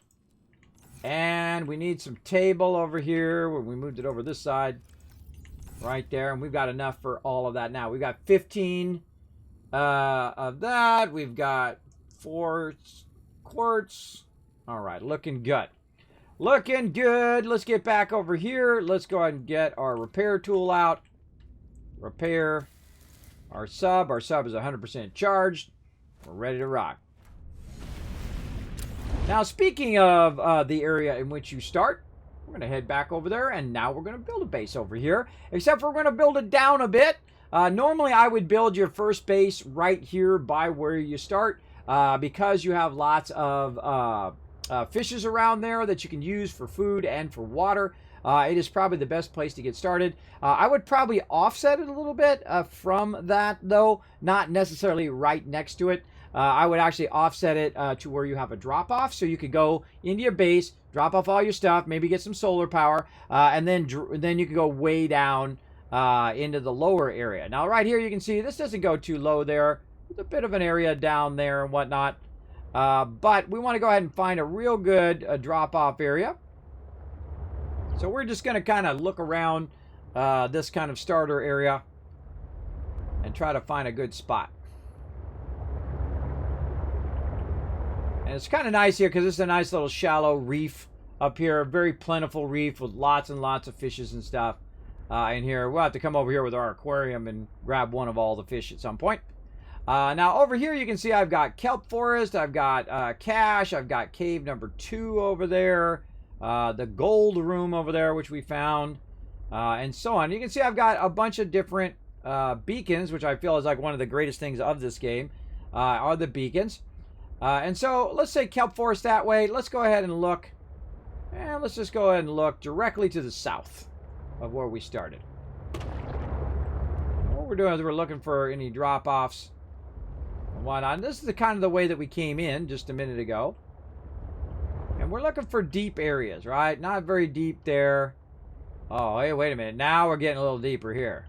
And we need some table over here. We moved it over this side. Right there, and we've got enough for all of that now. We've got 15 of that. We've got 4 quartz. All right, looking good. Looking good. Let's get back over here. Let's go ahead and get our repair tool out. Repair our sub. Our sub is 100% charged. We're ready to rock. Now, speaking of the area in which you start, we're going to head back over there, and now we're going to build a base over here. Except for we're going to build it down a bit. Normally, I would build your first base right here by where you start. Because you have lots of fishes around there that you can use for food and for water. It is probably the best place to get started. I would probably offset it a little bit from that, though. Not necessarily right next to it. I would actually offset it to where you have a drop-off. So you could go into your base, drop off all your stuff, maybe get some solar power, and then you can go way down into the lower area. Now, right here, you can see this doesn't go too low there. There's a bit of an area down there and whatnot. But we want to go ahead and find a real good drop-off area. So we're just going to kind of look around this kind of starter area and try to find a good spot. And it's kind of nice here because this is a nice little shallow reef up here. A very plentiful reef with lots and lots of fishes and stuff in here. We'll have to come over here with our aquarium and grab one of all the fish at some point. Now, over here you can see I've got kelp forest. I've got cache. I've got cave number 2 over there. The gold room over there, which we found. And so on. You can see I've got a bunch of different beacons, which I feel is like one of the greatest things of this game, are the beacons. And so let's say kelp forest that way. Let's go ahead and look. And let's just go ahead and look directly to the south of where we started. What we're doing is we're looking for any drop-offs and whatnot. And this is the kind of the way that we came in just a minute ago. And we're looking for deep areas, right? Not very deep there. Oh, hey, wait a minute. Now we're getting a little deeper here.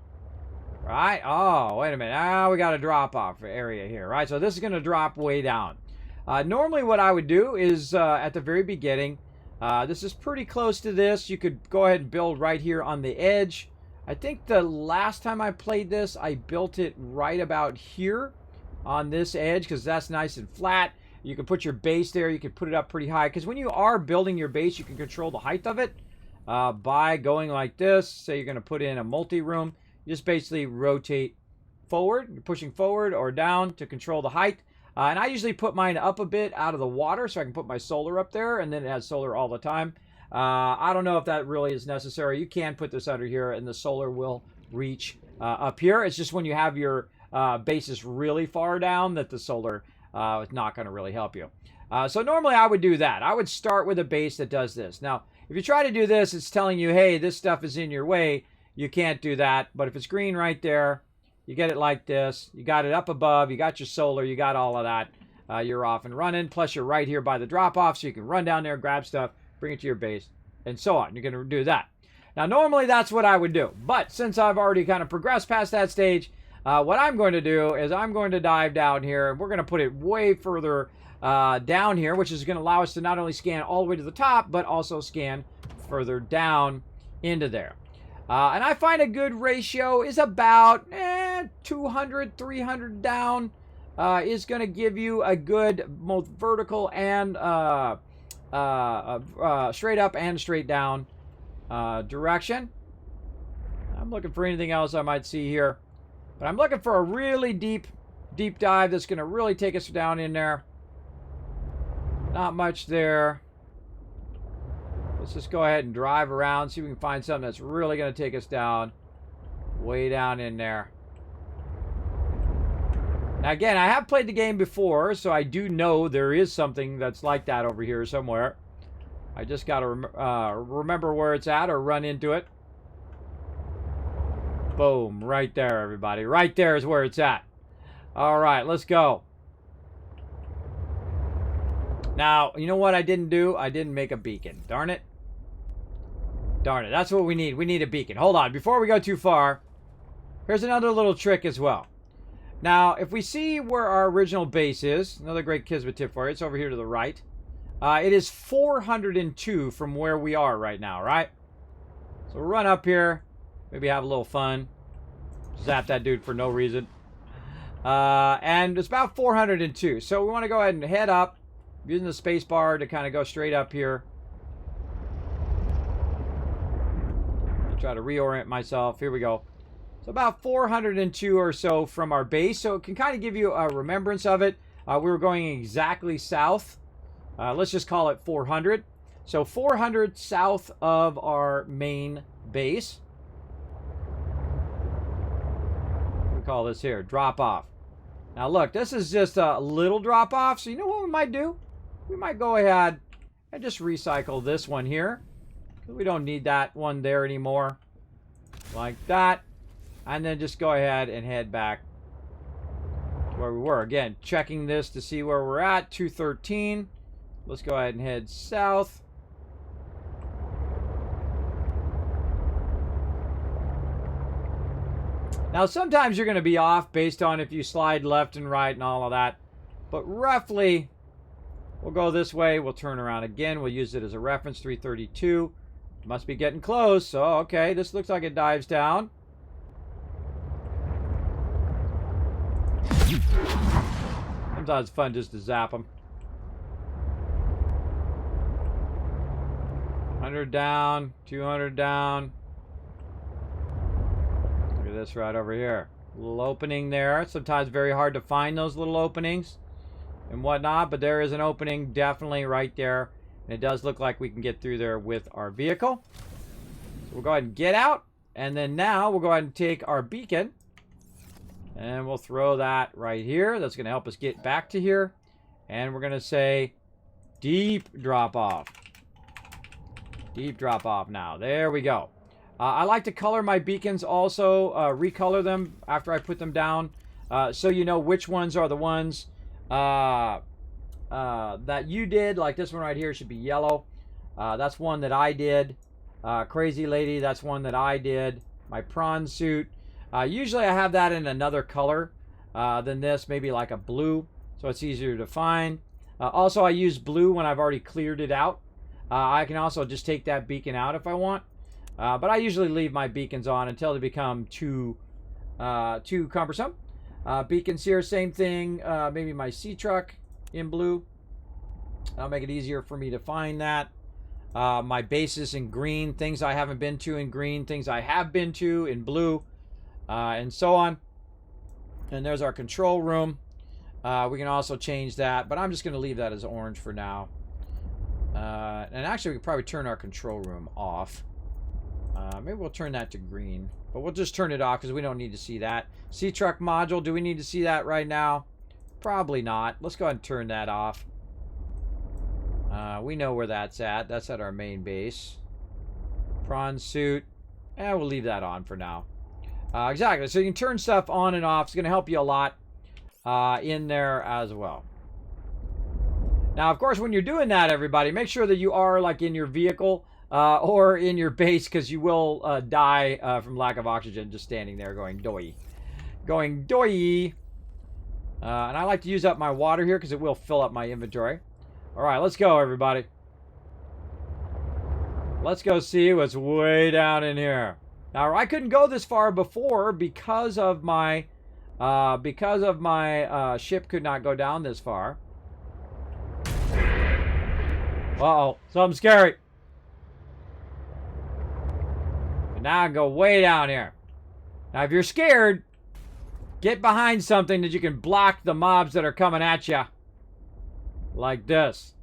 Right? Oh, wait a minute. Now we got a drop-off area here, right? So this is going to drop way down. Normally what I would do is at the very beginning, this is pretty close to this. You could go ahead and build right here on the edge. I think the last time I played this, I built it right about here on this edge because that's nice and flat. You can put your base there. You can put it up pretty high because when you are building your base, you can control the height of it by going like this. Say you're going to put in a multi-room. You just basically rotate forward. You're pushing forward or down to control the height. And I usually put mine up a bit out of the water so I can put my solar up there, and then it has solar all the time. I don't know if that really is necessary. You can put this under here, and the solar will reach up here. It's just when you have your bases really far down that the solar is not going to really help you. So normally I would do that. I would start with a base that does this. Now, if you try to do this, it's telling you, hey, this stuff is in your way. You can't do that. But if it's green right there, you get it like this. You got it up above. You got your solar. You got all of that. You're off and running. Plus, you're right here by the drop-off, so you can run down there, grab stuff, bring it to your base, and so on. You're going to do that. Now, normally that's what I would do. But since I've already kind of progressed past that stage, what I'm going to do is I'm going to dive down here, and we're going to put it way further down here, which is going to allow us to not only scan all the way to the top, but also scan further down into there. And I find a good ratio is about 200, 300 down is going to give you a good both vertical and straight up and straight down direction. I'm looking for anything else I might see here. But I'm looking for a really deep dive that's going to really take us down in there. Not much there. Let's just go ahead and drive around, see if we can find something that's really going to take us down. Way down in there. Now again, I have played the game before, so I do know there is something that's like that over here somewhere. I just got to remember where it's at or run into it. Boom, right there, everybody. Right there is where it's at. All right, let's go. Now, you know what I didn't do? I didn't make a beacon. Darn it. Darn it. That's what we need. We need a beacon. Hold on. Before we go too far, here's another little trick as well. Now, if we see where our original base is, another great Kismet tip for you. It's over here to the right. It is 402 from where we are right now, right? So we'll run up here. Maybe have a little fun. Zap that dude for no reason. And it's about 402. So we want to go ahead and head up. Using the space bar to kind of go straight up here. I'll try to reorient myself. Here we go. So about 402 or so from our base. So it can kind of give you a remembrance of it. We were going exactly south. Let's just call it 400. So 400 south of our main base. We call this here drop off. Now look, this is just a little drop off. So you know what we might do? We might go ahead and just recycle this one here. We don't need that one there anymore. Like that. And then just go ahead and head back to where we were. Again, checking this to see where we're at. 213. Let's go ahead and head south. Now, sometimes you're going to be off based on if you slide left and right and all of that. But roughly, we'll go this way. We'll turn around again. We'll use it as a reference, 332. Must be getting close. So, okay, this looks like it dives down. Sometimes it's fun just to zap them. 100 down, 200 down. Look at this right over here. Little opening there. Sometimes very hard to find those little openings and whatnot, but there is an opening definitely right there. And it does look like we can get through there with our vehicle. So we'll go ahead and get out. And then now we'll go ahead and take our beacon. And we'll throw that right here. That's going to help us get back to here. And we're going to say deep drop off. Deep drop off now. There we go. I like to color my beacons also. Recolor them after I put them down. So you know which ones are the ones that you did. Like this one right here should be yellow. That's one that I did. Crazy Lady, that's one that I did. My prawn suit. Usually I have that in another color than this, maybe like a blue, so it's easier to find. Also, I use blue when I've already cleared it out. I can also just take that beacon out if I want. But I usually leave my beacons on until they become too cumbersome. Beacons here, same thing. Maybe my sea truck in blue. That'll make it easier for me to find that. My bases in green, things I haven't been to in green, things I have been to in blue, and so on. And there's our control room. We can also change that, but I'm just going to leave that as orange for now. And actually, we could probably turn our control room off. Maybe we'll turn that to green. But we'll just turn it off because we don't need to see that. Sea truck module, do we need to see that right now? Probably not. Let's go ahead and turn that off. We know where that's at. That's at our main base. Prawn suit. We'll leave that on for now. Exactly. So you can turn stuff on and off. It's going to help you a lot in there as well. Now, of course, when you're doing that, everybody, make sure that you are like in your vehicle or in your base, because you will die from lack of oxygen just standing there going doy. Going doy. And I like to use up my water here because it will fill up my inventory. All right, let's go, everybody. Let's go see what's way down in here. Now, I couldn't go this far before because of my ship could not go down this far. Uh-oh, something scary. And now I go way down here. Now, if you're scared, get behind something that you can block the mobs that are coming at you. Like this.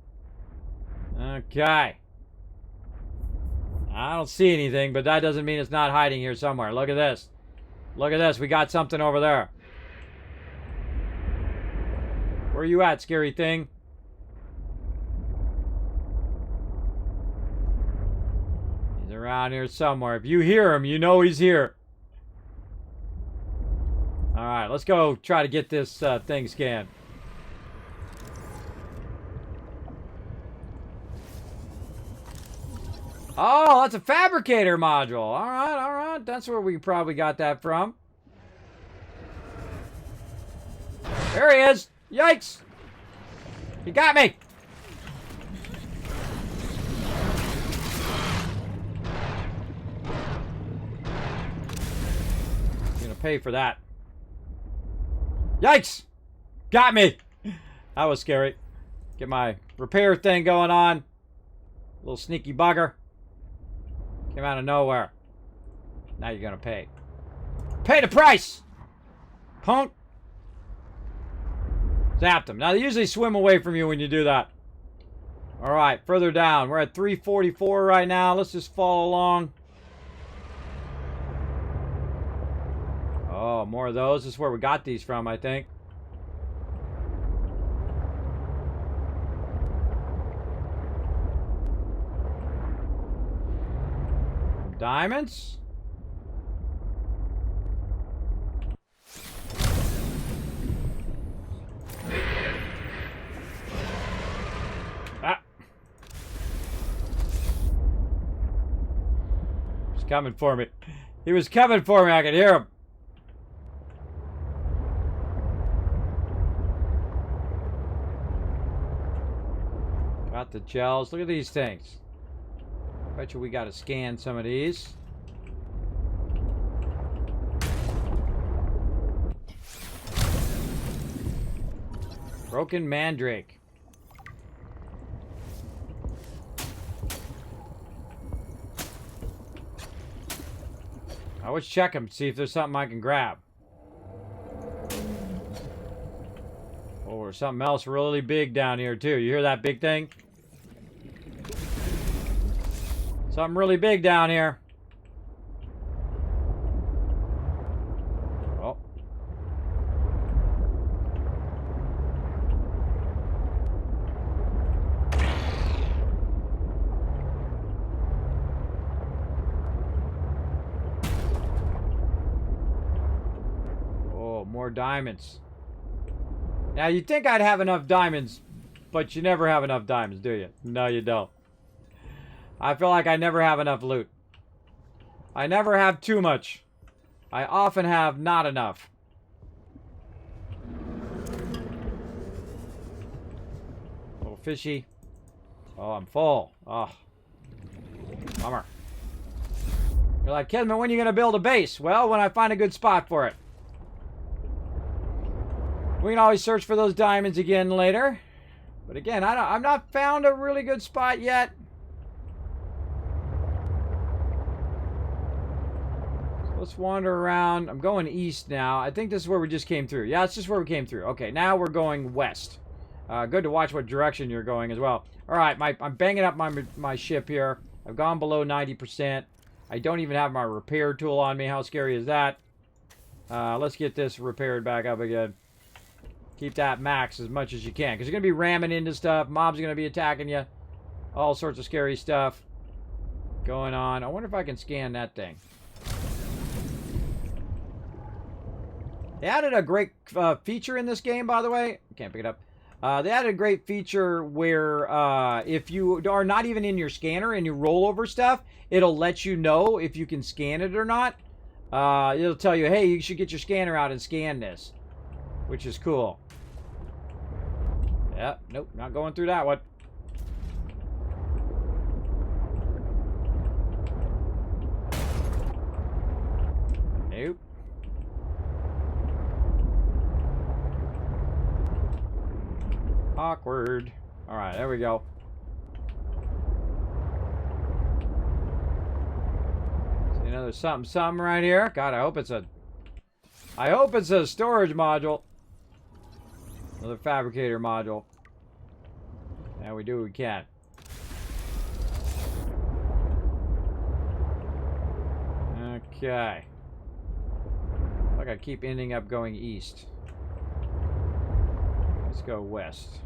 Okay. I don't see anything, but that doesn't mean it's not hiding here somewhere. Look at this. Look at this. We got something over there. Where are you at, scary thing? He's around here somewhere. If you hear him, you know he's here. Alright, let's go try to get this thing scanned. Oh, that's a fabricator module. Alright, alright. That's where we probably got that from. There he is. Yikes. He got me. I'm gonna pay for that. Yikes. Got me. That was scary. Get my repair thing going on. Little sneaky bugger. Came out of nowhere. Now you're gonna pay. Pay the price! Punk! Zapped them. Now they usually swim away from you when you do that. Alright, further down. We're at 344 right now. Let's just follow along. Oh, more of those. This is where we got these from, I think. Diamonds? Ah. He's coming for me. He was coming for me. I could hear him. Got the gels. Look at these things. Bet you we gotta scan some of these. Broken mandrake. I always check them, see if there's something I can grab. Oh, there's something else really big down here too. You hear that big thing? Something really big down here. Oh. Oh, more diamonds. Now, you'd think I'd have enough diamonds, but you never have enough diamonds, do you? No, you don't. I feel like I never have enough loot. I never have too much. I often have not enough. Little fishy. Oh, I'm full. Oh. Bummer. You're like, Kismet, when are you going to build a base? Well, when I find a good spot for it. We can always search for those diamonds again later. But again, I've not found a really good spot yet. Let's wander around. I'm going east now. I think this is where we just came through. Yeah, it's just where we came through. Okay, now we're going west. Good to watch what direction you're going as well. All right, I'm banging up my ship here. I've gone below 90%. I don't even have my repair tool on me. How scary is that? Let's get this repaired back up again. Keep that max as much as you can, because you're going to be ramming into stuff. Mobs are going to be attacking you. All sorts of scary stuff going on. I wonder if I can scan that thing. They added a great feature in this game, by the way. Can't pick it up. They added a great feature where if you are not even in your scanner and you roll over stuff, it'll let you know if you can scan it or not. It'll tell you, hey, you should get your scanner out and scan this, which is cool. Yeah, nope, not going through that one. Nope. Awkward. All right, there we go. See another something right here. God, I hope it's a storage module. Another fabricator module. Yeah, we do what we can. Okay. Like I keep ending up going east. Let's go west.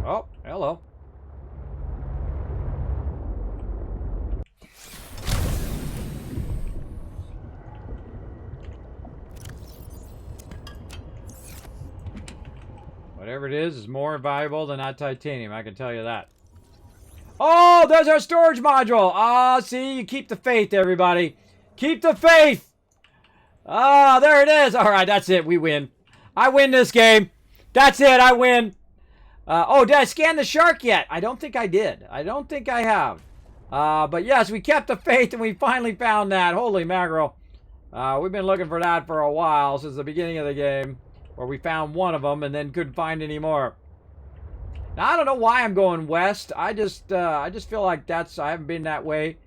Oh, hello. Whatever it is more valuable than that titanium, I can tell you that. Oh, there's our storage module. Ah, see, you keep the faith, everybody. Keep the faith. Ah, there it is. All right, that's it. We win. I win this game. That's it. I win. Oh, did I scan the shark yet? I don't think I did. I don't think I have. But yes, we kept the faith and we finally found that. Holy mackerel. We've been looking for that for a while, since the beginning of the game, where we found one of them and then couldn't find any more. Now, I don't know why I'm going west. I just feel like I haven't been that way.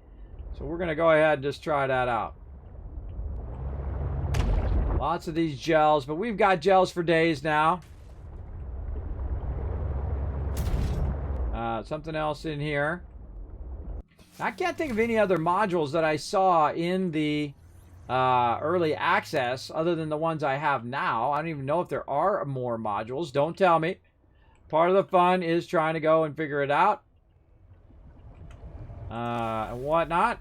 So we're going to go ahead and just try that out. Lots of these gels, but we've got gels for days now. Something else in here. I can't think of any other modules that I saw in the early access other than the ones I have now. I don't even know if there are more modules. Don't tell me. Part of the fun is trying to go and figure it out. And whatnot.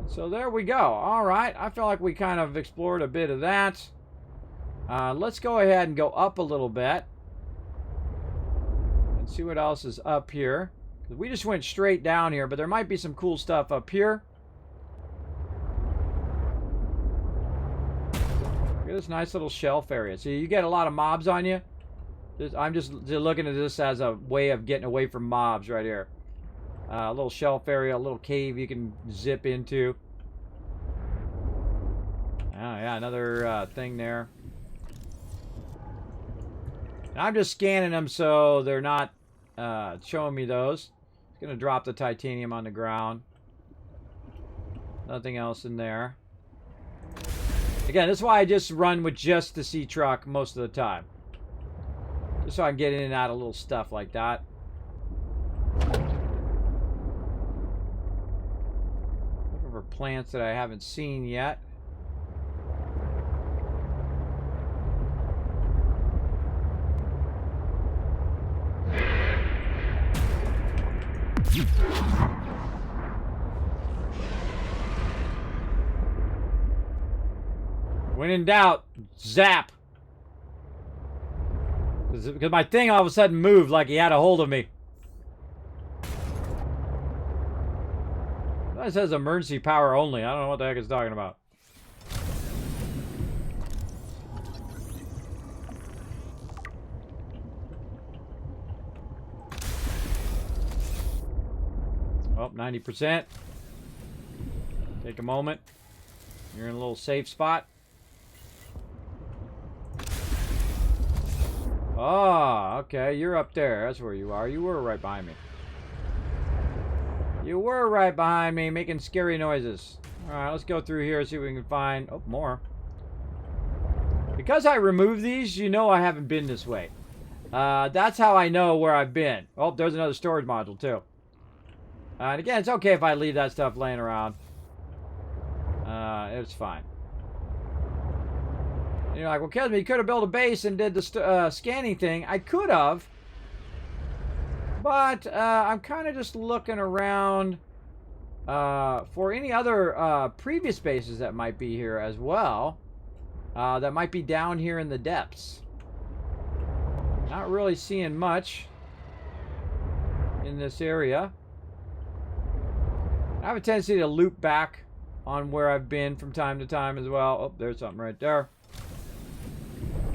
So there we go. All right. I feel like we kind of explored a bit of that. Let's go ahead and go up a little bit. And see what else is up here. We just went straight down here, but there might be some cool stuff up here. Look at this nice little shelf area. So you get a lot of mobs on you. I'm just looking at this as a way of getting away from mobs right here. A little shelf area, a little cave you can zip into. Oh, yeah, another thing there. And I'm just scanning them so they're not showing me those. It's going to drop the titanium on the ground. Nothing else in there. Again, this is why I just run with just the sea truck most of the time. Just so I can get in and out of little stuff like that. Looking for plants that I haven't seen yet. When in doubt, zap. Because my thing all of a sudden moved like he had a hold of me. That says emergency power only. I don't know what the heck it's talking about. Oh, 90%. Take a moment. You're in a little safe spot. Oh, okay. You're up there. That's where you are. You were right behind me. You were right behind me, making scary noises. Alright, let's go through here and see if we can find... Oh, more. because I removed these, you know I haven't been this way. That's how I know where I've been. Oh, there's another storage module, too. And again, it's okay if I leave that stuff laying around. It's fine. And you're like, well, Kismet, you could have built a base and did the scanning thing. I could have. But I'm kind of just looking around for any other previous bases that might be here as well. That might be down here in the depths. Not really seeing much in this area. I have a tendency to loop back on where I've been from time to time as well. Oh, there's something right there.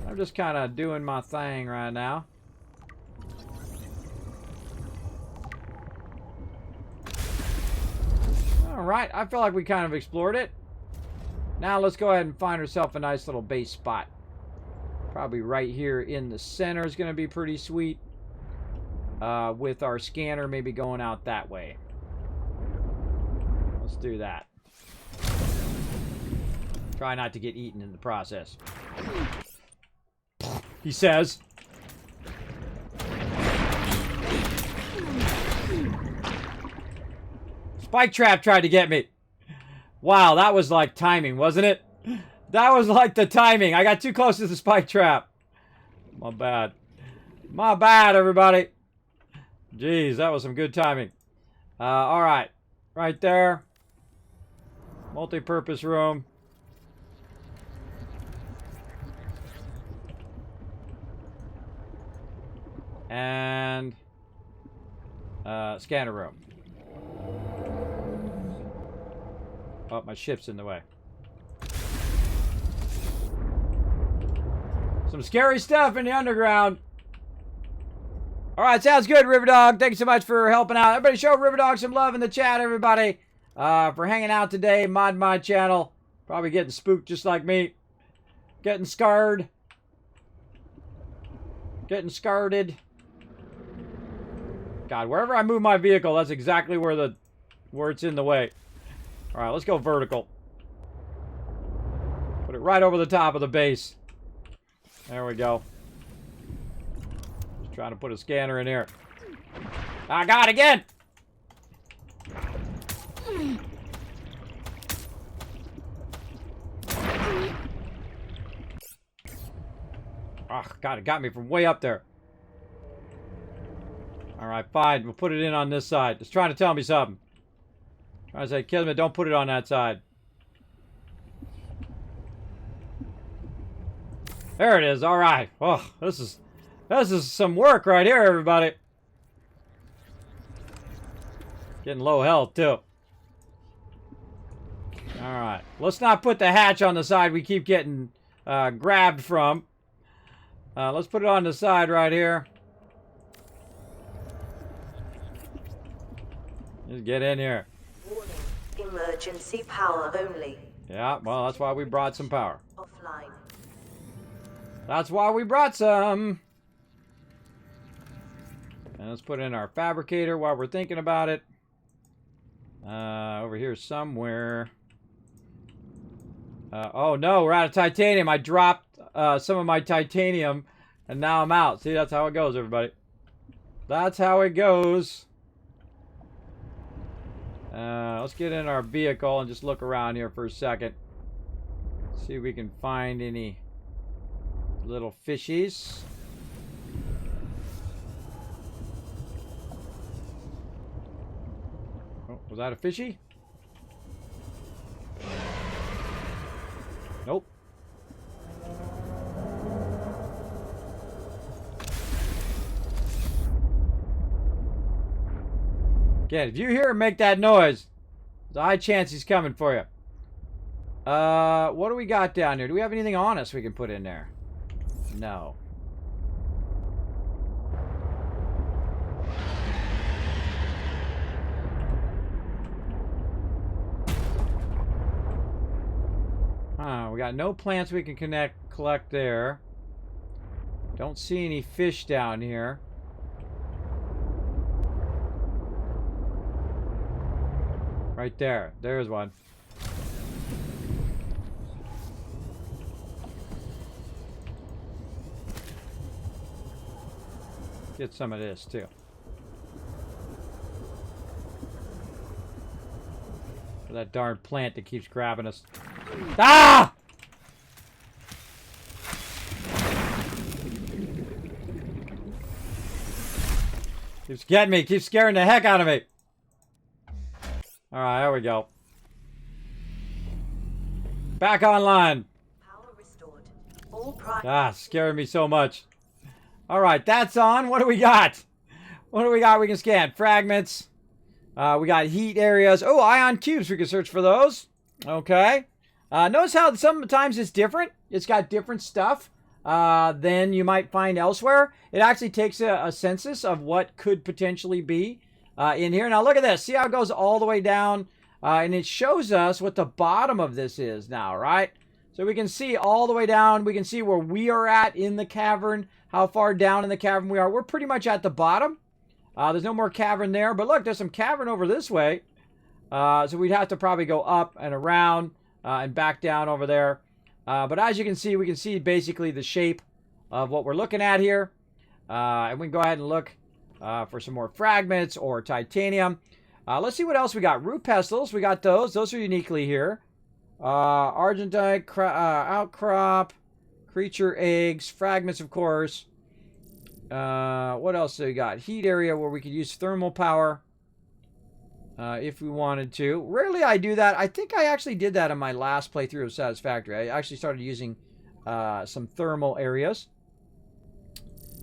I'm just kind of doing my thing right now. Alright, I feel like we kind of explored it. Now let's go ahead and find ourselves a nice little base spot. Probably right here in the center is going to be pretty sweet. With our scanner maybe going out that way. Let's do that. Try not to get eaten in the process. He says. Spike trap tried to get me. Wow, that was like timing, wasn't it? That was like the timing. I got too close to the spike trap. My bad. My bad, everybody. Jeez, that was some good timing. Alright. Right there. Multi-purpose room. And scanner room. Oh, my ship's in the way. Some scary stuff in the underground. Alright, sounds good, Riverdog. Thank you so much for helping out. Everybody show Riverdog some love in the chat, everybody. For hanging out today, mod my channel. Probably getting spooked just like me. Getting scarred. Getting scarred. God, wherever I move my vehicle, that's exactly where it's in the way. Alright, let's go vertical. Put it right over the top of the base. There we go. Just trying to put a scanner in here. I got it again! Oh, God, it got me from way up there. Alright, fine. We'll put it in on this side. It's trying to tell me something. Trying to say, Kismet, don't put it on that side. There it is. Alright. Oh, this is some work right here, everybody. Getting low health, too. Alright. Let's not put the hatch on the side we keep getting grabbed from. Let's put it on the side right here. Just get in here. Warning. Emergency power only. Yeah, well, that's why we brought some power. Offline. That's why we brought some. And let's put in our fabricator while we're thinking about it. Over here somewhere. Oh no, we're out of titanium. I dropped some of my titanium and now I'm out. See, that's how it goes, everybody. That's how it goes. Let's get in our vehicle and just look around here for a second. See if we can find any little fishies. Oh, was that a fishy? Nope. Again, if you hear him make that noise, there's a high chance he's coming for you. What do we got down here? Do we have anything on us we can put in there? No. We got no plants we can collect there. Don't see any fish down here. Right there. There's one. Get some of this, too. For that darn plant that keeps grabbing us. Ah! Keeps getting me. Keeps scaring the heck out of me. Alright, there we go. Back online. Power restored. All prime. Ah, scaring me so much. Alright, that's on. What do we got? What do we got we can scan? Fragments. We got heat areas. Oh, ion cubes. We can search for those. Okay. Notice how sometimes it's different. It's got different stuff than you might find elsewhere. It actually takes a census of what could potentially be in here. Now look at this. See how it goes all the way down? And it shows us what the bottom of this is now, right? So we can see all the way down. We can see where we are at in the cavern, how far down in the cavern we are. We're pretty much at the bottom. There's no more cavern there. But look, there's some cavern over this way. So we'd have to probably go up and around and back down over there. But as you can see, we can see basically the shape of what we're looking at here. And we can go ahead and look for some more fragments or titanium. Let's see what else we got. Root pestles, we got those. Those are uniquely here. Argentite, outcrop, creature eggs, fragments, of course. What else do we got? Heat area where we could use thermal power if we wanted to. Rarely I do that. I think I actually did that in my last playthrough of Satisfactory. I actually started using some thermal areas.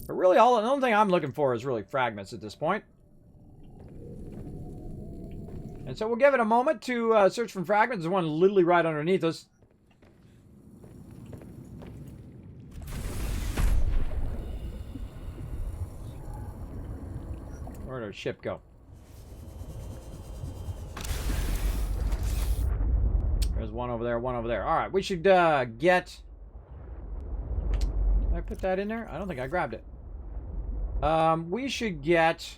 But really, the only thing I'm looking for is really fragments at this point. And so we'll give it a moment to search for fragments. There's one literally right underneath us. Where'd our ship go? There's one over there, one over there. Alright, we should get... Did I put that in there? I don't think I grabbed it. We should get...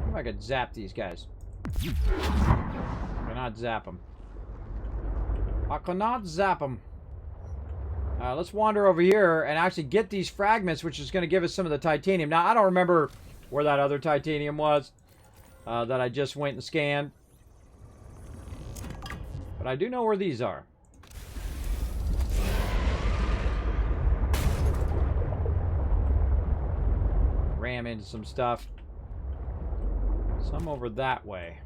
If I could zap these guys. I cannot zap them. I cannot zap them. Let's wander over here and actually get these fragments, which is going to give us some of the titanium. Now, I don't remember where that other titanium was that I just went and scanned. But I do know where these are. Ram into some stuff. Some over that way.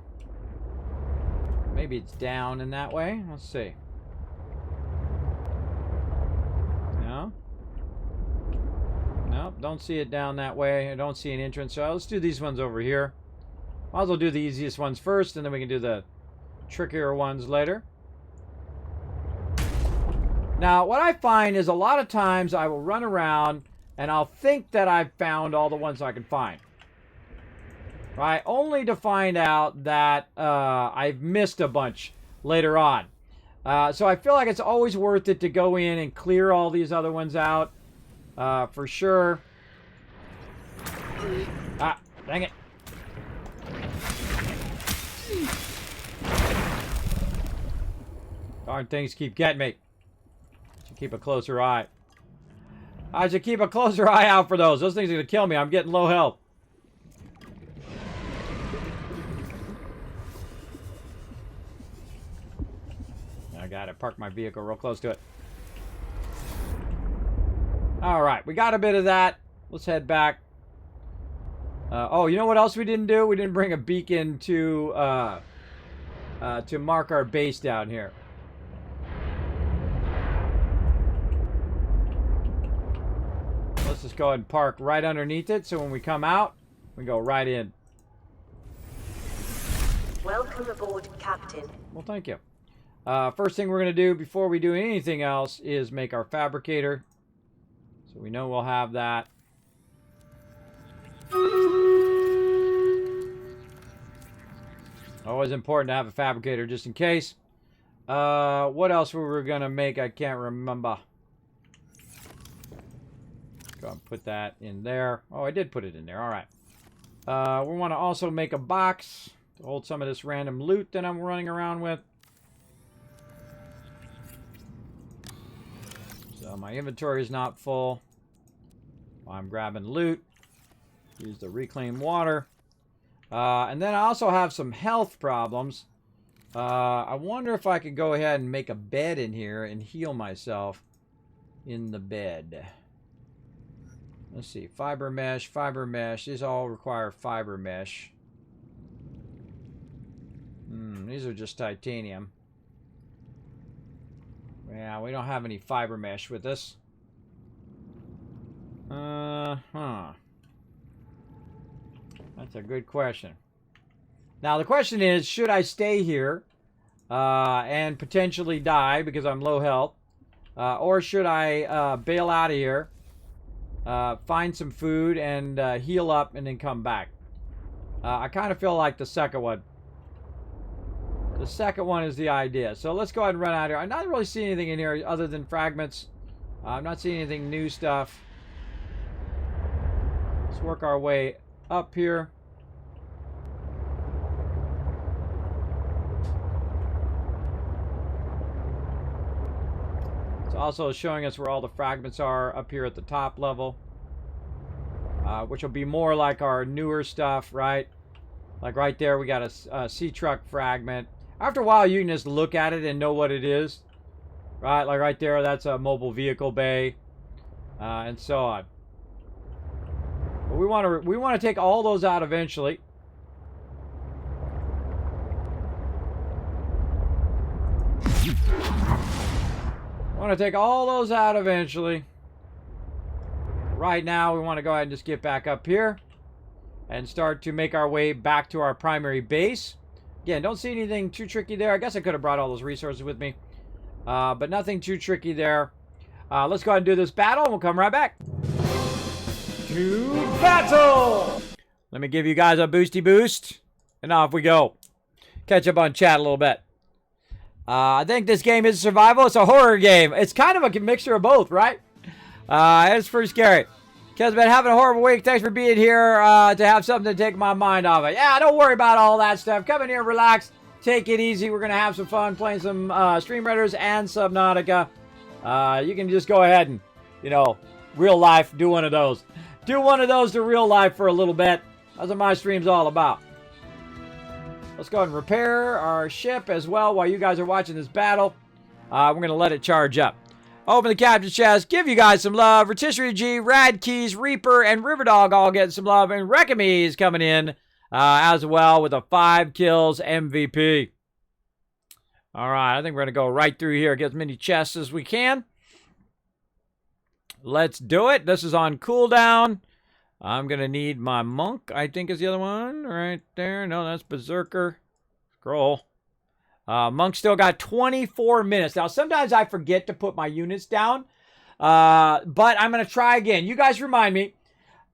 Maybe it's down in that way. Let's see. No? Nope, don't see it down that way. I don't see an entrance. So let's do these ones over here. Might as well do the easiest ones first, and then we can do the trickier ones later. Now, what I find is a lot of times I will run around and I'll think that I've found all the ones I can find. Right? Only to find out that I've missed a bunch later on. So I feel like it's always worth it to go in and clear all these other ones out. For sure. Ah, dang it. Darn things keep getting me. Should keep a closer eye. I should keep a closer eye out for those. Those things are going to kill me. I'm getting low health. I got it. Park my vehicle real close to it. Alright, we got a bit of that. Let's head back. Oh, you know what else we didn't do? We didn't bring a beacon to mark our base down here. Let's just go ahead and park right underneath it, so when we come out, we go right in. Welcome aboard, Captain. Well, thank you. First thing we're going to do before we do anything else is make our fabricator. So we know we'll have that. Always important to have a fabricator just in case. What else were we going to make? I can't remember. Go and put that in there. Oh, I did put it in there. All right. We want to also make a box to hold some of this random loot that I'm running around with. So my inventory is not full. I'm grabbing loot. Use the reclaimed water. And then I also have some health problems. I wonder if I could go ahead and make a bed in here and heal myself in the bed. Let's see. Fiber mesh, fiber mesh. These all require fiber mesh. These are just titanium. Yeah, we don't have any fiber mesh with this. That's a good question. Now, the question is, should I stay here and potentially die because I'm low health? Or should I bail out of here, find some food, and heal up and then come back? I kind of feel like the second one. The second one is the idea. So let's go ahead and run out here. I'm not really seeing anything in here other than fragments. I'm not seeing anything new stuff. Let's work our way up here. It's also showing us where all the fragments are up here at the top level. Which will be more like our newer stuff, right? Like right there, we got a sea truck fragment. After a while, you can just look at it and know what it is. Right? Like right there, that's a mobile vehicle bay. And so on. But we want to take all those out eventually. Want to take all those out eventually. Right now, we want to go ahead and just get back up here and start to make our way back to our primary base. Again, don't see anything too tricky there. I guess I could have brought all those resources with me. But nothing too tricky there. Let's go ahead and do this battle, and we'll come right back. To battle! Let me give you guys a boosty boost, and off we go. Catch up on chat a little bit. I think this game is survival. It's a horror game. It's kind of a mixture of both, right? It's pretty scary. Kismet, having a horrible week. Thanks for being here to have something to take my mind off it. Yeah, don't worry about all that stuff. Come in here, relax, take it easy. We're going to have some fun playing some Stream Raiders and Subnautica. You can just go ahead and, you know, real life, do one of those. Do one of those to real life for a little bit. That's what my stream's all about. Let's go ahead and repair our ship as well while you guys are watching this battle. We're going to let it charge up. Open the captain's chest. Give you guys some love. Rotisserie G, Rad Keys, Reaper, and Riverdog all getting some love. And Rekami is coming in as well with a 5 kills MVP. All right, I think we're going to go right through here. Get as many chests as we can. Let's do it. This is on cooldown. I'm going to need my Monk, I think is the other one. Right there. No, that's Berserker. Scroll. Monk still got 24 minutes. Now, sometimes I forget to put my units down. But I'm going to try again. You guys remind me.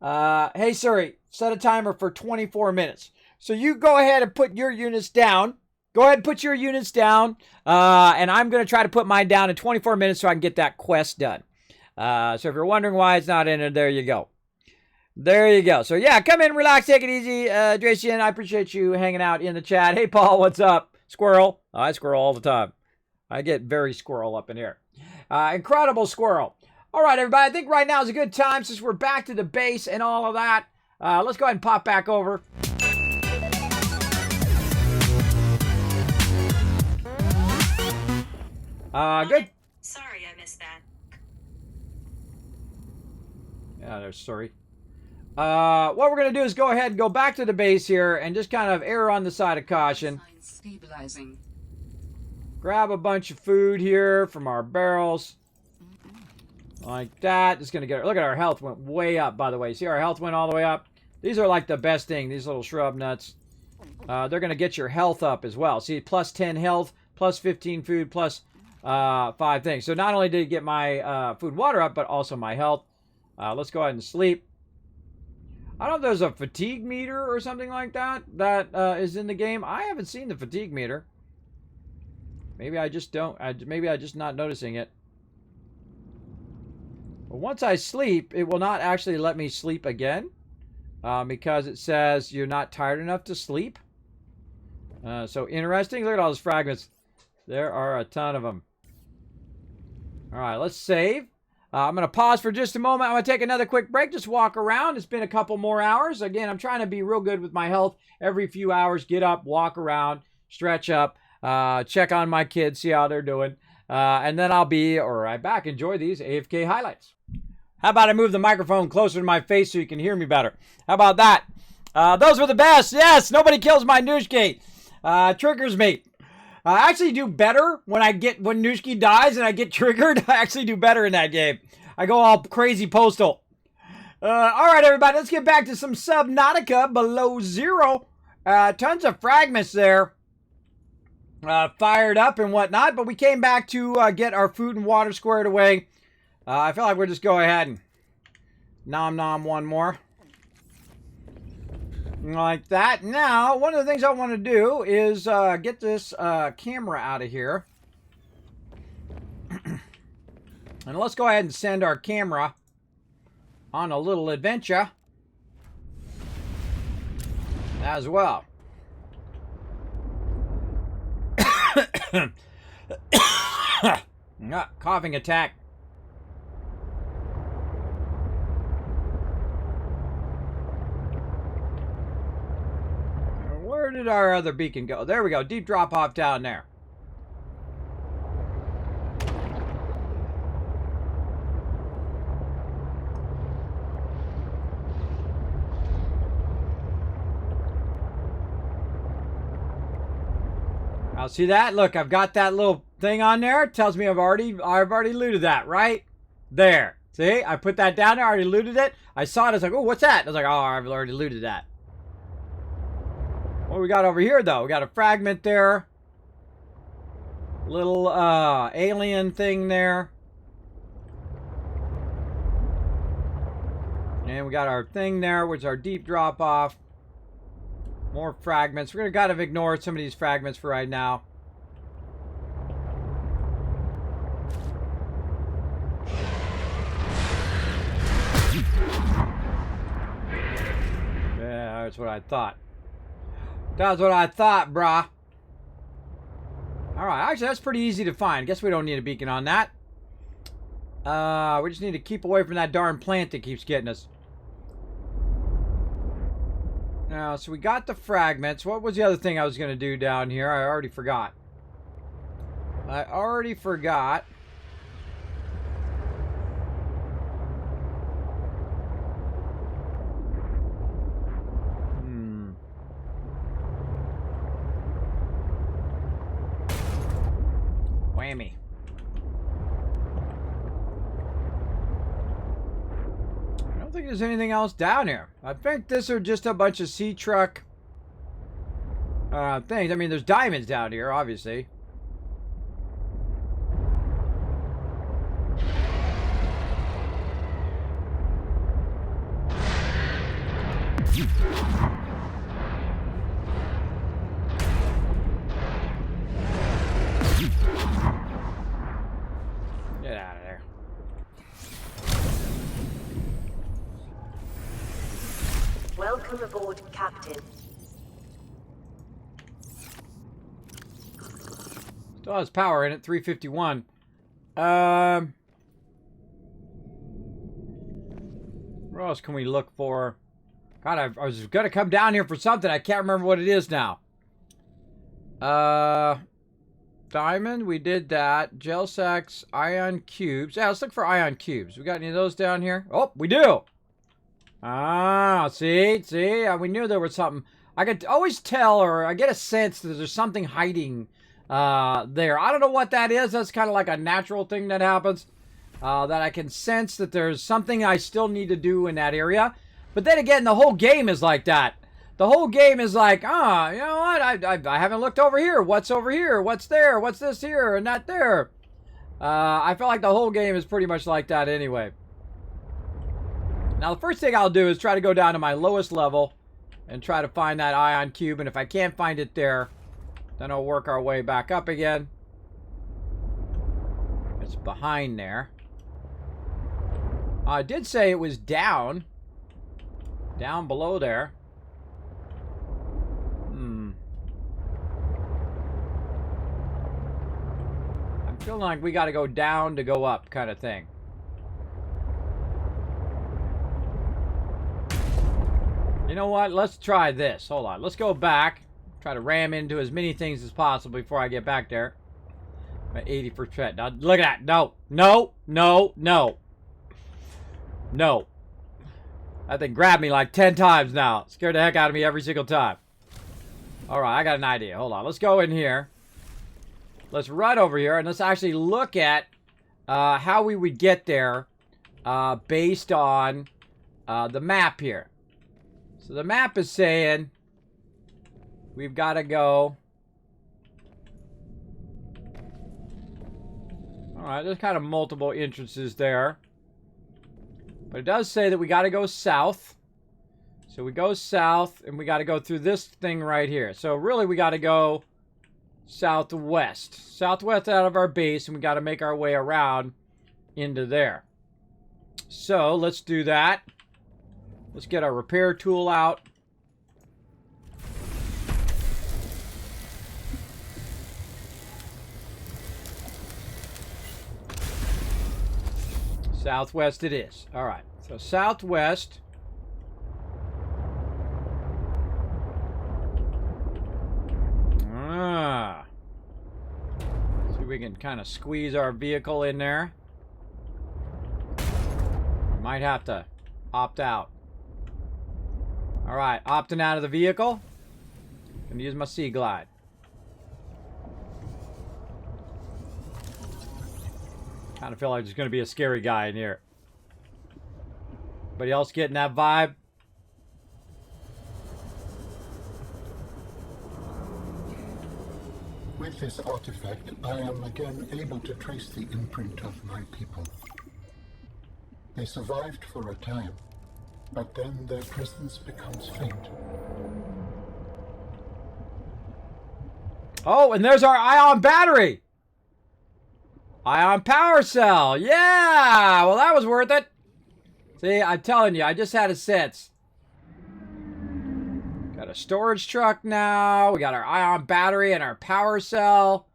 Hey, Siri, set a timer for 24 minutes. So you go ahead and put your units down. Go ahead and put your units down. And I'm going to try to put mine down in 24 minutes so I can get that quest done. So if you're wondering why it's not in it, there you go. There you go. So, yeah, come in, relax, take it easy. Dracian, I appreciate you hanging out in the chat. Hey, Paul, what's up? Squirrel. I squirrel all the time. I get very squirrel up in here. Incredible squirrel. All right, everybody. I think right now is a good time since we're back to the base and all of that. Let's go ahead and pop back over. Good. Sorry, I missed that. Yeah, there's sorry. What we're going to do is go ahead and go back to the base here and just kind of err on the side of caution. Stabilizing. Grab a bunch of food here from our barrels. Like that. Just going to get... Look at our health went way up, by the way. See, our health went all the way up. These are like the best thing, these little shrub nuts. They're going to get your health up as well. See, plus 10 health, plus 15 food, plus 5 things. So not only did it get my food and water up, but also my health. Let's go ahead and sleep. I don't know if there's a fatigue meter or something like that is in the game. I haven't seen the fatigue meter. Maybe I just don't. Maybe I'm just not noticing it. But once I sleep, it will not actually let me sleep again. Because it says you're not tired enough to sleep. So interesting. Look at all those fragments. There are a ton of them. All right, let's save. I'm going to pause for just a moment. I'm going to take another quick break, just walk around. It's been a couple more hours. Again, I'm trying to be real good with my health. Every few hours, get up, walk around, stretch up, check on my kids, see how they're doing. And then I'll be right back. Enjoy these AFK highlights. How about I move the microphone closer to my face so you can hear me better? How about that? Those were the best. Yes, nobody kills my Nooshki. Triggers me. I actually do better when Nooshki dies and I get triggered. I actually do better in that game. I go all crazy postal. All right, everybody, let's get back to some Subnautica below zero. Tons of fragments there. Fired up and whatnot, but we came back to get our food and water squared away. I feel like we'll just go ahead and nom one more. Like that. Now, one of the things I want to do is get this camera out of here. And let's go ahead and send our camera on a little adventure as well. Coughing attack. Where did our other beacon go? There we go. Deep drop off down there. Now see that? Look, I've got that little thing on there. It tells me I've already looted that, right? There. See? I put that down there, I already looted it. I saw it, I was like, oh, what's that? I was like, oh, I've already looted that. What do we got over here, though? We got a fragment there. Little alien thing there. And we got our thing there, which is our deep drop off. More fragments. We're going to kind of ignore some of these fragments for right now. Yeah, that's what I thought. That's what I thought, brah. Alright, actually that's pretty easy to find. Guess we don't need a beacon on that. We just need to keep away from that darn plant that keeps getting us. Now, so we got the fragments. What was the other thing I was going to do down here? I already forgot. Whammy. I don't think there's anything else down here. I think this are just a bunch of sea truck things. I mean, there's diamonds down here, obviously. Get out of there. Welcome aboard, Captain. Still has power in it, 351. What else can we look for? God, I was gonna come down here for something. I can't remember what it is now. Diamond, we did that. Gel sacks, ion cubes. Yeah, let's look for ion cubes. We got any of those down here? Oh, we do. Ah, see? We knew there was something. I could always tell, or I get a sense that there's something hiding there. I don't know what that is. That's kind of like a natural thing that happens. That I can sense that there's something I still need to do in that area. But then again, the whole game is like that. The whole game is like, you know what? I haven't looked over here. What's over here? What's there? What's this here and not there? I feel like the whole game is pretty much like that anyway. Now, the first thing I'll do is try to go down to my lowest level and try to find that ion cube. And if I can't find it there, then I'll work our way back up again. It's behind there. I did say it was down below there. I'm feeling like we got to go down to go up kind of thing. You know what? Let's try this. Hold on. Let's go back. Try to ram into as many things as possible before I get back there. I'm at 80%. Now, look at that. No. No. No. No. No. That thing grabbed me like 10 times now. Scared the heck out of me every single time. Alright, I got an idea. Hold on. Let's go in here. Let's run over here and let's actually look at how we would get there based on the map here. So the map is saying we've got to go. Alright, there's kind of multiple entrances there. But it does say that we got to go south. So we go south and we got to go through this thing right here. So really we got to go southwest. Southwest out of our base, and we got to make our way around into there. So let's do that. Let's get our repair tool out. Southwest it is. All right. So southwest. See if we can kind of squeeze our vehicle in there. Might have to opt out. All right, opting out of the vehicle. Gonna use my Sea Glide. Kind of feel like there's gonna be a scary guy in here. Anybody else getting that vibe? With this artifact, I am again able to trace the imprint of my people. They survived for a time, but then their presence becomes faint. Oh, and there's our ion battery! Ion power cell! Yeah! Well, that was worth it. See, I'm telling you, I just had a sense. Got a storage truck now. We got our ion battery and our power cell.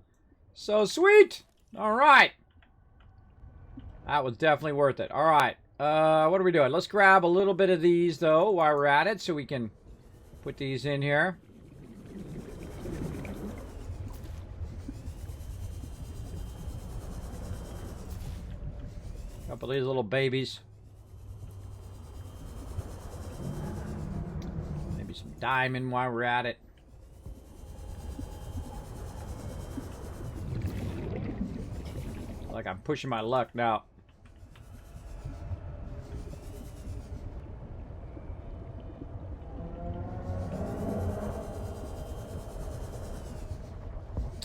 So sweet! Alright. That was definitely worth it. Alright. What are we doing? Let's grab a little bit of these, though, while we're at it, so we can put these in here. Couple of these little babies. Maybe some diamond while we're at it. Like I'm pushing my luck now.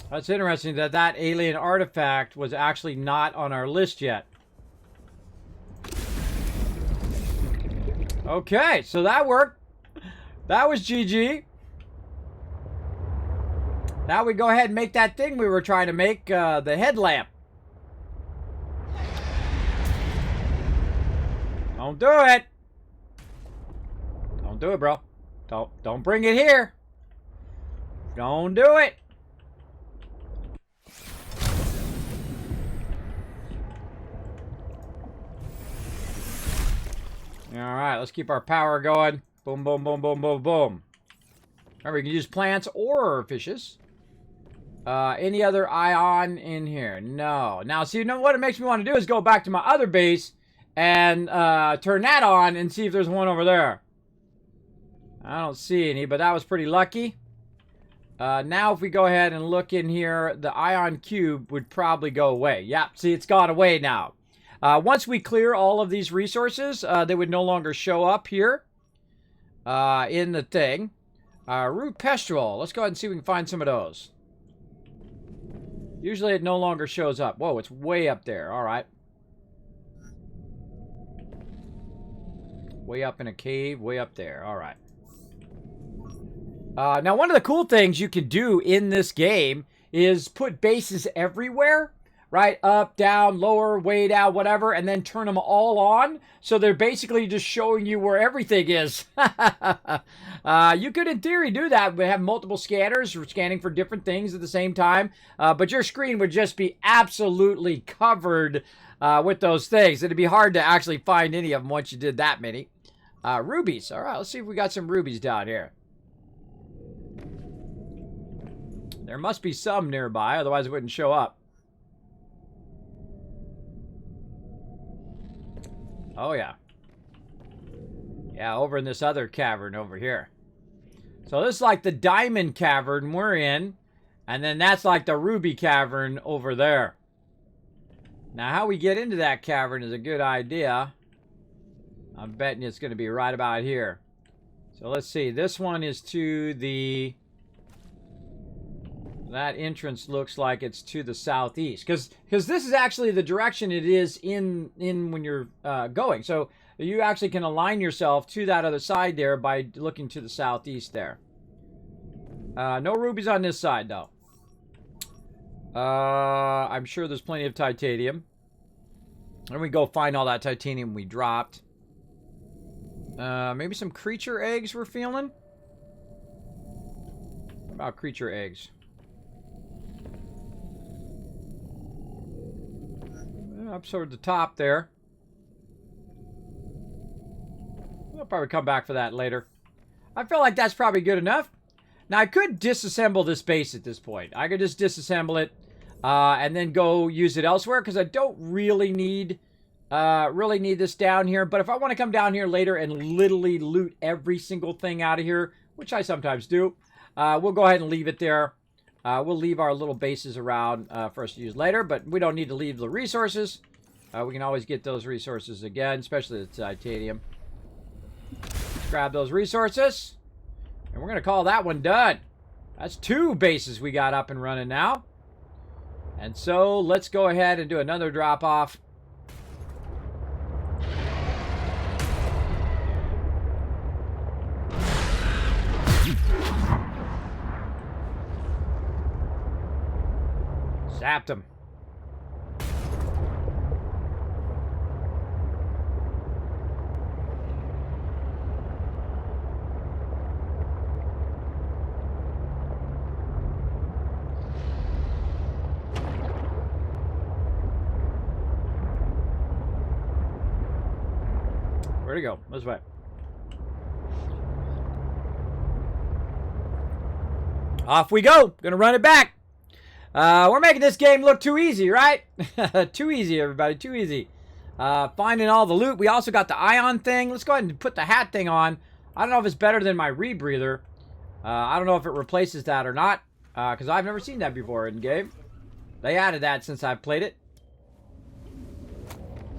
That's interesting that that alien artifact was actually not on our list yet. Okay, so that worked. That was GG. Now we go ahead and make that thing we were trying to make, the headlamp. Don't do it. Don't do it, bro. Don't bring it here. Don't do it. Alright, let's keep our power going. Boom, boom, boom, boom, boom, boom. Remember, you can use plants or fishes. Any other ion in here? No. Now, see, you know what it makes me want to do is go back to my other base and turn that on and see if there's one over there. I don't see any, but that was pretty lucky. Now, if we go ahead and look in here, the ion cube would probably go away. Yep, see, it's gone away now. Once we clear all of these resources, they would no longer show up here in the thing. Root Pestrel. Let's go ahead and see if we can find some of those. Usually it no longer shows up. Whoa, it's way up there. All right. Way up in a cave, way up there. All right. Now, one of the cool things you can do in this game is put bases everywhere. Right? Up, down, lower, way down, whatever, and then turn them all on. So they're basically just showing you where everything is. You could, in theory, do that. We have multiple scanners scanning for different things at the same time. But your screen would just be absolutely covered with those things. It'd be hard to actually find any of them once you did that many. Rubies. All right, let's see if we got some rubies down here. There must be some nearby, otherwise it wouldn't show up. Oh, yeah. Yeah, over in this other cavern over here. So this is like the diamond cavern we're in. And then that's like the ruby cavern over there. Now, how we get into that cavern is a good idea. I'm betting it's going to be right about here. So let's see. This one is to the... That entrance looks like it's to the southeast. Because this is actually the direction it is in when you're going. So you actually can align yourself to that other side there by looking to the southeast there. No rubies on this side, though. I'm sure there's plenty of titanium. And we go find all that titanium we dropped. Maybe some creature eggs we're feeling? What about creature eggs? Up toward the top there. I'll probably come back for that later. I feel like that's probably good enough. Now, I could disassemble this base at this point. I could just disassemble it and then go use it elsewhere because I don't really need this down here. But if I want to come down here later and literally loot every single thing out of here, which I sometimes do, we'll go ahead and leave it there. We'll leave our little bases around for us to use later, but we don't need to leave the resources. We can always get those resources again, especially the titanium. Let's grab those resources. And we're going to call that one done. That's 2 bases we got up and running now. And so let's go ahead and do another drop-off. Zapped him. Where'd he go? This way. Off we go. Gonna run it back. We're making this game look too easy, right? Too easy, everybody. Too easy. Finding all the loot. We also got the ion thing. Let's go ahead and put the hat thing on. I don't know if it's better than my rebreather. I don't know if it replaces that or not. Because I've never seen that before in game. They added that since I've played it.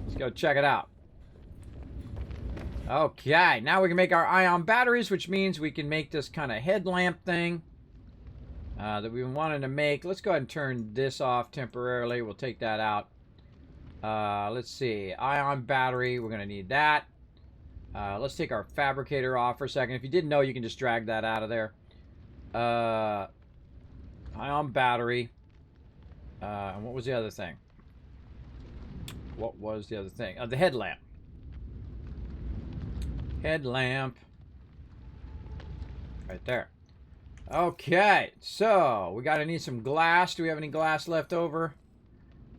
Let's go check it out. Okay, now we can make our ion batteries, which means we can make this kind of headlamp thing that we've been wanting to make. Let's go ahead and turn this off temporarily. We'll take that out. Let's see. Ion battery, we're going to need that. Let's take our fabricator off for a second. If you didn't know, you can just drag that out of there. Ion battery. And what was the other thing? What was the other thing? The headlamp. Headlamp. Right there. Okay, so we gotta need some glass. Do we have any glass left over?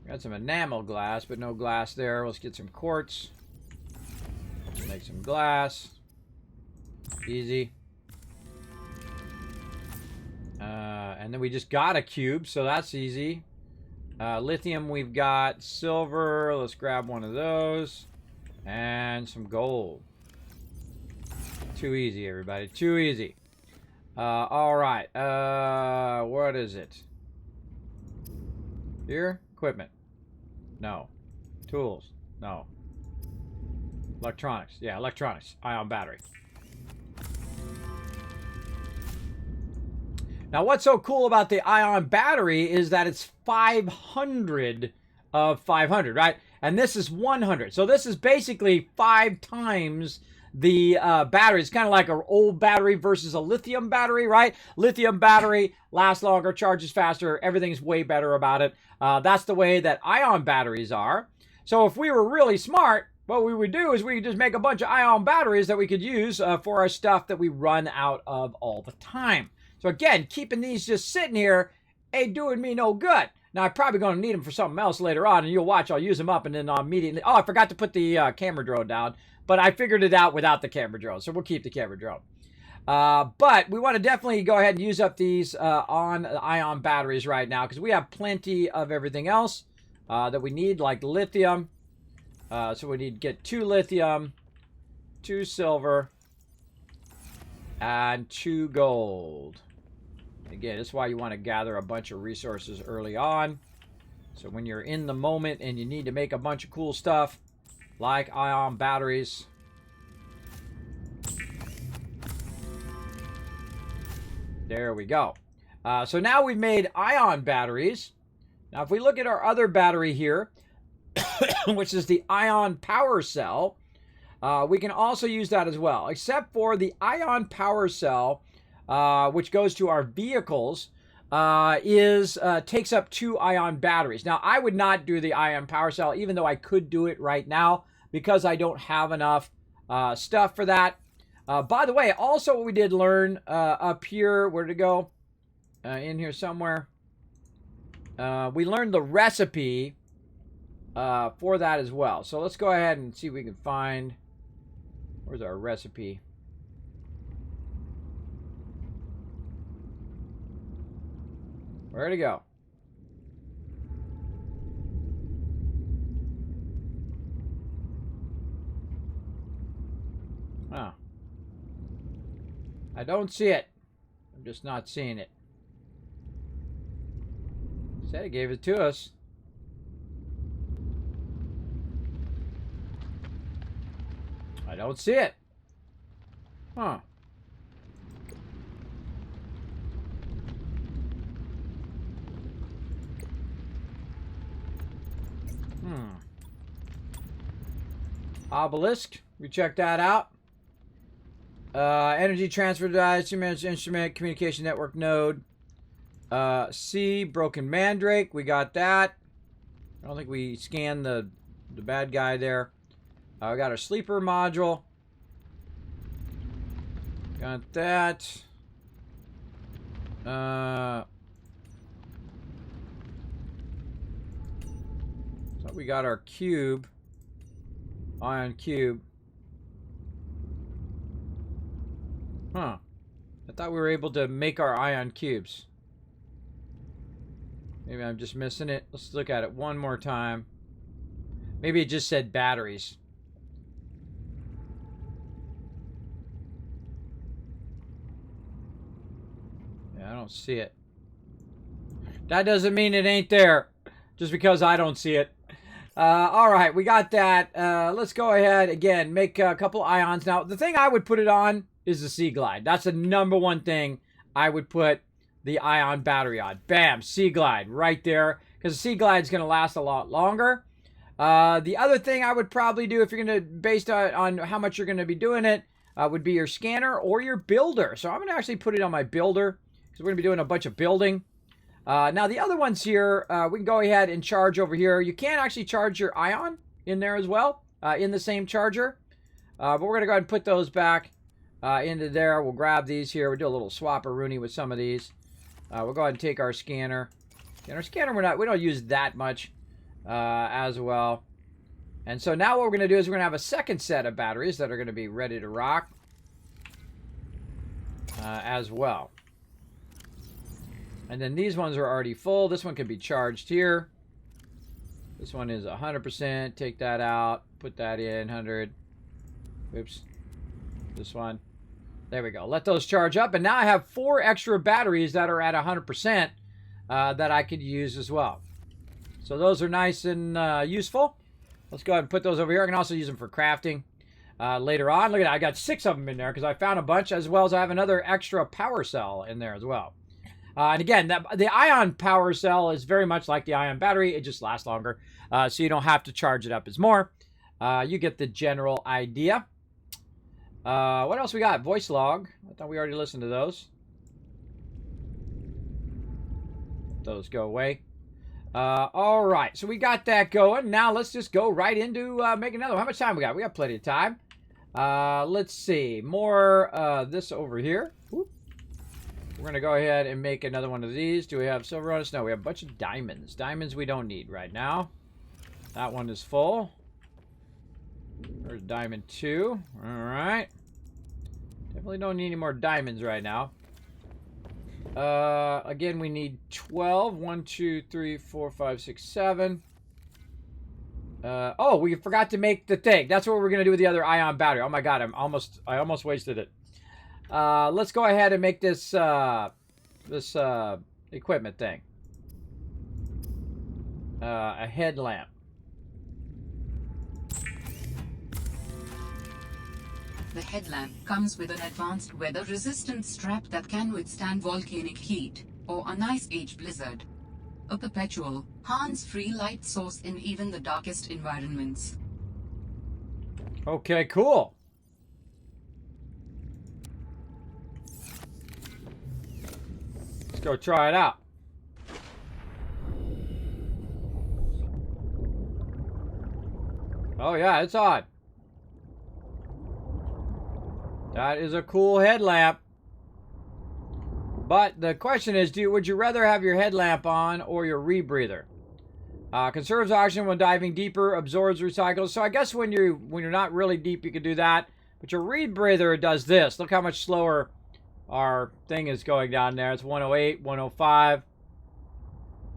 We got some enamel glass, but no glass there. Let's get some quartz. Make some glass. Easy. And then we just got a cube, so that's easy. Lithium, we've got silver. Let's grab one of those. And some gold. Too easy, everybody. Too easy. All right. What is it? Here? Equipment. No. Tools. No. Electronics. Yeah, electronics. Ion battery. Now, what's so cool about the ion battery is that it's 500 of 500, right? And this is 100. So this is basically 5 times the battery. It's kind of like an old battery versus a lithium battery, right? Lithium battery lasts longer, charges faster. Everything's way better about it. That's the way that ion batteries are. So if we were really smart, what we would do is we could just make a bunch of ion batteries that we could use for our stuff that we run out of all the time. So again, keeping these just sitting here ain't doing me no good. Now, I'm probably going to need them for something else later on, and you'll watch, I'll use them up, and then I'll immediately... Oh, I forgot to put the camera drone down, but I figured it out without the camera drone, so we'll keep the camera drone. But we want to definitely go ahead and use up these on ion batteries right now, because we have plenty of everything else that we need, like lithium. So we need to get 2 lithium, 2 silver, and 2 gold. Again, this is why you want to gather a bunch of resources early on. So when you're in the moment and you need to make a bunch of cool stuff, like ion batteries. There we go. So now we've made ion batteries. Now if we look at our other battery here, which is the ion power cell, we can also use that as well, except for the ion power cell, which goes to our vehicles, takes up 2 ion batteries. Now, I would not do the ion power cell, even though I could do it right now, because I don't have enough stuff for that. By the way, also what we did learn up here, where to go? In here somewhere. We learned the recipe for that as well. So let's go ahead and see if we can find... Where's our recipe? Where'd it go? Huh. I don't see it. I'm just not seeing it. Said it gave it to us. I don't see it. Huh. Obelisk. We checked that out. Energy transfer device, instrument, communication network node. C, broken mandrake. We got that. I don't think we scanned the bad guy there. We got our sleeper module. Got that. So we got our cube. Ion cube. Huh. I thought we were able to make our ion cubes. Maybe I'm just missing it. Let's look at it one more time. Maybe it just said batteries. Yeah, I don't see it. That doesn't mean it ain't there. Just because I don't see it. Alright, we got that. Let's go ahead, again, make a couple ions. Now, the thing I would put it on is the Sea Glide. That's the #1 thing I would put the ion battery on. Bam, Sea Glide right there. Because the Sea Glide is going to last a lot longer. The other thing I would probably do, if you're going to, based on how much you're going to be doing it, would be your scanner or your builder. So I'm going to actually put it on my builder, because we're going to be doing a bunch of building. Now, the other ones here, we can go ahead and charge over here. You can actually charge your ion in there as well, in the same charger. But we're going to go ahead and put those back into there. We'll grab these here. We'll do a little swap-a-rooney with some of these. We'll go ahead and take our scanner. And our scanner, we don't use that much as well. And so now what we're going to do is we're going to have a second set of batteries that are going to be ready to rock as well. And then these ones are already full. This one can be charged here. This one is 100%. Take that out. Put that in. 100. Oops. This one. There we go. Let those charge up. And now I have 4 extra batteries that are at 100% that I could use as well. So those are nice and useful. Let's go ahead and put those over here. I can also use them for crafting later on. Look at that. I got 6 of them in there because I found a bunch, as well as I have another extra power cell in there as well. And again, the ion power cell is very much like the ion battery. It just lasts longer, so you don't have to charge it up as more. You get the general idea. What else we got? Voice log. I thought we already listened to those. Those go away. All right, so we got that going. Now let's just go right into making another one. How much time we got? We got plenty of time. Let's see. More this over here. Whoop. we're going to go ahead and make another one of these. Do we have silver on us? No, we have a bunch of diamonds. Diamonds we don't need right now. That one is full. There's diamond 2. Alright. Definitely don't need any more diamonds right now. Again, we need 12. 1, 2, 3, 4, 5, 6, 7. Oh, we forgot to make the thing. That's what we're going to do with the other ion battery. Oh my god, I almost wasted it. Let's go ahead and make this, equipment thing. A headlamp. The headlamp comes with an advanced weather-resistant strap that can withstand volcanic heat or an ice age blizzard. A perpetual, hands-free light source in even the darkest environments. Okay, cool. Let's go try it out. Oh yeah, it's on. That is a cool headlamp. But the question is, would you rather have your headlamp on or your rebreather? Conserves oxygen when diving deeper, absorbs, recycles. So I guess when you're not really deep, you can do that. But your rebreather does this. Look how much slower our thing is going down there. It's 108, 105.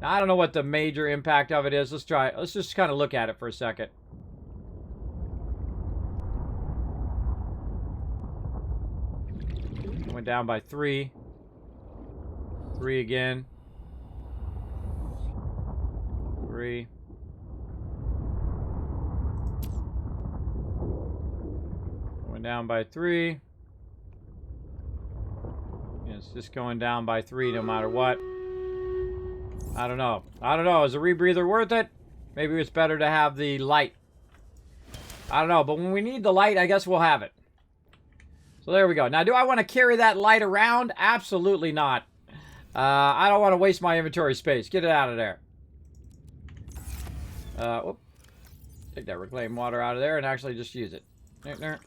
Now, I don't know what the major impact of it is. Let's try it. Let's just kind of look at it for a second. Went down by 3. 3 again. 3. Went down by 3. It's just going down by 3 no matter what. I don't know. I don't know. Is the rebreather worth it? Maybe it's better to have the light. I don't know. But when we need the light, I guess we'll have it. So there we go. Now, do I want to carry that light around? Absolutely not. I don't want to waste my inventory space. Get it out of there. Whoop. Take that reclaimed water out of there and actually just use it. There.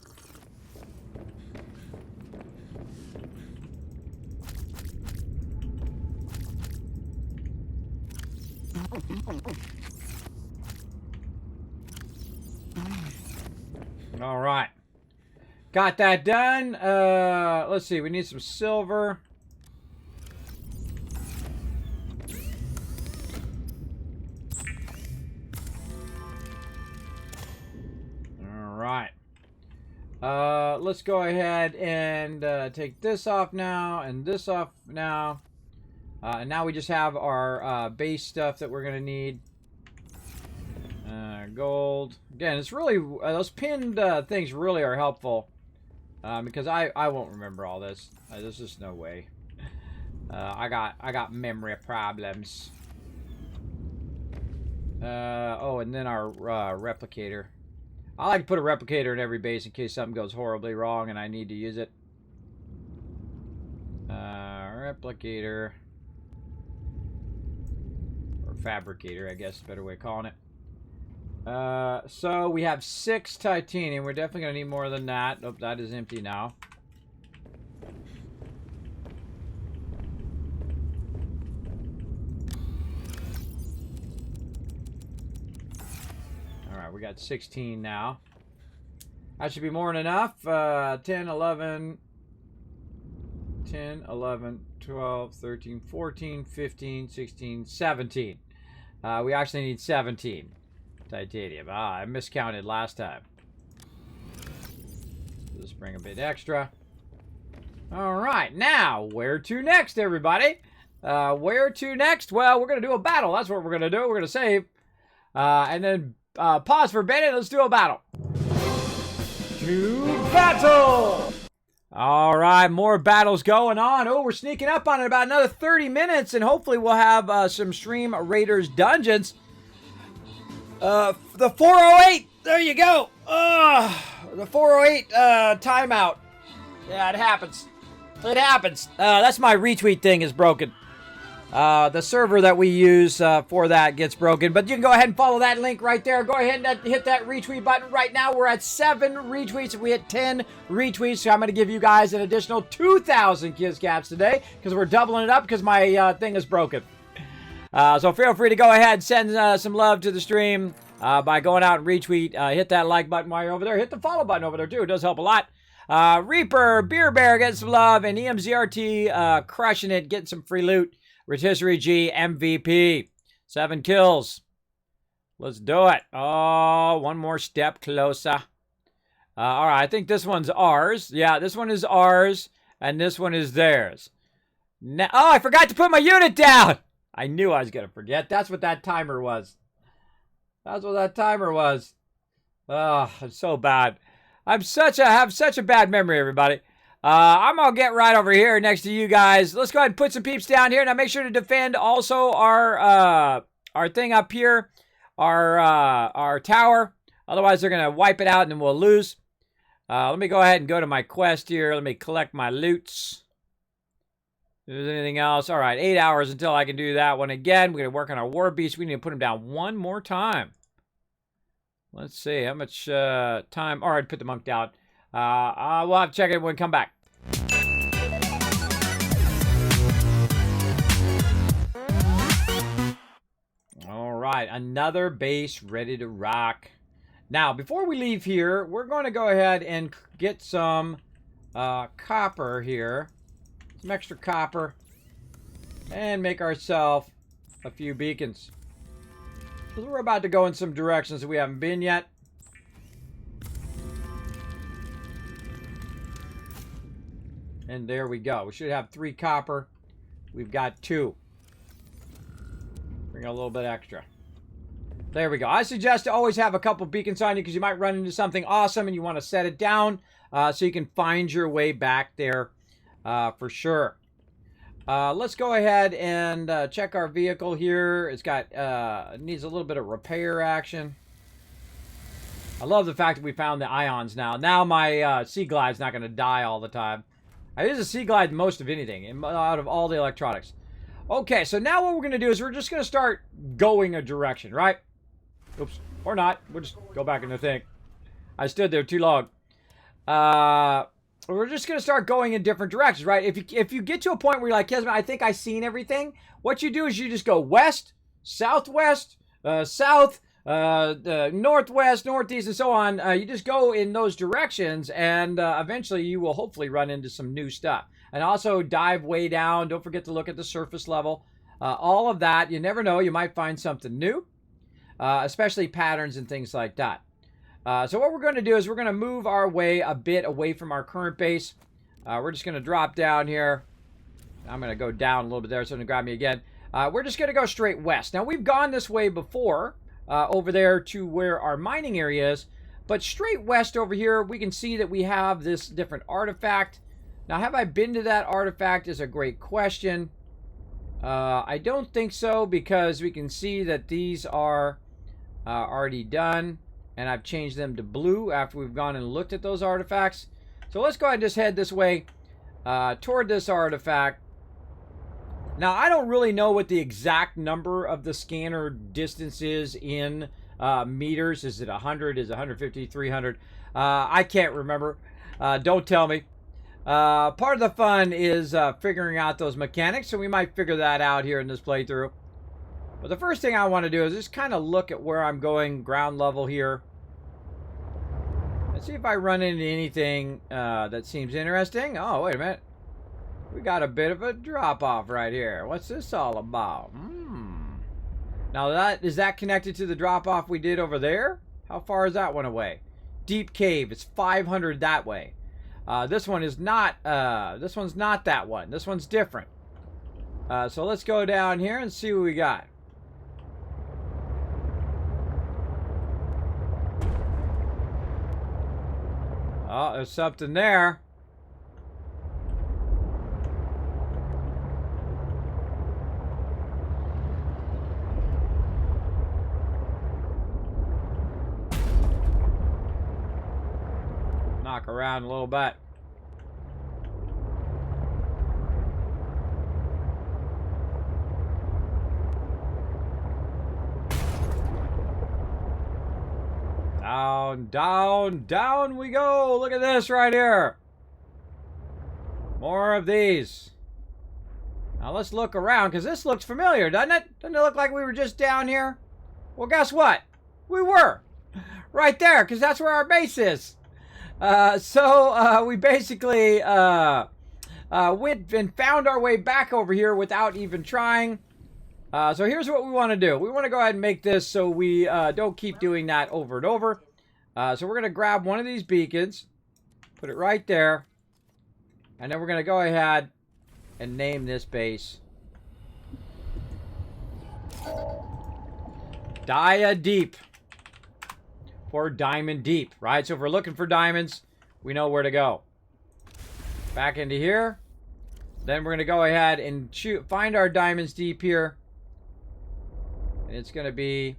All right. Got that done. Let's see. We need some silver. All right. Let's go ahead and take this off now and this off now. And now we just have our base stuff that we're going to need. Gold. Again, it's really... those pinned things really are helpful. Because I won't remember all this. There's just no way. I got memory problems. Oh, and then our replicator. I like to put a replicator in every base in case something goes horribly wrong and I need to use it. Replicator. Or fabricator, I guess is a better way of calling it. So we have 6 titanium. We're definitely going to need more than that. Oh, that is empty now. Alright, we got 16 now. That should be more than enough. 10, 11, 12, 13, 14, 15, 16, 17. We actually need 17. Titanium. I miscounted last time. Just bring a bit extra. Alright, now, where to next, everybody? Where to next? Well, we're going to do a battle. That's what we're going to do. We're going to save. And then pause for a minute. Let's do a battle. To battle! Alright, more battles going on. Oh, we're sneaking up on it about another 30 minutes, and hopefully we'll have some Stream Raiders dungeons. The 408, there you go. The 408 timeout. Yeah, it happens. It happens. That's my retweet thing is broken. The server that we use for that gets broken. But you can go ahead and follow that link right there. Go ahead and hit that retweet button right now. We're at 7 retweets. If we hit 10 retweets, so I'm going to give you guys an additional 2,000 Kiss Caps today because we're doubling it up because my thing is broken. So feel free to go ahead and send some love to the stream by going out and retweet. Hit that like button while you're over there. Hit the follow button over there, too. It does help a lot. Reaper, Beer Bear getting some love, and EMZRT crushing it, getting some free loot. Rotisserie G, MVP. 7 kills. Let's do it. Oh, one more step closer. All right, I think this one's ours. Yeah, this one is ours, and this one is theirs. Now, oh, I forgot to put my unit down. I knew I was going to forget. That's what that timer was. That's what that timer was. Oh, it's so bad. I have such a bad memory, everybody. I'm going to get right over here next to you guys. Let's go ahead and put some peeps down here. Now, make sure to defend also our thing up here, our tower. Otherwise, they're going to wipe it out and then we'll lose. Let me go ahead and go to my quest here. Let me collect my loots. If there's anything else. All right, 8 hours until I can do that one again. We're going to work on our war beast. We need to put him down one more time. Let's see. How much time? All right, put the monk down. We'll have to check it when we come back. All right, another base ready to rock. Now, before we leave here, we're going to go ahead and get some copper here. Some extra copper. And make ourselves a few beacons. Because we're about to go in some directions that we haven't been yet. And there we go. We should have 3 copper. We've got 2. Bring a little bit extra. There we go. I suggest to always have a couple beacons on you because you might run into something awesome and you want to set it down so you can find your way back there for sure. Let's go ahead and check our vehicle here. It's got needs a little bit of repair action. I love the fact that we found the ions now. Now my Sea Glide's not going to die all the time. I use a Sea Glide most of anything, out of all the electronics. Okay, so now what we're going to do is we're just going to start going a direction, right? Oops, or not. We'll just go back in the thing. I stood there too long. We're just going to start going in different directions, right? If you get to a point where you're like, Kismet, I think I've seen everything, what you do is you just go west, southwest, south, northwest, northeast, and so on. You just go in those directions, and eventually you will hopefully run into some new stuff. And also dive way down. Don't forget to look at the surface level. All of that, you never know. You might find something new, especially patterns and things like that. So what we're going to do is we're going to move our way a bit away from our current base. We're just going to drop down here. I'm going to go down a little bit there so it doesn't grab me again. We're just going to go straight west. Now, we've gone this way before, over there to where our mining area is. But straight west over here, we can see that we have this different artifact. Now, have I been to that artifact is a great question. I don't think so because we can see that these are already done. And I've changed them to blue after we've gone and looked at those artifacts. So let's go ahead and just head this way toward this artifact. Now, I don't really know what the exact number of the scanner distance is in meters. Is it 100? Is it 150? 300? I can't remember. Don't tell me. Part of the fun is figuring out those mechanics, so we might figure that out here in this playthrough. But the first thing I want to do is just kind of look at where I'm going ground level here. Let's see if I run into anything that seems interesting. Oh, wait a minute. We got a bit of a drop-off right here. What's this all about? Now, is that connected to the drop-off we did over there? How far is that one away? Deep cave. It's 500 that way. This one is not. This one's not that one. This one's different. So let's go down here and see what we got. Oh, there's something there. Knock around a little bit. Down, down, down we go. Look at this right here. More of these. Now let's look around, because this looks familiar, doesn't it? Doesn't it look like we were just down here? Well, guess what? We were. Right there, because that's where our base is. So we basically went and found our way back over here without even trying. So here's what we want to do. We want to go ahead and make this so we don't keep doing that over and over. So we're going to grab one of these beacons, put it right there, and then we're going to go ahead and name this base Dia Deep, or Diamond Deep, right? So if we're looking for diamonds, we know where to go. Back into here. Then we're going to go ahead and find our diamonds deep here. And it's going to be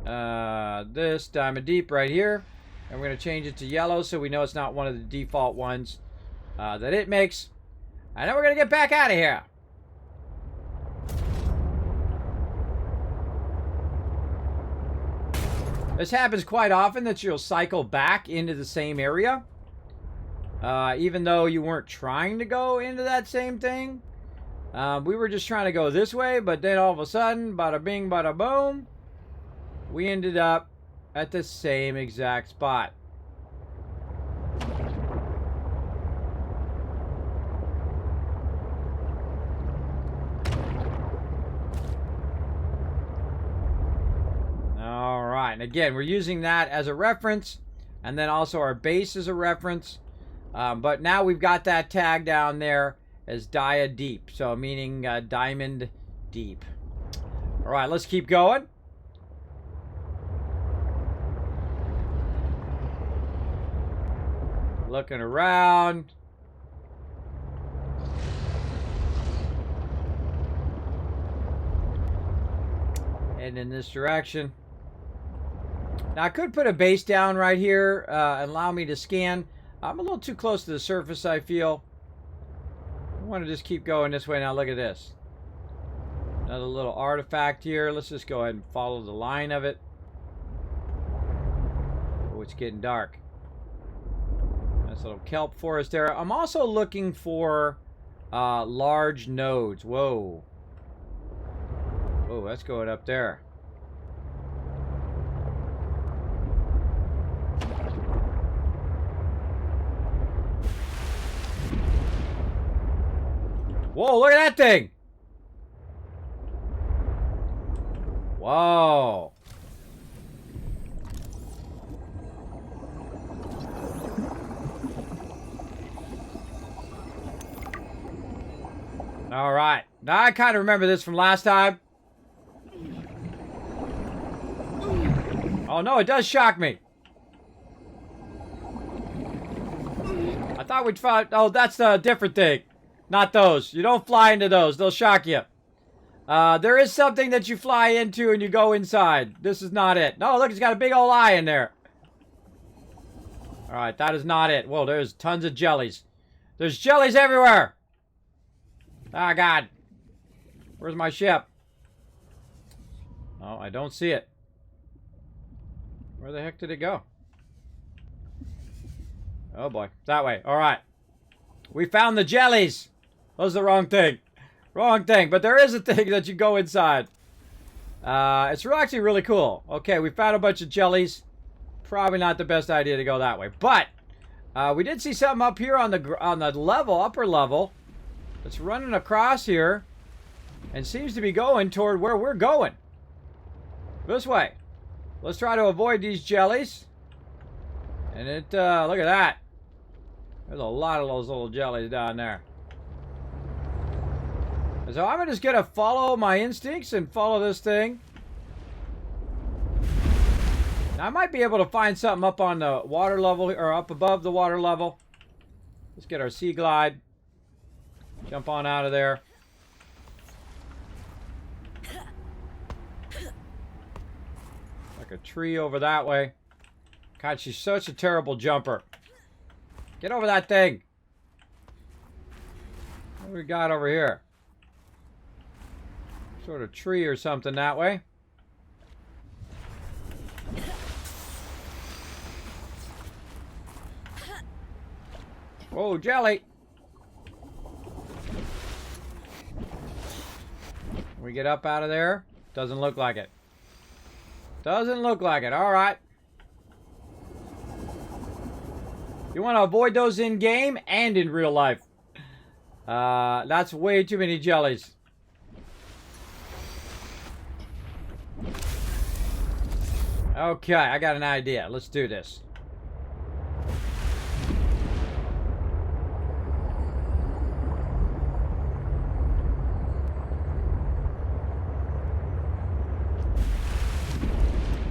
this Diamond Deep right here. And we're going to change it to yellow so we know it's not one of the default ones that it makes. And then we're going to get back out of here. This happens quite often, that you'll cycle back into the same area. Even though you weren't trying to go into that same thing. We were just trying to go this way, but then all of a sudden, bada bing, bada boom, we ended up at the same exact spot. Alright, and again, we're using that as a reference, and then also our base is a reference. But now we've got that tag down there as Dia Deep, so meaning Diamond Deep. Alright, let's keep going. Looking around. Heading in this direction. Now I could put a base down right here and allow me to scan. I'm a little too close to the surface, I feel. I want to just keep going this way. Now look at this. Another little artifact here. Let's just go ahead and follow the line of it. Oh, it's getting dark. Nice little kelp forest there. I'm also looking for large nodes. Whoa. Oh, that's going up there. Whoa, look at that thing! Whoa. Alright. Now I kind of remember this from last time. Oh no, it does shock me. I thought we'd find... Oh, that's a different thing. Not those. You don't fly into those. They'll shock you. There is something that you fly into and you go inside. This is not it. No, look, it's got a big old eye in there. Alright, that is not it. Whoa, there's tons of jellies. There's jellies everywhere. Ah, God. Where's my ship? Oh, I don't see it. Where the heck did it go? Oh, boy. That way. Alright. We found the jellies. That was the wrong thing. Wrong thing. But there is a thing that you go inside. It's actually really cool. Okay, we found a bunch of jellies. Probably not the best idea to go that way. But we did see something up here on the level, upper level. It's running across here. And seems to be going toward where we're going. This way. Let's try to avoid these jellies. And it, look at that. There's a lot of those little jellies down there. So I'm just going to follow my instincts and follow this thing. Now, I might be able to find something up on the water level, or up above the water level. Let's get our sea glide. Jump on out of there. Like a tree over that way. God, she's such a terrible jumper. Get over that thing. What do we got over here? Sort of tree or something that way. Whoa, jelly. Can we get up out of there? Doesn't look like it. Doesn't look like it. All right. You want to avoid those in game and in real life. That's way too many jellies. Okay, I got an idea. Let's do this.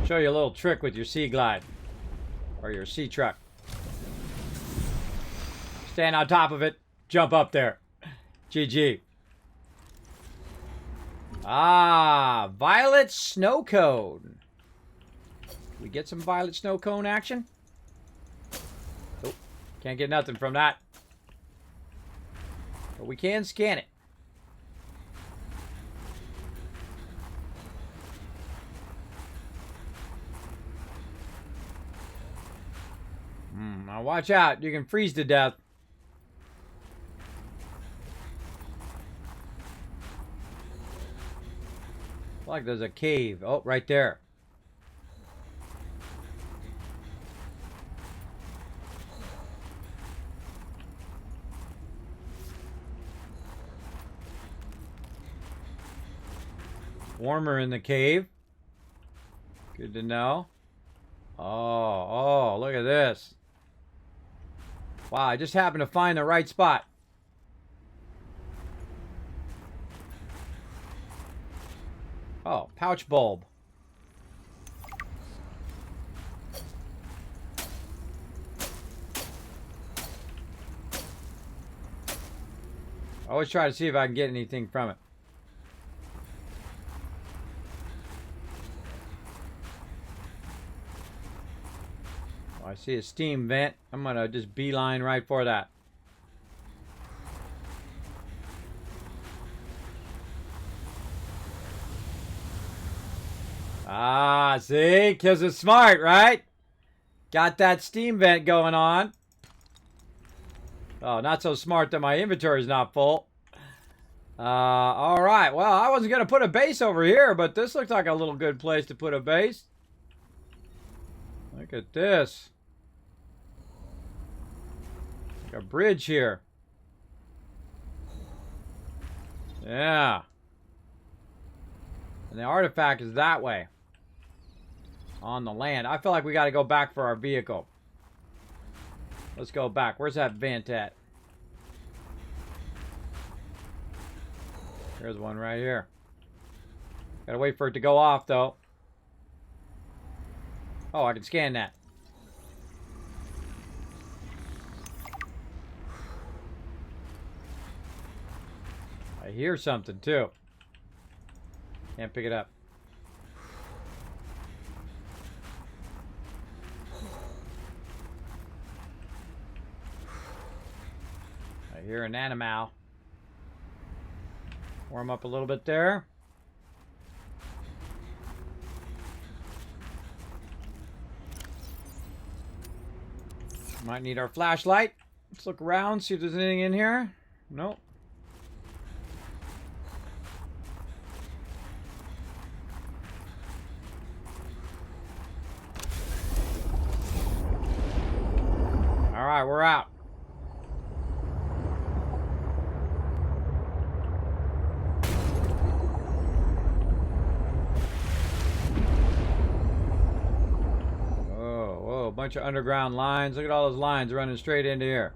Show you a little trick with your Sea Glide. Or your Sea Truck. Stand on top of it. Jump up there. GG. Ah, Violet Snow Cone. We get some Violet Snow Cone action? Oh, can't get nothing from that. But we can scan it. Now watch out. You can freeze to death. Like there's a cave. Oh, right there. Warmer in the cave. Good to know. Oh, look at this. Wow, I just happened to find the right spot. Oh, pouch bulb. I always try to see if I can get anything from it. Oh, I see a steam vent. I'm gonna just beeline right for that. Ah, see? Kids are smart, right? Got that steam vent going on. Oh, not so smart that my inventory is not full. All right. Well, I wasn't going to put a base over here, but this looks like a little good place to put a base. Look at this. Like a bridge here. Yeah. And the artifact is that way. On the land. I feel like we got to go back for our vehicle. Let's go back. Where's that vent at? There's one right here. Gotta wait for it to go off, though. Oh, I can scan that. I hear something, too. Can't pick it up. I hear an animal. Warm up a little bit there. Might need our flashlight. Let's look around, see if there's anything in here. Nope. All right, we're out. Whoa, bunch of underground lines. Look at all those lines running straight into here.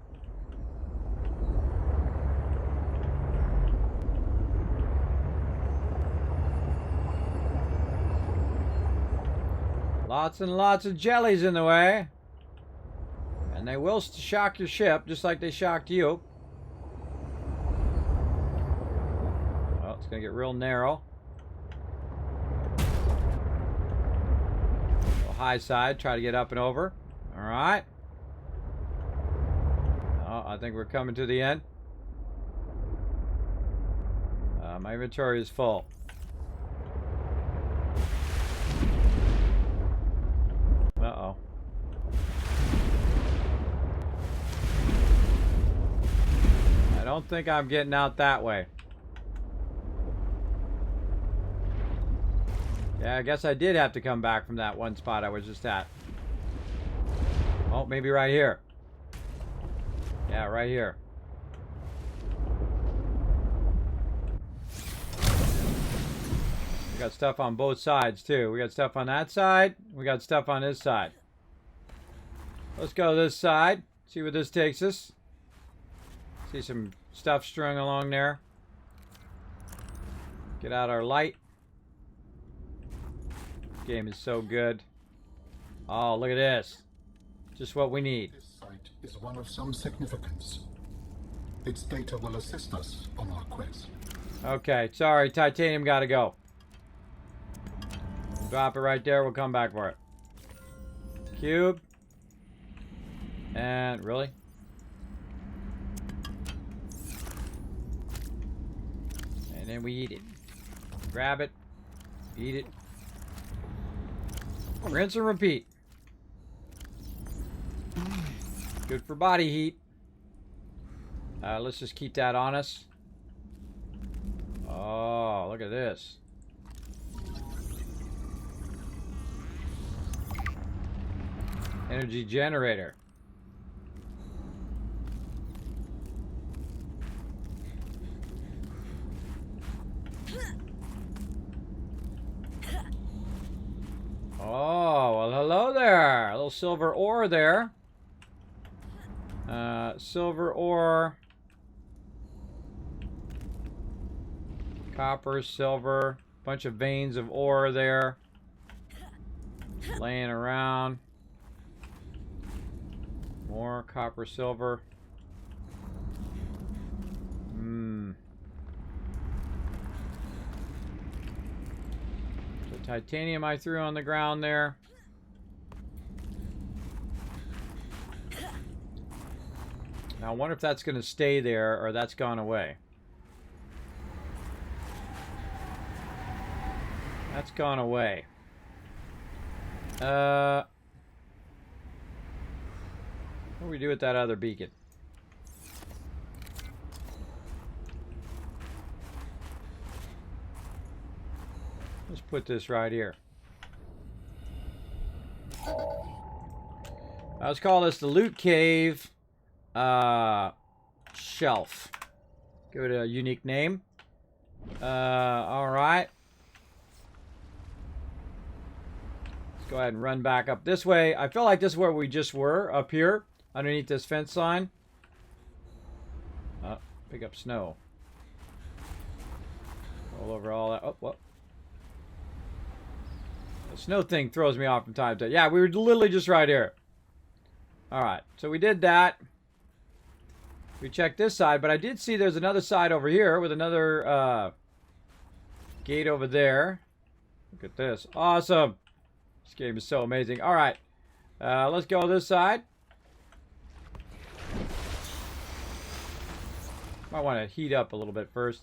Lots and lots of jellies in the way. And they will shock your ship, just like they shocked you. Oh, it's going to get real narrow. High side, try to get up and over. All right. Oh, I think we're coming to the end. My inventory is full. Uh-oh. don't think I'm getting out that way. Yeah, I guess I did have to come back from that one spot I was just at. Oh, maybe right here. Yeah, right here. We got stuff on both sides, too. We got stuff on that side. We got stuff on this side. Let's go this side. See where this takes us. See some stuff strung along there. Get out our light. This game is so good. Oh, look at this. Just what we need. This site is one of some significance. Its data will assist us on our quest. Okay, sorry, titanium gotta go. Drop it right there, we'll come back for it. Cube. And, really? And then we eat it. Grab it. Eat it. Rinse and repeat. Good for body heat. Let's just keep that on us. Oh, look at this. Energy generator. Oh, well, hello there. A little silver ore there. Silver ore. Copper, silver. Bunch of veins of ore there. Laying around. More copper, silver. The titanium I threw on the ground there. Now I wonder if that's going to stay there or that's gone away. That's gone away. What do we do with that other beacon? Let's put this right here. Let's call this the loot cave shelf. Give it a unique name. All right. Let's go ahead and run back up this way. I feel like this is where we just were, up here, underneath this fence line. Pick up snow. All over all that. Oh, what? The snow thing throws me off from time to time. Yeah, we were literally just right here. Alright, so we did that. We checked this side, but I did see there's another side over here with another gate over there. Look at this. Awesome. This game is so amazing. Alright, let's go this side. Might want to heat up a little bit first.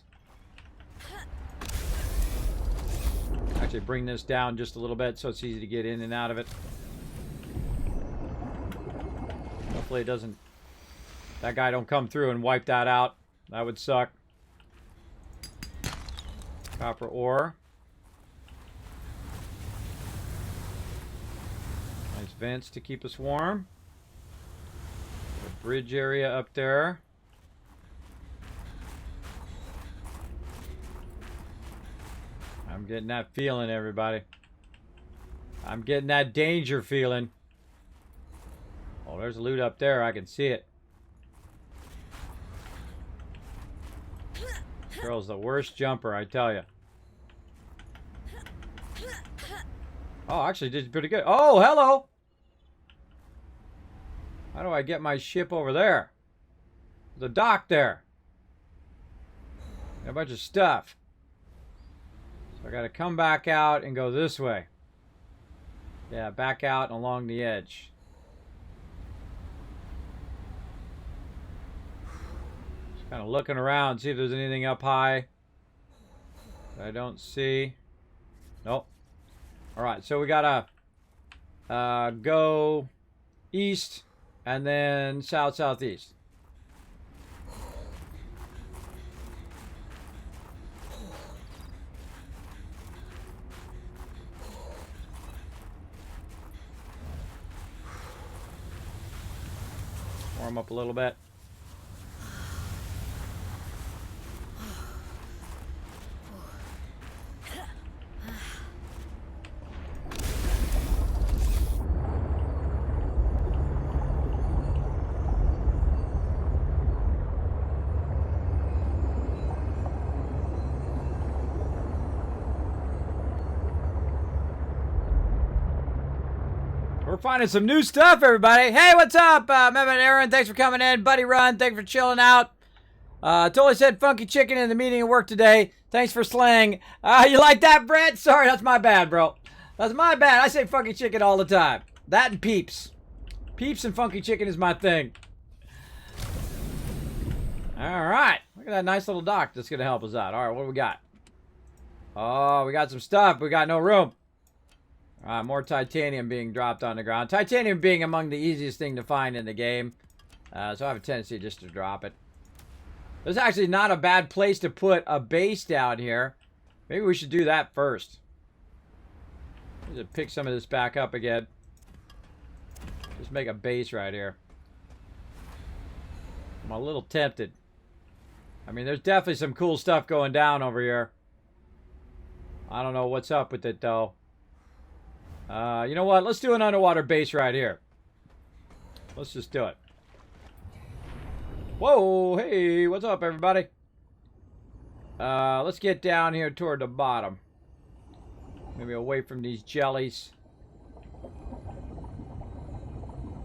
Actually bring this down just a little bit so it's easy to get in and out of it. Hopefully it doesn't... That guy don't come through and wipe that out. That would suck. Copper ore. Nice vents to keep us warm. The bridge area up there. I'm getting that feeling, everybody. I'm getting that danger feeling. Oh, there's loot up there. I can see it. Girl's the worst jumper, I tell you. Oh, actually did pretty good. Oh, hello! How do I get my ship over there? There's a dock there. Got a bunch of stuff. So I gotta come back out and go this way. Yeah, back out and along the edge. Just kind of looking around, see if there's anything up high. I don't see. Nope. Alright, so we gotta go east and then south-southeast. Warm up a little bit. We're finding some new stuff, everybody. Hey, what's up? Mehmet Aaron, thanks for coming in. Buddy Run, thanks for chilling out. Totally said funky chicken in the meeting at work today. Thanks for slang. You like that, Brett? Sorry, that's my bad, bro. That's my bad. I say funky chicken all the time. That and peeps. Peeps and funky chicken is my thing. All right. Look at that nice little dock that's going to help us out. All right, what do we got? Oh, we got some stuff. We got no room. More titanium being dropped on the ground. Titanium being among the easiest thing to find in the game. So I have a tendency just to drop it. There's actually not a bad place to put a base down here. Maybe we should do that first. Just pick some of this back up again. Just make a base right here. I'm a little tempted. I mean, there's definitely some cool stuff going down over here. I don't know what's up with it, though. You know what? Let's do an underwater base right here. Let's just do it. Whoa, hey, what's up, everybody? Let's get down here toward the bottom. Maybe away from these jellies.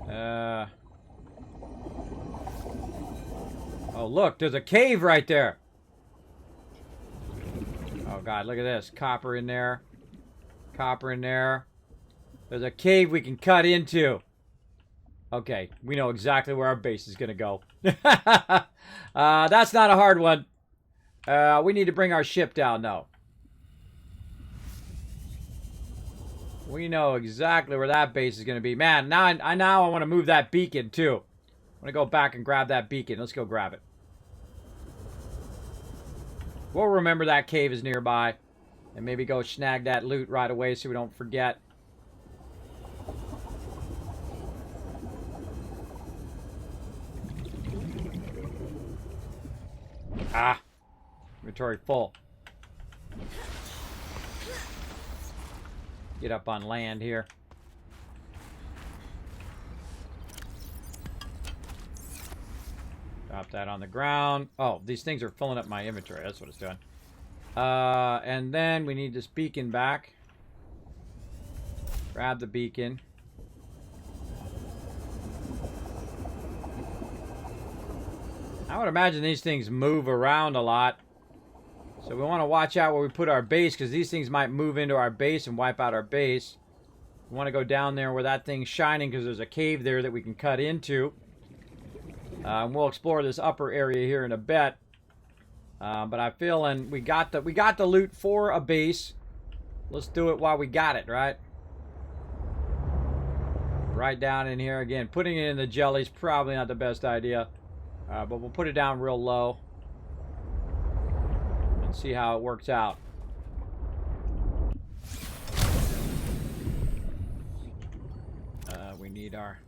Oh, look, there's a cave right there. Oh, God, look at this. Copper in there. Copper in there. There's a cave we can cut into. Okay, we know exactly where our base is going to go. That's not a hard one. We need to bring our ship down, though. We know exactly where that base is going to be. Man, now I want to move that beacon, too. I want to go back and grab that beacon. Let's go grab it. We'll remember that cave is nearby. And maybe go snag that loot right away so we don't forget. Ah, inventory full. Get up on land here. Drop that on the ground. Oh, these things are filling up my inventory. That's what it's doing. And then we need this beacon back. Grab the beacon. I would imagine these things move around a lot. So we want to watch out where we put our base, because these things might move into our base and wipe out our base. We want to go down there where that thing's shining, because there's a cave there that we can cut into. And we'll explore this upper area here in a bit. But I feel we got the loot for a base. Let's do it while we got it, right? Right down in here again. Putting it in the jelly's probably not the best idea. But we'll put it down real low. And see how it works out. We need our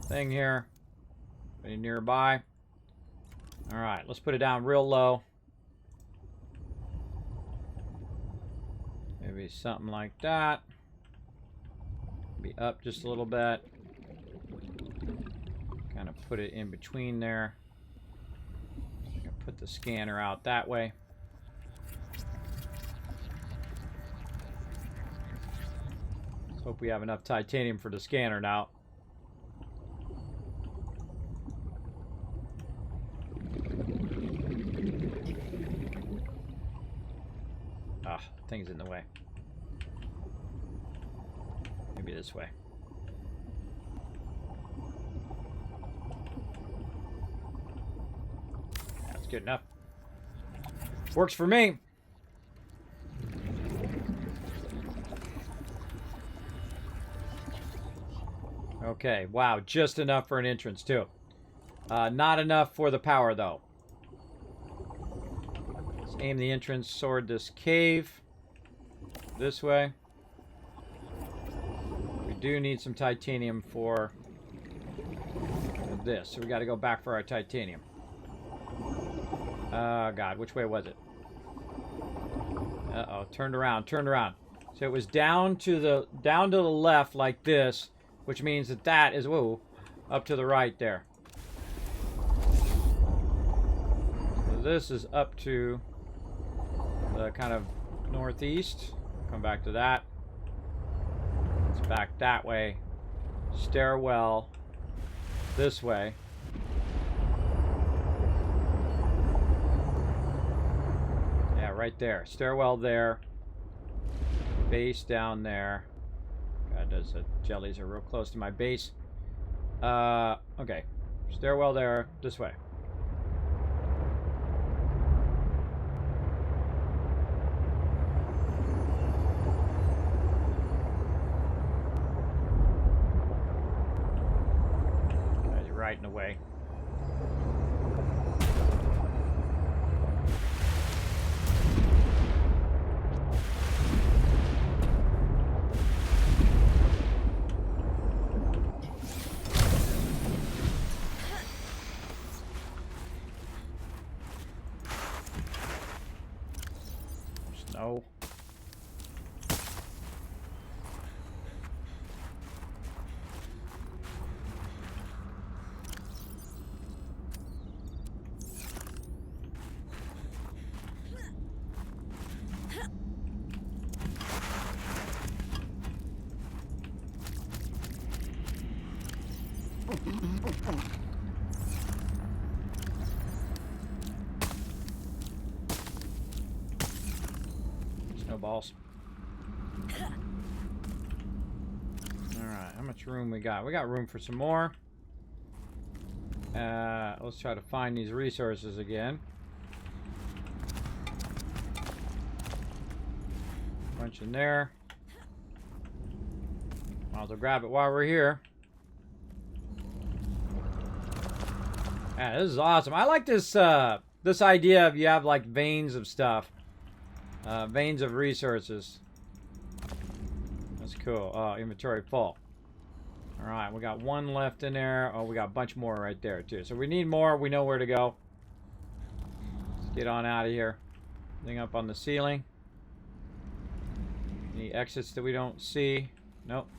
thing here. Any nearby. Alright, let's put it down real low. Maybe something like that. Be up just a little bit. Kind of put it in between there. Put the scanner out that way. Let's hope we have enough titanium for the scanner now. Ah, thing's in the way. Maybe this way. That's good enough. Works for me. Okay, wow, just enough for an entrance too. Not enough for the power though. Let's aim the entrance toward this cave. This way. We do need some titanium for of this. So we got to go back for our titanium. God, which way was it? Uh-oh, turned around, turned around. So it was down to the left like this, which means that that is, whoa, up to the right there. So this is up to the kind of northeast. Come back to that. It's back that way. Stairwell this way. Yeah, right there. Stairwell there. Base down there. God, those jellies are real close to my base. Okay. Stairwell there. This way. God, you're right in the way. No. Snowballs. Alright, how much room we got? We got room for some more. Let's try to find these resources again. Bunch in there. Might as well grab it while we're here. Yeah, this is awesome. I like this this idea of you have like veins of stuff. Veins of resources. That's cool. Oh, inventory full. Alright, we got one left in there. Oh, we got a bunch more right there too. So we need more. We know where to go. Let's get on out of here. Thing up on the ceiling. Any exits that we don't see? Nope.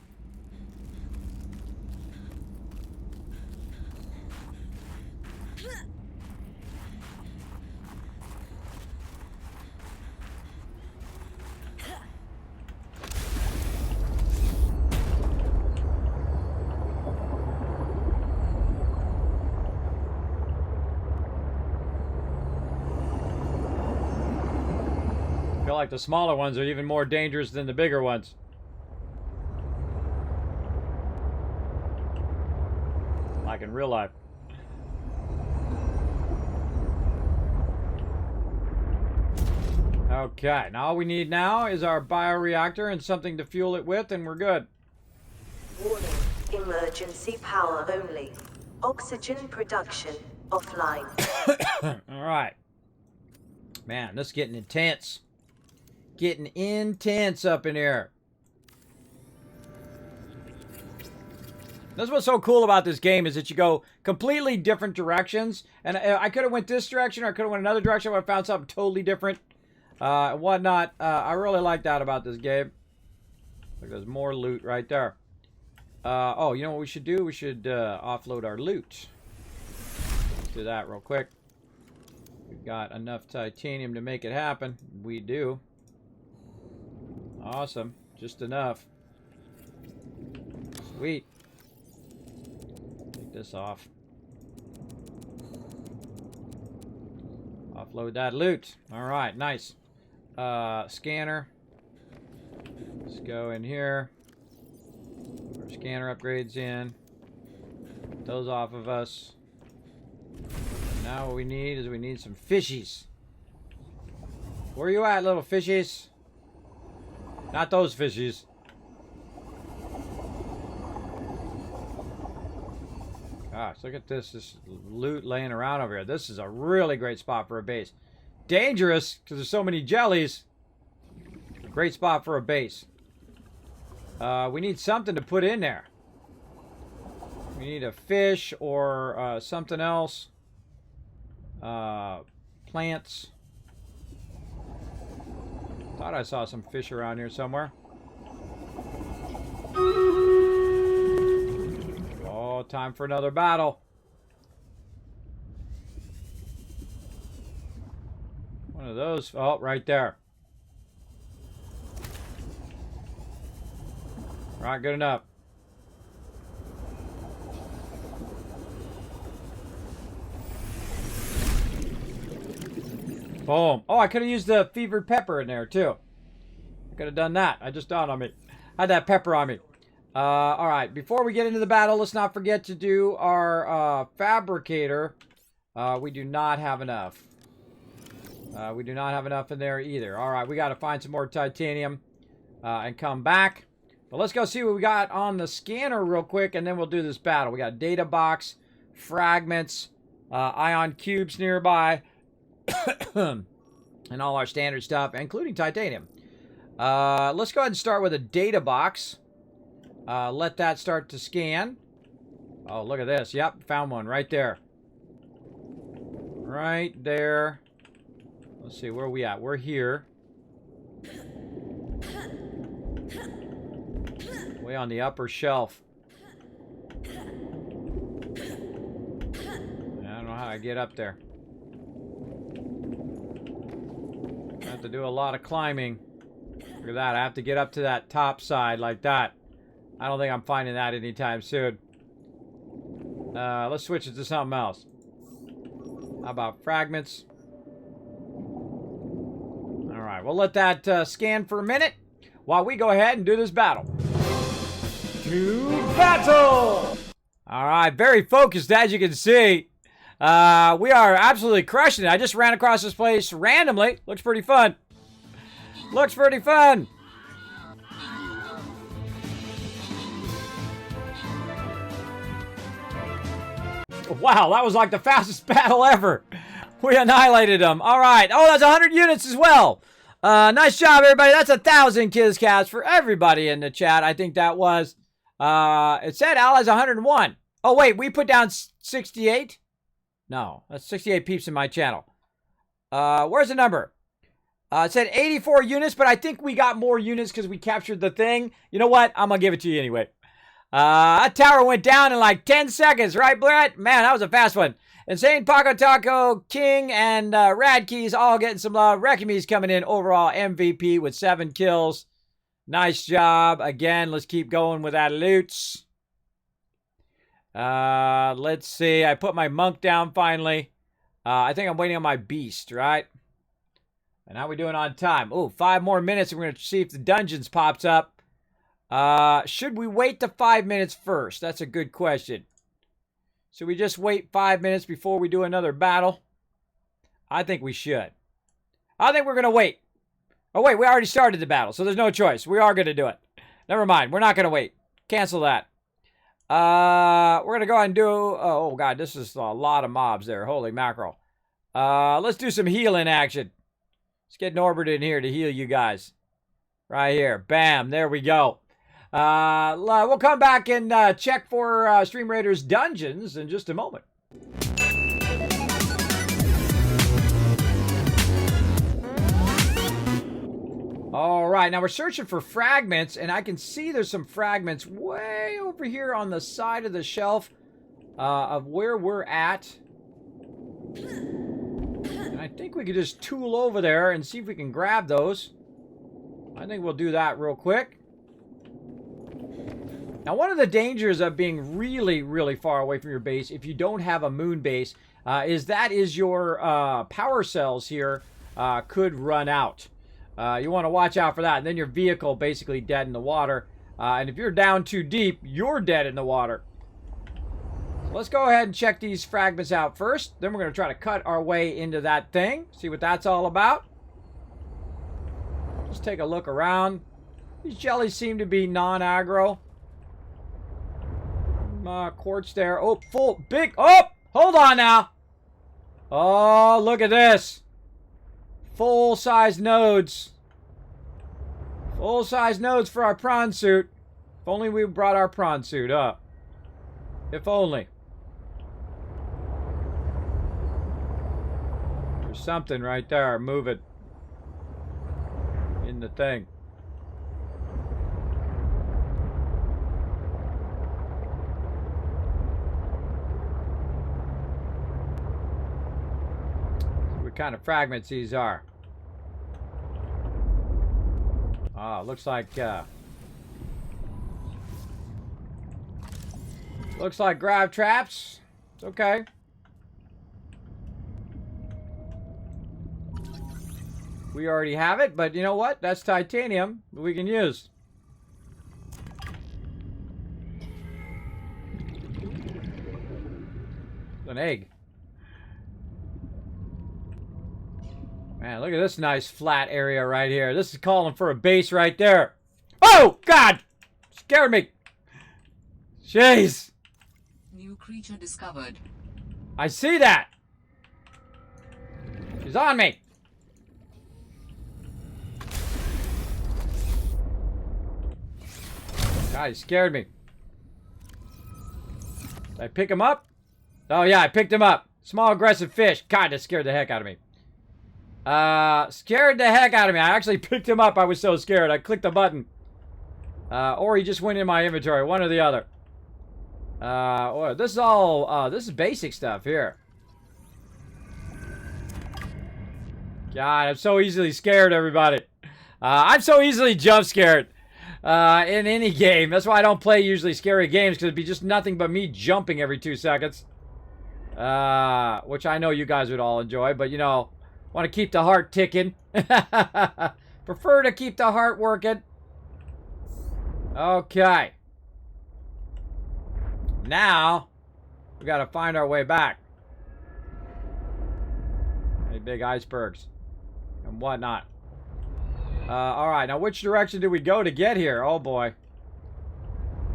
I feel like the smaller ones are even more dangerous than the bigger ones. Like in real life. Okay, now all we need now is our bioreactor and something to fuel it with, and we're good. Warning. Emergency power only. Oxygen production offline. Alright. Man, this is getting intense. Getting intense up in here. That's what's so cool about this game is that you go completely different directions. And I could have went this direction or I could have went another direction. I would have found something totally different. Whatnot. I really like that about this game. Look, there's more loot right there. Oh, you know what we should do? We should offload our loot. Let's do that real quick. We've got enough titanium to make it happen. We do. Awesome. Just enough. Sweet. Take this off. Offload that loot. Alright, nice. Scanner. Let's go in here. Our scanner upgrades in. Get those off of us. Now what we need is we need some fishies. Where you at, little fishies? Not those fishies. Gosh, look at this loot laying around over here. This is a really great spot for a base. Dangerous, because there's so many jellies. Great spot for a base. We need something to put in there. We We need a fish or something else. Plants. Thought I saw some fish around here somewhere. Oh, time for another battle. One of those. Oh, right there. Right, good enough. Boom. Oh, I could have used the fevered pepper in there, too. I could have done that. I just dawned on me. I had that pepper on me. All right. Before we get into the battle, let's not forget to do our fabricator. We do not have enough. We do not have enough in there either. All right. We got to find some more titanium and come back. But let's go see what we got on the scanner real quick, and then we'll do this battle. We got data box, fragments, ion cubes nearby. And all our standard stuff, including titanium. Let's go ahead and start with a data box. Let that start to scan. Oh, look at this. Yep, found one right there. Right there. Let's see, where are we at? We're here. Way on the upper shelf. I don't know how I get up there. I have to do a lot of climbing. Look at that. I have to get up to that top side like that. I don't think I'm finding that anytime soon. Let's switch it to something else. How about fragments? Alright, we'll let that scan for a minute while we go ahead and do this battle. To battle! Alright, very focused as you can see. We are absolutely crushing it. I just ran across this place randomly. Looks pretty fun. Looks pretty fun. Wow, that was like the fastest battle ever. We annihilated them. All right. Oh, that's 100 units as well. Nice job, everybody. That's 1,000 KizCats for everybody in the chat. I think that was. It said Allies 101. Oh, wait. We put down 68? No, that's 68 peeps in my channel. Where's the number? It said 84 units, but I think we got more units because we captured the thing. You know what? I'm going to give it to you anyway. That tower went down in like 10 seconds, right, Brett? Man, that was a fast one. Insane Paco Taco, King, and Rad Keys all getting some love. Rekime's coming in overall MVP with 7 kills. Nice job. Again, let's keep going with that loots. Let's see. I put my monk down finally. I think I'm waiting on my beast, right? And how we doing on time? Oh, 5 more minutes. And we're going to see if the dungeons pops up. Should we wait the 5 minutes first? That's a good question. Should we just wait 5 minutes before we do another battle? I think we should. I think we're going to wait. Oh, wait. We already started the battle, so there's no choice. We are going to do it. Never mind. We're not going to wait. Cancel that. We're going to go ahead and do... Oh, God. This is a lot of mobs there. Holy mackerel. Let's do some healing action. Let's get Norbert in here to heal you guys. Right here. Bam. There we go. We'll come back and check for Stream Raiders dungeons in just a moment. All right, now we're searching for fragments, and I can see there's some fragments way over here on the side of the shelf of where we're at. And I think we could just tool over there and see if we can grab those. I think we'll do that real quick. Now, one of the dangers of being really, really far away from your base, if you don't have a moon base, is your power cells here could run out. You want to watch out for that. And then your vehicle basically dead in the water. And if you're down too deep, you're dead in the water. So let's go ahead and check these fragments out first. Then we're going to try to cut our way into that thing. See what that's all about. Just take a look around. These jellies seem to be non-aggro. Quartz there. Oh, full, big. Oh, hold on now. Oh, look at this. Full-size nodes. Full-size nodes for our prawn suit. If only we brought our prawn suit up. If only. There's something right there. Move it. In the thing. What kind of fragments these are? Oh, looks like grab traps. It's okay. We already have it, but you know what? That's titanium that we can use. An egg. Man, look at this nice flat area right here. This is calling for a base right there. Oh, God! Scared me. Jeez. New creature discovered. I see that. She's on me. God, he scared me. Did I pick him up? Oh, yeah, I picked him up. Small aggressive fish. God, that scared the heck out of me. Scared the heck out of me. I actually picked him up. I was so scared. I clicked the button. Or he just went in my inventory. One or the other. This is all, this is basic stuff here. God, I'm so easily scared, everybody. I'm so easily jump scared. In any game. That's why I don't play usually scary games, because it'd be just nothing but me jumping every 2 seconds. Which I know you guys would all enjoy, but you know, want to keep the heart ticking. Prefer to keep the heart working. Okay. Now, we gotta find our way back. Any big icebergs and whatnot. Alright, now which direction do we go to get here? Oh boy.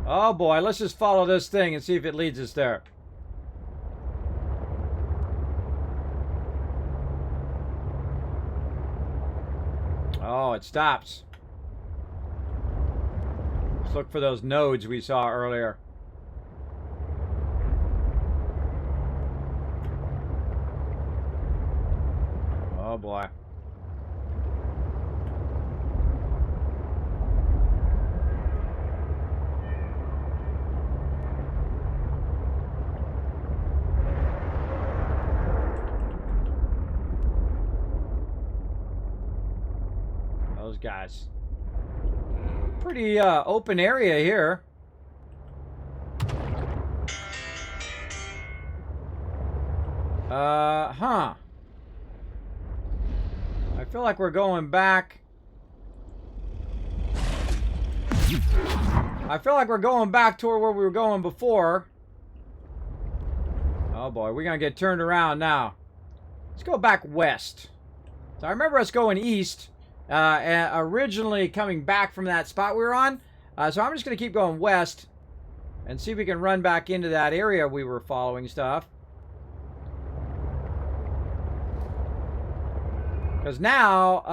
Oh boy, let's just follow this thing and see if it leads us there. Oh, it stops. Let's look for those nodes we saw earlier. Oh boy. Those guys. Pretty open area here. Huh. I feel like we're going back. I feel like we're going back toward where we were going before. Oh boy, we're gonna get turned around now. Let's go back west. So I remember us going east, originally coming back from that spot we were on. So I'm just gonna keep going west and see if we can run back into that area we were following stuff. Because now,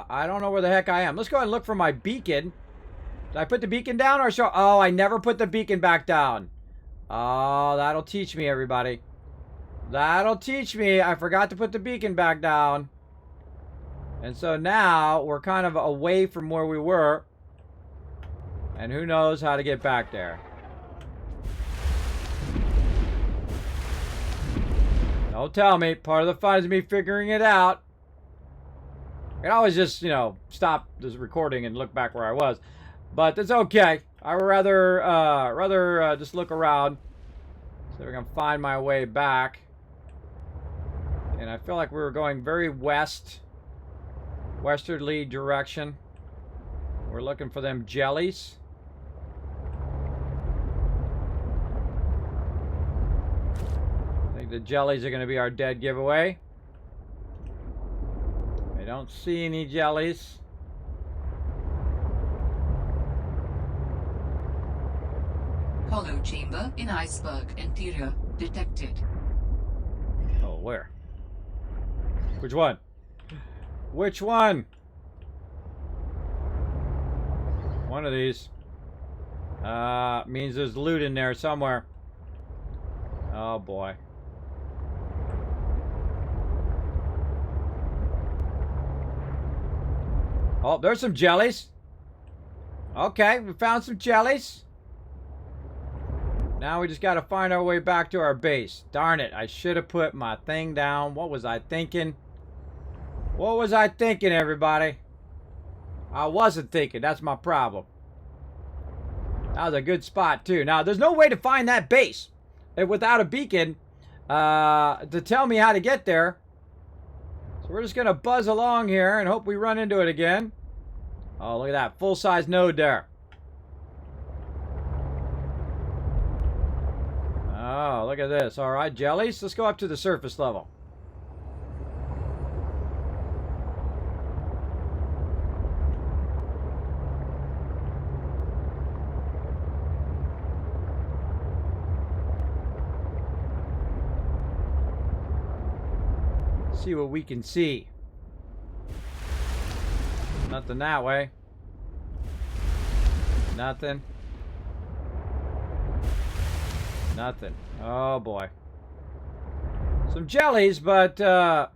I don't know where the heck I am. Let's go ahead and look for my beacon. Did I put the beacon down or show? Oh, I never put the beacon back down. Oh, that'll teach me, everybody. That'll teach me. I forgot to put the beacon back down. And so now, we're kind of away from where we were. And who knows how to get back there. Don't tell me. Part of the fun is me figuring it out. I can always just, you know, stop this recording and look back where I was. But it's okay. I would rather just look around. So we're going to find my way back. And I feel like we were going very westerly direction. We're looking for them jellies. I think the jellies are going to be our dead giveaway. I don't see any jellies. Hollow chamber in iceberg interior detected. Oh, where? Which one? Which one? One of these. Means there's loot in there somewhere. Oh boy. Oh, there's some jellies. Okay, we found some jellies. Now we just got to find our way back to our base. Darn it, I should have put my thing down. What was I thinking? What was I thinking, everybody? I wasn't thinking. That's my problem. That was a good spot, too. Now, there's no way to find that base without a beacon to tell me how to get there. So we're just going to buzz along here and hope we run into it again. Oh, look at that. Full-size node there. Oh, look at this. All right, jellies. Let's go up to the surface level. See what we can see. Nothing that way. Nothing. Nothing. Oh boy. Some jellies, but not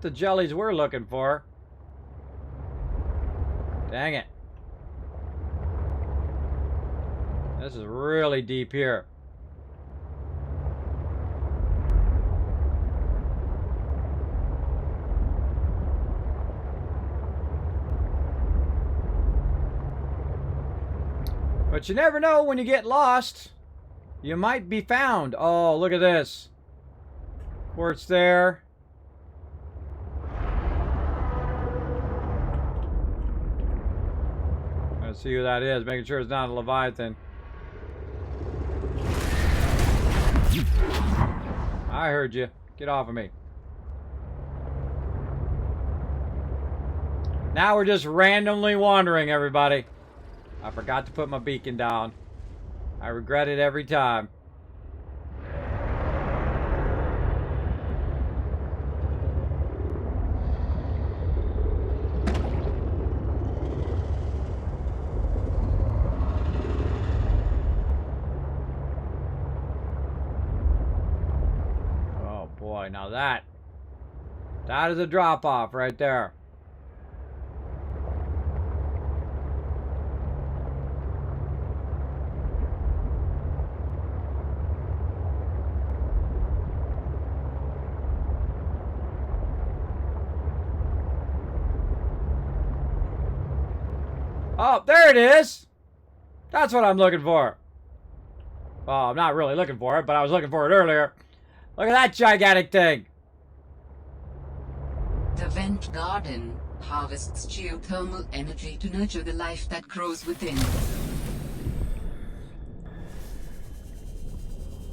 the jellies we're looking for. Dang it. This is really deep here. But you never know when you get lost. You might be found. Oh, look at this. Quartz there. Let's see who that is. Making sure it's not a Leviathan. I heard you. Get off of me. Now we're just randomly wandering, everybody. I forgot to put my beacon down. I regret it every time. Oh boy, now that is a drop-off right there. Oh, there it is! That's what I'm looking for. Well, I'm not really looking for it, but I was looking for it earlier. Look at that gigantic thing! The vent garden harvests geothermal energy to nurture the life that grows within.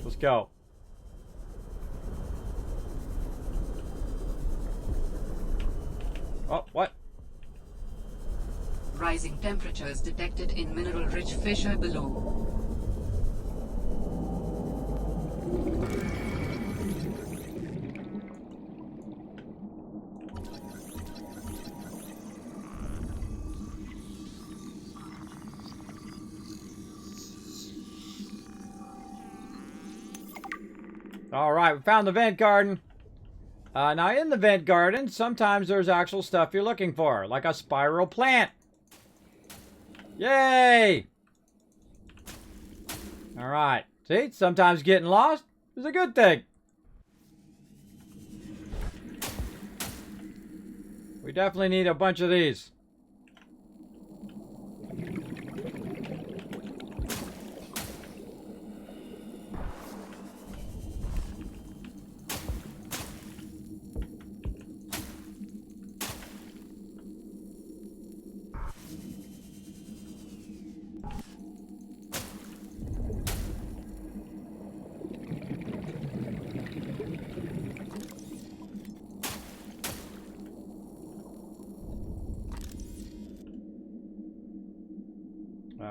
Let's go. Oh, what? Rising temperatures detected in mineral-rich fissure below. All right, we found the vent garden. Now, in the vent garden, sometimes there's actual stuff you're looking for, like a spiral plant. Yay! All right. See, sometimes getting lost is a good thing. We definitely need a bunch of these.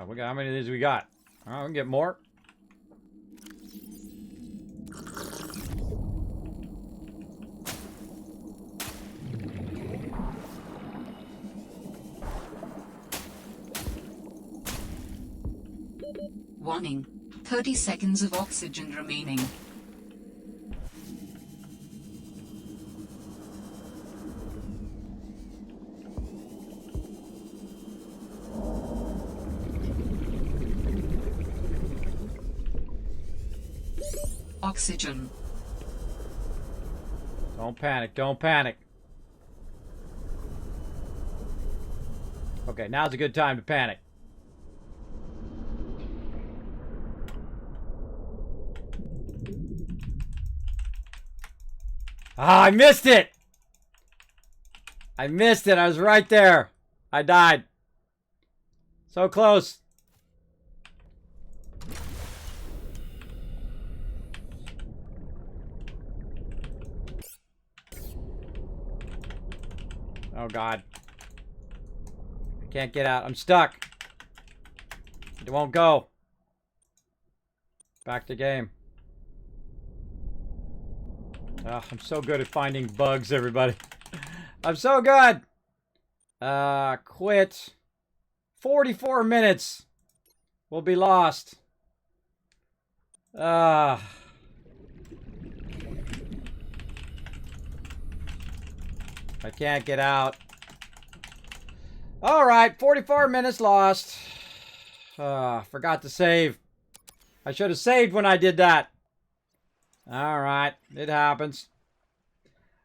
We got, how many of these we got? All right, we can get more. Warning. 30 seconds of oxygen remaining. Oxygen. Don't panic. Don't panic. Okay, now's a good time to panic. Ah, I missed it! I missed it. I was right there. I died. So close. Oh, God. I can't get out. I'm stuck. It won't go. Back to game. Oh, I'm so good at finding bugs, everybody. I'm so good. Quit. 44 minutes. We'll be lost. I can't get out. All right, 44 minutes lost. Forgot to save. I should have saved when I did that. All right, it happens.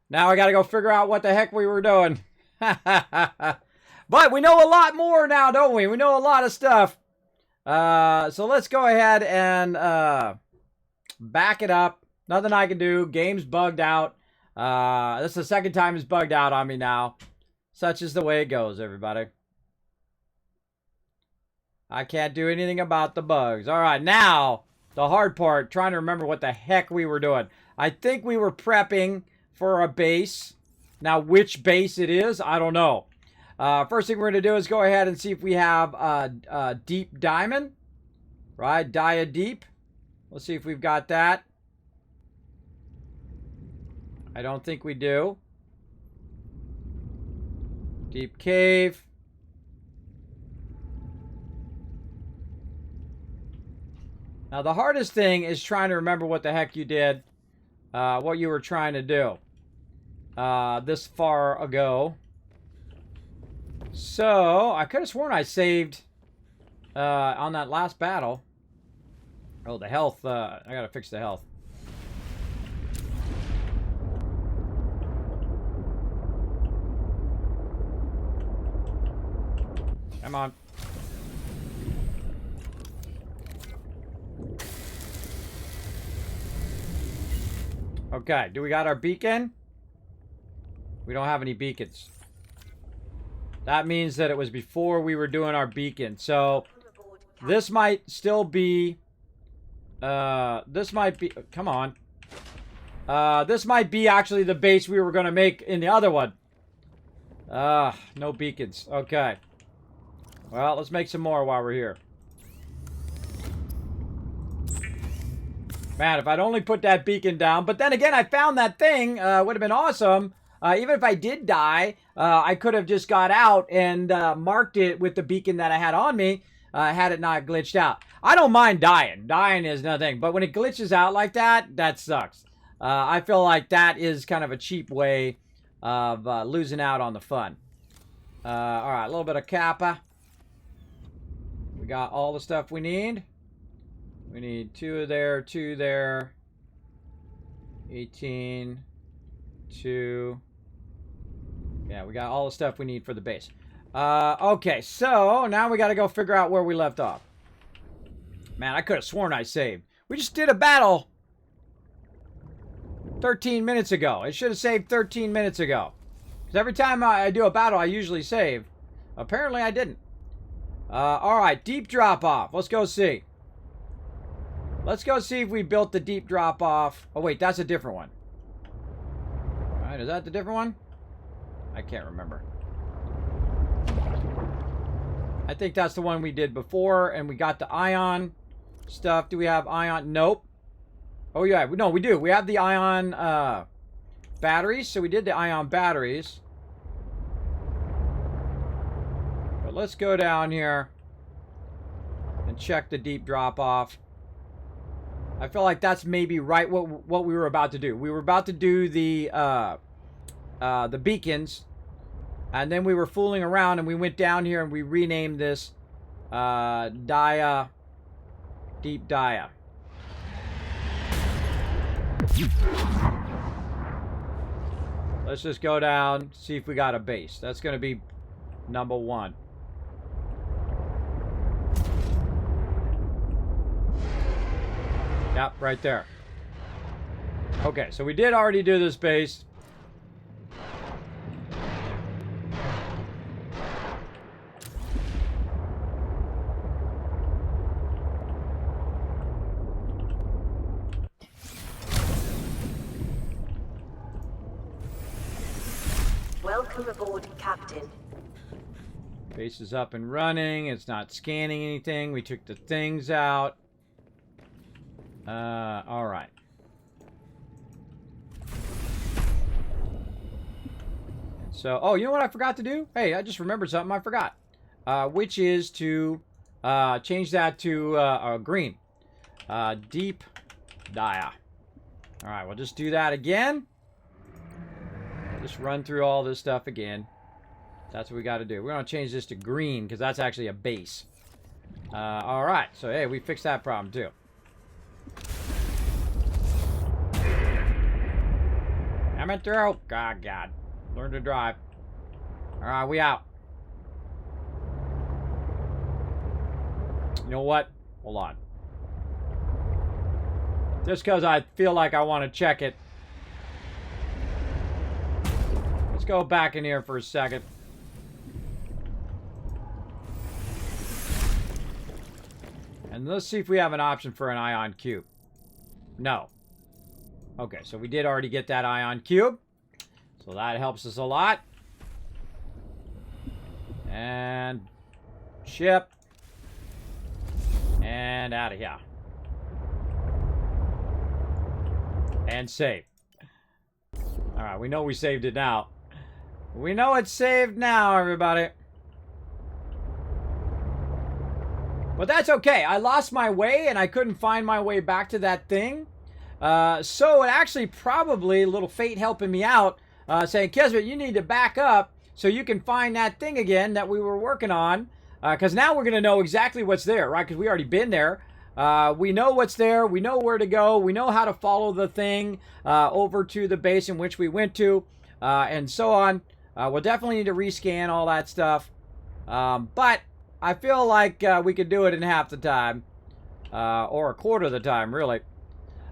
Now I got to go figure out what the heck we were doing. But we know a lot more now, don't we? We know a lot of stuff. So let's go ahead and back it up. Nothing I can do. Game's bugged out. This is the second time it's bugged out on me now. Such is the way it goes, everybody. I can't do anything about the bugs. All right, now the hard part, trying to remember what the heck we were doing. I think we were prepping for a base. Now, which base it is, I don't know. First thing we're going to do is go ahead and see if we have a deep diamond. Right, Dia Deep. Let's see if we've got that. I don't think we do. Deep cave. Now, the hardest thing is trying to remember what the heck you did, what you were trying to do this far ago. So, I could have sworn I saved on that last battle. Oh, the health. I gotta fix the health. Come on. Okay, do we got our beacon? We don't have any beacons. That means that it was before we were doing our beacon. So, this might still be... this might be... Come on. This might be actually the base we were going to make in the other one. No beacons. Okay. Well, let's make some more while we're here. Man, if I'd only put that beacon down. But then again, I found that thing. Would have been awesome. Even if I did die, I could have just got out and marked it with the beacon that I had on me, had it not glitched out. I don't mind dying. Dying is nothing. But when it glitches out like that, that sucks. I feel like that is kind of a cheap way of losing out on the fun. All right, a little bit of Kappa. We got all the stuff we need. We need 2 there, 2 there. 18. 2. Yeah, we got all the stuff we need for the base. Okay, so now we got to go figure out where we left off. Man, I could have sworn I saved. We just did a battle 13 minutes ago. It should have saved 13 minutes ago. Because every time I do a battle, I usually save. Apparently, I didn't. All right, deep drop-off. Let's go see. Let's go see if we built the deep drop-off. Oh, wait, that's a different one. All right, is that the different one? I can't remember. I think that's the one we did before, and we got the ion stuff. Do we have ion? Nope. Oh, yeah. No, we do. We have the ion batteries, so we did the ion batteries. But let's go down here and check the deep drop-off. I feel like that's maybe right what we were about to do. We were about to do the beacons, and then we were fooling around, and we went down here and we renamed this Deep Dia. Let's just go down, see if we got a base. That's going to be number 1. Yep, right there. Okay, so we did already do this base. Welcome aboard, Captain. Base is up and running. It's not scanning anything. We took the things out. Alright. So, oh, you know what I forgot to do? Hey, I just remembered something I forgot. Which is to change that to green. Deep Dia. Alright, we'll just do that again. Just run through all this stuff again. That's what we got to do. We're going to change this to green because that's actually a base. Alright, so hey, we fixed that problem too. Coming through. God. Learn to drive. Alright, we out. You know what? Hold on. Just because I feel like I want to check it. Let's go back in here for a second. And let's see if we have an option for an ion cube. No. Okay, so we did already get that ion cube. So that helps us a lot. And ship. And out of here. And save. Alright, we know we saved it now. We know it's saved now, everybody. But that's okay. I lost my way and I couldn't find my way back to that thing. So it actually probably, a little fate helping me out, saying, Kismet, you need to back up so you can find that thing again that we were working on. Because now we're going to know exactly what's there, right? Because we already been there. We know what's there. We know where to go. We know how to follow the thing over to the base in which we went to, and so on. We'll definitely need to rescan all that stuff. But I feel like we could do it in half the time. Or a quarter of the time, really.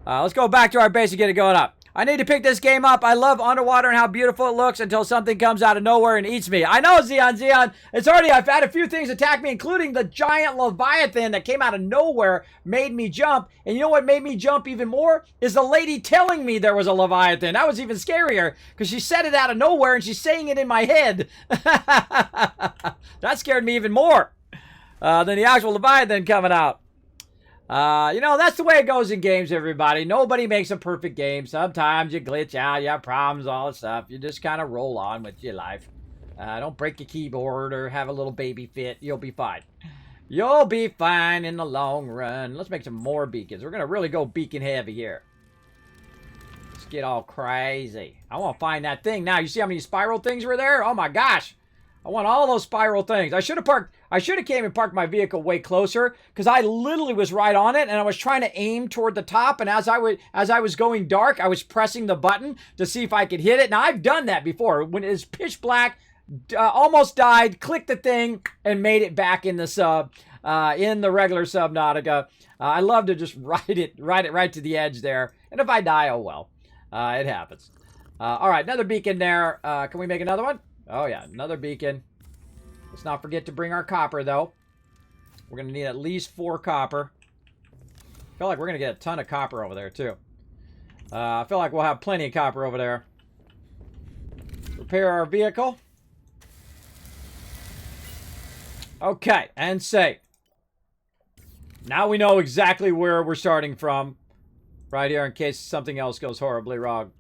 Let's go back to our base and get it going up. I need to pick this game up. I love underwater and how beautiful it looks until something comes out of nowhere and eats me. I know, Xeon. I've had a few things attack me, including the giant Leviathan that came out of nowhere, made me jump. And you know what made me jump even more? Is the lady telling me there was a Leviathan. That was even scarier, because she said it out of nowhere and she's saying it in my head. That scared me even more than the actual Leviathan coming out. You know, that's the way it goes in games, everybody. Nobody makes a perfect game. Sometimes you glitch out, you have problems, all that stuff. You just kind of roll on with your life. Don't break your keyboard or have a little baby fit. You'll be fine. You'll be fine in the long run. Let's make some more beacons. We're going to really go beacon heavy here. Let's get all crazy. I want to find that thing. Now, you see how many spiral things were there? Oh my gosh. I want all those spiral things. I should have came and parked my vehicle way closer, because I literally was right on it and I was trying to aim toward the top, and as I was going dark, I was pressing the button to see if I could hit it. Now I've done that before when it's pitch black, almost died, clicked the thing and made it back in the sub, in the regular Subnautica. I love to just ride it right to the edge there, and if I die, oh well. It happens. All right, another beacon there. Can we make another one? Oh yeah, another beacon. Let's not forget to bring our copper, though. We're going to need at least 4 copper. I feel like we're going to get a ton of copper over there, too. I feel like we'll have plenty of copper over there. Repair our vehicle. Okay, and save. Now we know exactly where we're starting from. Right here, in case something else goes horribly wrong.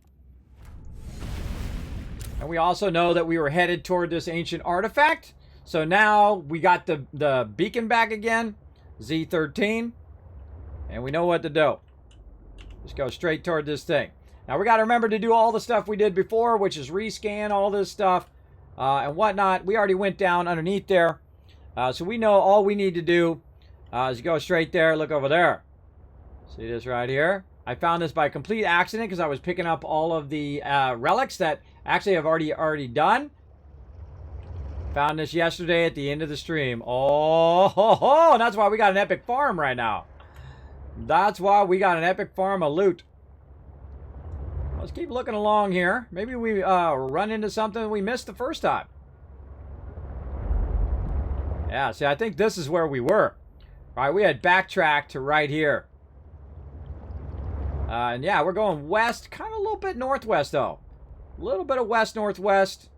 And we also know that we were headed toward this ancient artifact. So now we got the beacon back again. Z13. And we know what to do. Just go straight toward this thing. Now, we got to remember to do all the stuff we did before, which is rescan all this stuff and whatnot. We already went down underneath there. So we know all we need to do is go straight there. Look over there. See this right here? I found this by complete accident because I was picking up all of the relics that actually I've already done. Found this yesterday at the end of the stream. Oh, and that's why we got an epic farm right now. That's why we got an epic farm of loot. Let's keep looking along here. Maybe we run into something we missed the first time. Yeah, see, I think this is where we were. All right, we had backtracked to right here. And yeah, we're going west, kind of a little bit northwest, though. A little bit of west-northwest,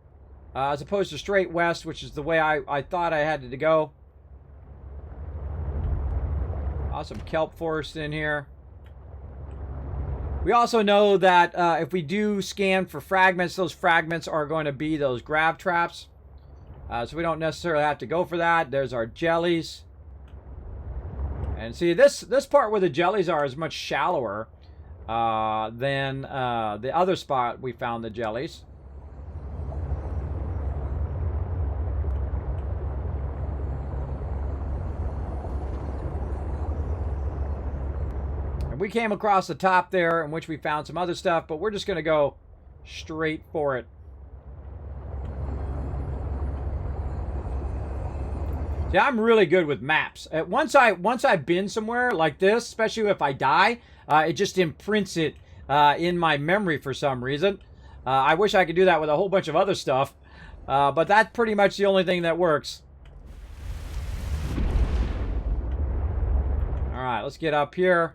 as opposed to straight west, which is the way I thought I had to go. Awesome kelp forest in here. We also know that if we do scan for fragments, those fragments are going to be those grab traps. So we don't necessarily have to go for that. There's our jellies. And see, this part where the jellies are is much shallower than the other spot we found the jellies. And we came across the top there in which we found some other stuff, but we're just going to go straight for it. See, I'm really good with maps. Once I've been somewhere like this, especially if I die, it just imprints it in my memory for some reason. I wish I could do that with a whole bunch of other stuff, but that's pretty much the only thing that works. All right, let's get up here.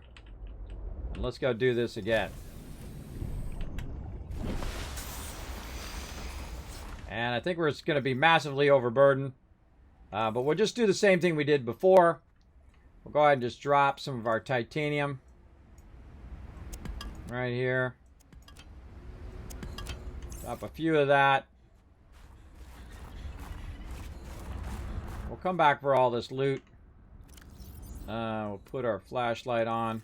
And let's go do this again. And I think we're going to be massively overburdened. But we'll just do the same thing we did before. We'll go ahead and just drop some of our titanium right here. Drop a few of that. We'll come back for all this loot. We'll put our flashlight on.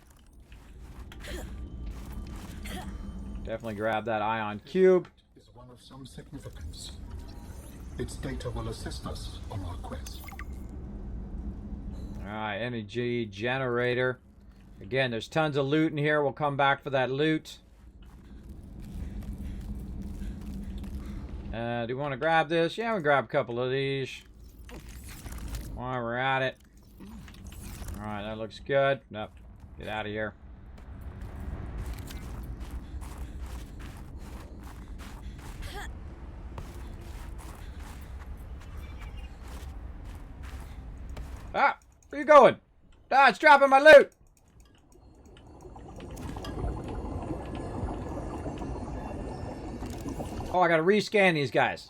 Definitely grab that ion cube. Is one of some significance. Its data will assist us on our quest. Alright, energy generator. Again, there's tons of loot in here. We'll come back for that loot. Do we want to grab this? Yeah, we'll grab a couple of these while we're at it. Alright, that looks good. Nope. Get out of here. Ah! Where you going? Ah, it's dropping my loot! Oh, I gotta rescan these guys.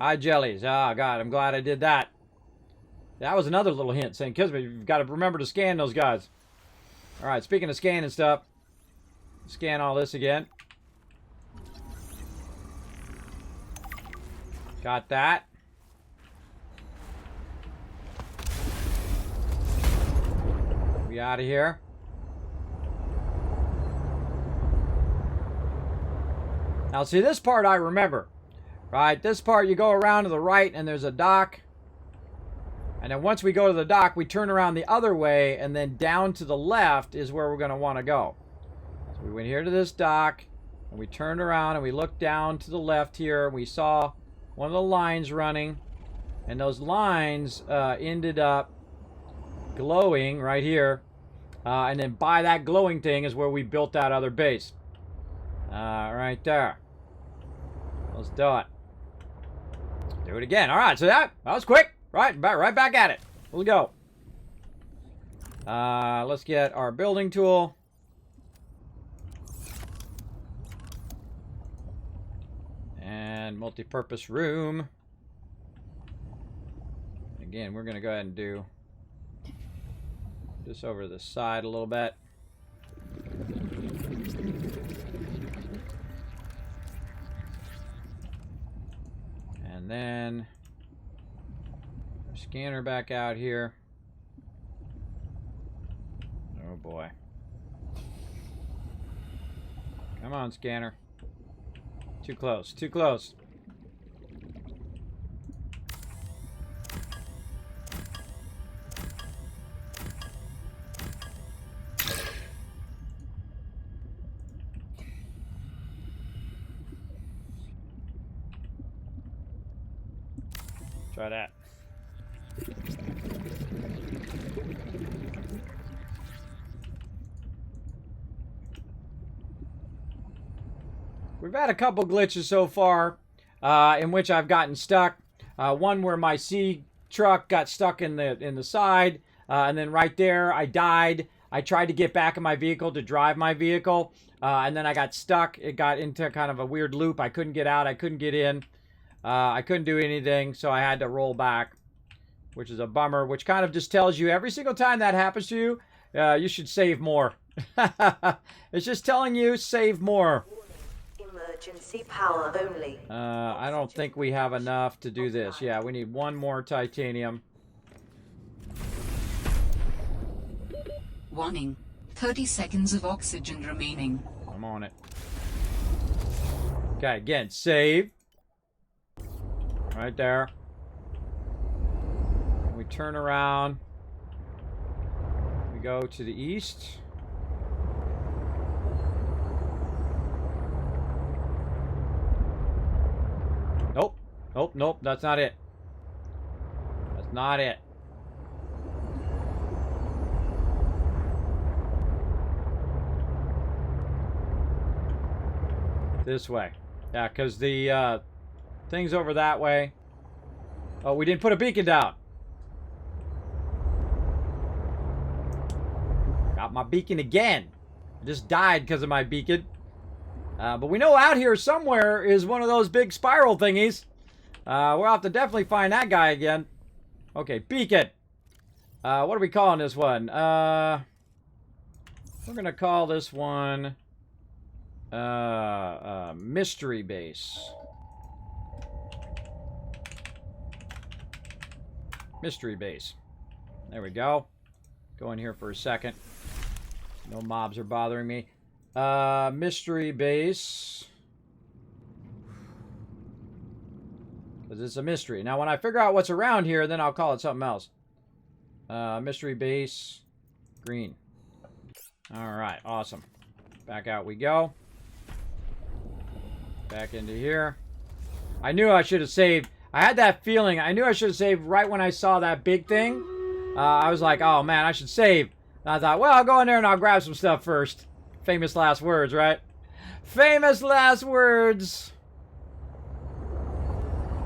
Hi, jellies. Oh, God, I'm glad I did that. That was another little hint saying, Kismet, you've got to remember to scan those guys. Alright, speaking of scanning stuff, scan all this again. Got that. We out of here. Now, see, this part I remember. Right, this part you go around to the right and there's a dock. And then once we go to the dock, we turn around the other way, and then down to the left is where we're going to want to go. So we went here to this dock, and we turned around and we looked down to the left here, and we saw one of the lines running, and those lines ended up glowing right here. And then by that glowing thing is where we built that other base. Right there. Let's do it. Do it again. All right, so that was quick. Right back at it. Let's go. Let's get our building tool. And multi-purpose room. Again, we're going to go ahead and do this over to the side a little bit. And then our scanner back out here. Oh boy. Come on, scanner. Too close. Too close. Try that. We've had a couple glitches so far in which I've gotten stuck. One where my C truck got stuck in the side, and then right there I died. I tried to get back in my vehicle to drive my vehicle, and then I got stuck. It got into kind of a weird loop. I couldn't get out. I couldn't get in. I couldn't do anything, so I had to roll back, which is a bummer, which kind of just tells you every single time that happens to you, you should save more. It's just telling you, save more. Emergency power only. I don't think we have enough to do this. Yeah, we need one more titanium. Warning. 30 seconds of oxygen remaining. I'm on it. Okay, again, save. Right there. We turn around. We go to the east. Nope. Nope, nope, that's not it. That's not it. This way. Yeah, because the thing's over that way. Oh, we didn't put a beacon down. Got my beacon again. I just died because of my beacon. But we know out here somewhere is one of those big spiral thingies. We'll have to definitely find that guy again. Okay, beacon. What are we calling this one? We're going to call this one Mystery Base. Mystery Base. There we go. Go in here for a second. No mobs are bothering me. Mystery Base. Because it's a mystery. Now, when I figure out what's around here, then I'll call it something else. Mystery Base. Green. Alright, awesome. Back out we go. Back into here. I knew I should have saved. I had that feeling. I knew I should have saved right when I saw that big thing. I was like, oh man, I should save. And I thought, well, I'll go in there and I'll grab some stuff first. Famous last words, right? Famous last words.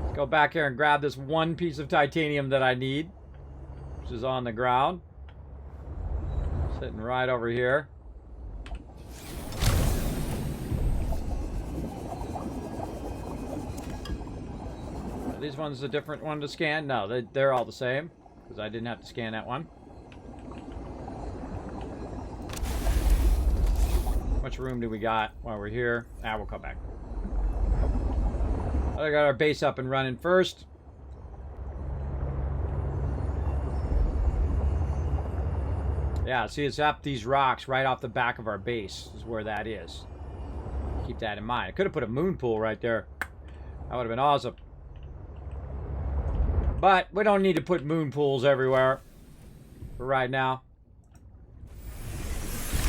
Let's go back here and grab this one piece of titanium that I need, which is on the ground. Sitting right over here. Are these ones a different one to scan? No, they're all the same, because I didn't have to scan that one. How much room do we got while we're here? Ah, we'll come back. I got our base up and running first. Yeah, see, it's up these rocks right off the back of our base is where that is. Keep that in mind. I could have put a moon pool right there. That would have been awesome. But we don't need to put moon pools everywhere for right now.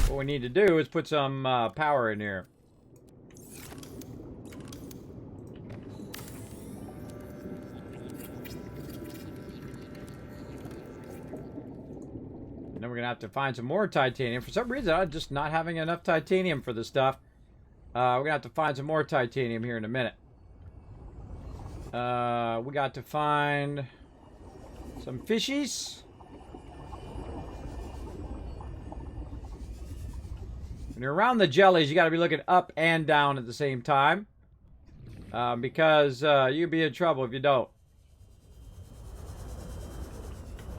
What we need to do is put some power in here. And then we're going to have to find some more titanium. For some reason, I'm just not having enough titanium for this stuff. We're going to have to find some more titanium here in a minute. We got to find some fishies. When you're around the jellies, you got to be looking up and down at the same time. Because you'll be in trouble if you don't.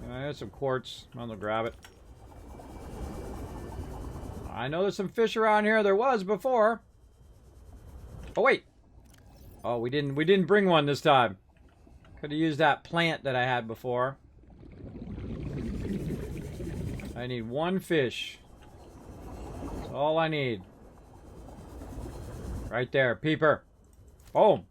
There's some quartz. I'm gonna grab it. I know there's some fish around here. There was before. Oh, wait. Oh, we didn't bring one this time. Could have used that plant that I had before. I need one fish. All I need. Right there, peeper. Boom.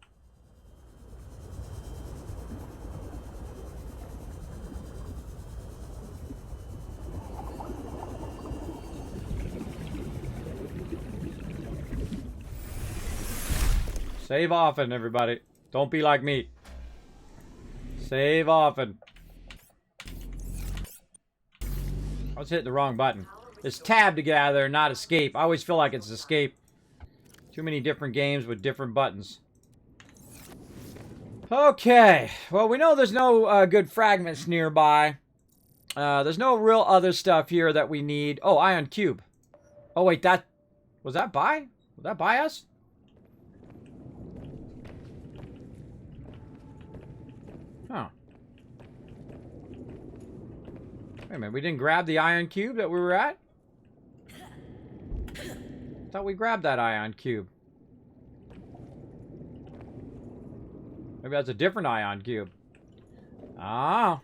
Save often, everybody. Don't be like me. Save often. I was hitting the wrong button. It's tab to get out of there, not escape. I always feel like it's escape. Too many different games with different buttons. Okay. Well, we know there's no good fragments nearby. There's no real other stuff here that we need. Oh, ion cube. Oh, wait, that... Was that by? Was that by us? Huh. Wait a minute, we didn't grab the ion cube that we were at? I thought we grabbed that ion cube. Maybe that's a different ion cube. Ah.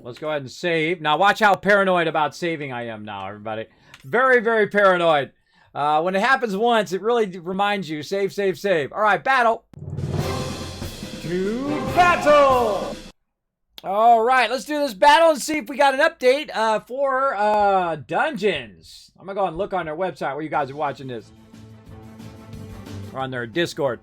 Let's go ahead and save. Now watch how paranoid about saving I am now, everybody. Very, very paranoid. When it happens once, it really reminds you, save, save, save. All right, battle. To battle! All right, let's do this battle and see if we got an update for dungeons. I'm going to go and look on their website where you guys are watching this. Or on their Discord.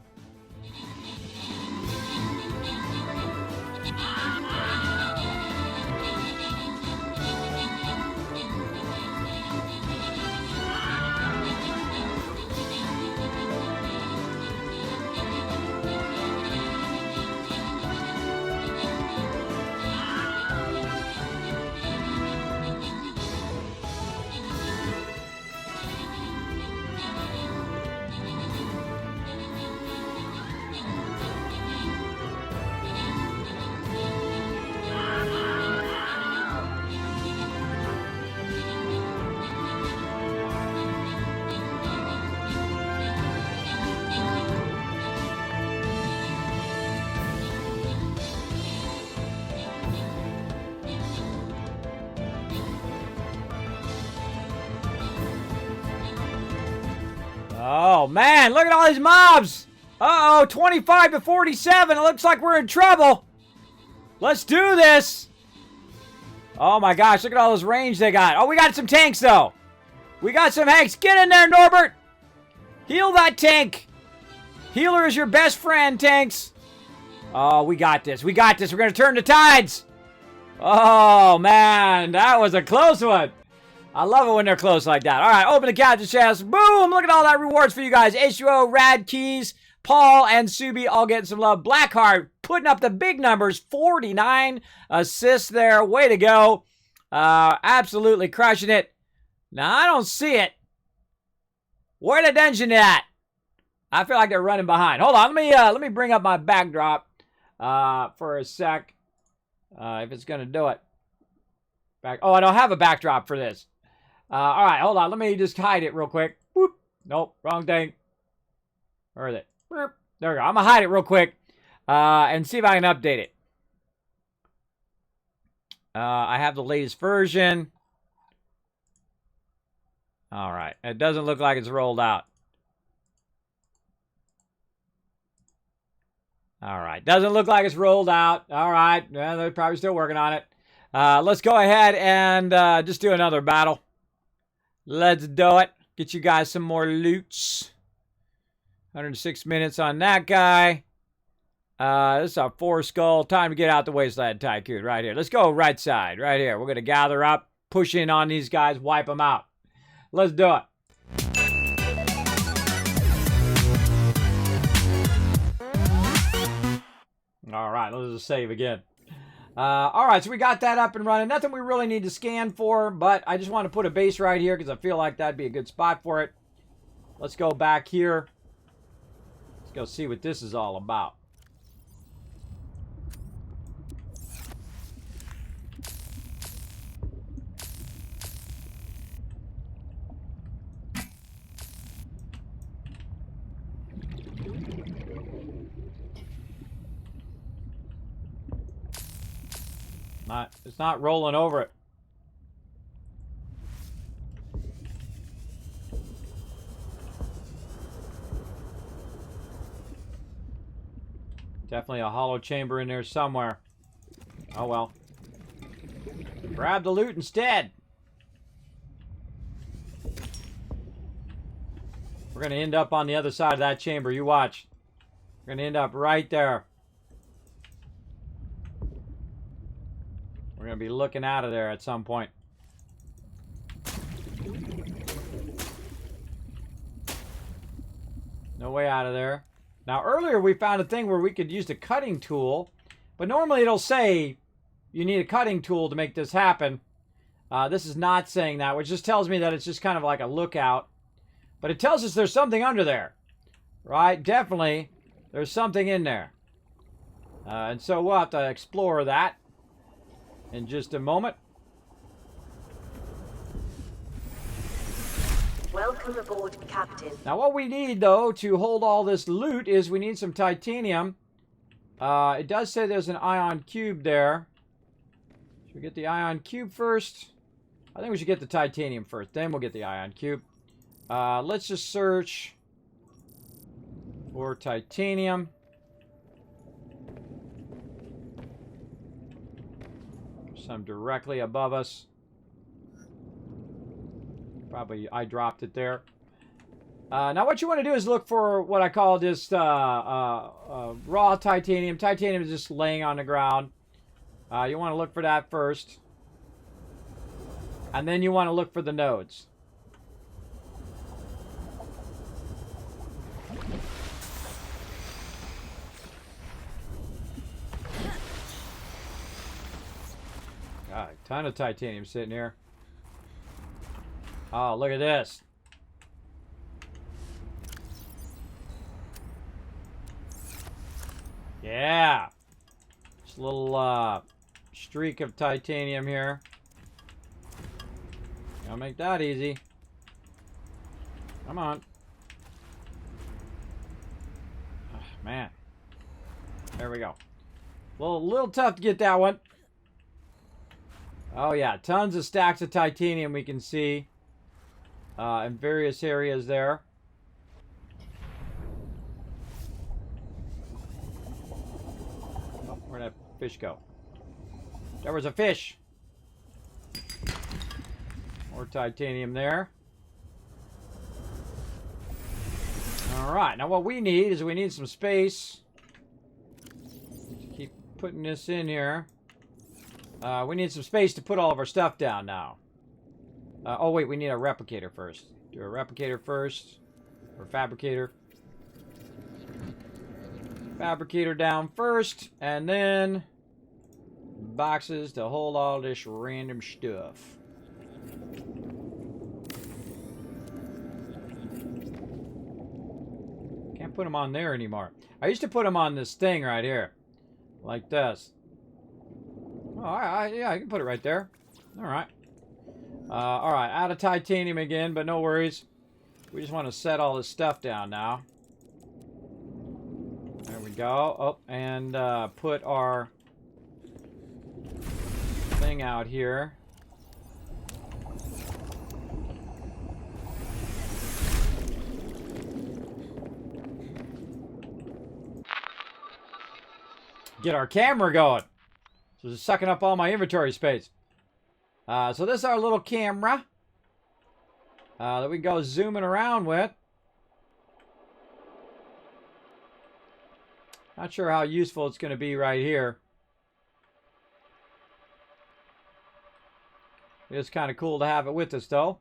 Oh, man, look at all these mobs. Uh-oh, 25 to 47. It looks like we're in trouble. Let's do this. Oh, my gosh, look at all this range they got. Oh, we got some tanks, though. We got some tanks. Get in there, Norbert. Heal that tank. Healer is your best friend, tanks. Oh, we got this. We got this. We're going to turn the tides. Oh, man, that was a close one. I love it when they're close like that. All right, open the captain chest. Boom! Look at all that rewards for you guys. H2O, Rad Keys, Paul, and Subi all getting some love. Blackheart putting up the big numbers. 49 assists there. Way to go. Absolutely crushing it. Now, I don't see it. Where the dungeon at? I feel like they're running behind. Hold on. Let me bring up my backdrop for a sec. If it's going to do it. Oh, I don't have a backdrop for this. All right, hold on. Let me just hide it real quick. Whoop. Nope, wrong thing. Where is it? There we go. I'm going to hide it real quick and see if I can update it. I have the latest version. All right. It doesn't look like it's rolled out. All right. Doesn't look like it's rolled out. All right. Yeah, they're probably still working on it. Let's go ahead and just do another battle. Let's do it. Get you guys some more loots. 106 minutes on that guy. This is our 4 skull. Time to get out the Wasteland Tycoon right here. Let's go right side, right here. We're going to gather up, push in on these guys, wipe them out. Let's do it. All right, let's just save again. All right, so we got that up and running. Nothing we really need to scan for, but I just want to put a base right here because I feel like that'd be a good spot for it. Let's go back here. Let's go see what this is all about. It's not rolling over it. Definitely a hollow chamber in there somewhere. Oh well. Grab the loot instead. We're going to end up on the other side of that chamber. You watch. We're going to end up right there. We're going to be looking out of there at some point. No way out of there. Now, earlier we found a thing where we could use the cutting tool. But normally it'll say you need a cutting tool to make this happen. This is not saying that, which just tells me that it's just kind of like a lookout. But it tells us there's something under there. Right? Definitely, there's something in there. And so we'll have to explore that in just a moment. Welcome aboard, Captain. Now what we need, though, to hold all this loot is we need some titanium. It does say there's an ion cube there. Should we get the ion cube first? I think we should get the titanium first. Then we'll get the ion cube. Let's just search for titanium. Some directly above us. Probably I dropped it there. Now what you want to do is look for what I call just raw titanium. Titanium is just laying on the ground. You want to look for that first. And then you want to look for the nodes. God, a ton of titanium sitting here. Oh, look at this. Yeah. Just a little streak of titanium here. Gotta make that easy. Come on. Oh, man. There we go. Little tough to get that one. Oh yeah, tons of stacks of titanium we can see in various areas there. Oh, where'd that fish go? There was a fish. More titanium there. Alright, now what we need is we need some space. Keep putting this in here. We need some space to put all of our stuff down now. Oh wait, we need a replicator first. Do a replicator first. Or fabricator. Fabricator down first. And then boxes to hold all this random stuff. Can't put them on there anymore. I used to put them on this thing right here. Like this. Oh, yeah, I can put it right there. Alright. Alright, out of titanium again, but no worries. We just want to set all this stuff down now. There we go. Oh, and put our thing out here. Get our camera going. So it's sucking up all my inventory space. So this is our little camera that we go zooming around with. Not sure how useful it's going to be right here. It's kind of cool to have it with us, though.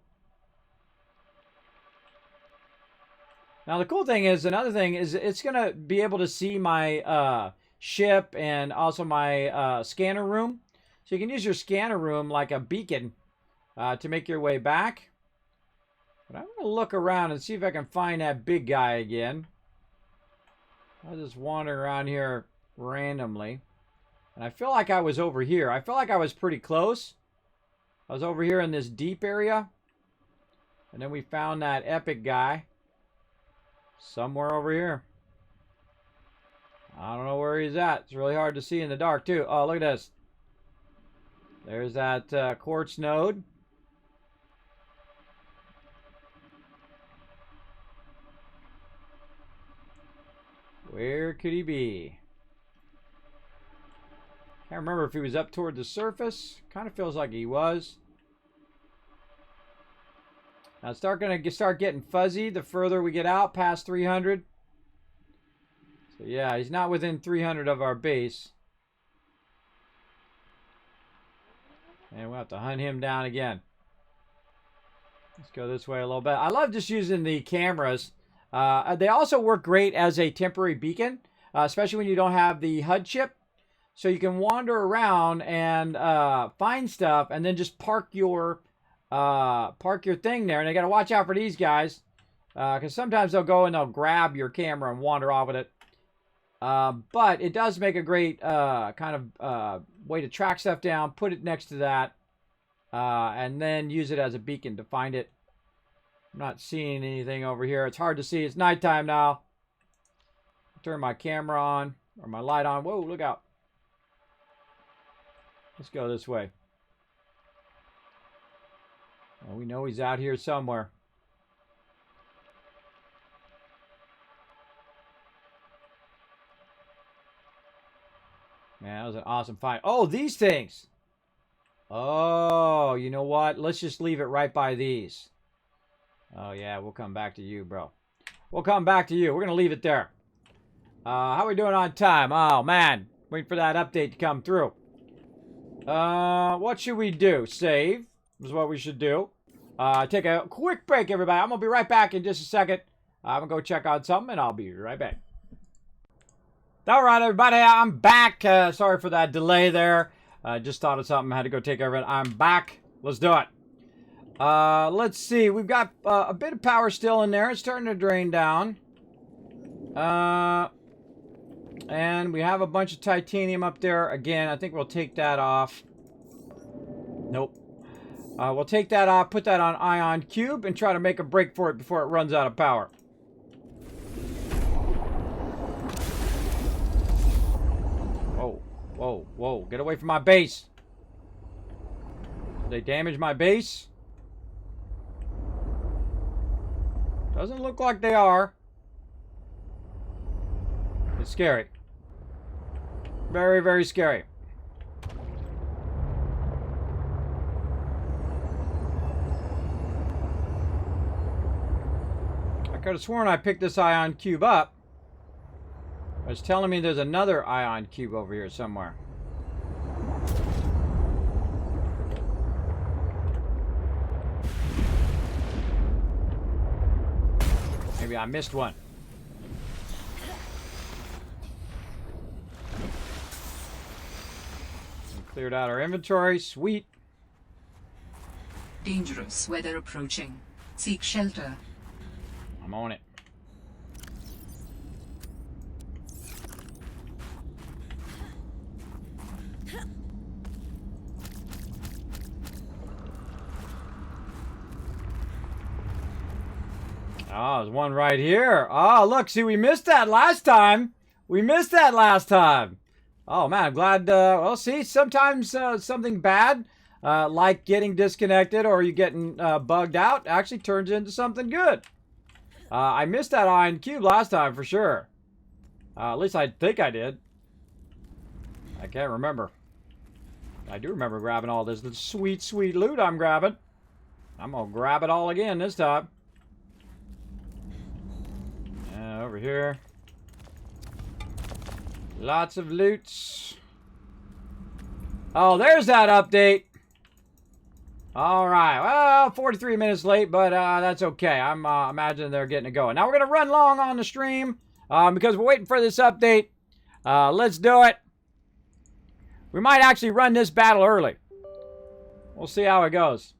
Now, the cool thing is, another thing is, it's going to be able to see my ship and also my scanner room. So you can use your scanner room like a beacon to make your way back. But I'm going to look around and see if I can find that big guy again. I'll just wander around here randomly. And I feel like I was over here. I feel like I was pretty close. I was over here in this deep area. And then we found that epic guy. Somewhere over here. I don't know where he's at. It's really hard to see in the dark, too. Oh, look at this. There's that quartz node. Where could he be? Can't remember if he was up toward the surface. Kind of feels like he was. Now it's going to start getting fuzzy the further we get out past 300. So yeah, he's not within 300 of our base. And we'll have to hunt him down again. Let's go this way a little bit. I love just using the cameras. They also work great as a temporary beacon, especially when you don't have the HUD chip. So you can wander around and find stuff, and then just park your thing there. And you got to watch out for these guys, because sometimes they'll go and they'll grab your camera and wander off with it. But it does make a great kind of way to track stuff down, put it next to that, and then use it as a beacon to find it. I'm not seeing anything over here. It's hard to see. It's nighttime now. Turn my camera on, or my light on. Whoa, look out. Let's go this way. Well, we know he's out here somewhere. Man, that was an awesome fight. Oh, these things. Oh, you know what? Let's just leave it right by these. Oh, yeah, we'll come back to you, bro. We'll come back to you. We're going to leave it there. How are we doing on time? Oh, man. Waiting for that update to come through. What should we do? Save is what we should do. Take a quick break, everybody. I'm going to be right back in just a second. I'm going to go check out something, and I'll be right back. All right, everybody, I'm back. Sorry for that delay there. Just thought of something. I had to go take care of it. I'm back. Let's do it. Let's see. We've got a bit of power still in there. It's starting to drain down. And we have a bunch of titanium up there. Again, I think we'll take that off. Nope. We'll take that off, put that on ion cube, and try to make a break for it before it runs out of power. Whoa, whoa, whoa. Get away from my base. Did they damage my base? Doesn't look like they are. It's scary. Very, very scary. I could have sworn I picked this ion cube up. It's telling me there's another ion cube over here somewhere. Maybe I missed one. Cleared out our inventory. Sweet. Dangerous weather approaching. Seek shelter. I'm on it. Oh, there's one right here. Oh, look. See, we missed that last time. We missed that last time. Oh, man, I'm glad. Well, see, sometimes something bad, like getting disconnected or you getting bugged out, actually turns into something good. I missed that ion cube last time for sure. At least I think I did. I can't remember. I do remember grabbing all this. The sweet, sweet loot I'm grabbing. I'm going to grab it all again this time. Over here. Lots of loots. Oh, there's that update. All right. Well, 43 minutes late, but that's okay. I'm imagining they're getting it going. Now, we're going to run long on the stream because we're waiting for this update. Let's do it. We might actually run this battle early. We'll see how it goes.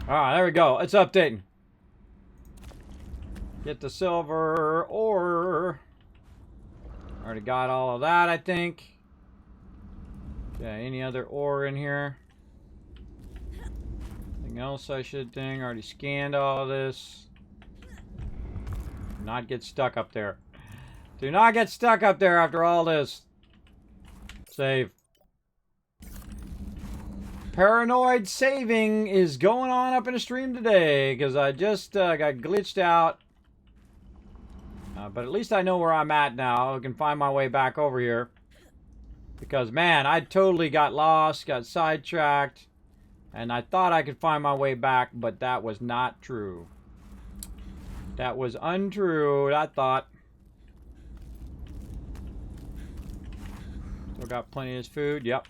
Alright, there we go. It's updating. Get the silver ore. Already got all of that, I think. Yeah, any other ore in here? Anything else I should think? Already scanned all of this. Do not get stuck up there. Do not get stuck up there after all this. Save. Paranoid saving is going on up in the stream today because I just got glitched out. But at least I know where I'm at now. I can find my way back over here. Because, man, I totally got lost, got sidetracked. And I thought I could find my way back, but that was not true. That was untrue, I thought. Still got plenty of food, yep.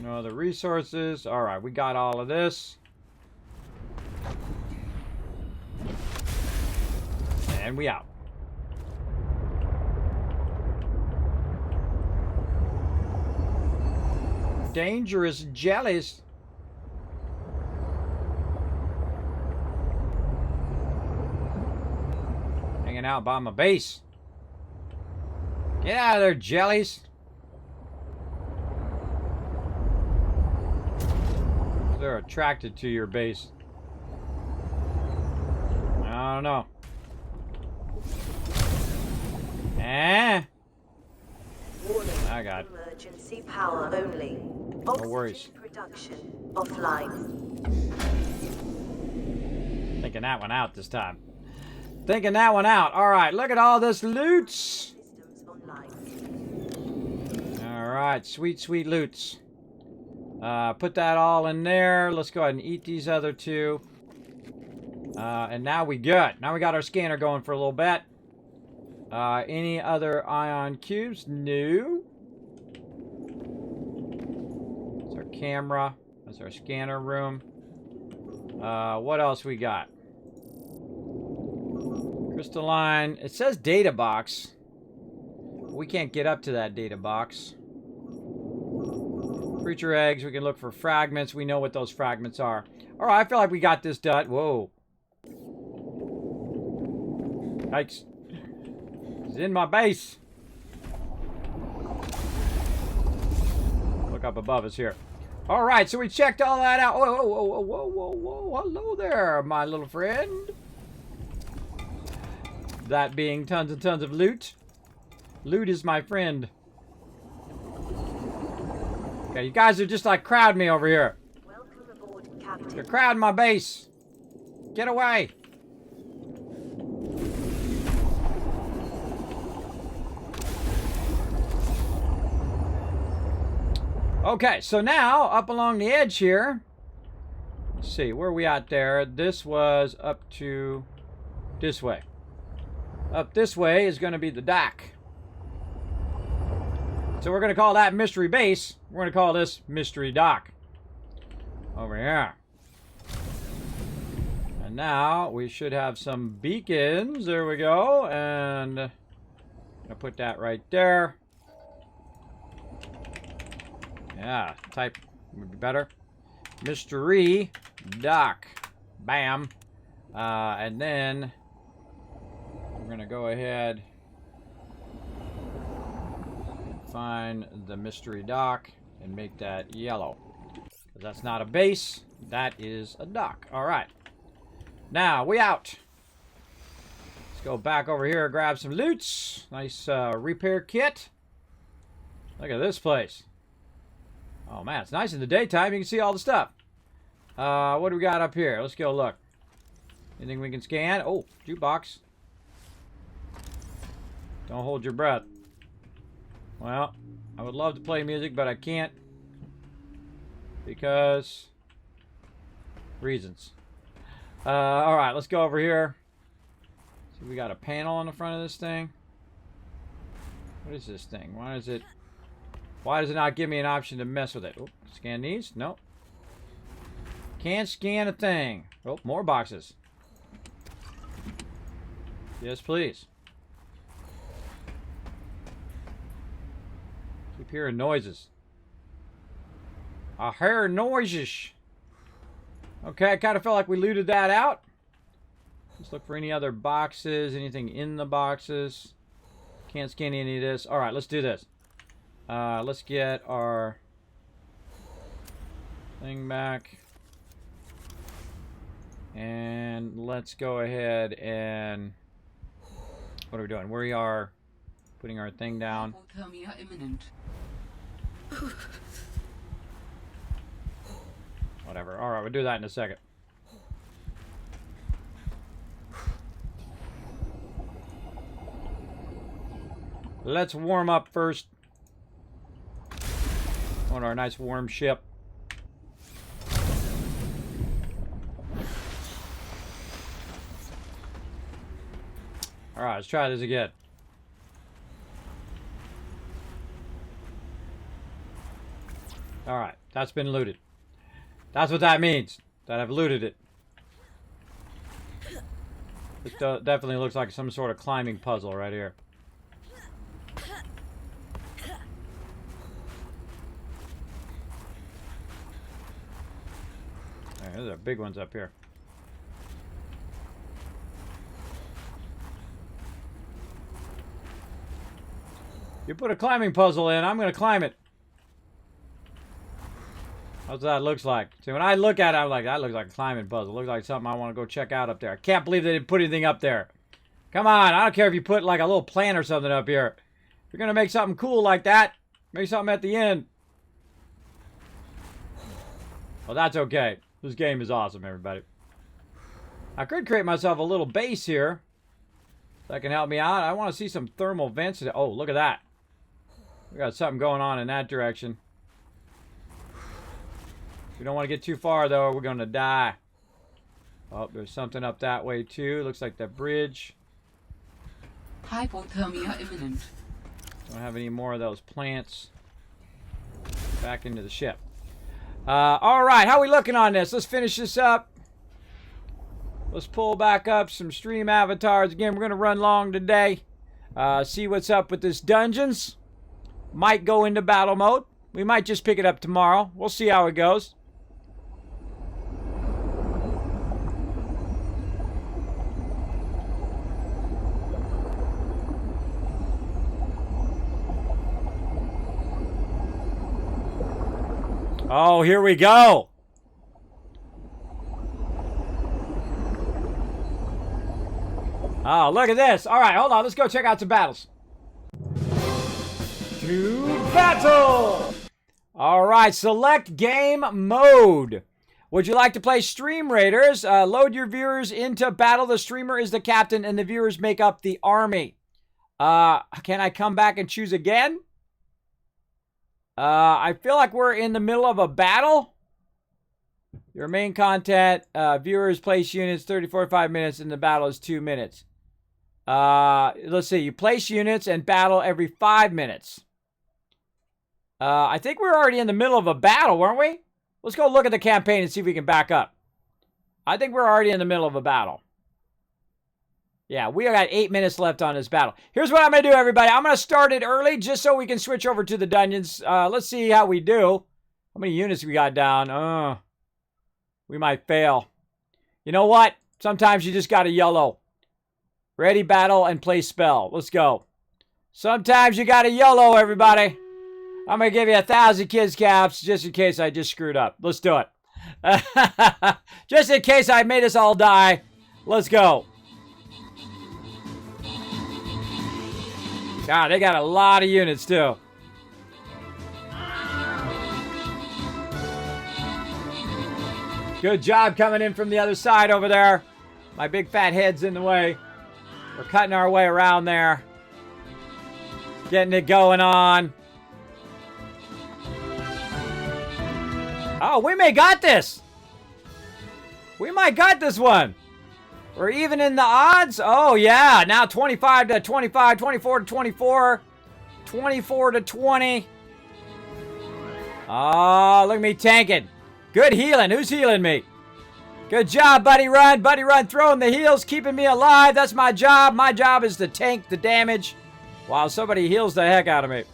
No other resources. Alright, we got all of this. And we out. Dangerous jellies. Hanging out by my base. Get out of there, jellies. They're attracted to your base. I don't know. I got emergency power only. No worries. Production offline. Thinking that one out this time. Thinking that one out. All right, look at all this loots. All right, sweet, sweet loots. Put that all in there. Let's go ahead and eat these other two. And now we good. Now we got our scanner going for a little bit. Any other ion cubes? No. That's our camera. That's our scanner room. What else we got? Crystalline. It says data box. We can't get up to that data box. Creature eggs. We can look for fragments. We know what those fragments are. Alright, I feel like we got this done. Whoa. Yikes. He's in my base. Look up above us here. Alright, so we checked all that out. Whoa, whoa, whoa, whoa, whoa, whoa. Hello there, my little friend. That being tons and tons of loot. Loot is my friend. Okay, you guys are just like crowd me over here. Welcome aboard, Captain. You're crowding my base. Get away. Okay, so now, up along the edge here, let's see, where are we at there? This was up to this way. Up this way is going to be the dock. So we're going to call that Mystery Base. We're going to call this Mystery Dock. Over here. And now we should have some beacons. There we go. And I'm going to put that right there. Yeah, type would be better. Mystery Dock. Bam. And then we're going to go ahead and find the Mystery Dock and make that yellow. Because that's not a base. That is a dock. All right. Now, we out. Let's go back over here and grab some loots. Nice repair kit. Look at this place. Oh, man, it's nice in the daytime. You can see all the stuff. What do we got up here? Let's go look. Anything we can scan? Oh, jukebox. Don't hold your breath. Well, I would love to play music, but I can't. Because reasons. Alright, let's go over here. See, we got a panel on the front of this thing. What is this thing? Why does it not give me an option to mess with it? Oh, scan these? Nope. Can't scan a thing. Oh, more boxes. Yes, please. Keep hearing noises. I hear noises. Okay, I kind of felt like we looted that out. Let's look for any other boxes, anything in the boxes. Can't scan any of this. Alright, let's do this. Let's get our thing back. And let's go ahead and... What are we doing? We are putting our thing down. Hypothermia imminent. whatever. All right, we'll do that in a second. Let's warm up first. On our nice warm ship. All right, let's try this again. All right, that's been looted. That's what that means, that I've looted it. This definitely looks like some sort of climbing puzzle right here. All right, those are big ones up here. You put a climbing puzzle in, I'm going to climb it. That's what that looks like. See, when I look at it, I'm like, that looks like a climbing puzzle. Looks like something I want to go check out up there. I can't believe they didn't put anything up there. Come on, I don't care if you put like a little plant or something up here. If you're going to make something cool like that, make something at the end. Well, that's okay. This game is awesome, everybody. I could create myself a little base here. That can help me out. I want to see some thermal vents. Oh, look at that. We got something going on in that direction. We don't want to get too far, though, or we're going to die. Oh, there's something up that way, too. Looks like the bridge. Hypothermia imminent. Don't have any more of those plants. Back into the ship. All right, how are we looking on this? Let's finish this up. Let's pull back up some stream avatars. Again, we're going to run long today. See what's up with this dungeons. Might go into battle mode. We might just pick it up tomorrow. We'll see how it goes. Oh, here we go. Oh, look at this. All right, hold on. Let's go check out some battles. To battle! All right, select game mode. Would you like to play Stream Raiders? Load your viewers into battle. The streamer is the captain, and the viewers make up the army. Can I come back and choose again? I feel like we're in the middle of a battle. Your main content, viewers place units 30-45 minutes, and the battle is 2 minutes. Let's see, you place units and battle every 5 minutes. I think we're already in the middle of a battle, weren't we? Let's go look at the campaign and see if we can back up. I think we're already in the middle of a battle. Yeah, we got 8 minutes left on this battle. Here's what I'm going to do, everybody. I'm going to start it early just so we can switch over to the dungeons. Let's see how we do. How many units we got down? We might fail. You know what? Sometimes you just got to YOLO. Ready, battle, and play spell. Let's go. Sometimes you got to YOLO, everybody. I'm going to give you 1,000 kids caps just in case I just screwed up. Let's do it. Just in case I made us all die. Let's go. God, they got a lot of units, too. Good job coming in from the other side over there. My big fat head's in the way. We're cutting our way around there. Getting it going on. Oh, we may got this. We might got this one. We're even in the odds. Oh, yeah. Now 25 to 25, 24 to 24, 24 to 20. Oh, look at me tanking. Good healing. Who's healing me? Good job, Buddy Run. Buddy Run throwing the heals, keeping me alive. That's my job. My job is to tank the damage while somebody heals the heck out of me.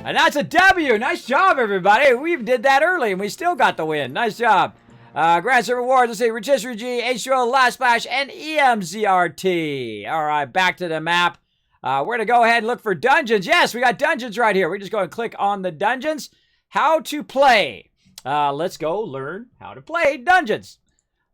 And that's a W. Nice job, everybody. We did that early, and we still got the win. Nice job. Grand Server Rewards, let's see, Rotisserie G, H2O, Last Splash, and EMZRT. All right, back to the map. We're going to go ahead and look for dungeons. Yes, we got dungeons right here. We're just going to click on the dungeons. How to play. Let's go learn how to play dungeons.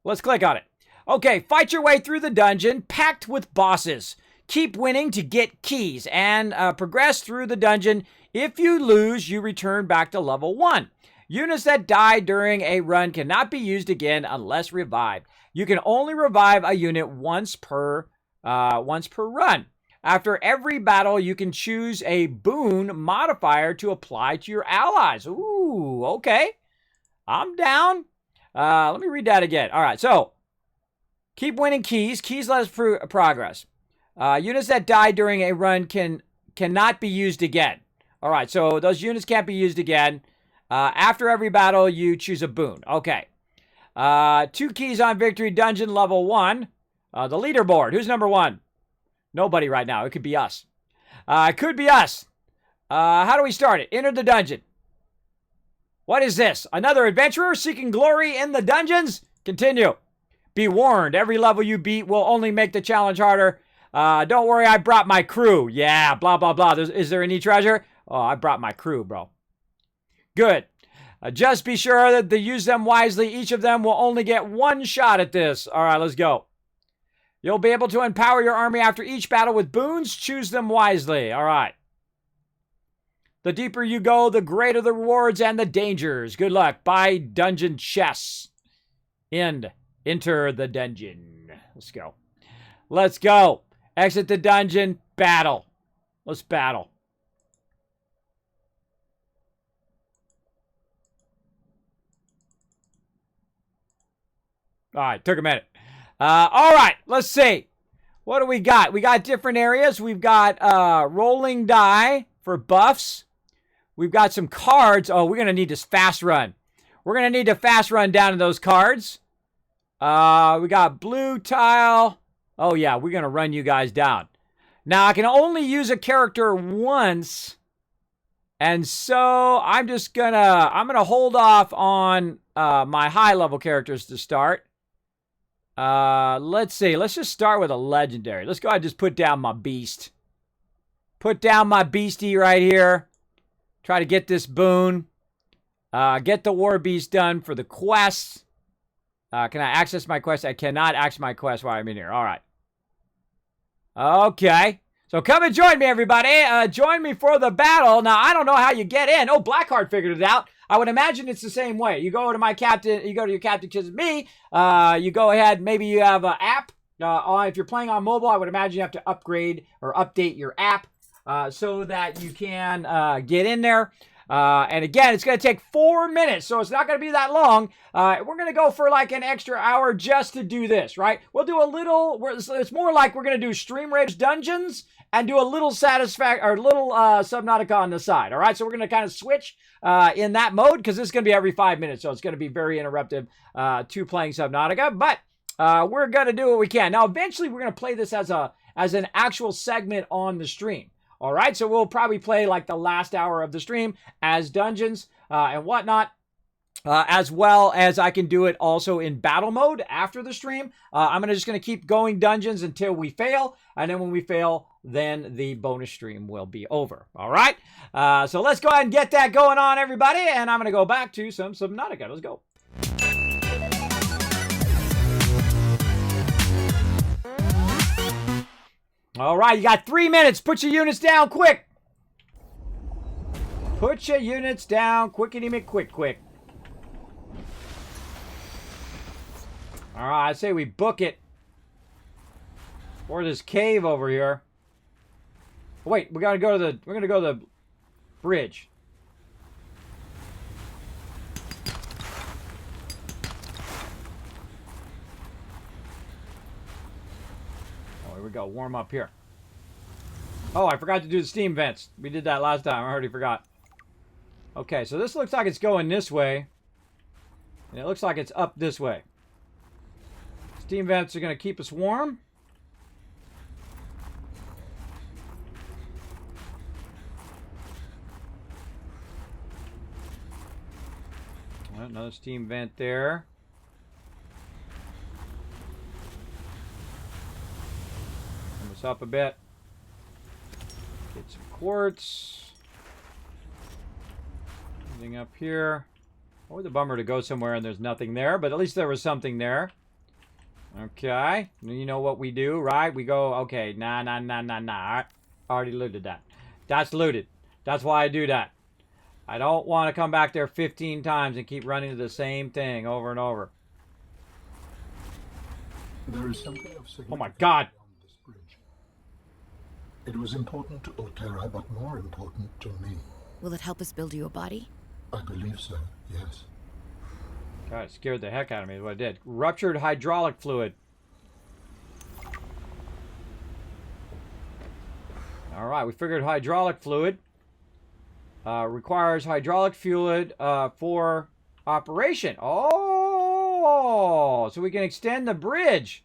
Let's click on it. Okay, fight your way through the dungeon, packed with bosses. Keep winning to get keys, and progress through the dungeon. If you lose, you return back to level 1. Units that die during a run cannot be used again unless revived. You can only revive a unit once per run. After every battle, you can choose a boon modifier to apply to your allies. Ooh, okay. I'm down. Let me read that again. All right, so keep winning keys. Keys let us progress. Units that die during a run cannot be used again. All right, so those units can't be used again. After every battle, you choose a boon. Okay. 2 keys on victory dungeon level 1. The leaderboard. Who's number 1? Nobody right now. It could be us. It could be us. How do we start it? Enter the dungeon. What is this? Another adventurer seeking glory in the dungeons? Continue. Be warned, every level you beat will only make the challenge harder. Don't worry, I brought my crew. Yeah, blah, blah, blah. Is there any treasure? Oh, I brought my crew, bro. Good. Just be sure that to use them wisely. Each of them will only get 1 shot at this. All right, let's go. You'll be able to empower your army after each battle with boons. Choose them wisely. All right. The deeper you go, the greater the rewards and the dangers. Good luck. Buy dungeon chests. Enter the dungeon. Let's go. Let's go. Exit the dungeon. Battle. Let's battle. All right, took a minute. All right, let's see. What do we got? We got different areas. We've got rolling die for buffs. We've got some cards. Oh, we're going to need this fast run. We're going to need to fast run down to those cards. We got blue tile. Oh, yeah, we're going to run you guys down. Now, I can only use a character once. And so I'm just going to hold off on my high-level characters to start. Let's see. Let's just start with a legendary. Let's go ahead and just put down my beast. Put down my beastie right here. Try to get this boon. Get the war beast done for the quests. Can I access my quest? I cannot access my quest while I'm in here. All right. Okay. So come and join me, everybody. Join me for the battle. Now, I don't know how you get in. Oh, Blackheart figured it out. I would imagine it's the same way. You go to my captain. You go to your captain, which is me. You go ahead. Maybe you have an app. If you're playing on mobile, I would imagine you have to upgrade or update your app so that you can get in there. And again, it's going to take 4 minutes, so it's not going to be that long. We're going to go for like an extra hour just to do this, right? We'll do a little. It's more like we're going to do Stream Rage Dungeons and do a little Subnautica on the side. All right, so we're going to kind of switch in that mode because this is going to be every 5 minutes, so it's going to be very interruptive to playing Subnautica. But we're going to do what we can. Now, eventually, we're going to play this as an actual segment on the stream. All right, so we'll probably play like the last hour of the stream as dungeons and whatnot, as well as I can do it also in battle mode after the stream. I'm just going to keep going dungeons until we fail, and then when we fail, then the bonus stream will be over. All right, so let's go ahead and get that going on, everybody, and I'm going to go back to some Subnautica. Let's go. All right, you got 3 minutes. Put your units down quick. Put your units down quickity quick. All right, I say we book it for this cave over here. Oh, wait, we're gonna go to the bridge. Here we go. Warm up here. Oh, I forgot to do the steam vents. We did that last time. I already forgot. Okay, so this looks like it's going this way. And it looks like it's up this way. Steam vents are going to keep us warm. Another steam vent there. Up a bit. Get some quartz. Anything up here? Always a bummer to go somewhere and there's nothing there, but at least there was something there. Okay. You know what we do, right? We go, okay, nah. I already looted that. That's looted. That's why I do that. I don't want to come back there 15 times and keep running to the same thing over and over. There is something of significance Oh my God. beyond this bridge. It was important to Altera, but more important to me. Will it help us build you a body? I believe so, yes. God, it scared the heck out of me is what it did. Ruptured hydraulic fluid. All right, we figured hydraulic fluid requires hydraulic fluid for operation. Oh, so we can extend the bridge.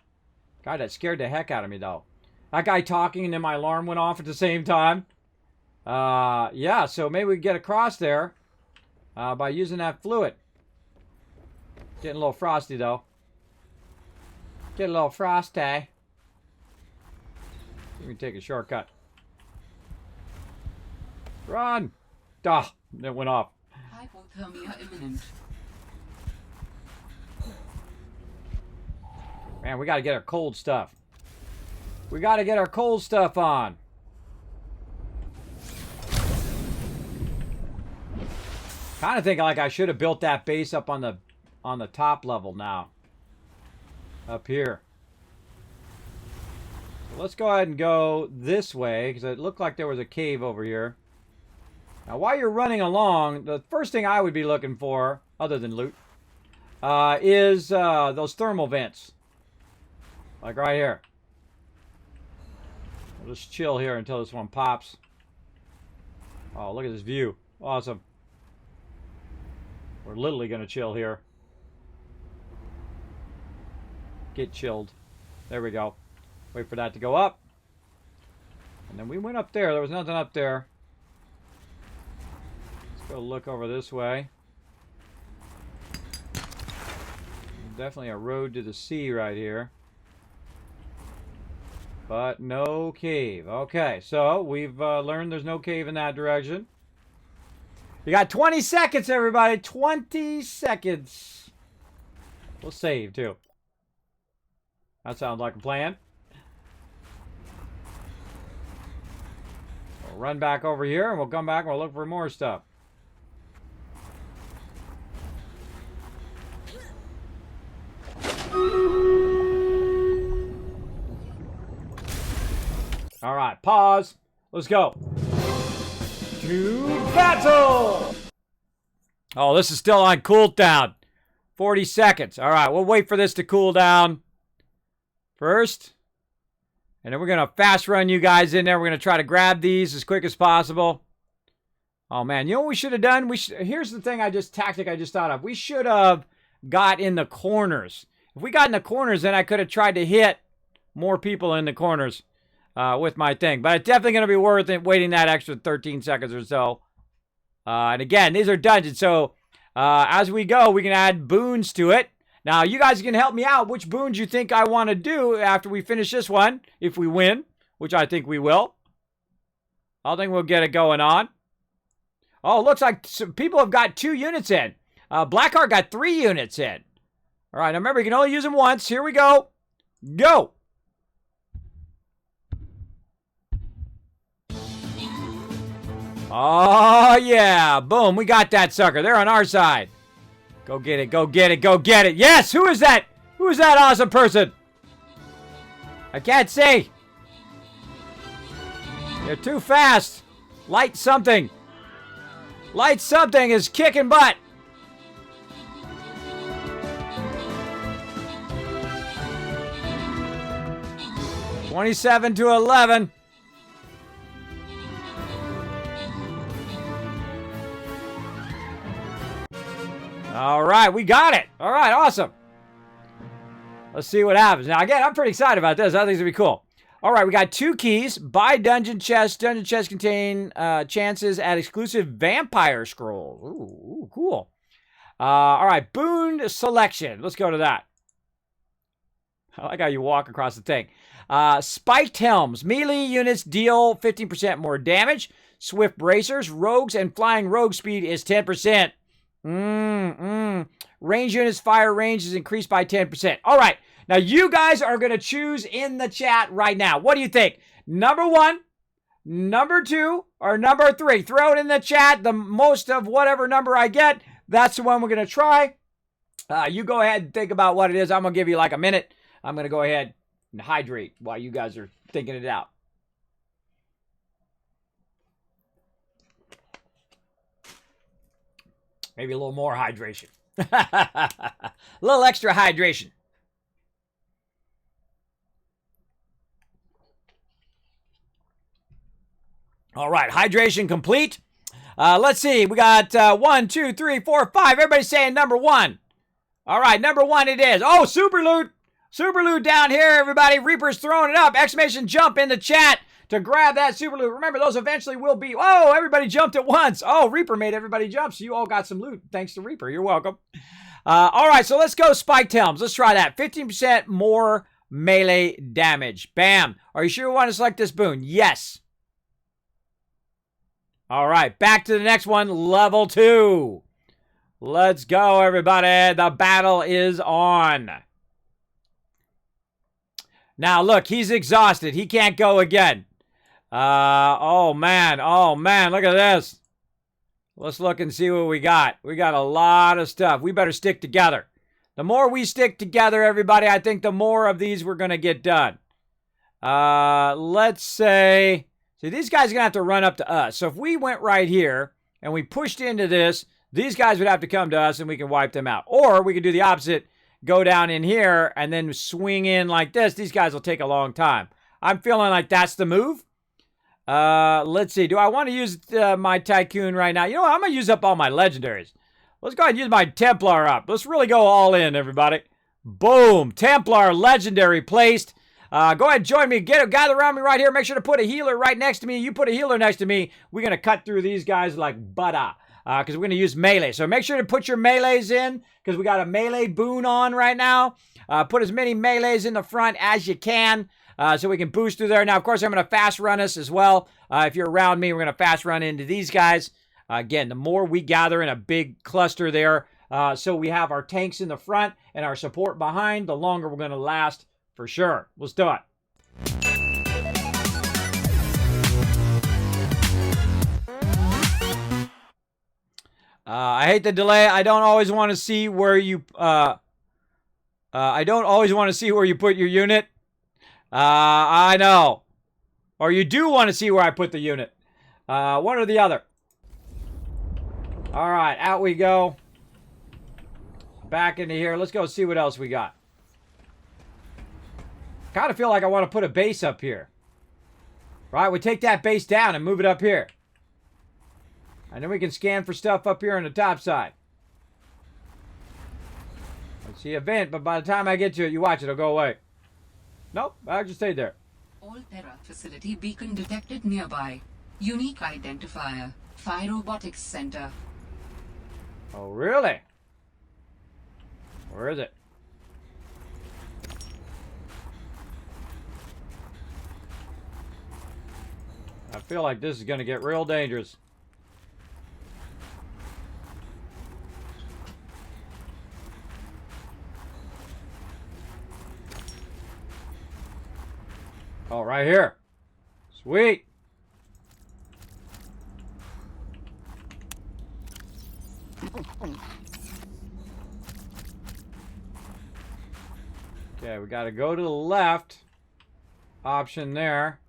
God, that scared the heck out of me, though. That guy talking and then my alarm went off at the same time. Yeah, so maybe we can get across there by using that fluid. Getting a little frosty, though. Get a little frosty. We can take a shortcut. Run! Duh! It went off. Hypothermia imminent. Man, we gotta get our cold stuff. We gotta get our cold stuff on. Kind of think like I should have built that base up on the top level now. Up here. So let's go ahead and go this way, because it looked like there was a cave over here. Now, while you're running along, the first thing I would be looking for, other than loot, is those thermal vents. Like right here. We'll just chill here until this one pops. Oh, look at this view. Awesome. We're literally going to chill here. Get chilled. There we go. Wait for that to go up. And then we went up there. There was nothing up there. Let's go look over this way. Definitely a road to the sea right here. But no cave. Okay, so we've learned there's no cave in that direction. You got 20 seconds, everybody. 20 seconds. We'll save, too. That sounds like a plan. We'll run back over here, and we'll come back and we'll look for more stuff. All right, pause. Let's go. To battle! Oh, this is still on cooldown. 40 seconds. All right, we'll wait for this to cool down first. And then we're going to fast run you guys in there. We're going to try to grab these as quick as possible. Oh, man. You know what we should have done? Here's the thing tactic I just thought of. We should have got in the corners. If we got in the corners, then I could have tried to hit more people in the corners. With my thing. But it's definitely going to be worth it waiting that extra 13 seconds or so. And again, these are dungeons. So as we go, we can add boons to it. Now, you guys can help me out. Which boons you think I want to do after we finish this one? If we win, which I think we will. I think we'll get it going on. Oh, looks like some people have got 2 units in. Blackheart got 3 units in. All right, now remember, you can only use them once. Here we go. Go! Oh, yeah. Boom. We got that sucker. They're on our side. Go get it. Go get it. Go get it. Yes. Who is that? Who is that awesome person? I can't see. You're too fast. Light something. Light something is kicking butt. (27-11). All right, we got it. All right, awesome. Let's see what happens. Now, again, I'm pretty excited about this. I think it's going to be cool. All right, we got 2 keys. Buy dungeon chests. Dungeon chests contain chances at exclusive vampire scrolls. Ooh, cool. All right, boon selection. Let's go to that. I like how you walk across the thing. Spiked helms. Melee units deal 15% more damage. Swift bracers. Rogues and flying rogue speed is 10%. Range units fire range is increased by 10%. All right. Now, you guys are going to choose in the chat right now. What do you think? Number 1, number 2 or number 3? Throw it in the chat. The most of whatever number I get, that's the one we're going to try. You go ahead and think about what it is. I'm going to give you like a minute. I'm going to go ahead and hydrate while you guys are thinking it out. Maybe a little more hydration. A little extra hydration. All right, hydration complete. Let's see. We got 1, 2, 3, 4, 5. Everybody's saying number 1. All right, number 1 it is. Oh, super loot. Super loot down here, everybody. Reaper's throwing it up. Exclamation jump in the chat to grab that super loot. Remember, those eventually will be... Oh, everybody jumped at once. Oh, Reaper made everybody jump, so you all got some loot. Thanks to Reaper. You're welcome. All right, so let's go spiked helms. Let's try that. 15% more melee damage. Bam. Are you sure you want to select this boon? Yes. All right, back to the next one. Level 2. Let's go, everybody. The battle is on. Now, look, he's exhausted. He can't go again. Oh, man. Oh, man. Look at this. Let's look and see what we got. We got a lot of stuff. We better stick together. The more we stick together, everybody, I think the more of these we're going to get done. Let's say... See, these guys are going to have to run up to us. So if we went right here and we pushed into this, these guys would have to come to us and we can wipe them out. Or we could do the opposite. Go down in here and then swing in like this. These guys will take a long time. I'm feeling like that's the move. Let's see. Do I want to use my Tycoon right now? You know what? I'm going to use up all my legendaries. Let's go ahead and use my Templar up. Let's really go all in, everybody. Boom. Templar legendary placed. Go ahead and join me. Gather around me right here. Make sure to put a healer right next to me. You put a healer next to me. We're going to cut through these guys like butter. Because we're going to use melee. So make sure to put your melees in. Because we got a melee boon on right now. Put as many melees in the front as you can. So we can boost through there. Now, of course, I'm going to fast run us as well. If you're around me, we're going to fast run into these guys. Again, the more we gather in a big cluster there. So we have our tanks in the front and our support behind. The longer we're going to last for sure. Let's do it. I hate the delay. I don't always want to see where you put your unit. I know. Or you do want to see where I put the unit. One or the other. All right, out we go. Back into here. Let's go see what else we got. Kind of feel like I want to put a base up here. Right, we take that base down and move it up here. And then we can scan for stuff up here on the top side. I see a vent, but by the time I get to it, you watch it, it'll go away. Nope, I just stayed there. All Terra facility beacon detected nearby. Unique identifier. Phi Robotics Center. Oh, really? Where is it? I feel like this is going to get real dangerous. Oh, right here. Sweet. Okay, we got to go to the left. Option there.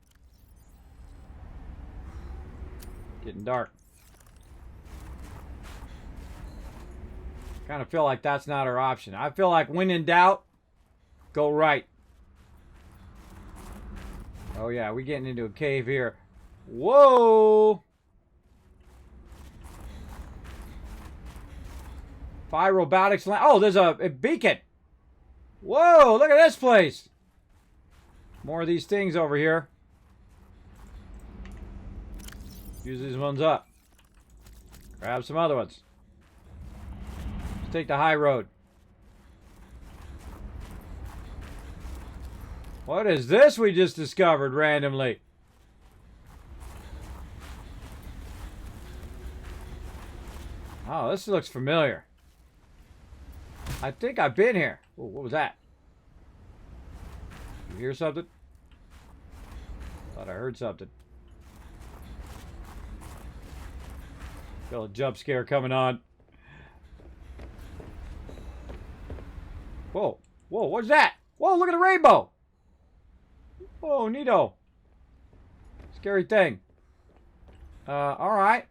Getting dark. Kind of feel like that's not our option. I feel like when in doubt, go right. Oh yeah, we're getting into a cave here. Whoa! Phi Robotics land. Oh, there's a beacon. Whoa, look at this place. More of these things over here. Use these ones up. Grab some other ones. Let's take the high road. What is this we just discovered randomly? Oh, this looks familiar. I think I've been here. Ooh, what was that? You hear something? Thought I heard something. Feel a jump scare coming on. Whoa. Whoa, what's that? Whoa, look at the rainbow. Oh, neato. Scary thing. Alright.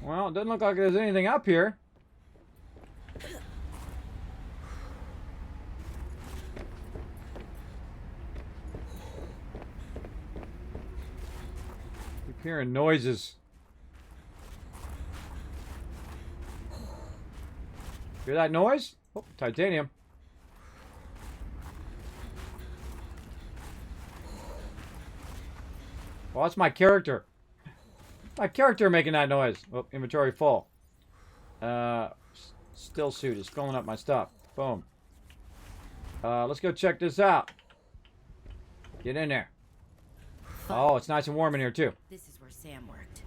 Well, it doesn't look like there's anything up here. Keep hearing noises. Hear that noise? Oh, titanium. Well, that's my character. My character making that noise. Oh, inventory full. Still suit is filling up my stuff. Boom. Let's go check this out. Get in there. Oh, it's nice and warm in here too. This is where Sam worked.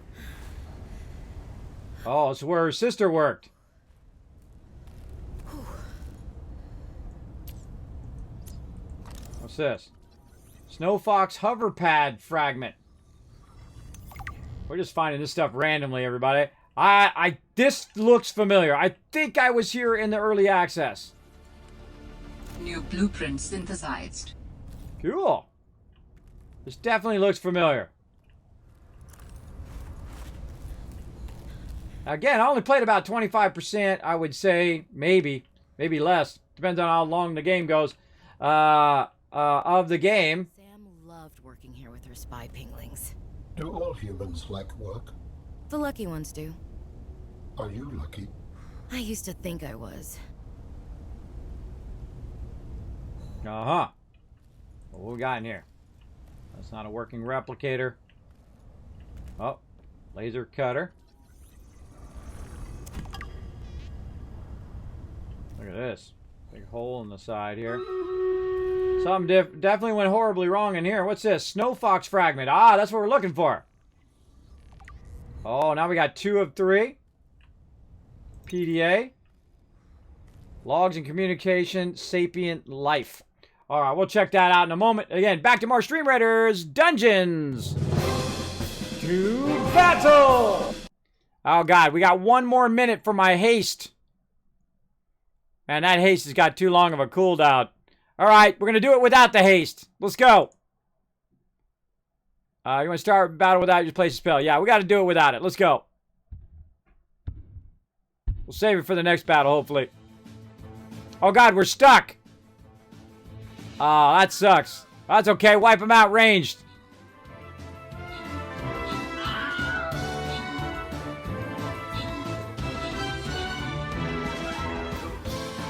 Oh, it's where her sister worked. What's this? Snow Fox hover pad fragment. We're just finding this stuff randomly, everybody. This looks familiar. I think I was here in the early access. New blueprint synthesized. Cool. This definitely looks familiar. Again, I only played about 25%, I would say. Maybe less. Depends on how long the game goes. Of the game. Sam loved working here with her spy pinglings. Do all humans like work? The lucky ones do. Are you lucky? I used to think I was. Uh-huh. What we got in here? That's not a working replicator. Oh, laser cutter. Look at this. Big hole in the side here. Something definitely went horribly wrong in here. What's this? Snow Fox fragment. Ah, that's what we're looking for. Oh, now we got 2 of 3. PDA. Logs and communication. Sapient life. All right, we'll check that out in a moment. Again, back to more Stream Raiders Dungeons. To battle! Oh, God. We got 1 more minute for my haste. Man, that haste has got too long of a cooldown. All right, we're going to do it without the haste. Let's go. You want to start battle without your place a spell? Yeah, we got to do it without it. Let's go. We'll save it for the next battle, hopefully. Oh, God, we're stuck. Oh, that sucks. That's okay. Wipe them out ranged.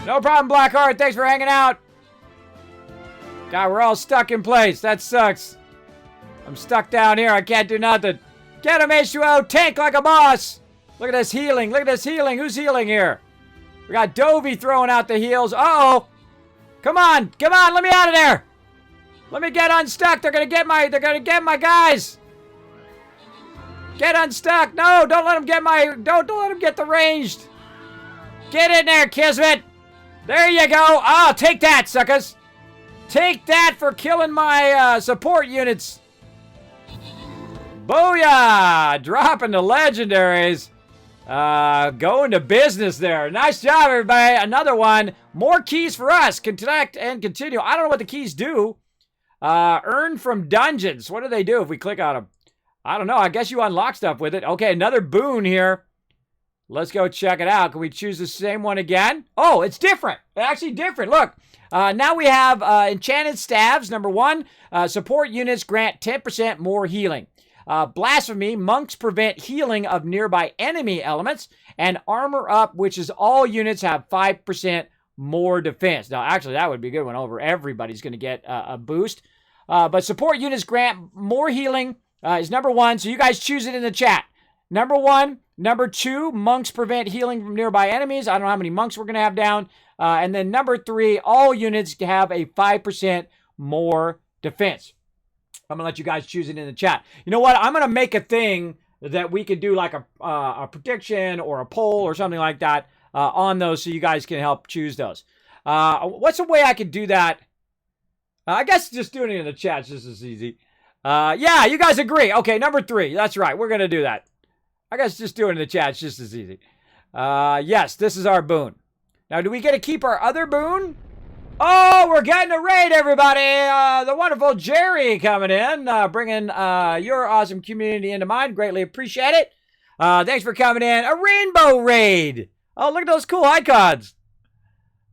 No problem, Blackheart. Thanks for hanging out. God, we're all stuck in place. That sucks. I'm stuck down here. I can't do nothing. Get him, H2O. Tank like a boss. Look at this healing. Look at this healing. Who's healing here? We got Dovey throwing out the heals. Uh-oh. Come on. Come on. Let me out of there. Let me get unstuck. They're going to get my guys. Get unstuck. No, don't let them get don't let them get the ranged. Get in there, Kismet. There you go. Oh, take that, suckers. Take that for killing my support units. Booyah! Dropping the legendaries. Going to business there. Nice job, everybody. Another one. More keys for us. Connect and continue. I don't know what the keys do. Earn from dungeons. What do they do if we click on them? I don't know. I guess you unlock stuff with it. Okay, another boon here. Let's go check it out. Can we choose the same one again? Oh, it's different. It's actually different. Look. Now we have enchanted staves. Number 1, support units grant 10% more healing. Blasphemy, monks prevent healing of nearby enemy elements. And armor up, which is all units have 5% more defense. Now, actually, that would be a good one. Over everybody's going to get a boost. But support units grant more healing is number 1. So you guys choose it in the chat. Number 1. Number 2, monks prevent healing from nearby enemies. I don't know how many monks we're going to have down. And then number 3, all units have a 5% more defense. I'm going to let you guys choose it in the chat. You know what? I'm going to make a thing that we could do like a prediction or a poll or something like that on those so you guys can help choose those. What's a way I could do that? I guess just doing it in the chat is just as easy. Yeah, you guys agree. Okay, number 3. That's right. We're going to do that. I guess just doing it in the chat is just as easy. Yes, this is our boon. Now, do we get to keep our other boon? Oh, we're getting a raid, everybody. The wonderful Jerry coming in, bringing your awesome community into mine. Greatly appreciate it. Thanks for coming in. A rainbow raid. Oh, look at those cool icons.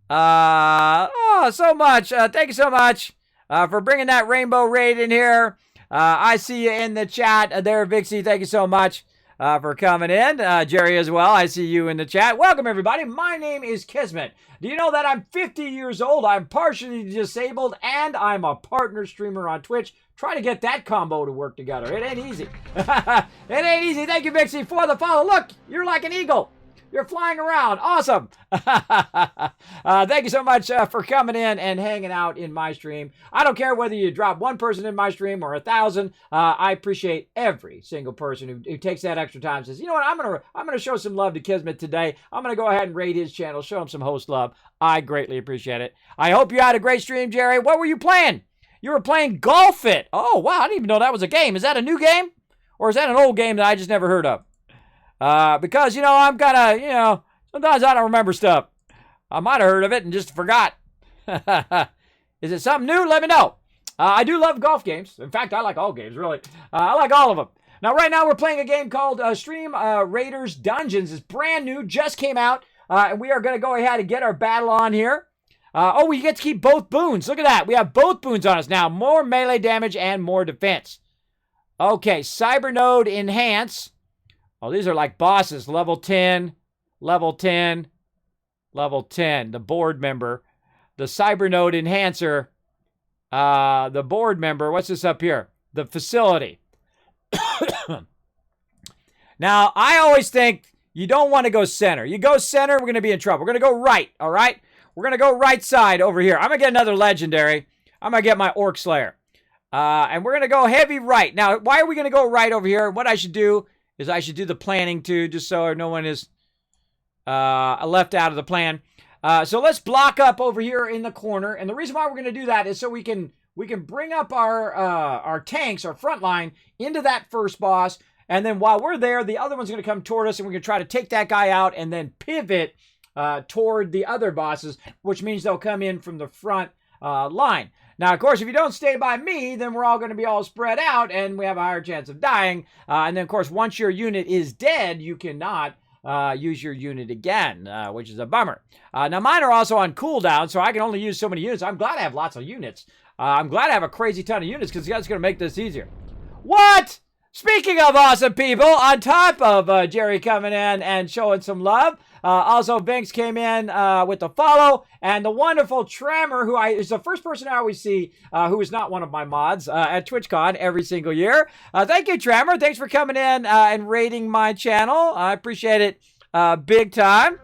Oh, so much. Thank you so much for bringing that rainbow raid in here. I see you in the chat there, Vixie. Thank you so much for coming in. Jerry as well. I see you in the chat. Welcome, everybody. My name is Kismet. Do you know that I'm 50 years old? I'm partially disabled, and I'm a partner streamer on Twitch. Try to get that combo to work together. It ain't easy. It ain't easy. Thank you, Vixie, for the follow. Look, you're like an eagle. You're flying around. Awesome. Thank you so much for coming in and hanging out in my stream. I don't care whether you drop one person in my stream or 1,000. I appreciate every single person who takes that extra time and says, you know what, I'm gonna show some love to Kismet today. I'm going to go ahead and raid his channel, show him some host love. I greatly appreciate it. I hope you had a great stream, Jerry. What were you playing? You were playing Golf It. Oh, wow. I didn't even know that was a game. Is that a new game? Or is that an old game that I just never heard of? Because, I'm kind of, sometimes I don't remember stuff. I might have heard of it and just forgot. Is it something new? Let me know. I do love golf games. In fact, I like all games, really. I like all of them. Now, right now, we're playing a game called Stream Raiders Dungeons. It's brand new, just came out. And we are going to go ahead and get our battle on here. We get to keep both boons. Look at that. We have both boons on us now. More melee damage and more defense. Okay, Cybernode Enhance. Oh, these are like bosses. Level 10, level 10, level 10. The board member. The Cybernode Enhancer. The board member. What's this up here? The facility. Now, I always think you don't want to go center. You go center, we're going to be in trouble. We're going to go right, all right? We're going to go right side over here. I'm going to get another legendary. I'm going to get my Orc Slayer. And we're going to go heavy right. Now, why are we going to go right over here? What I should do is I should do the planning too, just so no one is left out of the plan. So let's block up over here in the corner. And the reason why we're going to do that is so we can bring up our tanks, our front line, into that first boss. And then while we're there, the other one's going to come toward us, and we're going to try to take that guy out and then pivot toward the other bosses, which means they'll come in from the front line. Now, of course, if you don't stay by me, then we're all going to be all spread out, and we have a higher chance of dying. And then, of course, once your unit is dead, you cannot use your unit again, which is a bummer. Now, mine are also on cooldown, so I can only use so many units. I'm glad I have lots of units. I'm glad I have a crazy ton of units, because that's going to make this easier. What? Speaking of awesome people, on top of Jerry coming in and showing some love, also Binks came in with the follow, and the wonderful Trammer, who is the first person I always see who is not one of my mods at TwitchCon every single year. Thank you, Trammer. Thanks for coming in and rating my channel. I appreciate it big time.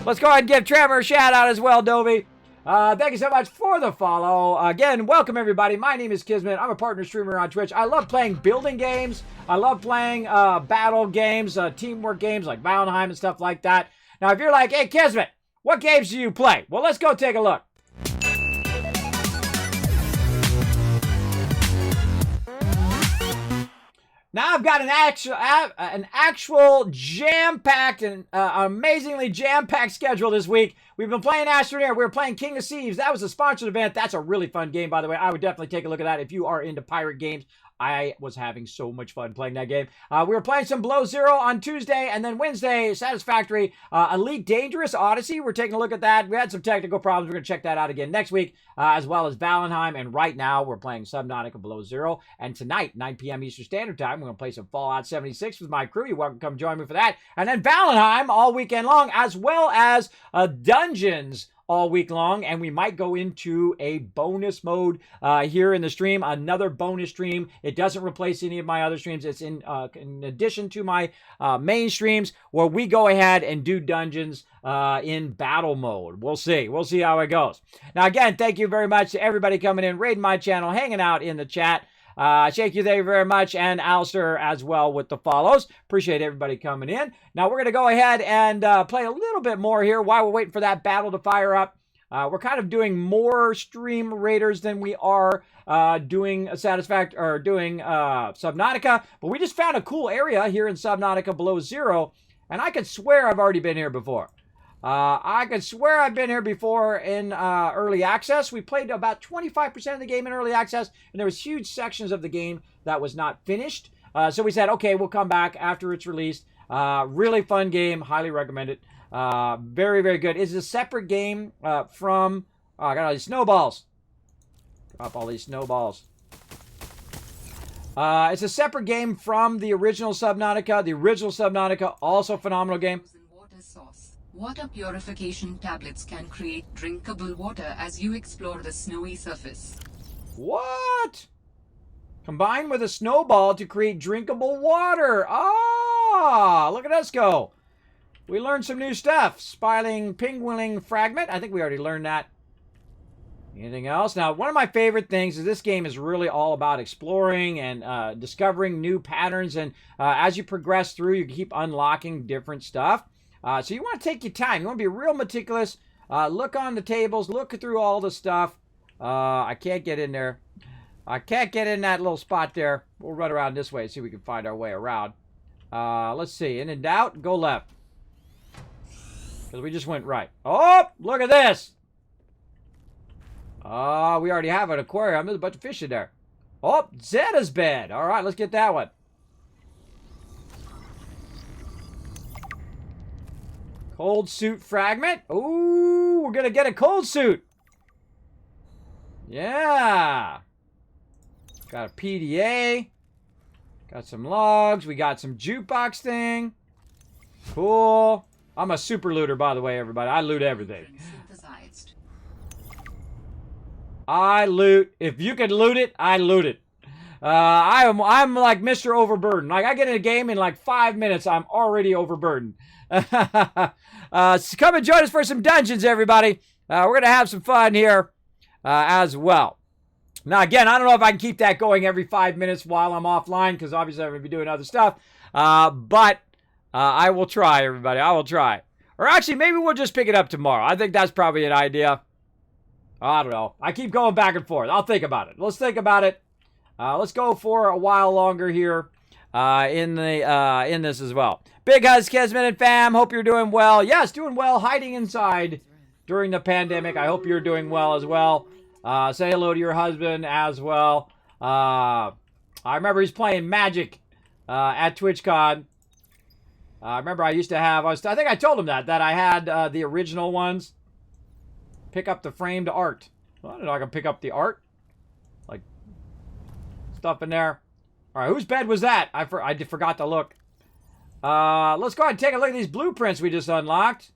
Let's go ahead and give Trammer a shout out as well, Dobie. Thank you so much for the follow. Again, welcome everybody. My name is Kismet. I'm a partner streamer on Twitch. I love playing building games. I love playing battle games, teamwork games like Valheim and stuff like that. Now, if you're like, hey, Kismet, what games do you play? Well, let's go take a look. Now I've got an actual jam-packed and amazingly jam-packed schedule this week. We've been playing Astroneer. We were playing King of Thieves. That was a sponsored event. That's a really fun game, by the way. I would definitely take a look at that if you are into pirate games. I was having so much fun playing that game. We were playing some Below Zero on Tuesday, and then Wednesday, Satisfactory, Elite Dangerous Odyssey. We're taking a look at that. We had some technical problems. We're going to check that out again next week, as well as Valheim. And right now, we're playing Subnautica Below Zero. And tonight, 9 p.m. Eastern Standard Time, we're going to play some Fallout 76 with my crew. You're welcome to come join me for that. And then Valheim all weekend long, as well as Dungeons all week long, and we might go into a bonus mode here in the stream, another bonus stream. It doesn't replace any of my other streams. It's in addition to my main streams, where we go ahead and do dungeons in battle mode. We'll see. We'll see how it goes. Now, again, thank you very much to everybody coming in, raiding my channel, hanging out in the chat. Thank you very much, and Alistair as well with the follows. Appreciate everybody coming in. Now we're going to go ahead and play a little bit more here while we're waiting for that battle to fire up. We're kind of doing more stream raiders than we are doing Subnautica, but we just found a cool area here in Subnautica below zero, and I could swear I've already been here before. I could swear I've been here before in early access. We played about 25% of the game in early access, and there was huge sections of the game that was not finished. So we said, okay, we'll come back after it's released. Really fun game. Highly recommend it. Very, very good. It's a separate game from... Oh, I got all these snowballs. Drop all these snowballs. It's a separate game from the original Subnautica. The original Subnautica, also a phenomenal game. Water source. Water purification tablets can create drinkable water as you explore the snowy surface. What? Combine with a snowball to create drinkable water. Ah, look at us go. We learned some new stuff. Spiraling penguin fragment. I think we already learned that. Anything else? Now, one of my favorite things is this game is really all about exploring and discovering new patterns. And as you progress through, you keep unlocking different stuff. So you want to take your time. You want to be real meticulous. Look on the tables. Look through all the stuff. I can't get in there. I can't get in that little spot there. We'll run around this way and see if we can find our way around. Let's see. In doubt, go left. Because we just went right. Oh, look at this. Oh, we already have an aquarium. There's a bunch of fish in there. Oh, Zeta's bed. All right, let's get that one. Cold suit fragment. Ooh, we're going to get a cold suit. Yeah. Got a PDA. Got some logs. We got some jukebox thing. Cool. I'm a super looter, by the way, everybody. I loot everything. I loot. If you can loot it, I loot it. I'm like Mr. Overburden. Like, I get in a game in like 5 minutes, I'm already overburdened. So come and join us for some dungeons, everybody. We're going to have some fun here as well. Now, again, I don't know if I can keep that going every 5 minutes while I'm offline, because obviously I'm going to be doing other stuff. But I will try, everybody. I will try. Or actually, maybe we'll just pick it up tomorrow. I think that's probably an idea. I don't know. I keep going back and forth. I'll think about it. Let's think about it. Let's go for a while longer here in this as well. Big hugs, Kismet and fam. Hope you're doing well. Yes, doing well. Hiding inside during the pandemic. I hope you're doing well as well. Say hello to your husband as well. I remember he's playing Magic at TwitchCon. I remember I used to have... I think I told him that I had the original ones. Pick up the framed art. Well, I don't know. I can pick up the art. Like, stuff in there. All right, whose bed was that? I forgot to look. Let's go ahead and take a look at these blueprints we just unlocked.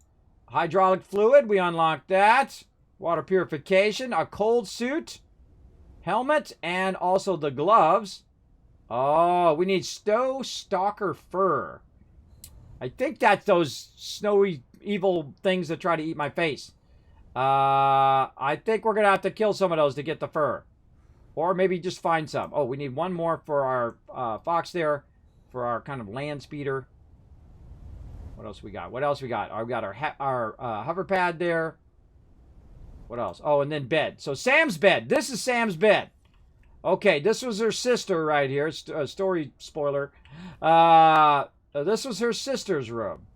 Hydraulic fluid, we unlocked that. Water purification, a cold suit, helmet, and also the gloves. Oh, we need snow stalker fur. I think that's those snowy, evil things that try to eat my face. I think we're going to have to kill some of those to get the fur. Or maybe just find some. Oh, we need one more for our fox there. For our kind of land speeder. What else we got? What else we got? We got our hover pad there. What else? Oh, and then bed. So Sam's bed. This is Sam's bed. Okay, this was her sister right here. Story spoiler. This was her sister's room.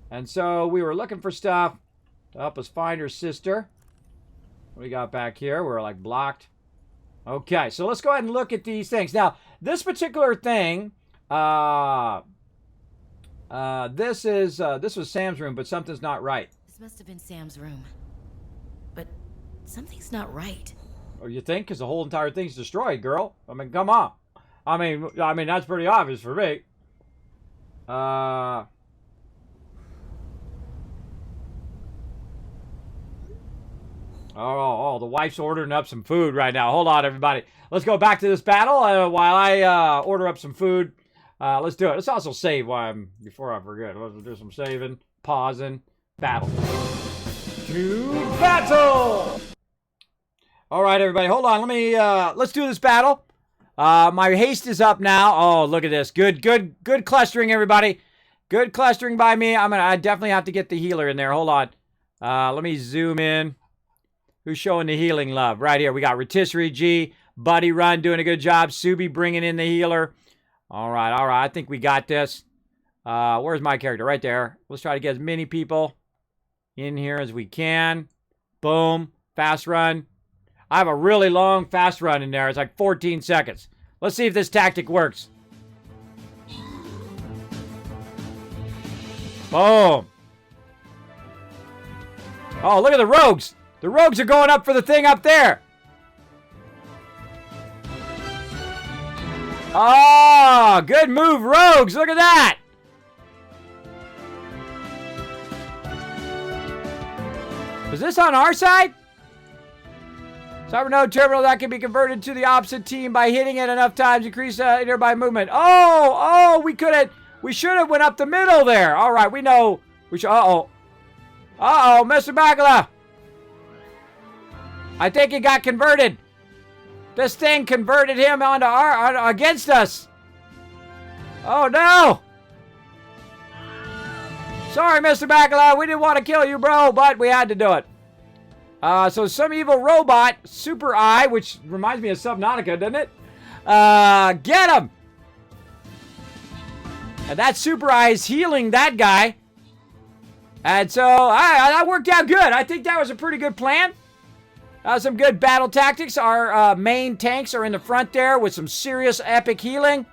And so we were looking for stuff to help us find her sister. What do we got back here? We're like blocked. Okay, so let's go ahead and look at these things. Now, this particular thing, this was Sam's room, but something's not right. This must have been Sam's room. But something's not right. Or you think? Because the whole entire thing's destroyed, girl. I mean, come on. I mean, that's pretty obvious for me. Oh, the wife's ordering up some food right now. Hold on, everybody. Let's go back to this battle while I order up some food. Let's do it. Let's also save before I forget. Let's do some saving, pausing, battle. To battle! All right, everybody. Hold on. Let's do this battle. My haste is up now. Oh, look at this. Good clustering, everybody. Good clustering by me. I definitely have to get the healer in there. Hold on. Let me zoom in. Who's showing the healing love? Right here. We got Rotisserie G, Buddy Run doing a good job. Subi bringing in the healer. All right, all right. I think we got this. Where's my character? Right there. Let's try to get as many people in here as we can. Boom. Fast run. I have a really long fast run in there. It's like 14 seconds. Let's see if this tactic works. Boom. Oh, look at the rogues. The rogues are going up for the thing up there. Oh, good move, rogues. Look at that. Is this on our side? Cybernode terminal that can be converted to the opposite team by hitting it enough times, increase nearby movement. Oh, we should have went up the middle there. All right, we know. We should. Uh-oh, Mr. Bagala. I think he got converted. This thing converted him onto against us. Oh no! Sorry, Mr. Bacala, we didn't want to kill you, bro, but we had to do it. So some evil robot, Super Eye, which reminds me of Subnautica, doesn't it? Get him! And that Super Eye is healing that guy. And so, that worked out good. I think that was a pretty good plan. Some good battle tactics. Our main tanks are in the front there with some serious epic healing.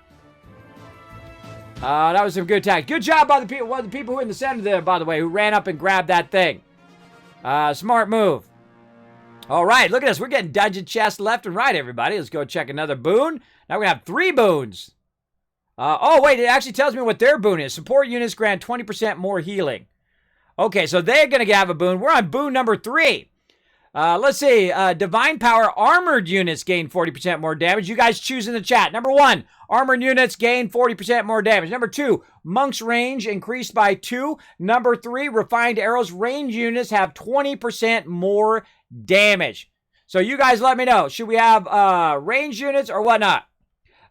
That was some good tactics. Good job by the people. One of the people who were in the center there, by the way, who ran up and grabbed that thing. Smart move. All right, look at this. We're getting dungeon chests left and right, everybody. Let's go check another boon. Now we have 3 boons. Oh, wait, it actually tells me what their boon is. Support units grant 20% more healing. Okay, so they're going to have a boon. We're on boon number 3. Let's see. Divine Power armored units gain 40% more damage. You guys choose in the chat. Number 1, armored units gain 40% more damage. Number 2, Monk's range increased by 2. Number 3, refined arrows range units have 20% more damage. So you guys let me know. Should we have range units or whatnot?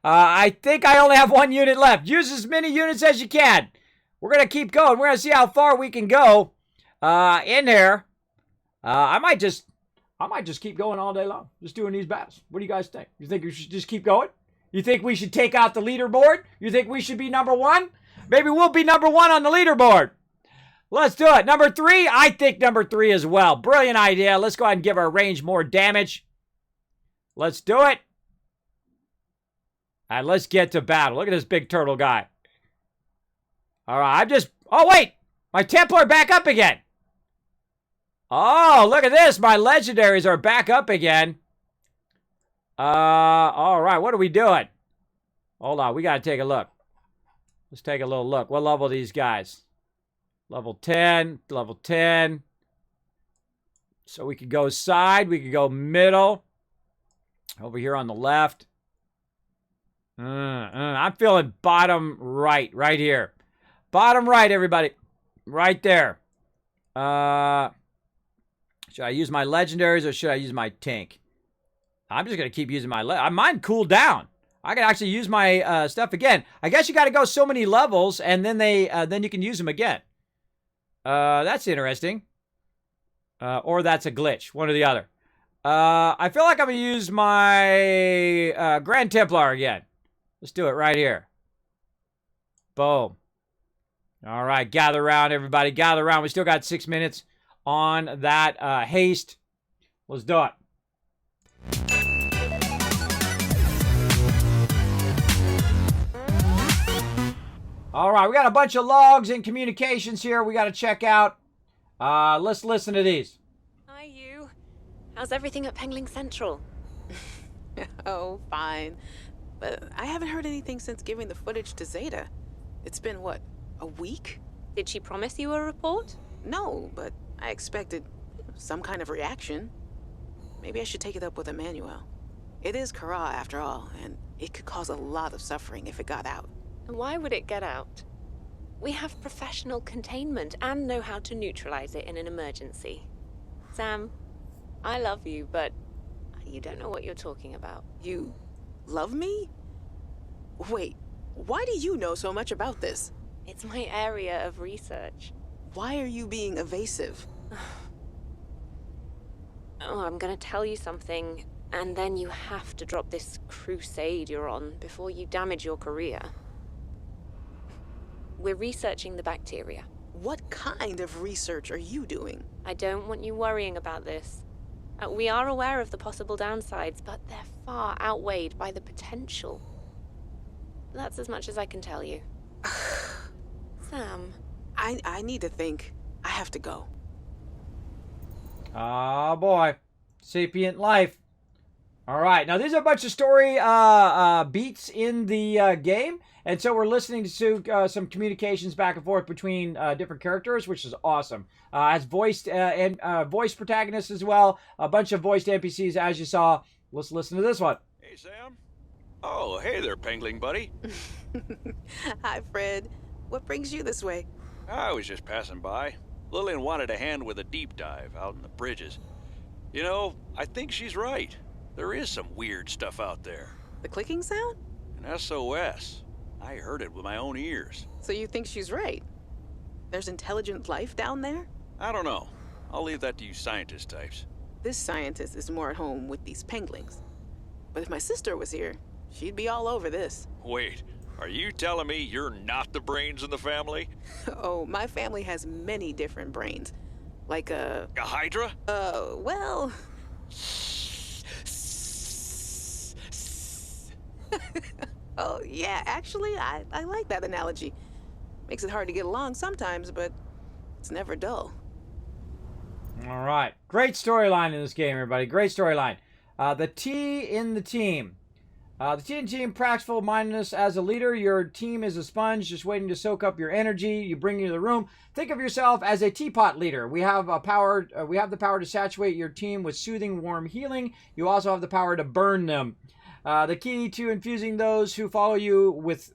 I think I only have 1 unit left. Use as many units as you can. We're going to keep going. We're going to see how far we can go in here. I might just keep going all day long, just doing these battles. What do you guys think? You think we should just keep going? You think we should take out the leaderboard? You think we should be number 1? Maybe we'll be number 1 on the leaderboard. Let's do it. Number 3? I think number 3 as well. Brilliant idea. Let's go ahead and give our range more damage. Let's do it. And let's get to battle. Look at this big turtle guy. All right, oh, wait. My Templar back up again. Oh, look at this. My legendaries are back up again. All right. What are we doing? Hold on. We got to take a look. Let's take a little look. What level are these guys? Level 10. Level 10. So we could go side. We could go middle. Over here on the left. I'm feeling bottom right. Right here. Bottom right, everybody. Right there. Should I use my legendaries or should I use my tank? I'm just going to keep using my... mine cooled down. I can actually use my stuff again. I guess you got to go so many levels and then then you can use them again. That's interesting. Or that's a glitch. One or the other. I feel like I'm going to use my Grand Templar again. Let's do it right here. Boom. All right. Gather around, everybody. Gather around. We still got 6 minutes on that haste. Let's do it. All right, we got a bunch of logs and communications here we got to check out. Let's listen to these. Hi, you. How's everything at Pengling Central? Oh, fine. But I haven't heard anything since giving the footage to Zeta. It's been, what, a week? Did she promise you a report? No, but I expected some kind of reaction. Maybe I should take it up with Emmanuel. It is Kara, after all, and it could cause a lot of suffering if it got out. And why would it get out? We have professional containment and know how to neutralize it in an emergency. Sam, I love you, but you don't know what you're talking about. You love me? Wait, why do you know so much about this? It's my area of research. Why are you being evasive? Oh, I'm gonna tell you something, and then you have to drop this crusade you're on before you damage your career. We're researching the bacteria. What kind of research are you doing? I don't want you worrying about this. We are aware of the possible downsides, but they're far outweighed by the potential. That's as much as I can tell you. Sam. I need to think. I have to go. Oh boy. Sapient life. All right. Now, there's a bunch of story beats in the game. And so we're listening to some communications back and forth between different characters, which is awesome. As voiced and voice protagonists as well. A bunch of voiced NPCs, as you saw. Let's listen to this one. Hey, Sam. Oh, hey there, Pengling buddy. Hi, Fred. What brings you this way? I was just passing by. Lillian wanted a hand with a deep dive out in the bridges. You know, I think she's right. There is some weird stuff out there. The clicking sound? An SOS. I heard it with my own ears. So you think she's right? There's intelligent life down there? I don't know. I'll leave that to you scientist types. This scientist is more at home with these penglings. But if my sister was here, she'd be all over this. Wait, are you telling me you're not the brains in the family? Oh, my family has many different brains. Like A Hydra? Well... Oh, yeah, actually, I like that analogy. Makes it hard to get along sometimes, but it's never dull. All right. Great storyline in this game, everybody. Great storyline. The T in the team. The T in the team, practical mindedness as a leader. Your team is a sponge just waiting to soak up your energy. You bring you to the room. Think of yourself as a teapot leader. We have the power to saturate your team with soothing, warm healing. You also have the power to burn them. The key to infusing those who follow you with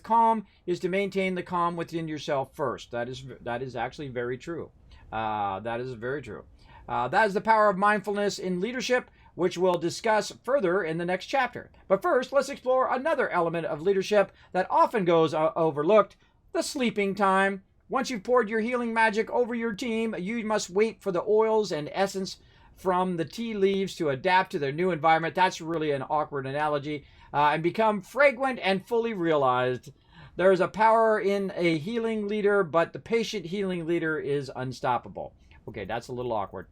calm is to maintain the calm within yourself first. That is actually very true. That is very true. That is the power of mindfulness in leadership, which we'll discuss further in the next chapter. But first, let's explore another element of leadership that often goes overlooked: the sleeping time. Once you've poured your healing magic over your team, you must wait for the oils and essence from the tea leaves to adapt to their new environment. That's really an awkward analogy. And become fragrant and fully realized. There is a power in a healing leader, but the patient healing leader is unstoppable. Okay, that's a little awkward.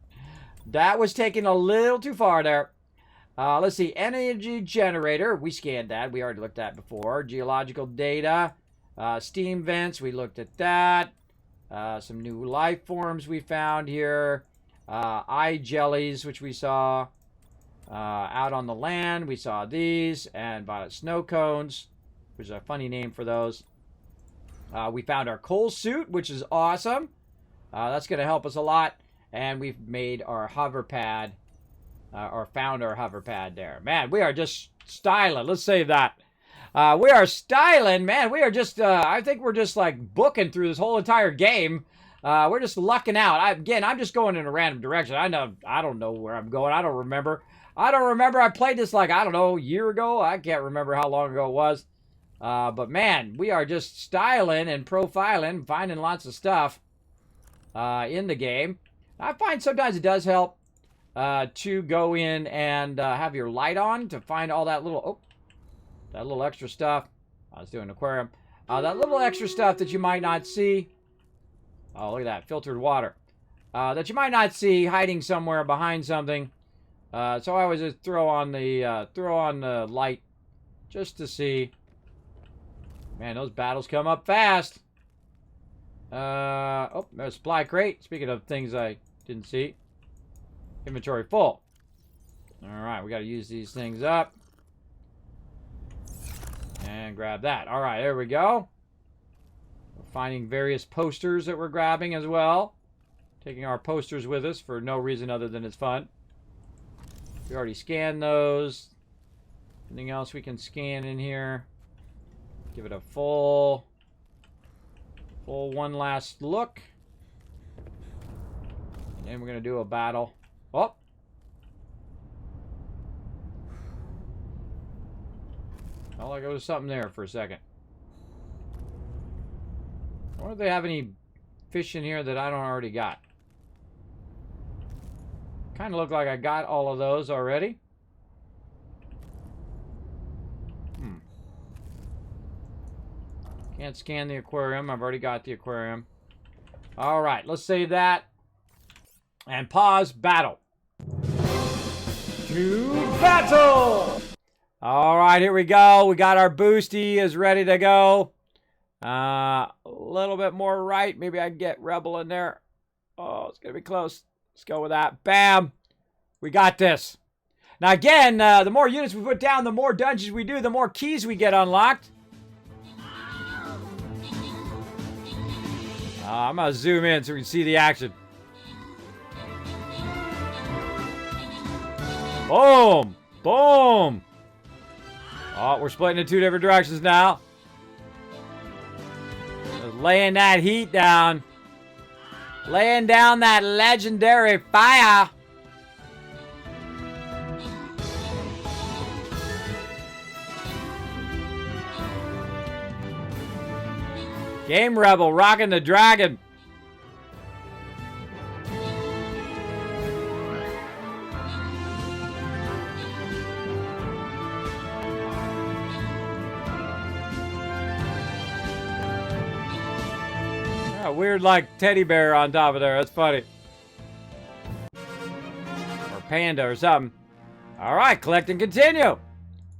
That was taken a little too far there. Let's see. Energy generator. We scanned that. We already looked at before. Geological data. Steam vents. We looked at that. Some new life forms we found here. Eye jellies, which we saw out on the land. We saw these, and violet snow cones, which is a funny name for those. We found our coal suit, which is awesome. That's going to help us a lot. And we've made our hover pad, or found our hover pad there. Man, we are just styling. Let's say that. We are styling, man. We are just, I think we're just like booking through this whole entire game. We're just lucking out. I'm just going in a random direction. I don't know where I'm going. I don't remember. I played this like, I don't know, a year ago. I can't remember how long ago it was. But man, we are just styling and profiling, finding lots of stuff in the game. I find sometimes it does help to go in and have your light on to find all that little, that little extra stuff. I was doing an aquarium. That little extra stuff that you might not see. Oh, look at that. Filtered water. That you might not see hiding somewhere behind something. So I always just throw on the light just to see. Man, those battles come up fast. Oh, there's a supply crate. Speaking of things I didn't see. Inventory full. Alright, we got to use these things up. And grab that. Alright, there we go. We're finding various posters that we're grabbing as well. Taking our posters with us for no reason other than it's fun. We already scanned those. Anything else we can scan in here? Give it a full one last look. And then we're going to do a battle. Oh! Felt like there was something there for a second. I wonder if they have any fish in here that I don't already got. Kind of look like I got all of those already. Can't scan the aquarium. I've already got the aquarium. All right, let's save that. And pause battle. To battle! All right, here we go. We got our boosty is ready to go. A little bit more right. Maybe I can get Rebel in there. Oh, it's going to be close. Let's go with that. Bam. We got this. Now, again, the more units we put down, the more dungeons we do, the more keys we get unlocked. I'm going to zoom in so we can see the action. Boom. Boom. Oh, we're splitting in two different directions now. Just laying that heat down. Laying down that legendary fire. Game Rebel rocking the dragon. Yeah, weird like teddy bear on top of there. That's funny. Or panda or something. All right, collect and continue.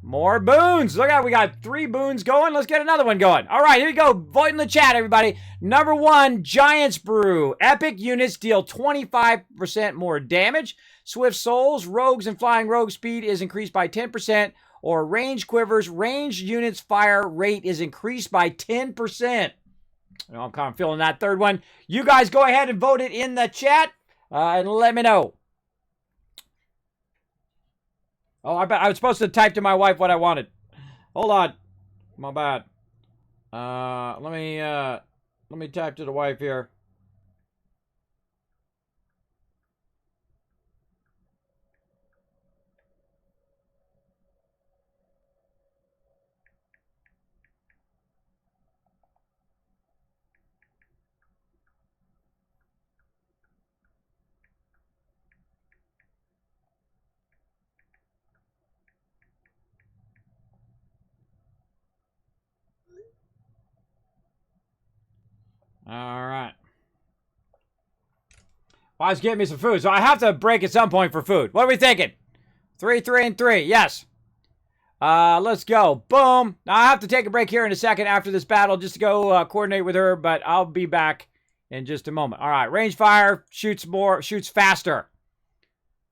More boons. Look out, we got 3 boons going. Let's get another one going. All right, here you go. Vote in the chat, everybody. Number 1, Giant's Brew. Epic units deal 25% more damage. Swift Souls, Rogues, and Flying Rogue speed is increased by 10%. Or Range Quivers, ranged units fire rate is increased by 10%. I'm kind of feeling that third one. You guys go ahead and vote it in the chat and let me know. Oh, I bet I was supposed to type to my wife what I wanted. Hold on. My bad. Let me type to the wife here. All right. Well, I was getting me some food, so I have to break at some point for food. What are we thinking? 3, 3, and 3. Yes. Let's go. Boom. Now, I have to take a break here in a second after this battle just to go coordinate with her, but I'll be back in just a moment. All right. Range fire. Shoots faster.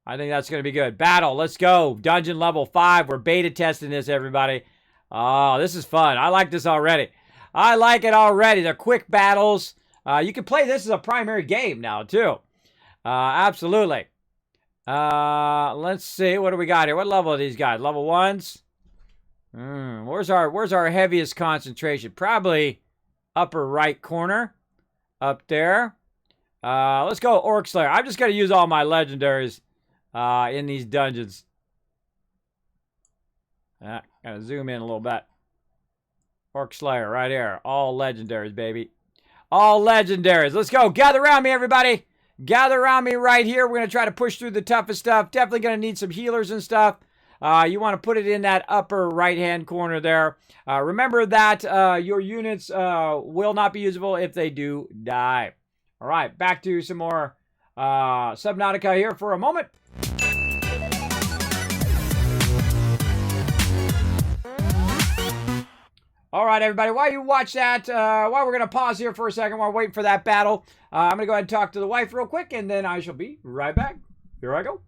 I think that's going to be good. Battle. Let's go. Dungeon level 5. We're beta testing this, everybody. Oh, this is fun. I like this already. I like it already. They're quick battles. You can play this as a primary game now, too. Absolutely. Let's see. What do we got here? What level are these guys? Level 1s? Where's our heaviest concentration? Probably upper right corner. Up there. Let's go Orc Slayer. I'm just going to use all my legendaries in these dungeons. Gotta zoom in a little bit. Orc Slayer right here. All legendaries, baby. All legendaries. Let's go. Gather around me, everybody. Gather around me right here. We're going to try to push through the toughest stuff. Definitely going to need some healers and stuff. You want to put it in that upper right-hand corner there. Remember that your units will not be usable if they do die. All right, back to some more Subnautica here for a moment. All right, everybody, while you watch that, while we're going to pause here for a second while we're waiting for that battle, I'm going to go ahead and talk to the wife real quick, and then I shall be right back. Here I go.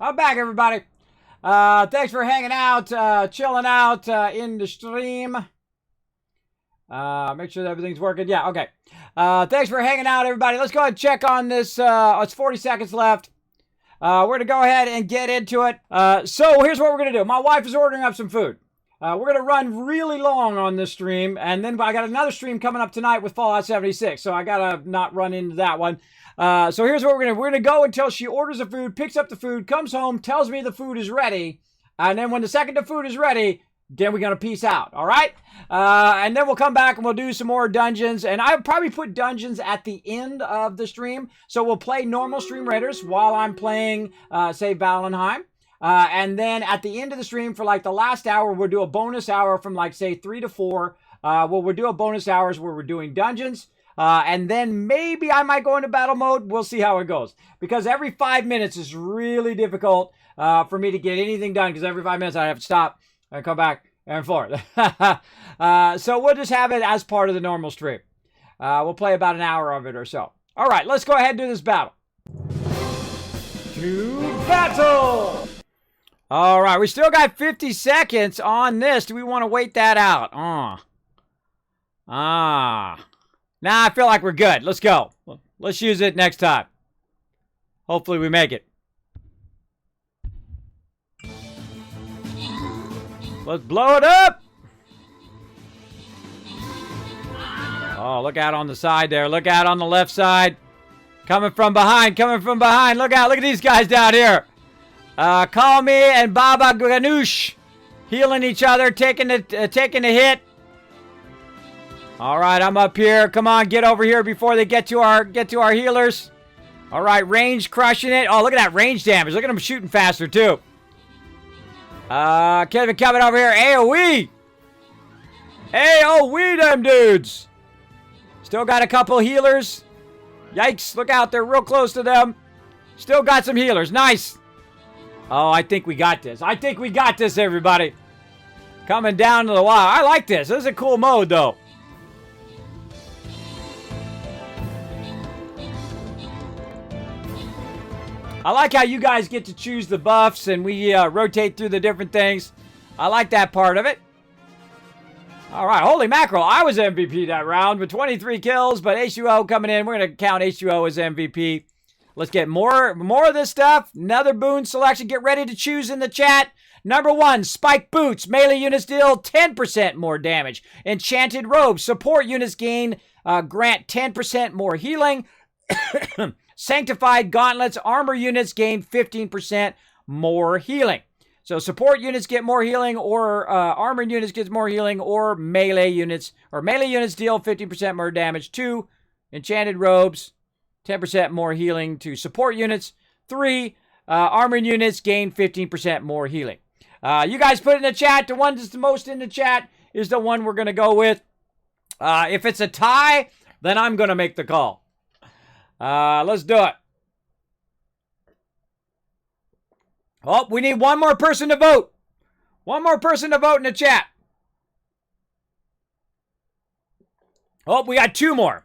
I'm back, everybody. Thanks for hanging out, chilling out in the stream. Make sure that everything's working. Yeah, okay. Thanks for hanging out, everybody. Let's go ahead and check on this. It's 40 seconds left. We're going to go ahead and get into it. So here's what we're going to do. My wife is ordering up some food. We're going to run really long on this stream, and then I got another stream coming up tonight with Fallout 76, so I got to not run into that one. So here's what we're going to go until she orders the food, picks up the food, comes home, tells me the food is ready, and then when the second the food is ready, then we're going to peace out, all right? And then we'll come back and we'll do some more dungeons, and I'll probably put dungeons at the end of the stream, so we'll play normal Stream Raiders while I'm playing, say, Valenheim. And then at the end of the stream, for like the last hour, we'll do a bonus hour from like, say, 3 to 4. We'll do a bonus hours where we're doing dungeons. And then maybe I might go into battle mode. We'll see how it goes. Because every 5 minutes is really difficult for me to get anything done. Because every 5 minutes I have to stop and come back and forth. So we'll just have it as part of the normal stream. We'll play about an hour of it or so. All right, let's go ahead and do this battle. To battle! All right, we still got 50 seconds on this. Do we want to wait that out? Nah, I feel like we're good. Let's go. Let's use it next time. Hopefully we make it. Let's blow it up. Oh, look out on the side there. Look out on the left side. Coming from behind, coming from behind. Look out, look at these guys down here. Call me and Baba Ganoush healing each other, taking a hit. All right, I'm up here. Come on, get over here before they get to our healers. All right, range crushing it. Oh, look at that range damage. Look at them shooting faster too. Kevin coming over here. AoE. AoE them dudes. Still got a couple healers. Yikes, look out, they're real close to them. Still got some healers. Nice. Oh, I think we got this. I think we got this, everybody. Coming down to the wire. I like this. This is a cool mode, though. I like how you guys get to choose the buffs and we rotate through the different things. I like that part of it. All right, holy mackerel. I was MVP that round with 23 kills, but H2O coming in. We're going to count H2O as MVP. Let's get more of this stuff. Another boon selection. Get ready to choose in the chat. Number 1, Spike Boots. Melee units deal 10% more damage. Enchanted Robes. Support units grant 10% more healing. Sanctified Gauntlets. Armor units gain 15% more healing. So support units get more healing, or armor units get more healing, or melee units deal 15% more damage. 2, Enchanted Robes. 10% more healing to support units. 3, armor units gain 15% more healing. You guys put in the chat. The one that's the most in the chat is the one we're going to go with. If it's a tie, then I'm going to make the call. Let's do it. Oh, we need one more person to vote. One more person to vote in the chat. Oh, we got 2 more.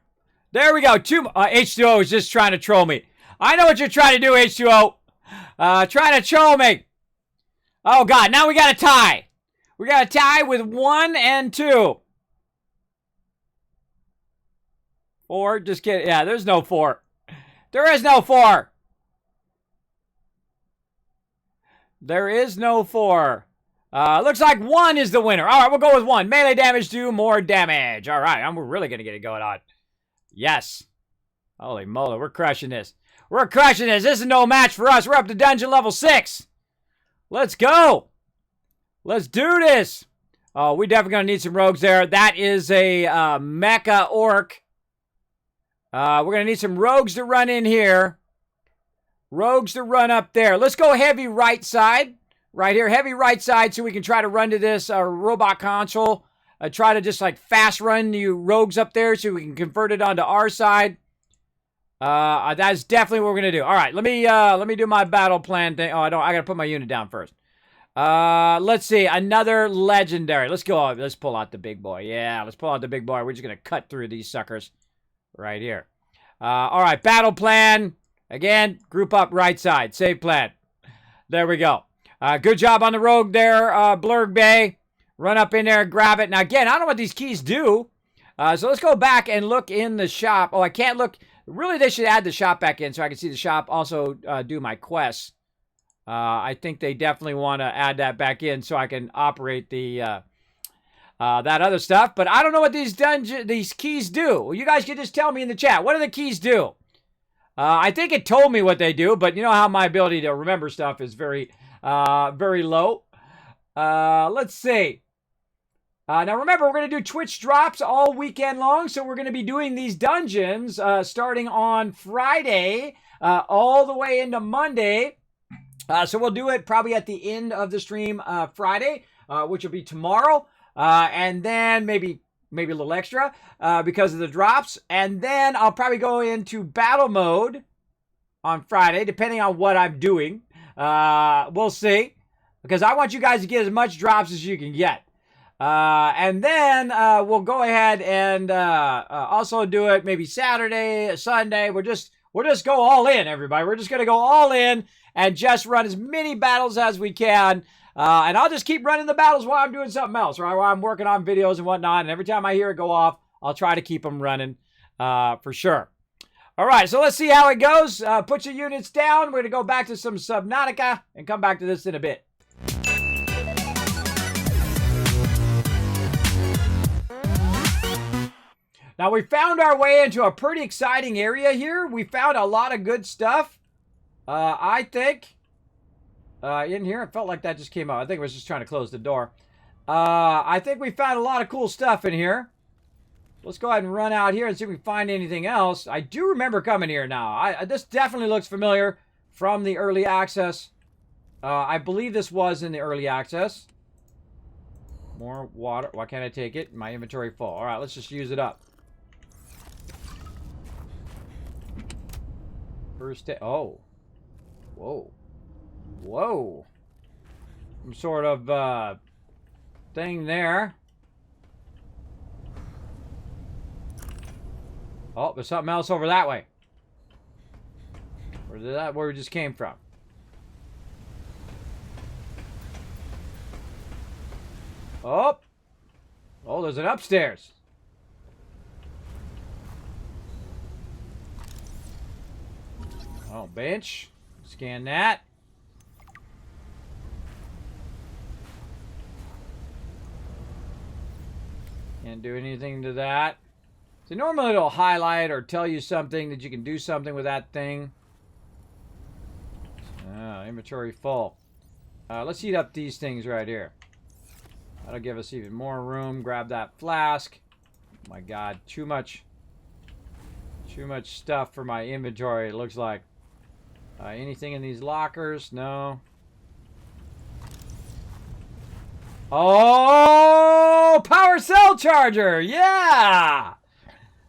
There we go. 2 more. H2O is just trying to troll me. I know what you're trying to do, H2O. Trying to troll me. Oh, God. Now we got a tie. We got a tie with 1 and 2. 4. Just kidding. Yeah, there's no 4. There is no 4. There is no 4. Looks like 1 is the winner. All right, we'll go with 1. Melee damage, do more damage. All right, we're really going to get it going on. Yes. Holy moly, we're crushing this. We're crushing this. This is no match for us. We're up to dungeon level 6. Let's go. Let's do this. Oh, we definitely going to need some rogues there. That is a mecha orc. We're going to need some rogues to run in here. Rogues to run up there. Let's go heavy right side. Right here, heavy right side, so we can try to run to this robot console. Try to just like fast run you rogues up there so we can convert it onto our side. That's definitely what we're gonna do. All right, let me do my battle plan thing. Oh, I gotta put my unit down first. Let's see, another legendary. Let's go. Let's pull out the big boy. Yeah, let's pull out the big boy. We're just gonna cut through these suckers right here. All right, battle plan. Again, group up right side. Save plan. There we go. Good job on the rogue there, Blurg Bay. Run up in there and grab it. Now, again, I don't know what these keys do. So let's go back and look in the shop. Oh, I can't look. Really, they should add the shop back in so I can see the shop. Also, do my quests. I think they definitely want to add that back in so I can operate the that other stuff. But I don't know what these keys do. Well, you guys can just tell me in the chat. What do the keys do? I think it told me what they do, but you know how my ability to remember stuff is very, very low. Let's see. Now remember, we're going to do Twitch drops all weekend long, so we're going to be doing these dungeons starting on Friday all the way into Monday. So we'll do it probably at the end of the stream Friday, which will be tomorrow, and then maybe a little extra because of the drops. And then I'll probably go into battle mode on Friday, depending on what I'm doing. We'll see, because I want you guys to get as much drops as you can get. And then we'll go ahead and also do it maybe Saturday, Sunday. We'll just go all in, everybody. We're just going to go all in and just run as many battles as we can. And I'll just keep running the battles while I'm doing something else, right? While I'm working on videos and whatnot. And every time I hear it go off, I'll try to keep them running for sure. All right, so let's see how it goes. Put your units down. We're going to go back to some Subnautica and come back to this in a bit. Now, we found our way into a pretty exciting area here. We found a lot of good stuff, I think. In here, it felt like that just came out. I think it was just trying to close the door. I think we found a lot of cool stuff in here. Let's go ahead and run out here and see if we can find anything else. I do remember coming here now. This definitely looks familiar from the early access. I believe this was in the early access. More water. Why can't I take it? My inventory full. All right, let's just use it up. First day. Oh. Whoa. Whoa. Some sort of thing there. Oh, there's something else over that way. Where we just came from. Oh. Oh, there's an upstairs. Oh, bench. Scan that. Can't do anything to that. So normally it'll highlight or tell you something that you can do something with that thing. Inventory full. Let's heat up these things right here. That'll give us even more room. Grab that flask. Oh my God, too much stuff for my inventory, it looks like. Anything in these lockers? No. Oh, power cell charger. Yeah.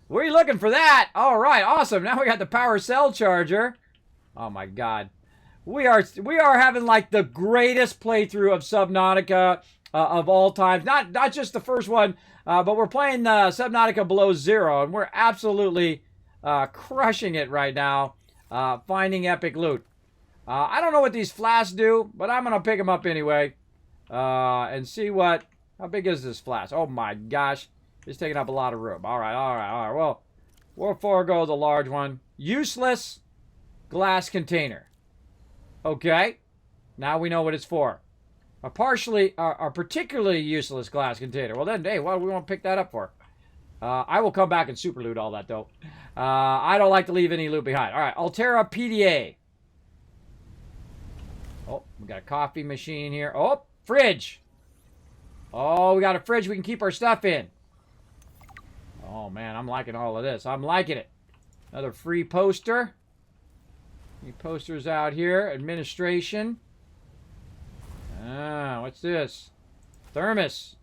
We're looking for that. All right, awesome. Now we got the power cell charger. Oh my God. We are having like the greatest playthrough of Subnautica of all time. Not just the first one, but we're playing Subnautica Below Zero, and we're absolutely crushing it right now. Finding epic loot. I don't know what these flasks do, but I'm going to pick them up anyway. And see how big is this flask? Oh my gosh. It's taking up a lot of room. All right. Well, we'll forego the large one. Useless glass container. Okay. Now we know what it's for. A particularly useless glass container. Well then, hey, what do we want to pick that up for? I will come back and super loot all that, though. I don't like to leave any loot behind. All right, Altera PDA. Oh, we got a coffee machine here. Oh, fridge. Oh, we got a fridge we can keep our stuff in. Oh, man, I'm liking all of this. I'm liking it. Another free poster. Any posters out here. Administration. What's this? Thermos.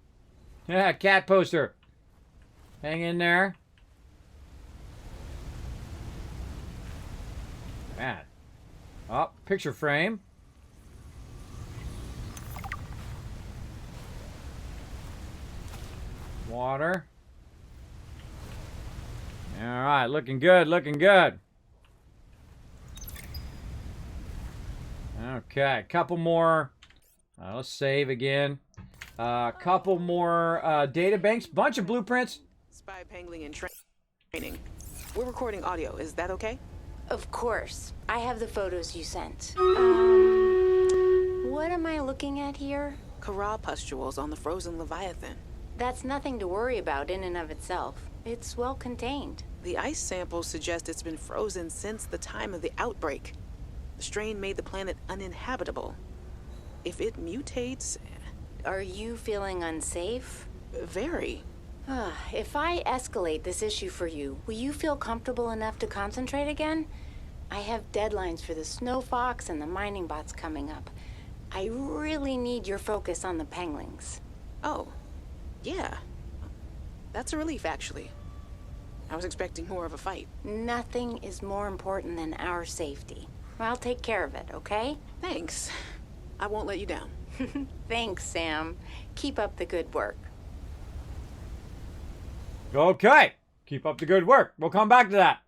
Yeah, cat poster. Hang in there. Man. Oh, picture frame. Water. All right, looking good, looking good. All Okay, a couple more. Let's save again. A couple more data banks. Bunch of blueprints. Spy pangling and training. We're recording audio. Is that okay? Of course. I have the photos you sent. What am I looking at here? Corral pustules on the frozen Leviathan. That's nothing to worry about in and of itself. It's well contained. The ice samples suggest it's been frozen since the time of the outbreak. The strain made the planet uninhabitable. If it mutates... Are you feeling unsafe? Very. If I escalate this issue for you, will you feel comfortable enough to concentrate again? I have deadlines for the Snow Fox and the mining bots coming up. I really need your focus on the penglings. Oh, yeah. That's a relief, actually. I was expecting more of a fight. Nothing is more important than our safety. I'll take care of it, okay? Thanks. I won't let you down. Thanks, Sam. Keep up the good work. Okay. Keep up the good work. We'll come back to that.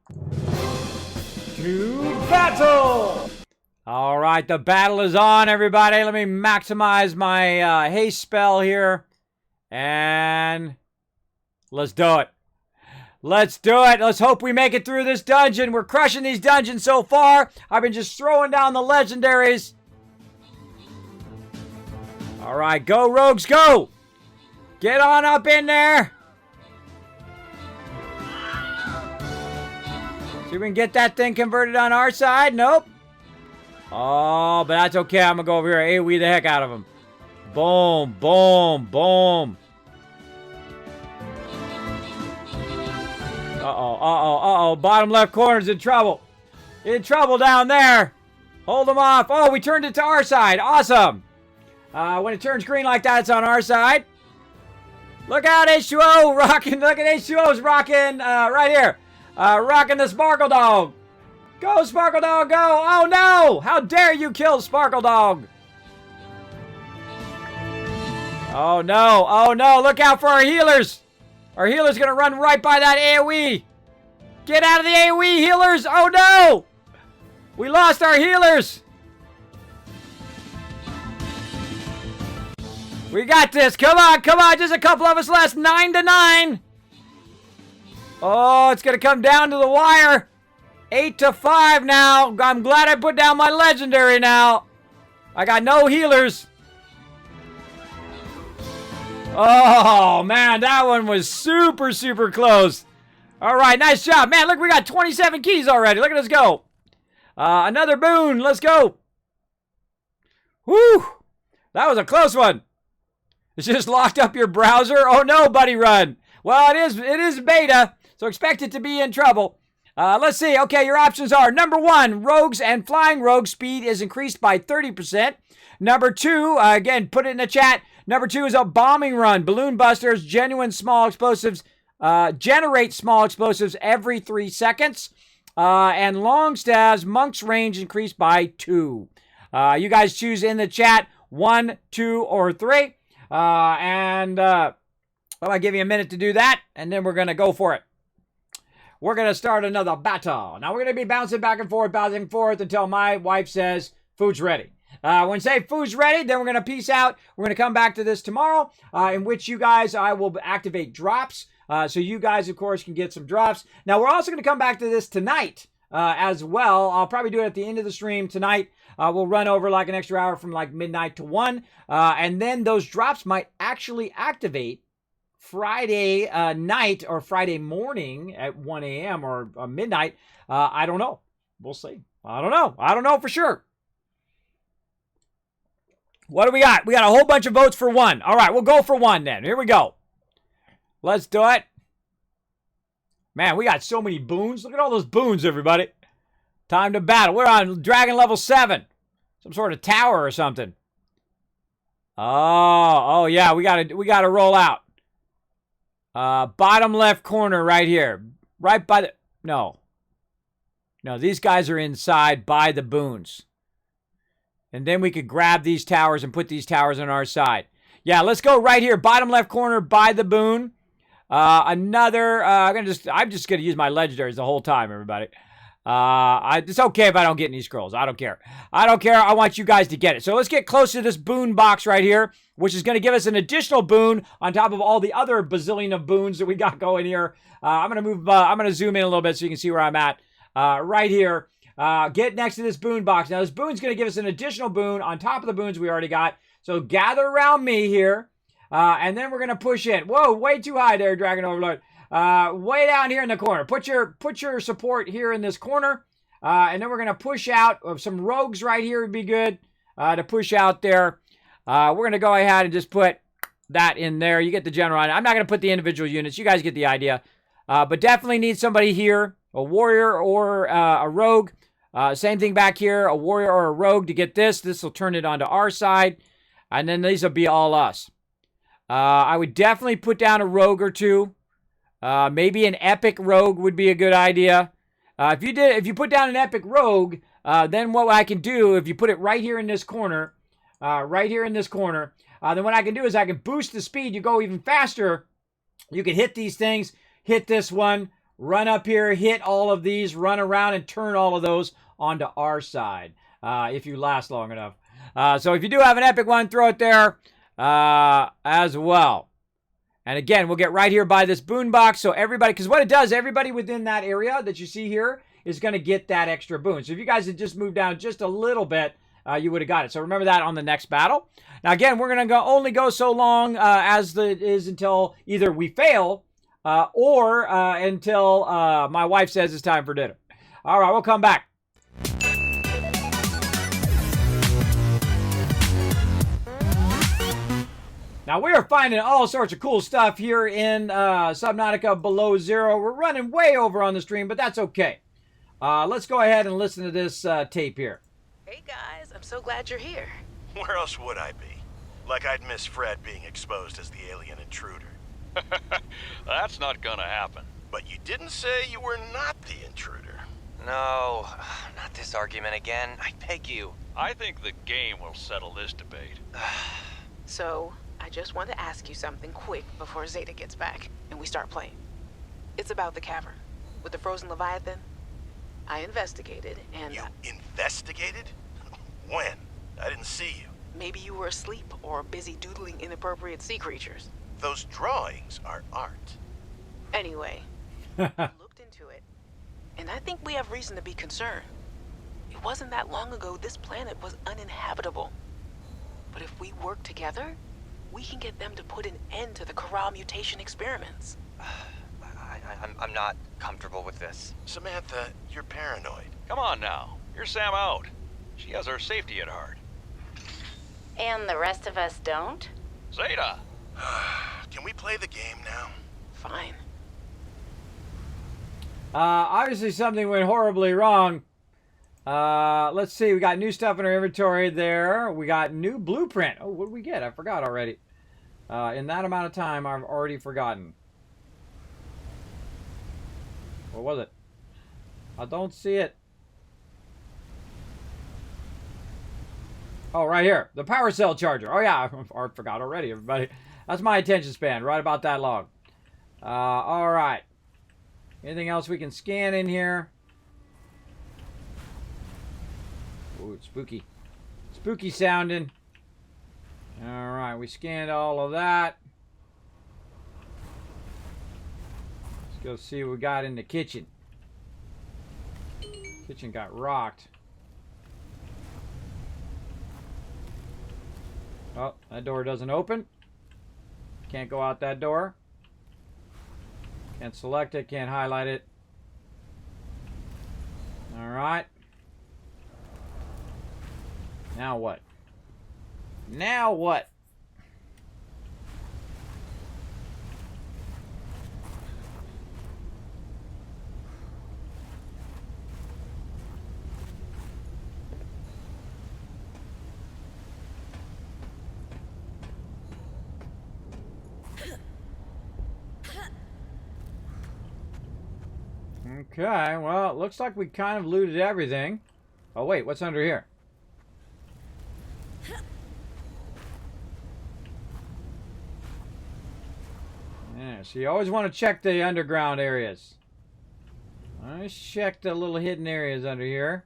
To battle! All right, the battle is on, everybody. Let me maximize my haste spell here. And let's do it. Let's do it. Let's hope we make it through this dungeon. We're crushing these dungeons so far. I've been just throwing down the legendaries. All right, go, rogues, go. Get on up in there. See if we can get that thing converted on our side. Nope. Oh, but that's okay. I'm going to go over here and AoE the heck out of him. Boom, boom, boom. Uh-oh. Bottom left corner's in trouble. In trouble down there. Hold them off. Oh, we turned it to our side. Awesome. When it turns green like that, it's on our side. Look out, H2O. Rocking. Look at H2O's rocking right here. Rocking the Sparkle Dog. Go, Sparkle Dog, go. Oh, no. How dare you kill Sparkle Dog. Oh, no. Oh, no. Look out for our healers. Our healer's going to run right by that AoE. Get out of the AoE, healers. Oh, no. We lost our healers. We got this. Come on, come on. Just a couple of us left. 9-9. Oh, it's going to come down to the wire. 8-5 now. I'm glad I put down my legendary now. I got no healers. Oh, man, that one was super, super close. All right, nice job. Man, look, we got 27 keys already. Look at us go. Another boon. Let's go. Whew. That was a close one. It's just locked up your browser. Oh, no, buddy, run. Well, it is beta, so expect it to be in trouble. Let's see. Okay, your options are, number 1, rogues and flying rogue speed is increased by 30%. Number 2, again, put it in the chat. Number 2 is a bombing run. Balloon busters, generate small explosives every 3 seconds. And long staves, monk's range increased by 2. You guys choose in the chat 1, 2, or 3. I'll give you a minute to do that, and then we're going to go for it. We're going to start another battle. Now, we're going to be bouncing back and forth until my wife says, food's ready. When I say food's ready, then we're going to peace out. We're going to come back to this tomorrow, in which you guys, I will activate drops. So you guys, of course, can get some drops. Now, we're also going to come back to this tonight as well. I'll probably do it at the end of the stream tonight. We'll run over like an extra hour from like midnight to 1. And then those drops might actually activate Friday night or Friday morning at 1 a.m. or midnight. I don't know. We'll see. I don't know. I don't know for sure. What do we got? We got a whole bunch of votes for 1. All right, we'll go for 1 then. Here we go. Let's do it. Man, we got so many boons. Look at all those boons, everybody. Time to battle. We're on dragon level 7. Some sort of tower or something. Oh yeah, we gotta roll out. Bottom left corner right here. Right by the... No, these guys are inside by the boons. And then we could grab these towers and put these towers on our side. Yeah, let's go right here. Bottom left corner by the boon. I'm just going to use my legendaries the whole time, everybody. It's okay if I don't get any scrolls. I don't care. I don't care. I want you guys to get it. So let's get close to this boon box right here, which is going to give us an additional boon on top of all the other bazillion of boons that we got going here. I'm going to move. I'm going to zoom in a little bit so you can see where I'm at. Right here. Get next to this boon box. Now, this boon's going to give us an additional boon on top of the boons we already got. So gather around me here. And then we're going to push in. Whoa, way too high there, Dragon Overlord. Way down here in the corner. Put your support here in this corner. And then we're going to push out. Some rogues right here would be good to push out there. We're going to go ahead and just put that in there. You get the general idea. I'm not going to put the individual units. You guys get the idea. But definitely need somebody here. A warrior or a rogue. Same thing back here. A warrior or a rogue to get this. This will turn it onto our side. And then these will be all us. I would definitely put down a rogue or two. Maybe an epic rogue would be a good idea. If you put down an epic rogue, then what I can do, if you put it right here in this corner, then what I can do is I can boost the speed. You go even faster. You can hit these things, hit this one, run up here, hit all of these, run around and turn all of those onto our side, if you last long enough. So if you do have an epic one, throw it there as well. And again, we'll get right here by this boon box. So everybody, because what it does, everybody within that area that you see here is going to get that extra boon. So if you guys had just moved down just a little bit, you would have got it. So remember that on the next battle. Now again, we're going to only go so long as it is until either we fail or until my wife says it's time for dinner. All right, we'll come back. Now, we are finding all sorts of cool stuff here in Subnautica Below Zero. We're running way over on the stream, but that's okay. Let's go ahead and listen to this tape here. Hey, guys. I'm so glad you're here. Where else would I be? Like I'd miss Fred being exposed as the alien intruder. That's not gonna happen. But you didn't say you were not the intruder. No, not this argument again. I beg you. I think the game will settle this debate. So, I just want to ask you something quick before Zeta gets back and we start playing. It's about the cavern with the frozen Leviathan. I investigated and... You investigated? When? I didn't see you. Maybe you were asleep or busy doodling inappropriate sea creatures. Those drawings are art. Anyway, I looked into it, and I think we have reason to be concerned. It wasn't that long ago this planet was uninhabitable. But if we work together, we can get them to put an end to the Corral mutation experiments. I'm not comfortable with this. Samantha, you're paranoid. Come on now. You're Sam out. She has our safety at heart. And the rest of us don't? Zeta! Can we play the game now? Fine. Obviously something went horribly wrong. Let's see. We got new stuff in our inventory there. We got new blueprint. Oh, what did we get? I forgot already. In that amount of time, I've already forgotten. What was it? I don't see it. Oh, right here. The power cell charger. Oh, yeah. I forgot already, everybody. That's my attention span. Right about that long. All right. Anything else we can scan in here? Ooh, it's spooky. Spooky sounding. All right. We scanned all of that. Let's go see what we got in the kitchen. Kitchen got rocked. Oh, that door doesn't open. Can't go out that door. Can't select it, can't highlight it. Alright. Now what? Now what? Okay, well, it looks like we kind of looted everything. Oh, wait, what's under here? Yeah, so you always want to check the underground areas. Let's check the little hidden areas under here.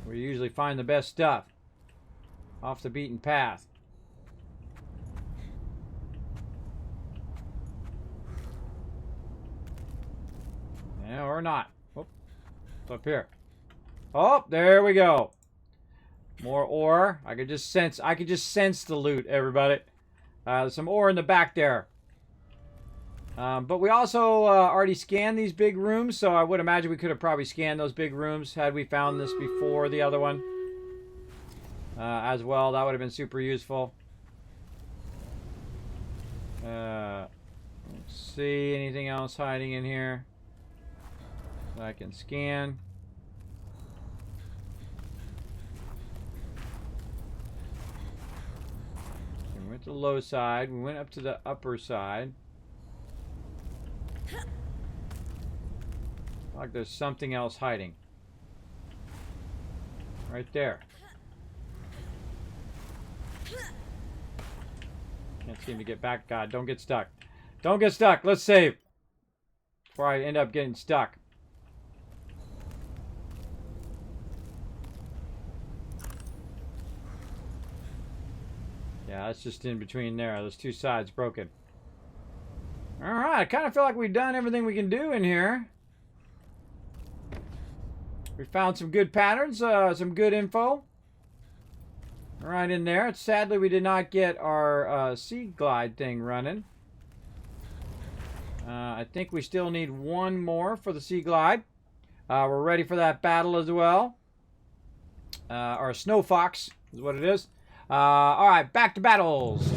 Where you usually find the best stuff. Off the beaten path. Yeah, or not. Oh, it's up here. Oh, there we go. More ore. I could just sense the loot, everybody. There's some ore in the back there. But we also already scanned these big rooms, so I would imagine we could have probably scanned those big rooms had we found this before the other one. As well, that would have been super useful. Let's see, anything else hiding in here that I can scan? We went to the low side. We went up to the upper side. Like there's something else hiding. Right there. Can't seem to get back. God, don't get stuck. Don't get stuck. Let's save. Before I end up getting stuck. Yeah, that's just in between there. Those two sides broken. Alright, I kind of feel like we've done everything we can do in here. We found some good patterns, some good info. Right in there. Sadly, we did not get our sea glide thing running. I think we still need one more for the sea glide. We're ready for that battle as well. Or snow fox is what it is. Alright, back to battles.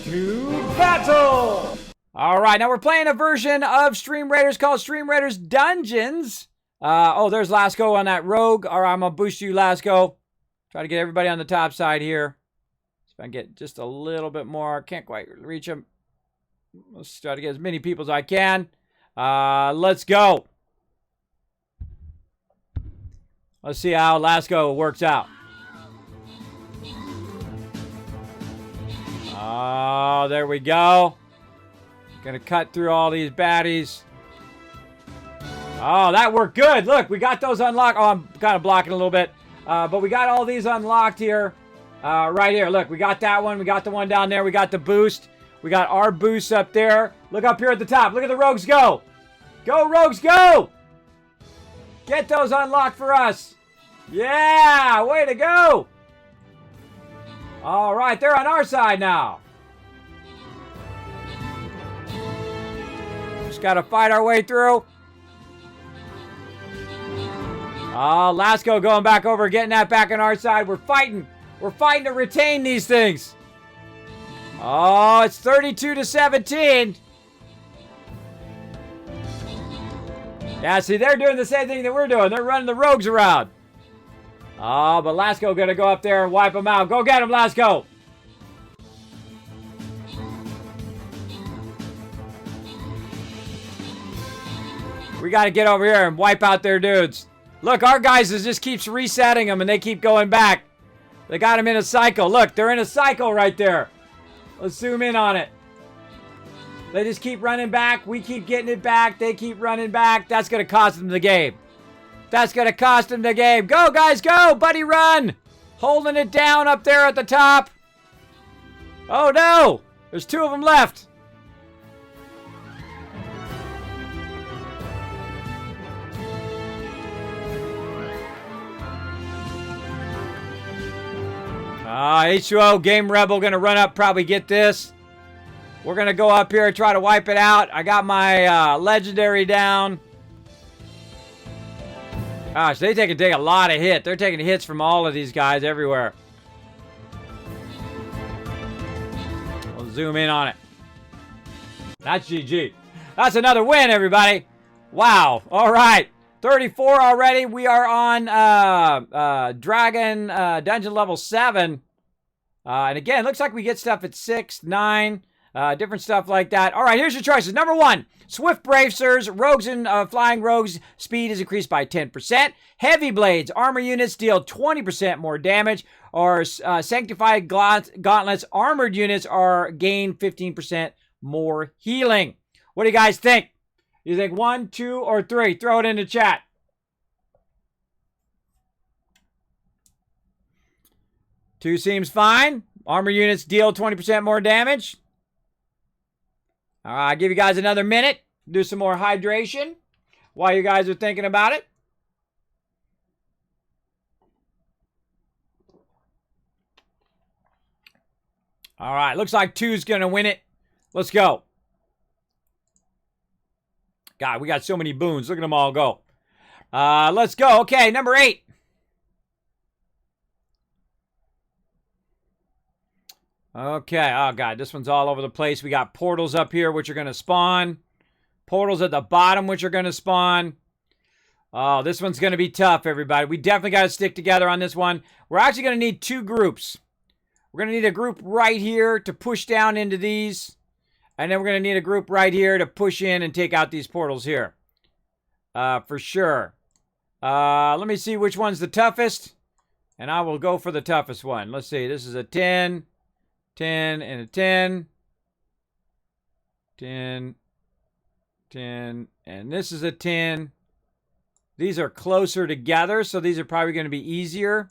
To battle! Alright, now we're playing a version of Stream Raiders called Stream Raiders Dungeons. Oh, there's Lasco on that rogue. Alright, I'm gonna boost you, Lasco. Try to get everybody on the top side here. See if I can get just a little bit more. Can't quite reach them. Let's try to get as many people as I can. Let's go. Let's see how Lasco works out. Oh, there we go. Gonna cut through all these baddies. Oh, that worked good. Look, we got those unlocked. Oh, I'm kind of blocking a little bit. But we got all these unlocked here. Right here. Look, we got that one. We got the one down there. We got the boost. We got our boost up there. Look up here at the top. Look at the rogues go. Go, rogues, go. Get those unlocked for us. Yeah, way to go. All right, they're on our side now. Just got to fight our way through. Oh, Lasco going back over, getting that back on our side. We're fighting. We're fighting to retain these things. Oh, it's 32-17. Yeah, see, they're doing the same thing that we're doing. They're running the rogues around. Oh, but Lasco gonna go up there and wipe them out. Go get him, Lasco. We gotta get over here and wipe out their dudes. Look, our guys just keeps resetting them and they keep going back. They got them in a cycle. Look, they're in a cycle right there. Let's zoom in on it. They just keep running back. We keep getting it back. They keep running back. That's going to cost them the game. That's going to cost them the game. Go, guys, go. Buddy, run. Holding it down up there at the top. Oh, no. There's two of them left. H2O, Game Rebel, going to run up, probably get this. We're going to go up here and try to wipe it out. I got my legendary down. Gosh, they take a lot of hits. They're taking hits from all of these guys everywhere. We'll zoom in on it. That's GG. That's another win, everybody. Wow. All right. 34 already. We are on Dragon Dungeon level 7. And again, looks like we get stuff at 6, 9, different stuff like that. All right, here's your choices. Number 1, Swift Bracers. Rogues and flying rogues' speed is increased by 10%. Heavy Blades. Armor units deal 20% more damage. Or Sanctified Gauntlets. Armored units are gain 15% more healing. What do you guys think? You think 1, 2, or 3? Throw it in the chat. Two seems fine. Armor units deal 20% more damage. All right, I'll give you guys another minute. Do some more hydration while you guys are thinking about it. All right, looks like 2's going to win it. Let's go. God, we got so many boons. Look at them all go. Let's go. Okay, number 8. Okay. Oh, God. This one's all over the place. We got portals up here, which are going to spawn. Portals at the bottom, which are going to spawn. Oh, this one's going to be tough, everybody. We definitely got to stick together on this one. We're actually going to need 2 groups. We're going to need a group right here to push down into these. And then we're going to need a group right here to push in and take out these portals here. For sure. Let me see which one's the toughest. And I will go for the toughest one. Let's see. This is a 10. 10 and a 10. 10. 10. And this is a 10. These are closer together, so these are probably going to be easier.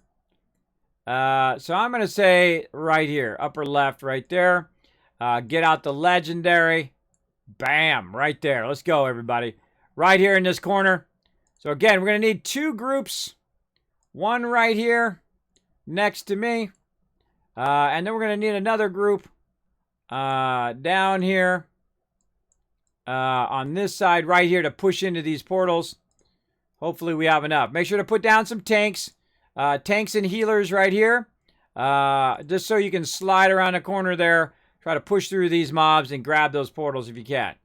So I'm going to say right here. Upper left, right there. Get out the legendary. Bam. Right there. Let's go, everybody. Right here in this corner. So again, we're going to need 2 groups. One right here next to me. And then we're going to need another group down here on this side right here to push into these portals. Hopefully we have enough. Make sure to put down some tanks. Tanks and healers right here. Just so you can slide around the corner there. Try to push through these mobs and grab those portals if you can.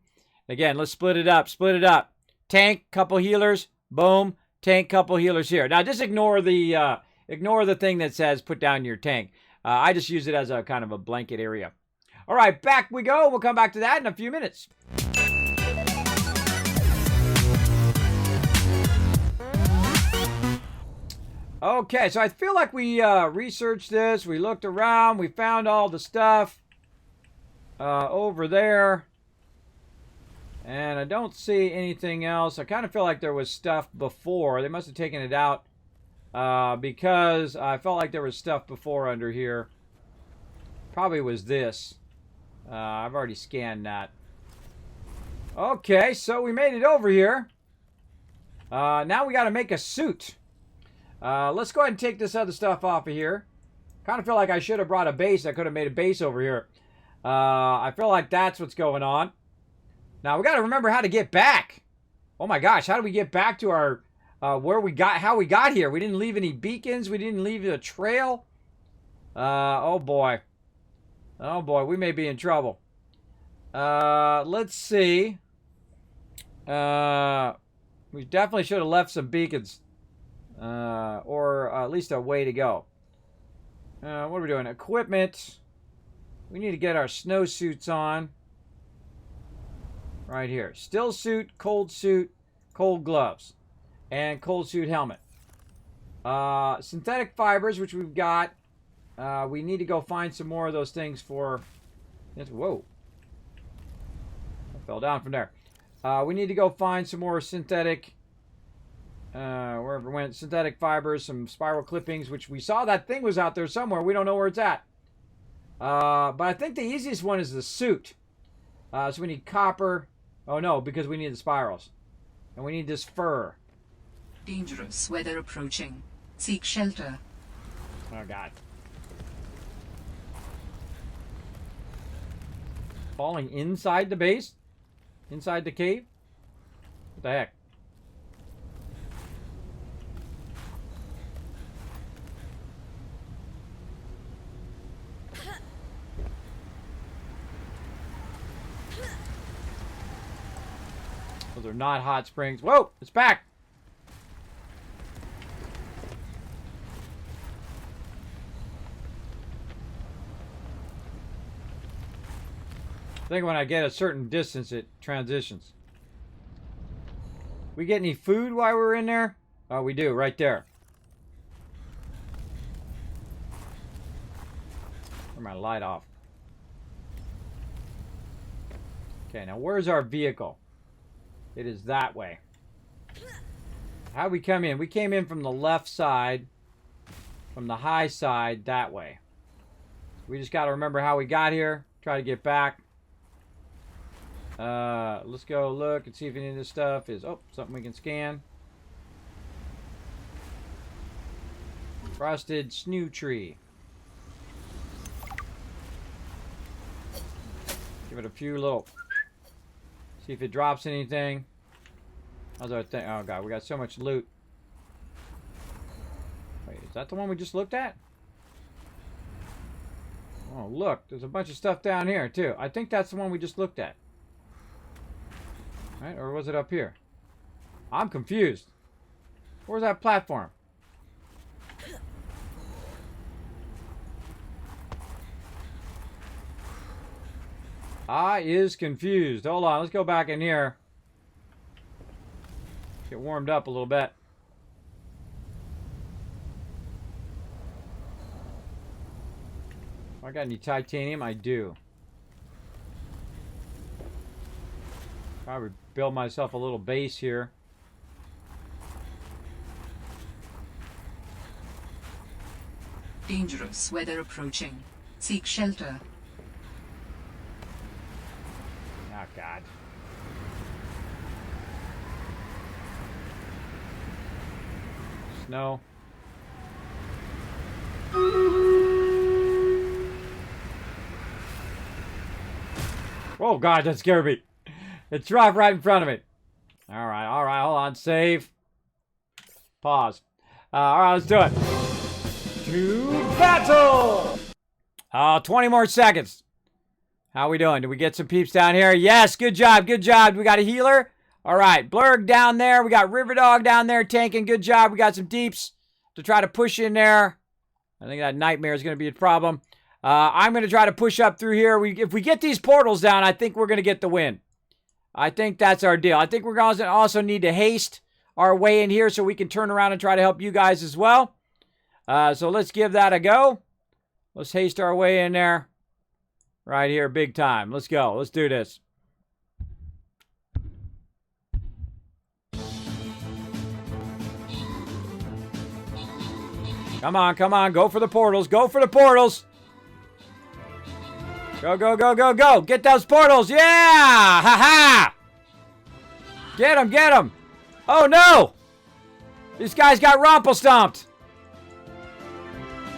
Again, let's split it up. Split it up. Tank, couple healers. Boom. Tank, couple healers here. Now just ignore the thing that says put down your tank. I just use it as a kind of a blanket area. All right, back we go. We'll come back to that in a few minutes. Okay, so I feel like we researched this. We looked around. We found all the stuff over there. And I don't see anything else. I kind of feel like there was stuff before. They must have taken it out because I felt like there was stuff before under here. Probably was this. I've already scanned that. Okay, so we made it over here. Now we got to make a suit. Let's go ahead and take this other stuff off of here. Kind of feel like I should have brought a base. I could have made a base over here. I feel like that's what's going on. Now, we got to remember how to get back. Oh, my gosh. How do we get back to our, how we got here? We didn't leave any beacons. We didn't leave a trail. Oh, boy. Oh, boy. We may be in trouble. Let's see. We definitely should have left some beacons. Or at least a way to go. What are we doing? Equipment. We need to get our snowsuits on. Right here. Still suit, cold gloves. And cold suit helmet. Synthetic fibers, which we've got. We need to go find some more of those things for... Whoa. I fell down from there. We need to go find some more synthetic... wherever it went. Synthetic fibers, some spiral clippings, which we saw that thing was out there somewhere. We don't know where it's at. But I think the easiest one is the suit. So we need copper. Oh, no, because we need the spirals. And we need this fur. Dangerous weather approaching. Seek shelter. Oh, God. Falling inside the base? Inside the cave? What the heck? Those are not hot springs. Whoa! It's back! I think when I get a certain distance, it transitions. We get any food while we're in there? Oh, we do, right there. Turn my light off. Okay, now where's our vehicle? It is that way. How'd we come in? We came in from the left side, from the high side, that way. We just got to remember how we got here. Try to get back. Let's go look and see if any of this stuff is... Oh, something we can scan. Frosted snoo tree. Give it a few little... See if it drops anything. How's our thing? Oh, God, we got so much loot. Wait, is that the one we just looked at? Oh, look. There's a bunch of stuff down here, too. I think that's the one we just looked at. Right? Or was it up here? I'm confused. Where's that platform? I is confused. Hold on. Let's go back in here. Get warmed up a little bit. I got any titanium? I do. Probably build myself a little base here. Dangerous weather approaching. Seek shelter. Oh, God. Snow. Oh, God, that scared me. It dropped right in front of me. All right, hold on. Save. Pause. All right, let's do it. To battle! 20 more seconds. How we doing? Did we get some peeps down here? Yes, good job, good job. We got a healer. All right, Blurg down there. We got Riverdog down there tanking. Good job. We got some deeps to try to push in there. I think that nightmare is going to be a problem. I'm going to try to push up through here. If we get these portals down, I think we're going to get the win. I think that's our deal. I think we're going to also need to haste our way in here so we can turn around and try to help you guys as well. So let's give that a go. Let's haste our way in there. Right here, big time. Let's go. Let's do this. Come on, come on. Go for the portals. Go for the portals. Go, go, go, go, go. Get those portals. Yeah! Ha-ha! Get him, get him. Oh, no! This guy's got romple-stomped.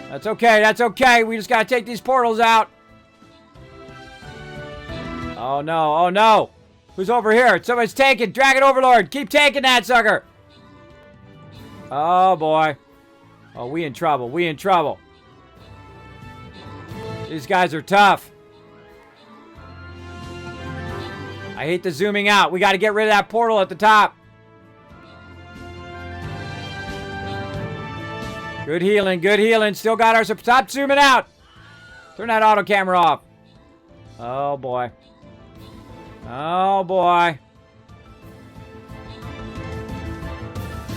That's okay, that's okay. We just got to take these portals out. Oh, no, oh, no. Who's over here? Somebody's taking. Dragon Overlord. Keep taking that sucker. Oh, boy. Oh, we in trouble. We in trouble. These guys are tough. I hate the zooming out. We got to get rid of that portal at the top. Good healing. Good healing. Still got our... Stop zooming out. Turn that auto camera off. Oh, boy. Oh, boy.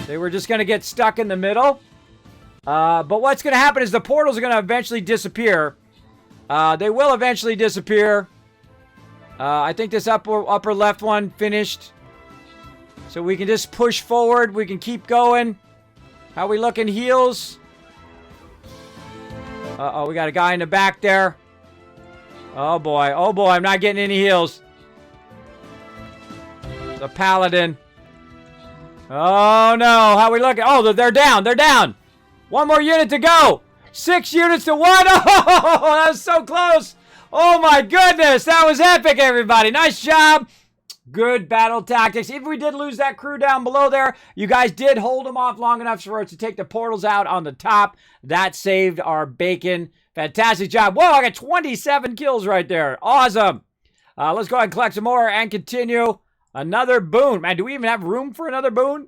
They were just going to get stuck in the middle. But what's going to happen is the portals are going to eventually disappear. They will eventually disappear. I think this upper left one finished. So we can just push forward. We can keep going. How we looking? Heals. Uh-oh, we got a guy in the back there. Oh, boy. Oh, boy. I'm not getting any heals. The paladin. Oh, no. How we looking? Oh, they're down. They're down. One more unit to go. 6 units to 1. Oh, that was so close. Oh, my goodness. That was epic, everybody. Nice job. Good battle tactics. Even if we did lose that crew down below there, you guys did hold them off long enough for us to take the portals out on the top. That saved our bacon. Fantastic job. Whoa, I got 27 kills right there. Awesome. Let's go ahead and collect some more and continue. Another boon. Man, do we even have room for another boon?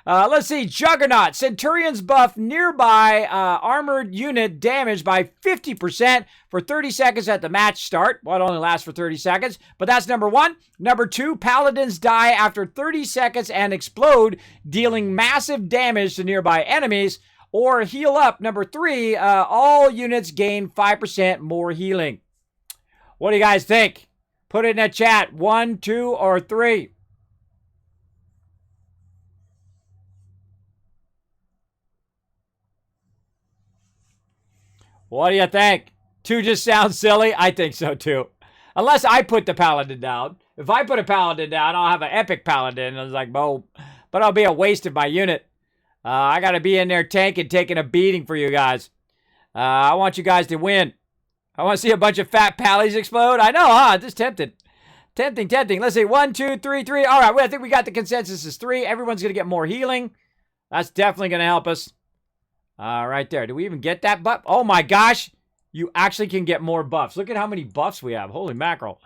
Let's see. Juggernaut. Centurion's buff nearby armored unit damaged by 50% for 30 seconds at the match start. Well, it only lasts for 30 seconds, but that's number 1. Number 2, Paladins die after 30 seconds and explode, dealing massive damage to nearby enemies. Or heal up. Number 3, all units gain 5% more healing. What do you guys think? Put it in the chat. 1, 2, or 3. What do you think? 2 just sounds silly? I think so too. Unless I put the paladin down. If I put a paladin down, I'll have an epic paladin. I was like, oh, but I'll be a waste of my unit. I got to be in there tanking, taking a beating for you guys. I want you guys to win. I want to see a bunch of fat pallies explode. I know, huh? Just tempted. Tempting. Let's see. 1, 2, 3, 3. All right, well, I think we got the consensus is 3. Everyone's going to get more healing. That's definitely going to help us. Right there. Do we even get that buff? Oh my gosh. You actually can get more buffs. Look at how many buffs we have. Holy mackerel.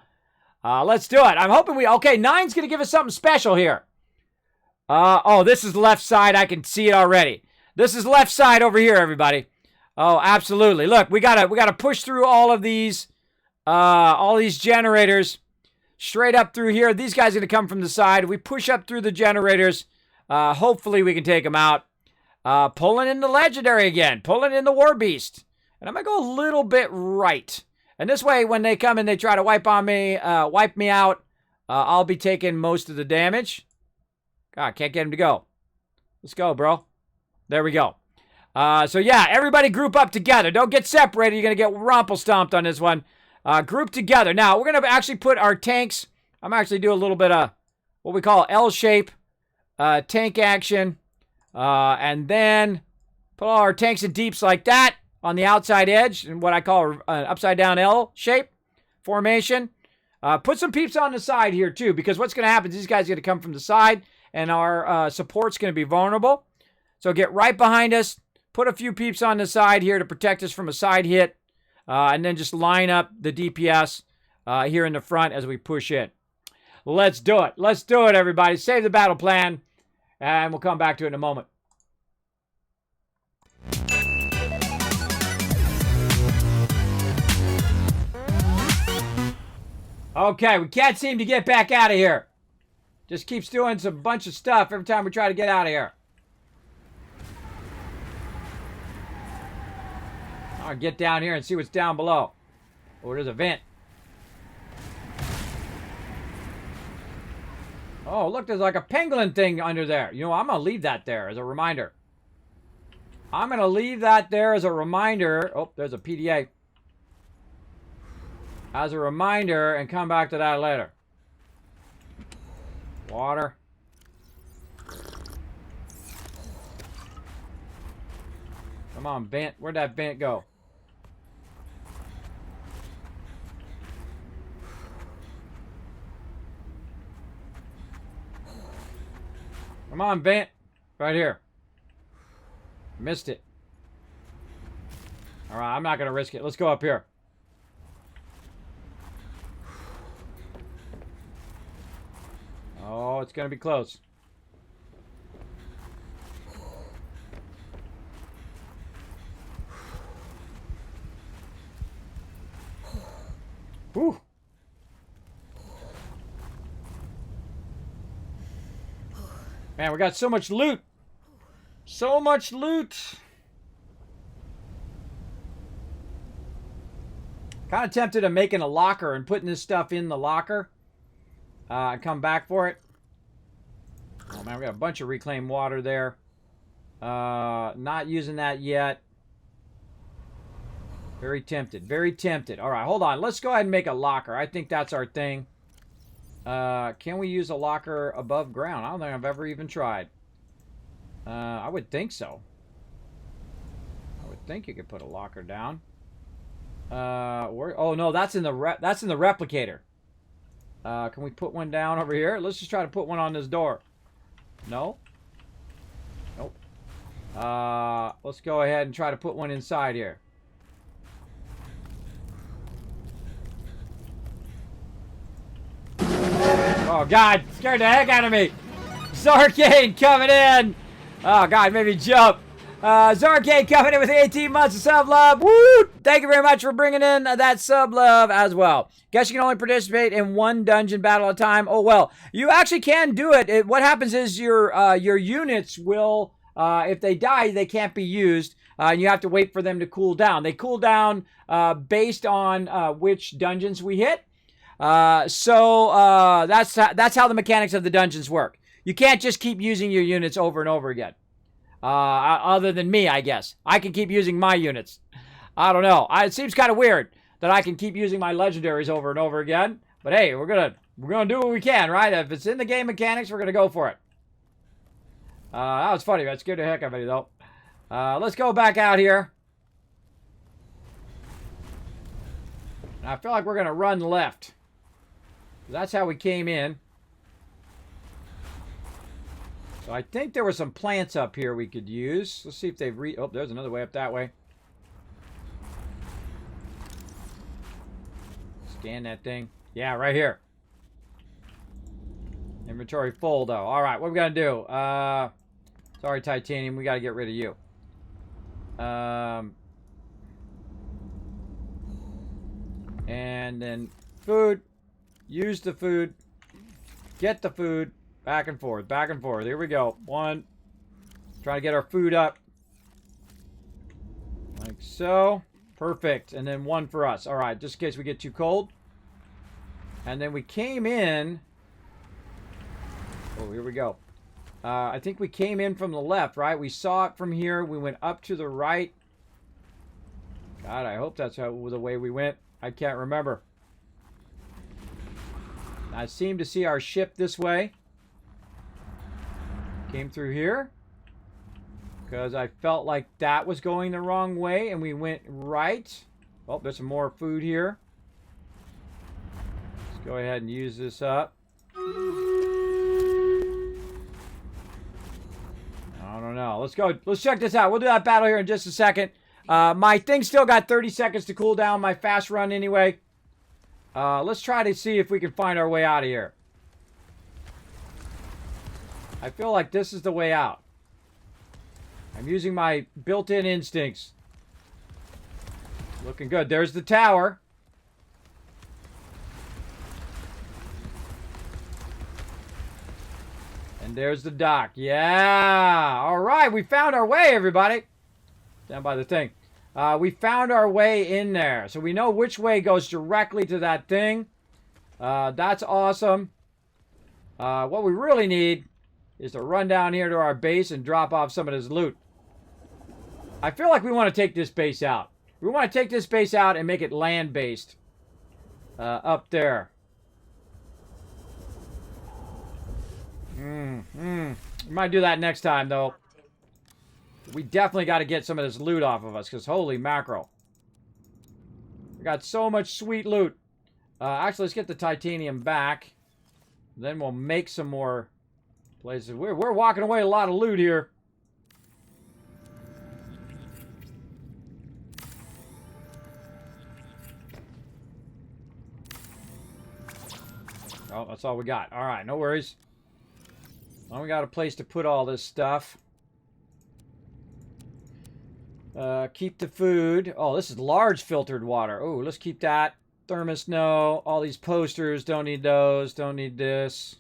Let's do it. I'm hoping we... Okay, 9's going to give us something special here. Oh, this is left side. I can see it already. This is left side over here, everybody. Oh, absolutely. Look, we gotta push through all these generators straight up through here. These guys are gonna come from the side. We push up through the generators. Hopefully we can take them out. Pulling in the legendary again. Pulling in the war beast. And I'm gonna go a little bit right. And this way, when they come and they try to wipe me out, I'll be taking most of the damage. God, can't get him to go. Let's go, bro. There we go. So yeah, everybody group up together. Don't get separated. You're going to get rumple stomped on this one. Group together. Now, we're going to actually put our tanks. I'm actually do a little bit of what we call L-shape tank action. And then put all our tanks and deeps like that on the outside edge and what I call an upside down L shape formation. Put some peeps on the side here too, because what's going to happen is these guys are going to come from the side and our support's going to be vulnerable. So get right behind us. Put a few peeps on the side here to protect us from a side hit. And then just line up the DPS here in the front as we push in. Let's do it. Let's do it, everybody. Save the battle plan. And we'll come back to it in a moment. Okay, we can't seem to get back out of here. Just keeps doing some bunch of stuff every time we try to get out of here. I'll get down here and see what's down below. Oh, there's a vent. Oh, look, there's like a pangolin thing under there. You know, I'm going to leave that there as a reminder. I'm going to leave that there as a reminder. Oh, there's a PDA. As a reminder and come back to that later. Water. Come on, vent. Where'd that vent go? Come on, vent. Right here. Missed it. All right, I'm not going to risk it. Let's go up here. Oh, it's going to be close. Whew. Man, we got so much loot. So much loot. Kind of tempted to making a locker and putting this stuff in the locker. Come back for it. Oh man, we got a bunch of reclaimed water there. Not using that yet. Very tempted. Very tempted. All right, hold on. Let's go ahead and make a locker. I think that's our thing. Can we use a locker above ground? I don't think I've ever even tried. I would think so. I would think you could put a locker down. Oh no, that's in the replicator. Can we put one down over here? Let's just try to put one on this door. No? Nope. Let's go ahead and try to put one inside here. Oh God, scared the heck out of me. Zarkane coming in. Oh God, made me jump. Zarkane coming in with 18 months of sub love. Woo! Thank you very much for bringing in that sub love as well. Guess you can only participate in one dungeon battle at a time. Oh well, you actually can do it. What happens is your units will, if they die, they can't be used. And you have to wait for them to cool down. They cool down based on which dungeons we hit. That's how the mechanics of the dungeons work. You can't just keep using your units over and over again. Other than me, I guess. I can keep using my units. I don't know. It seems kind of weird that I can keep using my legendaries over and over again. But hey, we're gonna do what we can, right? If it's in the game mechanics, we're gonna go for it. That was funny. That scared the heck out of me, though. Let's go back out here. I feel like we're gonna run left. That's how we came in. So I think there were some plants up here we could use. Let's see if they've oh, there's another way up that way. Scan that thing. Yeah, right here. Inventory full, though. All right, what are we gonna do? Sorry, titanium. We gotta get rid of you. And then food. Use the food. Get the food. Back and forth. Back and forth. Here we go. One. Trying to get our food up. Like so. Perfect. And then one for us. All right. Just in case we get too cold. And then we came in. Oh, here we go. I think we came in from the left, right? We saw it from here. We went up to the right. God, I hope that's the way we went. I can't remember. I seem to see our ship this way. Came through here. Because I felt like that was going the wrong way. And we went right. Oh, there's some more food here. Let's go ahead and use this up. I don't know. Let's go. Let's check this out. We'll do that battle here in just a second. My thing still got 30 seconds to cool down. My fast run anyway. Let's try to see if we can find our way out of here. I feel like this is the way out. I'm using my built-in instincts. Looking good. There's the tower. And there's the dock. Yeah. All right. We found our way, everybody. Down by the thing. We found our way in there. So we know which way goes directly to that thing. That's awesome. What we really need is to run down here to our base and drop off some of this loot. I feel like we want to take this base out. We want to take this base out and make it land-based. Up there. We might do that next time, though. We definitely got to get some of this loot off of us, because holy mackerel. We got so much sweet loot. Actually, let's get the titanium back. Then we'll make some more places. We're walking away a lot of loot here. Oh, that's all we got. All right, no worries. Well, we got a place to put all this stuff. Keep the food. Oh, this is large filtered water. Oh, let's keep that. Thermos, no. All these posters, don't need those. Don't need this.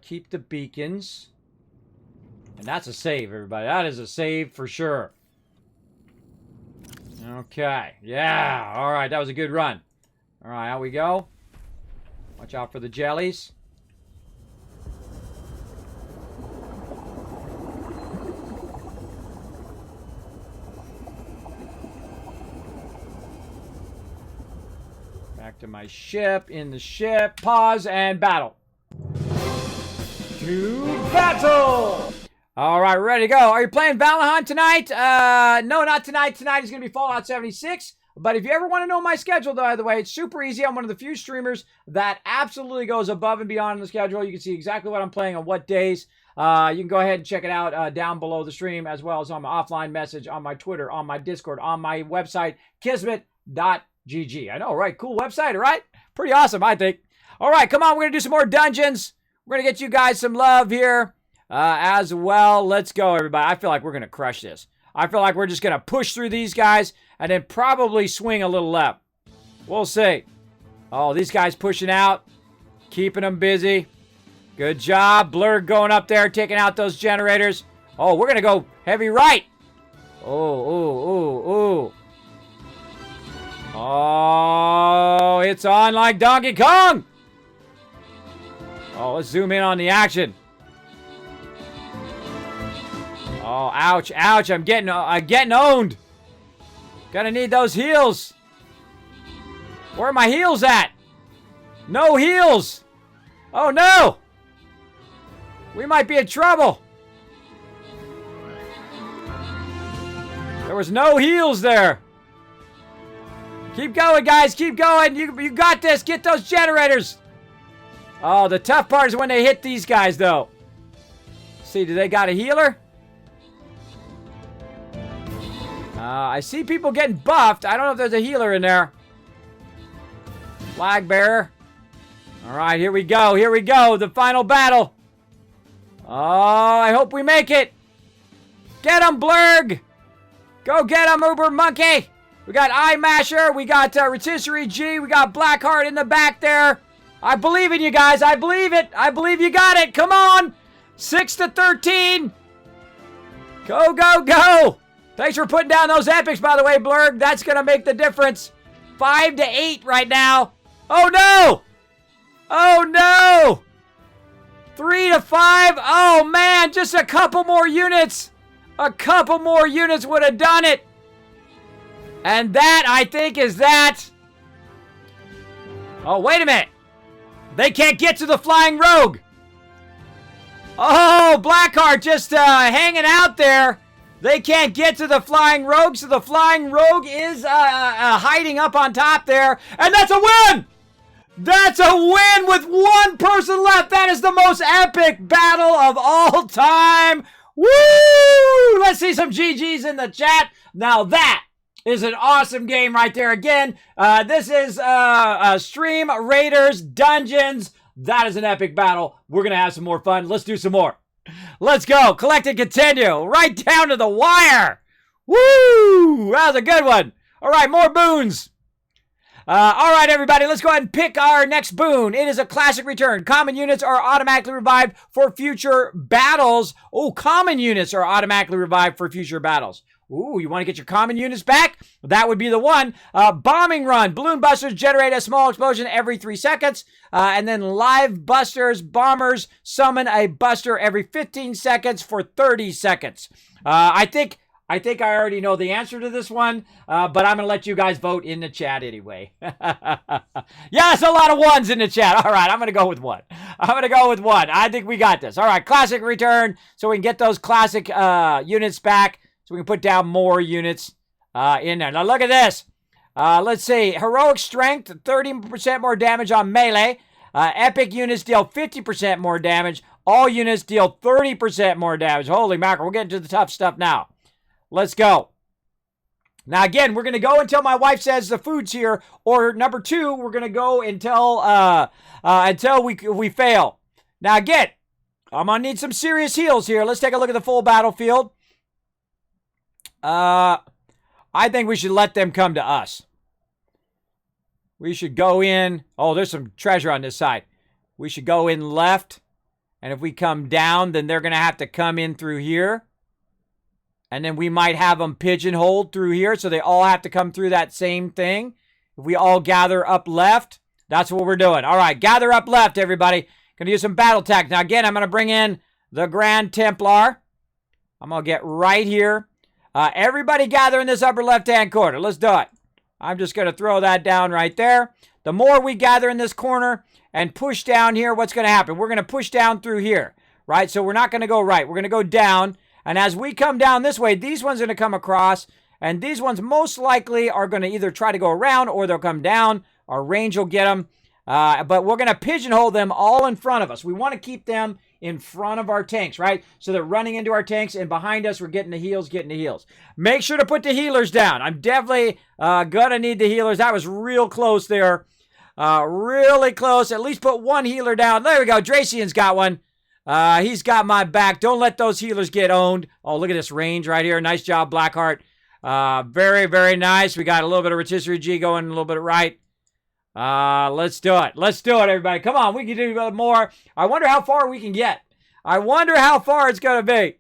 Keep the beacons. And that's a save, everybody. That is a save for sure. Okay. Yeah. All right, that was a good run. All right, out we go. Watch out for the jellies. Back to my ship. In the ship. Pause and battle. To battle! All right, we're ready to go. Are you playing Valheim tonight? No, not tonight. Tonight is going to be Fallout 76. But if you ever want to know my schedule, by the way, it's super easy. I'm one of the few streamers that absolutely goes above and beyond the schedule. You can see exactly what I'm playing on what days. You can go ahead and check it out down below the stream, as well as on my offline message, on my Twitter, on my Discord, on my website, Kismet.gg. I know, right? Cool website, right? Pretty awesome, I think. All right, come on. We're going to do some more dungeons. We're going to get you guys some love here as well. Let's go, everybody. I feel like we're going to crush this. I feel like we're just going to push through these guys and then probably swing a little left. We'll see. Oh, these guys pushing out. Keeping them busy. Good job. Blurg going up there, taking out those generators. Oh, we're going to go heavy right. Oh, oh, oh, oh. Oh, It's on like Donkey Kong. Oh, let's zoom in on the action. Oh, ouch, ouch. I'm getting owned. Gonna need those heals. Where are my heals at? No heals. Oh, no. We might be in trouble. There was no heals there. Keep going, guys. Keep going. You got this. Get those generators. Oh, the tough part is when they hit these guys, though. See, do they got a healer? I see people getting buffed. I don't know if there's a healer in there. Flag bearer. All right, here we go. Here we go. The final battle. Oh, I hope we make it. Get him, Blurg. Go get him, Uber Monkey. We got Eye Masher. We got Rotisserie G. We got Blackheart in the back there. I believe in you guys. I believe it. I believe you got it. Come on. 6-13. Go, go, go. Thanks for putting down those epics, by the way, Blurg. That's going to make the difference. 5-8 right now. Oh, no. Oh, no. 3-5. Oh, man. Just a couple more units. A couple more units would have done it. And that, I think, is that. Oh, wait a minute. They can't get to the flying rogue. Oh, Blackheart just hanging out there. They can't get to the flying rogue, so the flying rogue is hiding up on top there. And that's a win! That's a win with one person left. That is the most epic battle of all time. Woo! Let's see some GGs in the chat. Now that is an awesome game right there. Again, this is Stream Raiders Dungeons. That is an epic battle. We're going to have some more fun. Let's do some more. Let's go. Collect and continue. Right down to the wire. Woo! That was a good one. All right, more boons. All right, everybody, let's go ahead and pick our next boon. It is a classic return. Common units are automatically revived for future battles. Oh, common units are automatically revived for future battles. Ooh, you want to get your common units back? That would be the one. Bombing run. Balloon busters generate a small explosion every 3 seconds. And then live busters, bombers summon a buster every 15 seconds for 30 seconds. I think I already know the answer to this one, but I'm going to let you guys vote in the chat anyway. Yes, a lot of ones in the chat. All right, I'm going to go with one. I think we got this. All right, classic return, so we can get those classic units back, so we can put down more units in there. Now, look at this. Let's see. Heroic strength, 30% more damage on melee. Epic units deal 50% more damage. All units deal 30% more damage. Holy mackerel, we're getting to the tough stuff now. Let's go. Now, again, we're going to go until my wife says the food's here. Or number 2, we're going to go until we fail. Now, again, I'm going to need some serious heals here. Let's take a look at the full battlefield. I think we should let them come to us. We should go in. Oh, there's some treasure on this side. We should go in left. And if we come down, then they're going to have to come in through here. And then we might have them pigeonholed through here, so they all have to come through that same thing. If we all gather up left, that's what we're doing. All right, gather up left, everybody. Going to use some battle tactics. Now, again, I'm going to bring in the Grand Templar. I'm going to get right here. Everybody gather in this upper left-hand corner. Let's do it. I'm just going to throw that down right there. The more we gather in this corner and push down here, what's going to happen? We're going to push down through here, right? So we're not going to go right. We're going to go down. And as we come down this way, these ones are going to come across. And these ones most likely are going to either try to go around or they'll come down. Our range will get them. But we're going to pigeonhole them all in front of us. We want to keep them in front of our tanks, right? So they're running into our tanks, and behind us, we're getting the heals, Make sure to put the healers down. I'm definitely going to need the healers. That was real close there. Really close. At least put one healer down. There we go. Dracian's got one. He's got my back. Don't let those healers get owned. Oh, look at this range right here. Nice job, Blackheart. Very, very nice. We got a little bit of rotisserie G going, a little bit of right. Let's do it. Let's do it, everybody. Come on, we can do more. I wonder how far we can get. I wonder how far it's going to be.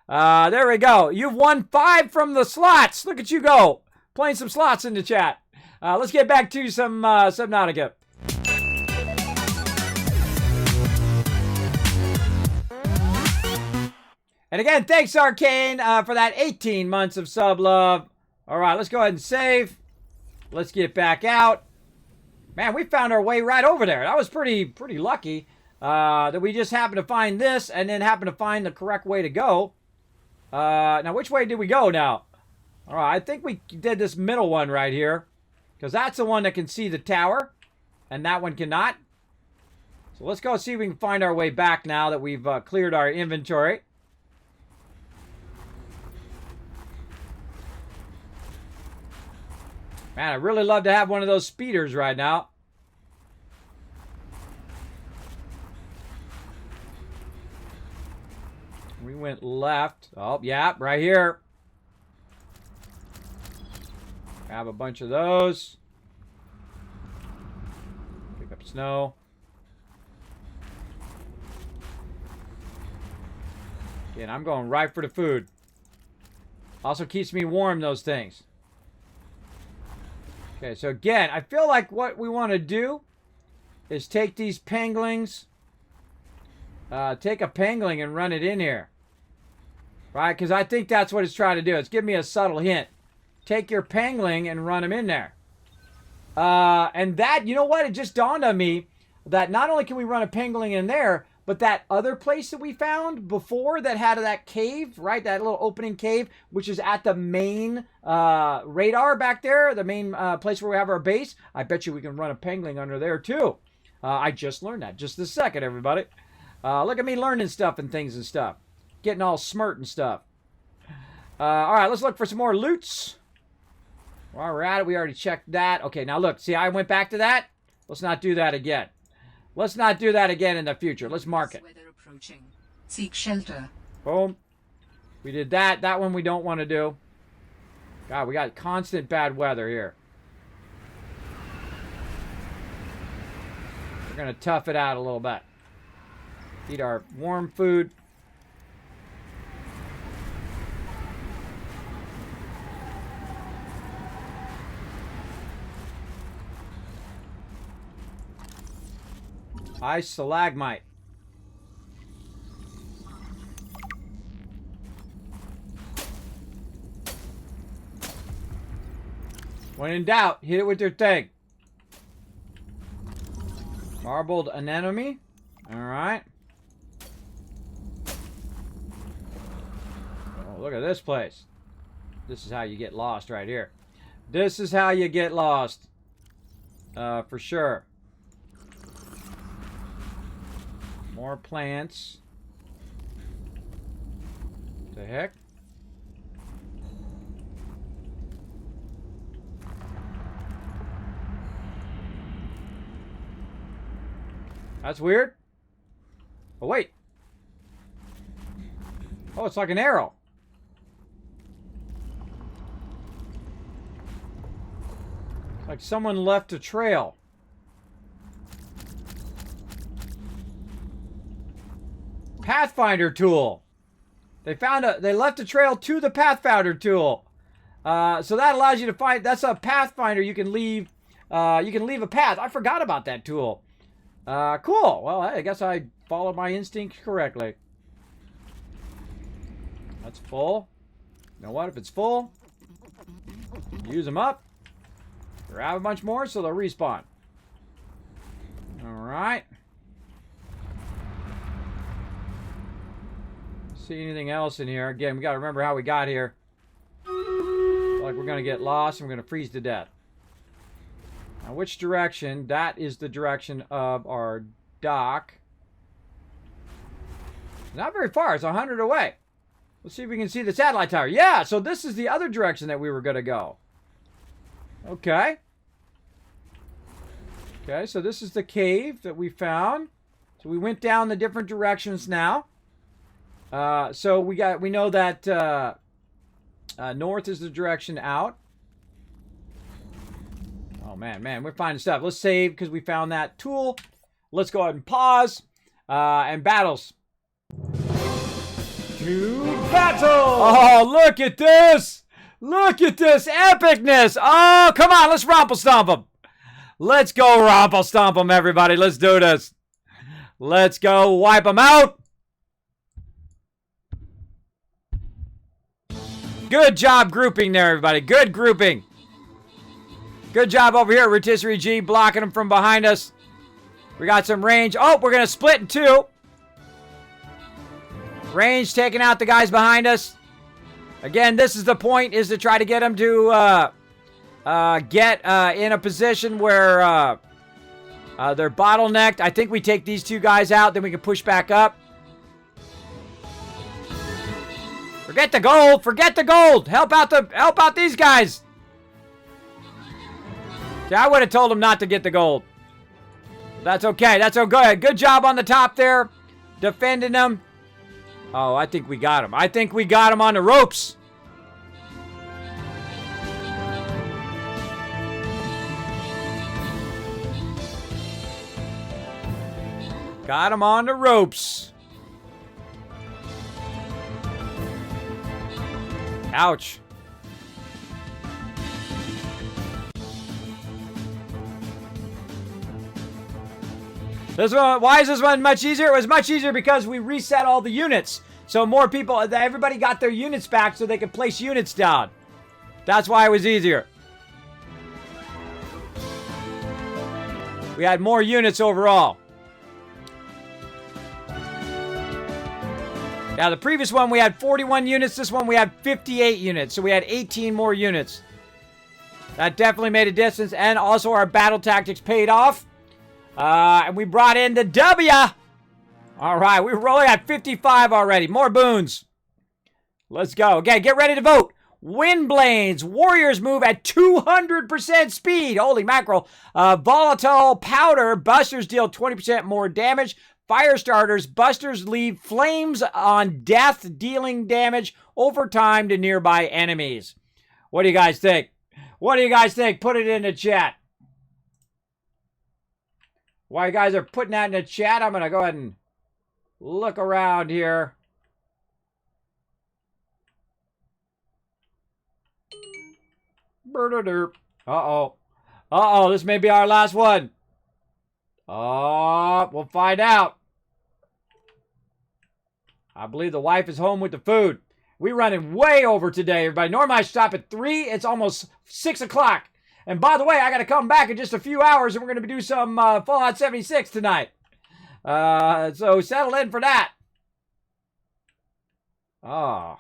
There we go. You've won 5 from the slots. Look at you go. Playing some slots in the chat. Let's get back to some Subnautica. And again, thanks, Arcane, for that 18 months of sub love. All right, let's go ahead and save. Let's get back out. Man, we found our way right over there. That was pretty lucky that we just happened to find this and then happened to find the correct way to go. Now, which way did we go now? All right, I think we did this middle one right here because that's the one that can see the tower and that one cannot. So let's go see if we can find our way back now that we've cleared our inventory. Man, I'd really love to have one of those speeders right now. We went left. Oh, yeah, right here. Grab a bunch of those. Pick up snow. Again, I'm going right for the food. Also keeps me warm, those things. Okay, so again, I feel like what we want to do is take these penglings, take a pengling and run it in here. Right? Because I think that's what it's trying to do. It's giving me a subtle hint. Take your pengling and run them in there. And that, you know what? It just dawned on me that not only can we run a pengling in there, but that other place that we found before that had that cave, right? That little opening cave, which is at the main radar back there, the main place where we have our base. I bet you we can run a pengling under there too. I just learned that just this second, everybody. Look at me learning stuff and things and stuff. Getting all smart and stuff. All right, let's look for some more loots. While we're at it, we already checked that. Okay, now look. See, I went back to that. Let's not do that again. Let's not do that again in the future. Let's mark it. Weather approaching. Seek shelter. Boom. We did that. That one we don't want to do. God, we got constant bad weather here. We're going to tough it out a little bit. Eat our warm food. Ice stalagmite. When in doubt, hit it with your thing. Marbled anemone. Alright. Oh, look at this place. This is how you get lost right here. This is how you get lost. For sure. More plants. The heck? That's weird. Oh, wait. Oh, it's like an arrow. It's like someone left a trail. Pathfinder tool. They left a trail to the Pathfinder tool. So that allows you to find, that's a Pathfinder you can leave a path. I forgot about that tool. Cool. Well, I guess I followed my instincts correctly. That's full. You know what? If it's full, use them up. Grab a bunch more so they'll respawn. Alright. See anything else in here? Again, we got to remember how we got here. Like we're going to get lost and we're going to freeze to death. Now, which direction? That is the direction of our dock. Not very far. It's 100 away. Let's see if we can see the satellite tower. Yeah, so this is the other direction that we were going to go. Okay. Okay, so this is the cave that we found. So we went down the different directions now. So we know that north is the direction out. Oh man, we're finding stuff. Let's save because we found that tool. Let's go ahead and pause and battles. To battle! Oh, look at this! Look at this epicness. Oh, come on. Let's romple stomp them. Let's go romple stomp them, everybody. Let's do this. Let's go wipe them out. Good job grouping there, everybody. Good grouping. Good job over here, Rotisserie G, blocking them from behind us. We got some range. Oh, we're going to split in two. Range taking out the guys behind us. Again, this is the point, is to try to get them to get in a position where they're bottlenecked. I think we take these two guys out, then we can push back up. Forget the gold. Forget the gold. Help out these guys. See, I would have told them not to get the gold. That's okay. That's so good. Good job on the top there. Defending them. Oh, I think we got him. I think we got him on the ropes. Got him on the ropes. Ouch. This one, why is this one much easier? It was much easier because we reset all the units. So more people, everybody got their units back so they could place units down. That's why it was easier. We had more units overall. Now, the previous one, we had 41 units. This one, we had 58 units. So we had 18 more units. That definitely made a difference. And also, our battle tactics paid off. And we brought in the W. All right, we're rolling at 55 already. More boons. Let's go. Okay, get ready to vote. Windblades. Warriors move at 200% speed. Holy mackerel. Volatile powder. Busters deal 20% more damage. Fire starters. Busters leave flames on death, dealing damage over time to nearby enemies. What do you guys think? What do you guys think? Put it in the chat. While you guys are putting that in the chat, I'm going to go ahead and look around here. Uh-oh. Uh-oh, this may be our last one. Oh, we'll find out. I believe the wife is home with the food. We're running way over today, everybody. Normally I stop at 3. It's almost 6 o'clock. And by the way, I got to come back in just a few hours, and we're going to do some Fallout 76 tonight. So settle in for that. Oh.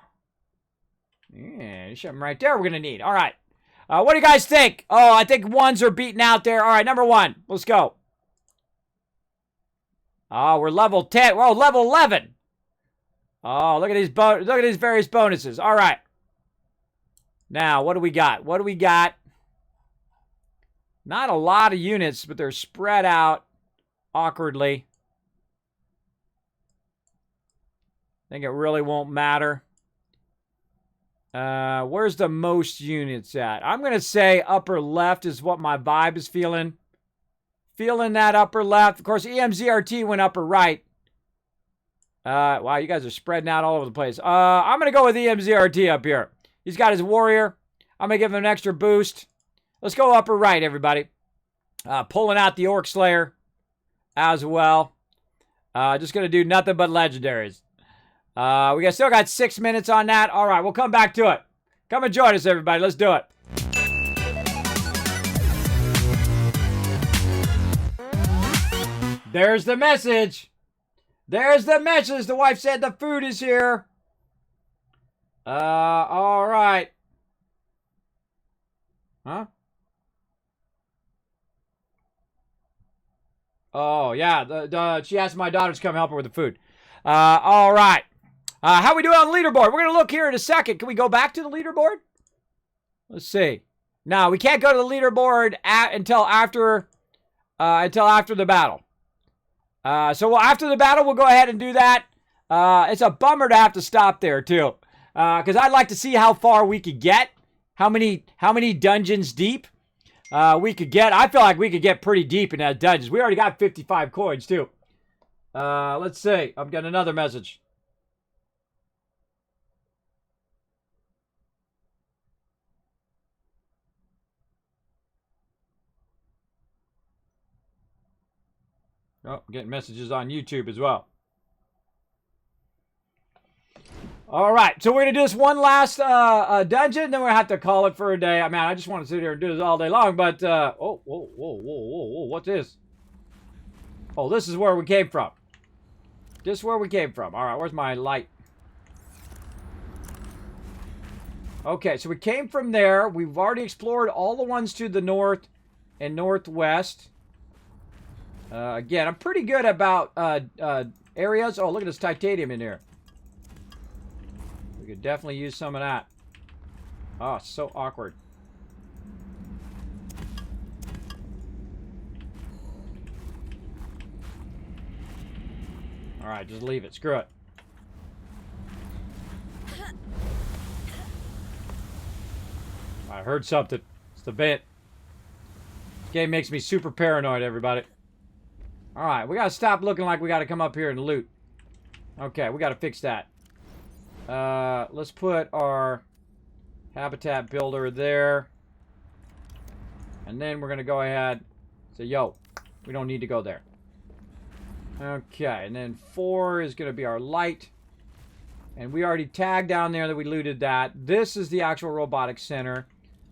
Yeah, there's something right there we're going to need. All right. What do you guys think? Oh, I think ones are beaten out there. All right, number 1. Let's go. Oh, we're level 10. Whoa, level 11. Oh, look at these various bonuses. All right. Now, what do we got? What do we got? Not a lot of units, but they're spread out awkwardly. I think it really won't matter. Where's the most units at? I'm going to say upper left is what my vibe is feeling. Feeling that upper left. Of course, EMZRT went upper right. Wow, you guys are spreading out all over the place. I'm going to go with EMZRT up here. He's got his warrior. I'm going to give him an extra boost. Let's go upper right, everybody. Pulling out the Orc Slayer as well. Just going to do nothing but legendaries. We still got 6 minutes on that. All right, we'll come back to it. Come and join us, everybody. Let's do it. There's the message. There's the message. The wife said the food is here. All right. Huh? Oh, yeah. She asked my daughter to come help her with the food. All right. How we doing on the leaderboard? We're going to look here in a second. Can we go back to the leaderboard? Let's see. No, we can't go to the leaderboard until after the battle. So after the battle, we'll go ahead and do that. It's a bummer to have to stop there, too. Because I'd like to see how far we could get. How many dungeons deep we could get. I feel like we could get pretty deep in that dungeons. We already got 55 coins, too. Let's see. I've got another message. Oh, getting messages on YouTube as well. All right, so we're going to do this one last dungeon, then we're going to have to call it for a day. I mean, I just want to sit here and do this all day long, but... oh, whoa, what's this? Oh, this is where we came from. This is where we came from. All right, where's my light? Okay, so we came from there. We've already explored all the ones to the north and northwest. Again, I'm pretty good about areas. Oh, look at this titanium in here. We could definitely use some of that. Oh, it's so awkward. All right, just leave it. Screw it. I heard something. It's the vent. This game makes me super paranoid, everybody. All right, we got to stop looking like we got to come up here and loot. Okay, we got to fix that. Let's put our habitat builder there. And then we're going to go ahead and say, yo, we don't need to go there. Okay, and then 4 is going to be our light. And we already tagged down there that we looted that. This is the actual robotics center.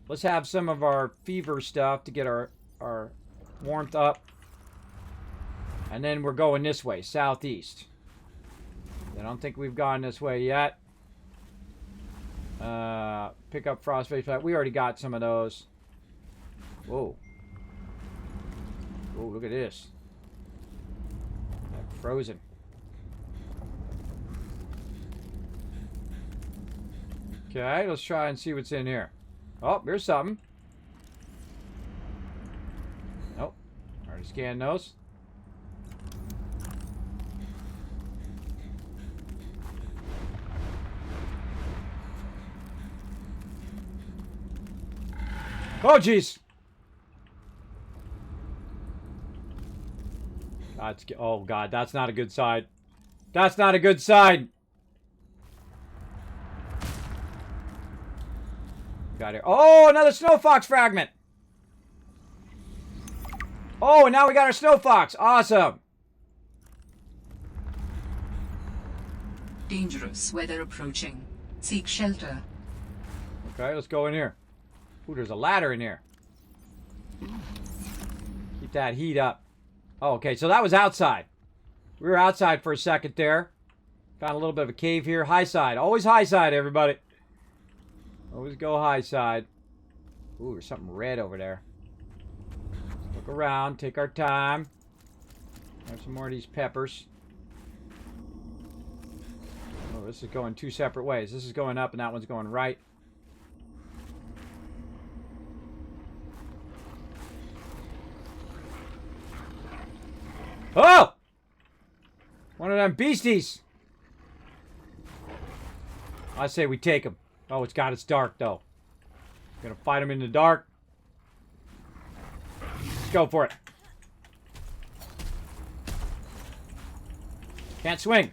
Let's have some of our fever stuff to get our warmth up. And then we're going this way, southeast. I don't think we've gone this way yet. Pick up frostbite. We already got some of those. Whoa. Whoa, look at this. Frozen. Okay, let's try and see what's in here. Oh, here's something. Nope. Already scanned those. Oh, jeez. Oh, God, that's not a good sign. That's not a good sign. Got it. Oh, another snow fox fragment. Oh, and now we got our snow fox. Awesome. Dangerous weather approaching. Seek shelter. Okay, let's go in here. Ooh, there's a ladder in here. Keep that heat up. Oh, okay, so that was outside. We were outside for a second there. Found a little bit of a cave here. High side. Always high side, everybody. Always go high side. Ooh, there's something red over there. Look around. Take our time. Have some more of these peppers. Oh, this is going 2 separate ways. This is going up and that one's going right. Oh! One of them beasties. I say we take him. Oh, it's dark, though. Gonna fight him in the dark. Let's go for it. Can't swing.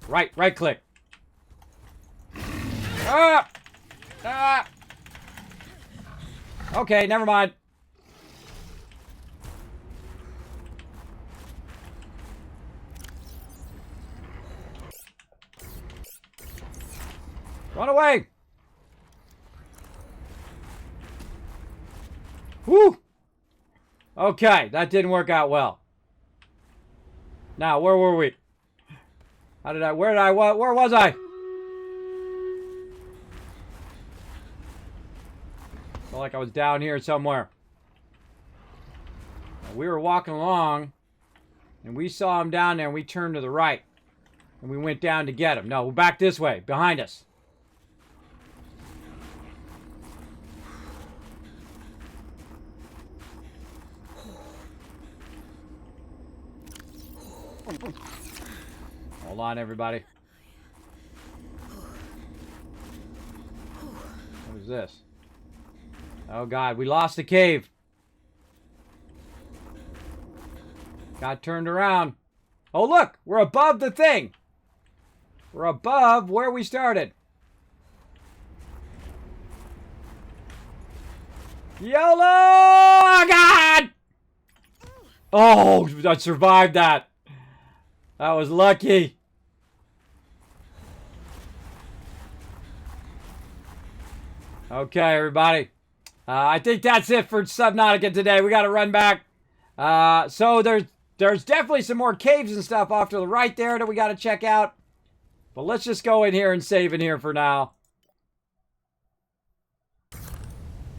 Right click. Ah! Ah! Okay, never mind. Run away! Whew! Okay, that didn't work out well. Now, where were we? Where was I? Felt like I was down here somewhere. We were walking along, and we saw him down there, and we turned to the right. And we went down to get him. No, we're back this way, behind us. Hold on, everybody. What is this? Oh, God, we lost the cave. Got turned around. Oh, look, we're above the thing. We're above where we started. YOLO! Oh, God! Oh, I survived that. That was lucky. Okay, everybody. I think that's it for Subnautica today. We got to run back. So there's definitely some more caves and stuff off to the right there that we got to check out. But let's just go in here and save in here for now.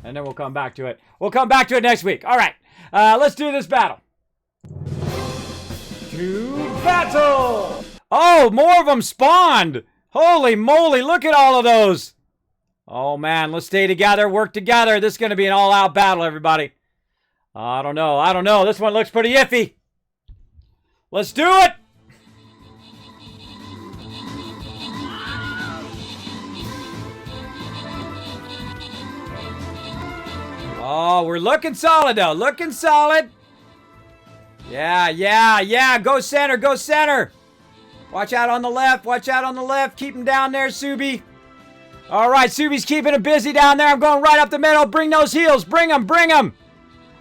And then we'll come back to it. We'll come back to it next week. All right. Let's do this battle. To battle! Oh, more of them spawned. Holy moly, look at all of those. Oh, man, let's stay together, work together. This is going to be an all-out battle, everybody. I don't know. This one looks pretty iffy. Let's do it! Oh, we're looking solid, though. Looking solid. Yeah. Go center. Watch out on the left. Keep him down there, Subi. All right, Subi's keeping him busy down there. I'm going right up the middle. Bring those heels. Bring them.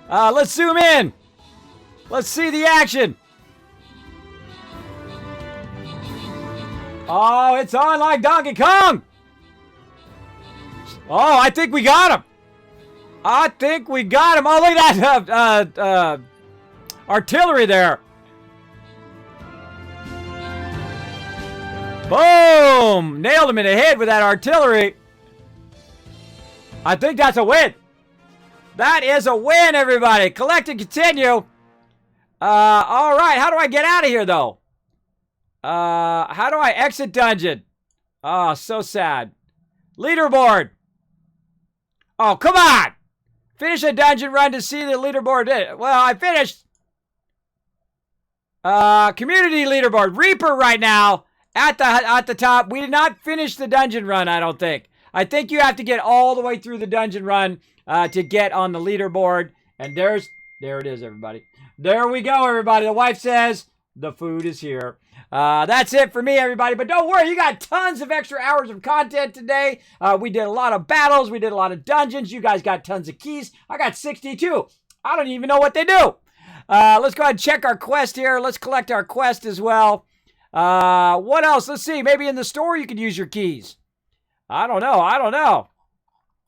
Let's zoom in. Let's see the action. Oh, it's on like Donkey Kong. Oh, I think we got him. Oh, look at that artillery there. Boom! Nailed him in the head with that artillery. I think that's a win. That is a win, everybody. Collect and continue. All right. How do I get out of here, though? How do I exit dungeon? Oh, so sad. Leaderboard. Oh, come on. Finish a dungeon run to see the leaderboard. Well, I finished. Community leaderboard. Reaper right now. At the top. We did not finish the dungeon run, I don't think. I think you have to get all the way through the dungeon run to get on the leaderboard. And there it is, everybody. There we go, everybody. The wife says the food is here. That's it for me, everybody. But don't worry, you got tons of extra hours of content today. We did a lot of battles. We did a lot of dungeons. You guys got tons of keys. I got 62. I don't even know what they do. Let's go ahead and check our quest here. Let's collect our quest as well. What else? Let's see. Maybe in the store you could use your keys. I don't know.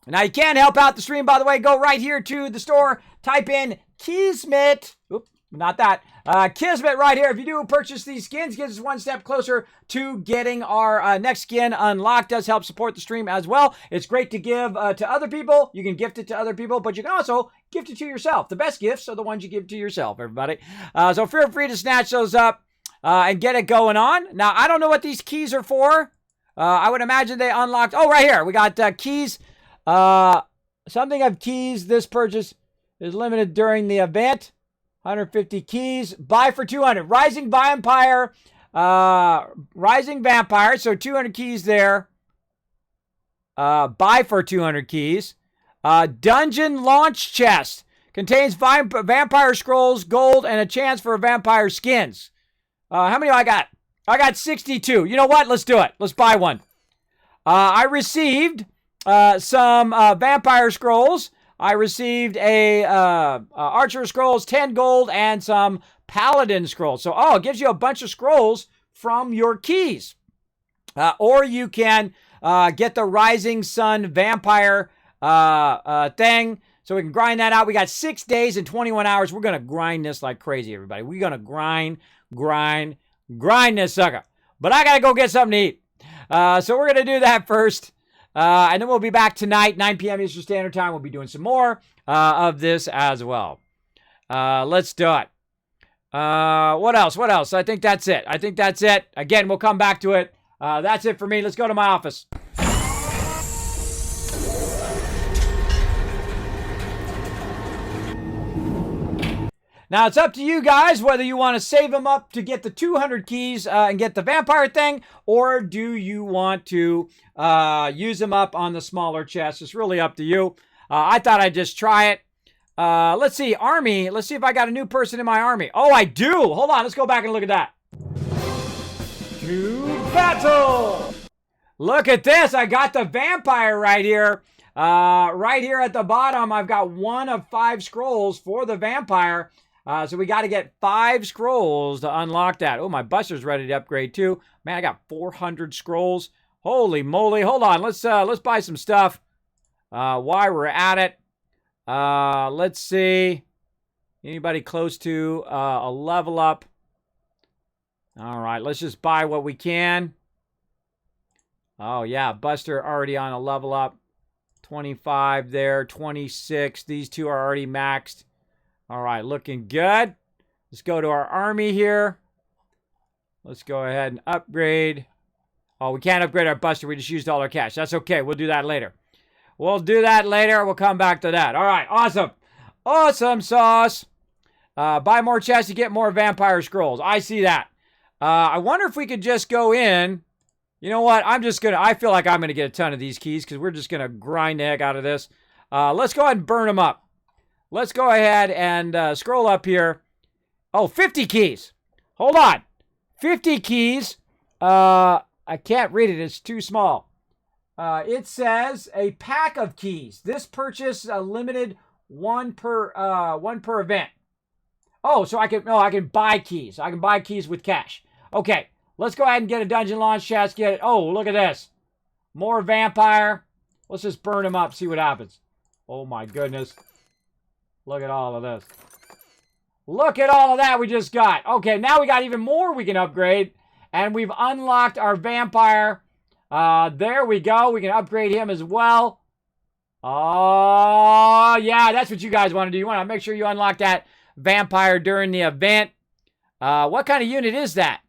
Now, you can help out the stream, by the way. Go right here to the store. Type in Kismet. Oop, not that. Kismet right here. If you do purchase these skins, gets us one step closer to getting our next skin unlocked. Does help support the stream as well. It's great to give to other people. You can gift it to other people, but you can also gift it to yourself. The best gifts are the ones you give to yourself, everybody. So feel free to snatch those up. And get it going on. Now, I don't know what these keys are for. I would imagine they unlocked. Oh, right here. We got keys. Something of keys. This purchase is limited during the event. 150 keys. Buy for 200. Rising Vampire. So 200 keys there. Buy for 200 keys. Dungeon Launch Chest. Contains vampire scrolls, gold, and a chance for vampire skins. How many do I got? I got 62. You know what? Let's do it. Let's buy one. I received some vampire scrolls. I received a archer scrolls, 10 gold, and some paladin scrolls. So, it gives you a bunch of scrolls from your keys. Or you can get the Rising Sun vampire thing. So we can grind that out. We got 6 days and 21 hours. We're going to grind this like crazy, everybody. We're going to grind this sucker. But I got to go get something to eat. So we're going to do that first. And then we'll be back tonight, 9 p.m. Eastern Standard Time. We'll be doing some more of this as well. Let's do it. What else? I think that's it. Again, we'll come back to it. That's it for me. Let's go to my office. Now, it's up to you guys whether you want to save them up to get the 200 keys and get the vampire thing, or do you want to use them up on the smaller chest. It's really up to you. I thought I'd just try it. Let's see, army. Let's see if I got a new person in my army. Oh, I do. Hold on. Let's go back and look at that. To battle. Look at this. I got the vampire right here. Right here at the bottom, I've got 1 of 5 scrolls for the vampire. So we got to get 5 scrolls to unlock that. Oh, my Buster's ready to upgrade too. Man, I got 400 scrolls. Holy moly. Hold on. Let's buy some stuff while we're at it. Let's see. Anybody close to a level up? All right, let's just buy what we can. Oh, yeah, Buster already on a level up. 25 there, 26. These two are already maxed. All right, looking good. Let's go to our army here. Let's go ahead and upgrade. Oh, we can't upgrade our Buster. We just used all our cash. That's okay. We'll do that later. We'll do that later. We'll come back to that. All right, awesome. Awesome sauce. Buy more chests to get more vampire scrolls. I see that. I wonder if we could just go in. You know what? I feel like I'm going to get a ton of these keys because we're just going to grind the heck out of this. Let's go ahead and burn them up. Let's go ahead and scroll up here. Oh, 50 keys. Hold on. 50 keys. I can't read it. It's too small. It says a pack of keys. This purchase limited one per event. Oh, so I can buy keys. I can buy keys with cash. Okay, let's go ahead and get a dungeon launch chest. Get it. Oh, look at this. More vampire. Let's just burn them up. See what happens. Oh my goodness. Look at all of this. Look at all of that we just got. Okay, now we got even more we can upgrade. And we've unlocked our vampire. There we go. We can upgrade him as well. Oh, yeah, that's what you guys want to do. You want to make sure you unlock that vampire during the event. What kind of unit is that?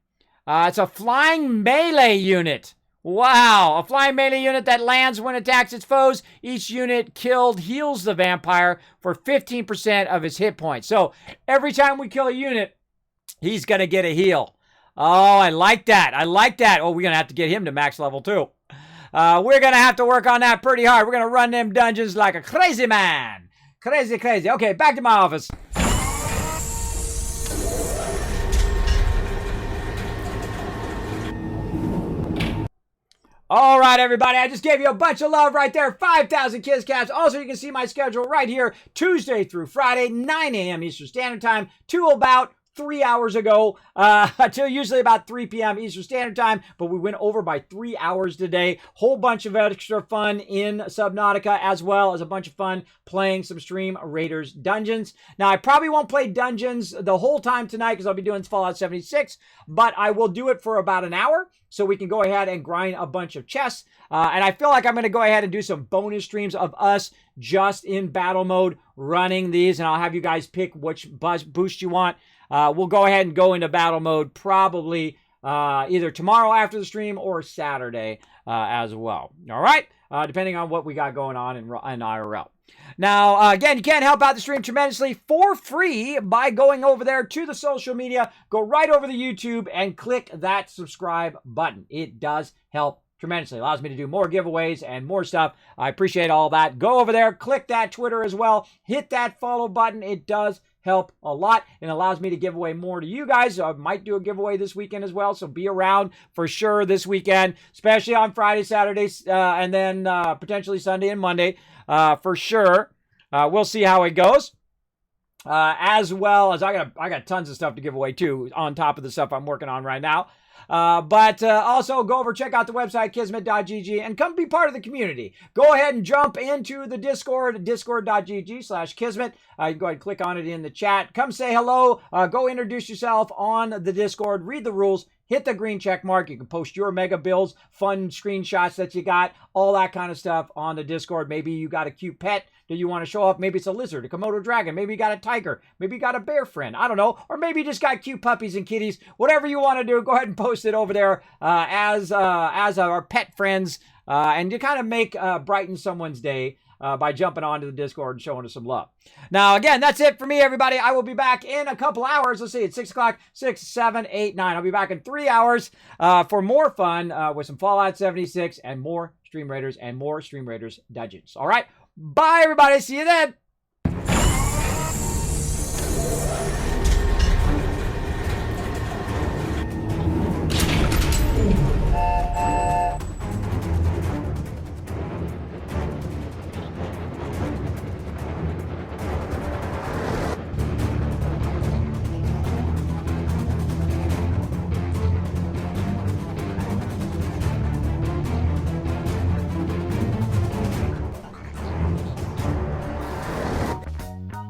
It's a flying melee unit. Wow, a flying melee unit that lands when it attacks its foes. Each unit killed heals the vampire for 15% of his hit points. So every time we kill a unit, he's going to get a heal. Oh, I like that. I like that. Oh, we're going to have to get him to max level too. We're going to have to work on that pretty hard. We're going to run them dungeons like a crazy man. Crazy, crazy. Okay, back to my office. All right, everybody, I just gave you a bunch of love right there. 5,000 Kiss Cats. Also, you can see my schedule right here, Tuesday through Friday, 9 a.m. Eastern Standard Time to about 3 hours ago, till usually about 3 p.m. Eastern Standard Time, but we went over by 3 hours today. Whole bunch of extra fun in Subnautica, as well as a bunch of fun playing some Stream Raiders dungeons. Now, I probably won't play dungeons the whole time tonight because I'll be doing Fallout 76, but I will do it for about an hour so we can go ahead and grind a bunch of chests. And I feel like I'm going to go ahead and do some bonus streams of us just in battle mode running these, and I'll have you guys pick which boost you want. We'll go ahead and go into battle mode probably either tomorrow after the stream or Saturday as well. All right? Depending on what we got going on in IRL. Now, again, you can help out the stream tremendously for free by going over there to the social media. Go right over to YouTube and click that subscribe button. It does help tremendously. It allows me to do more giveaways and more stuff. I appreciate all that. Go over there, click that Twitter as well. Hit that follow button. It does help a lot and allows me to give away more to you guys. I might do a giveaway this weekend as well, so be around for sure this weekend, especially on Friday, Saturday, and then potentially Sunday and Monday for sure. We'll see how it goes. As well as I got tons of stuff to give away too, on top of the stuff I'm working on right now. But also go over, check out the website, kismet.gg, and come be part of the community. Go ahead and jump into the Discord, discord.gg/kismet. You can go ahead and click on it in the chat. Come say hello. Go introduce yourself on the Discord. Read the rules. Hit the green check mark. You can post your mega builds, fun screenshots that you got, all that kind of stuff on the Discord. Maybe you got a cute pet that you want to show off. Maybe it's a lizard, a Komodo dragon. Maybe you got a tiger. Maybe you got a bear friend. I don't know. Or maybe you just got cute puppies and kitties. Whatever you want to do, go ahead and post it over there as our pet friends. And you kind of make brighten someone's day by jumping onto the Discord and showing us some love. Now, again, that's it for me, everybody. I will be back in a couple hours. Let's see, it's 6 o'clock, 6, 7, 8, 9. I'll be back in 3 hours for more fun with some Fallout 76 and more Stream Raiders and more Stream Raiders dungeons. All right, bye, everybody. See you then.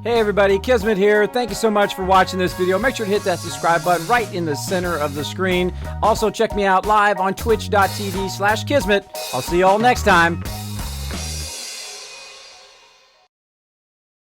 Hey everybody, Kismet here. Thank you so much for watching this video. Make sure to hit that subscribe button right in the center of the screen. Also check me out live on twitch.tv/Kismet. I'll see you all next time.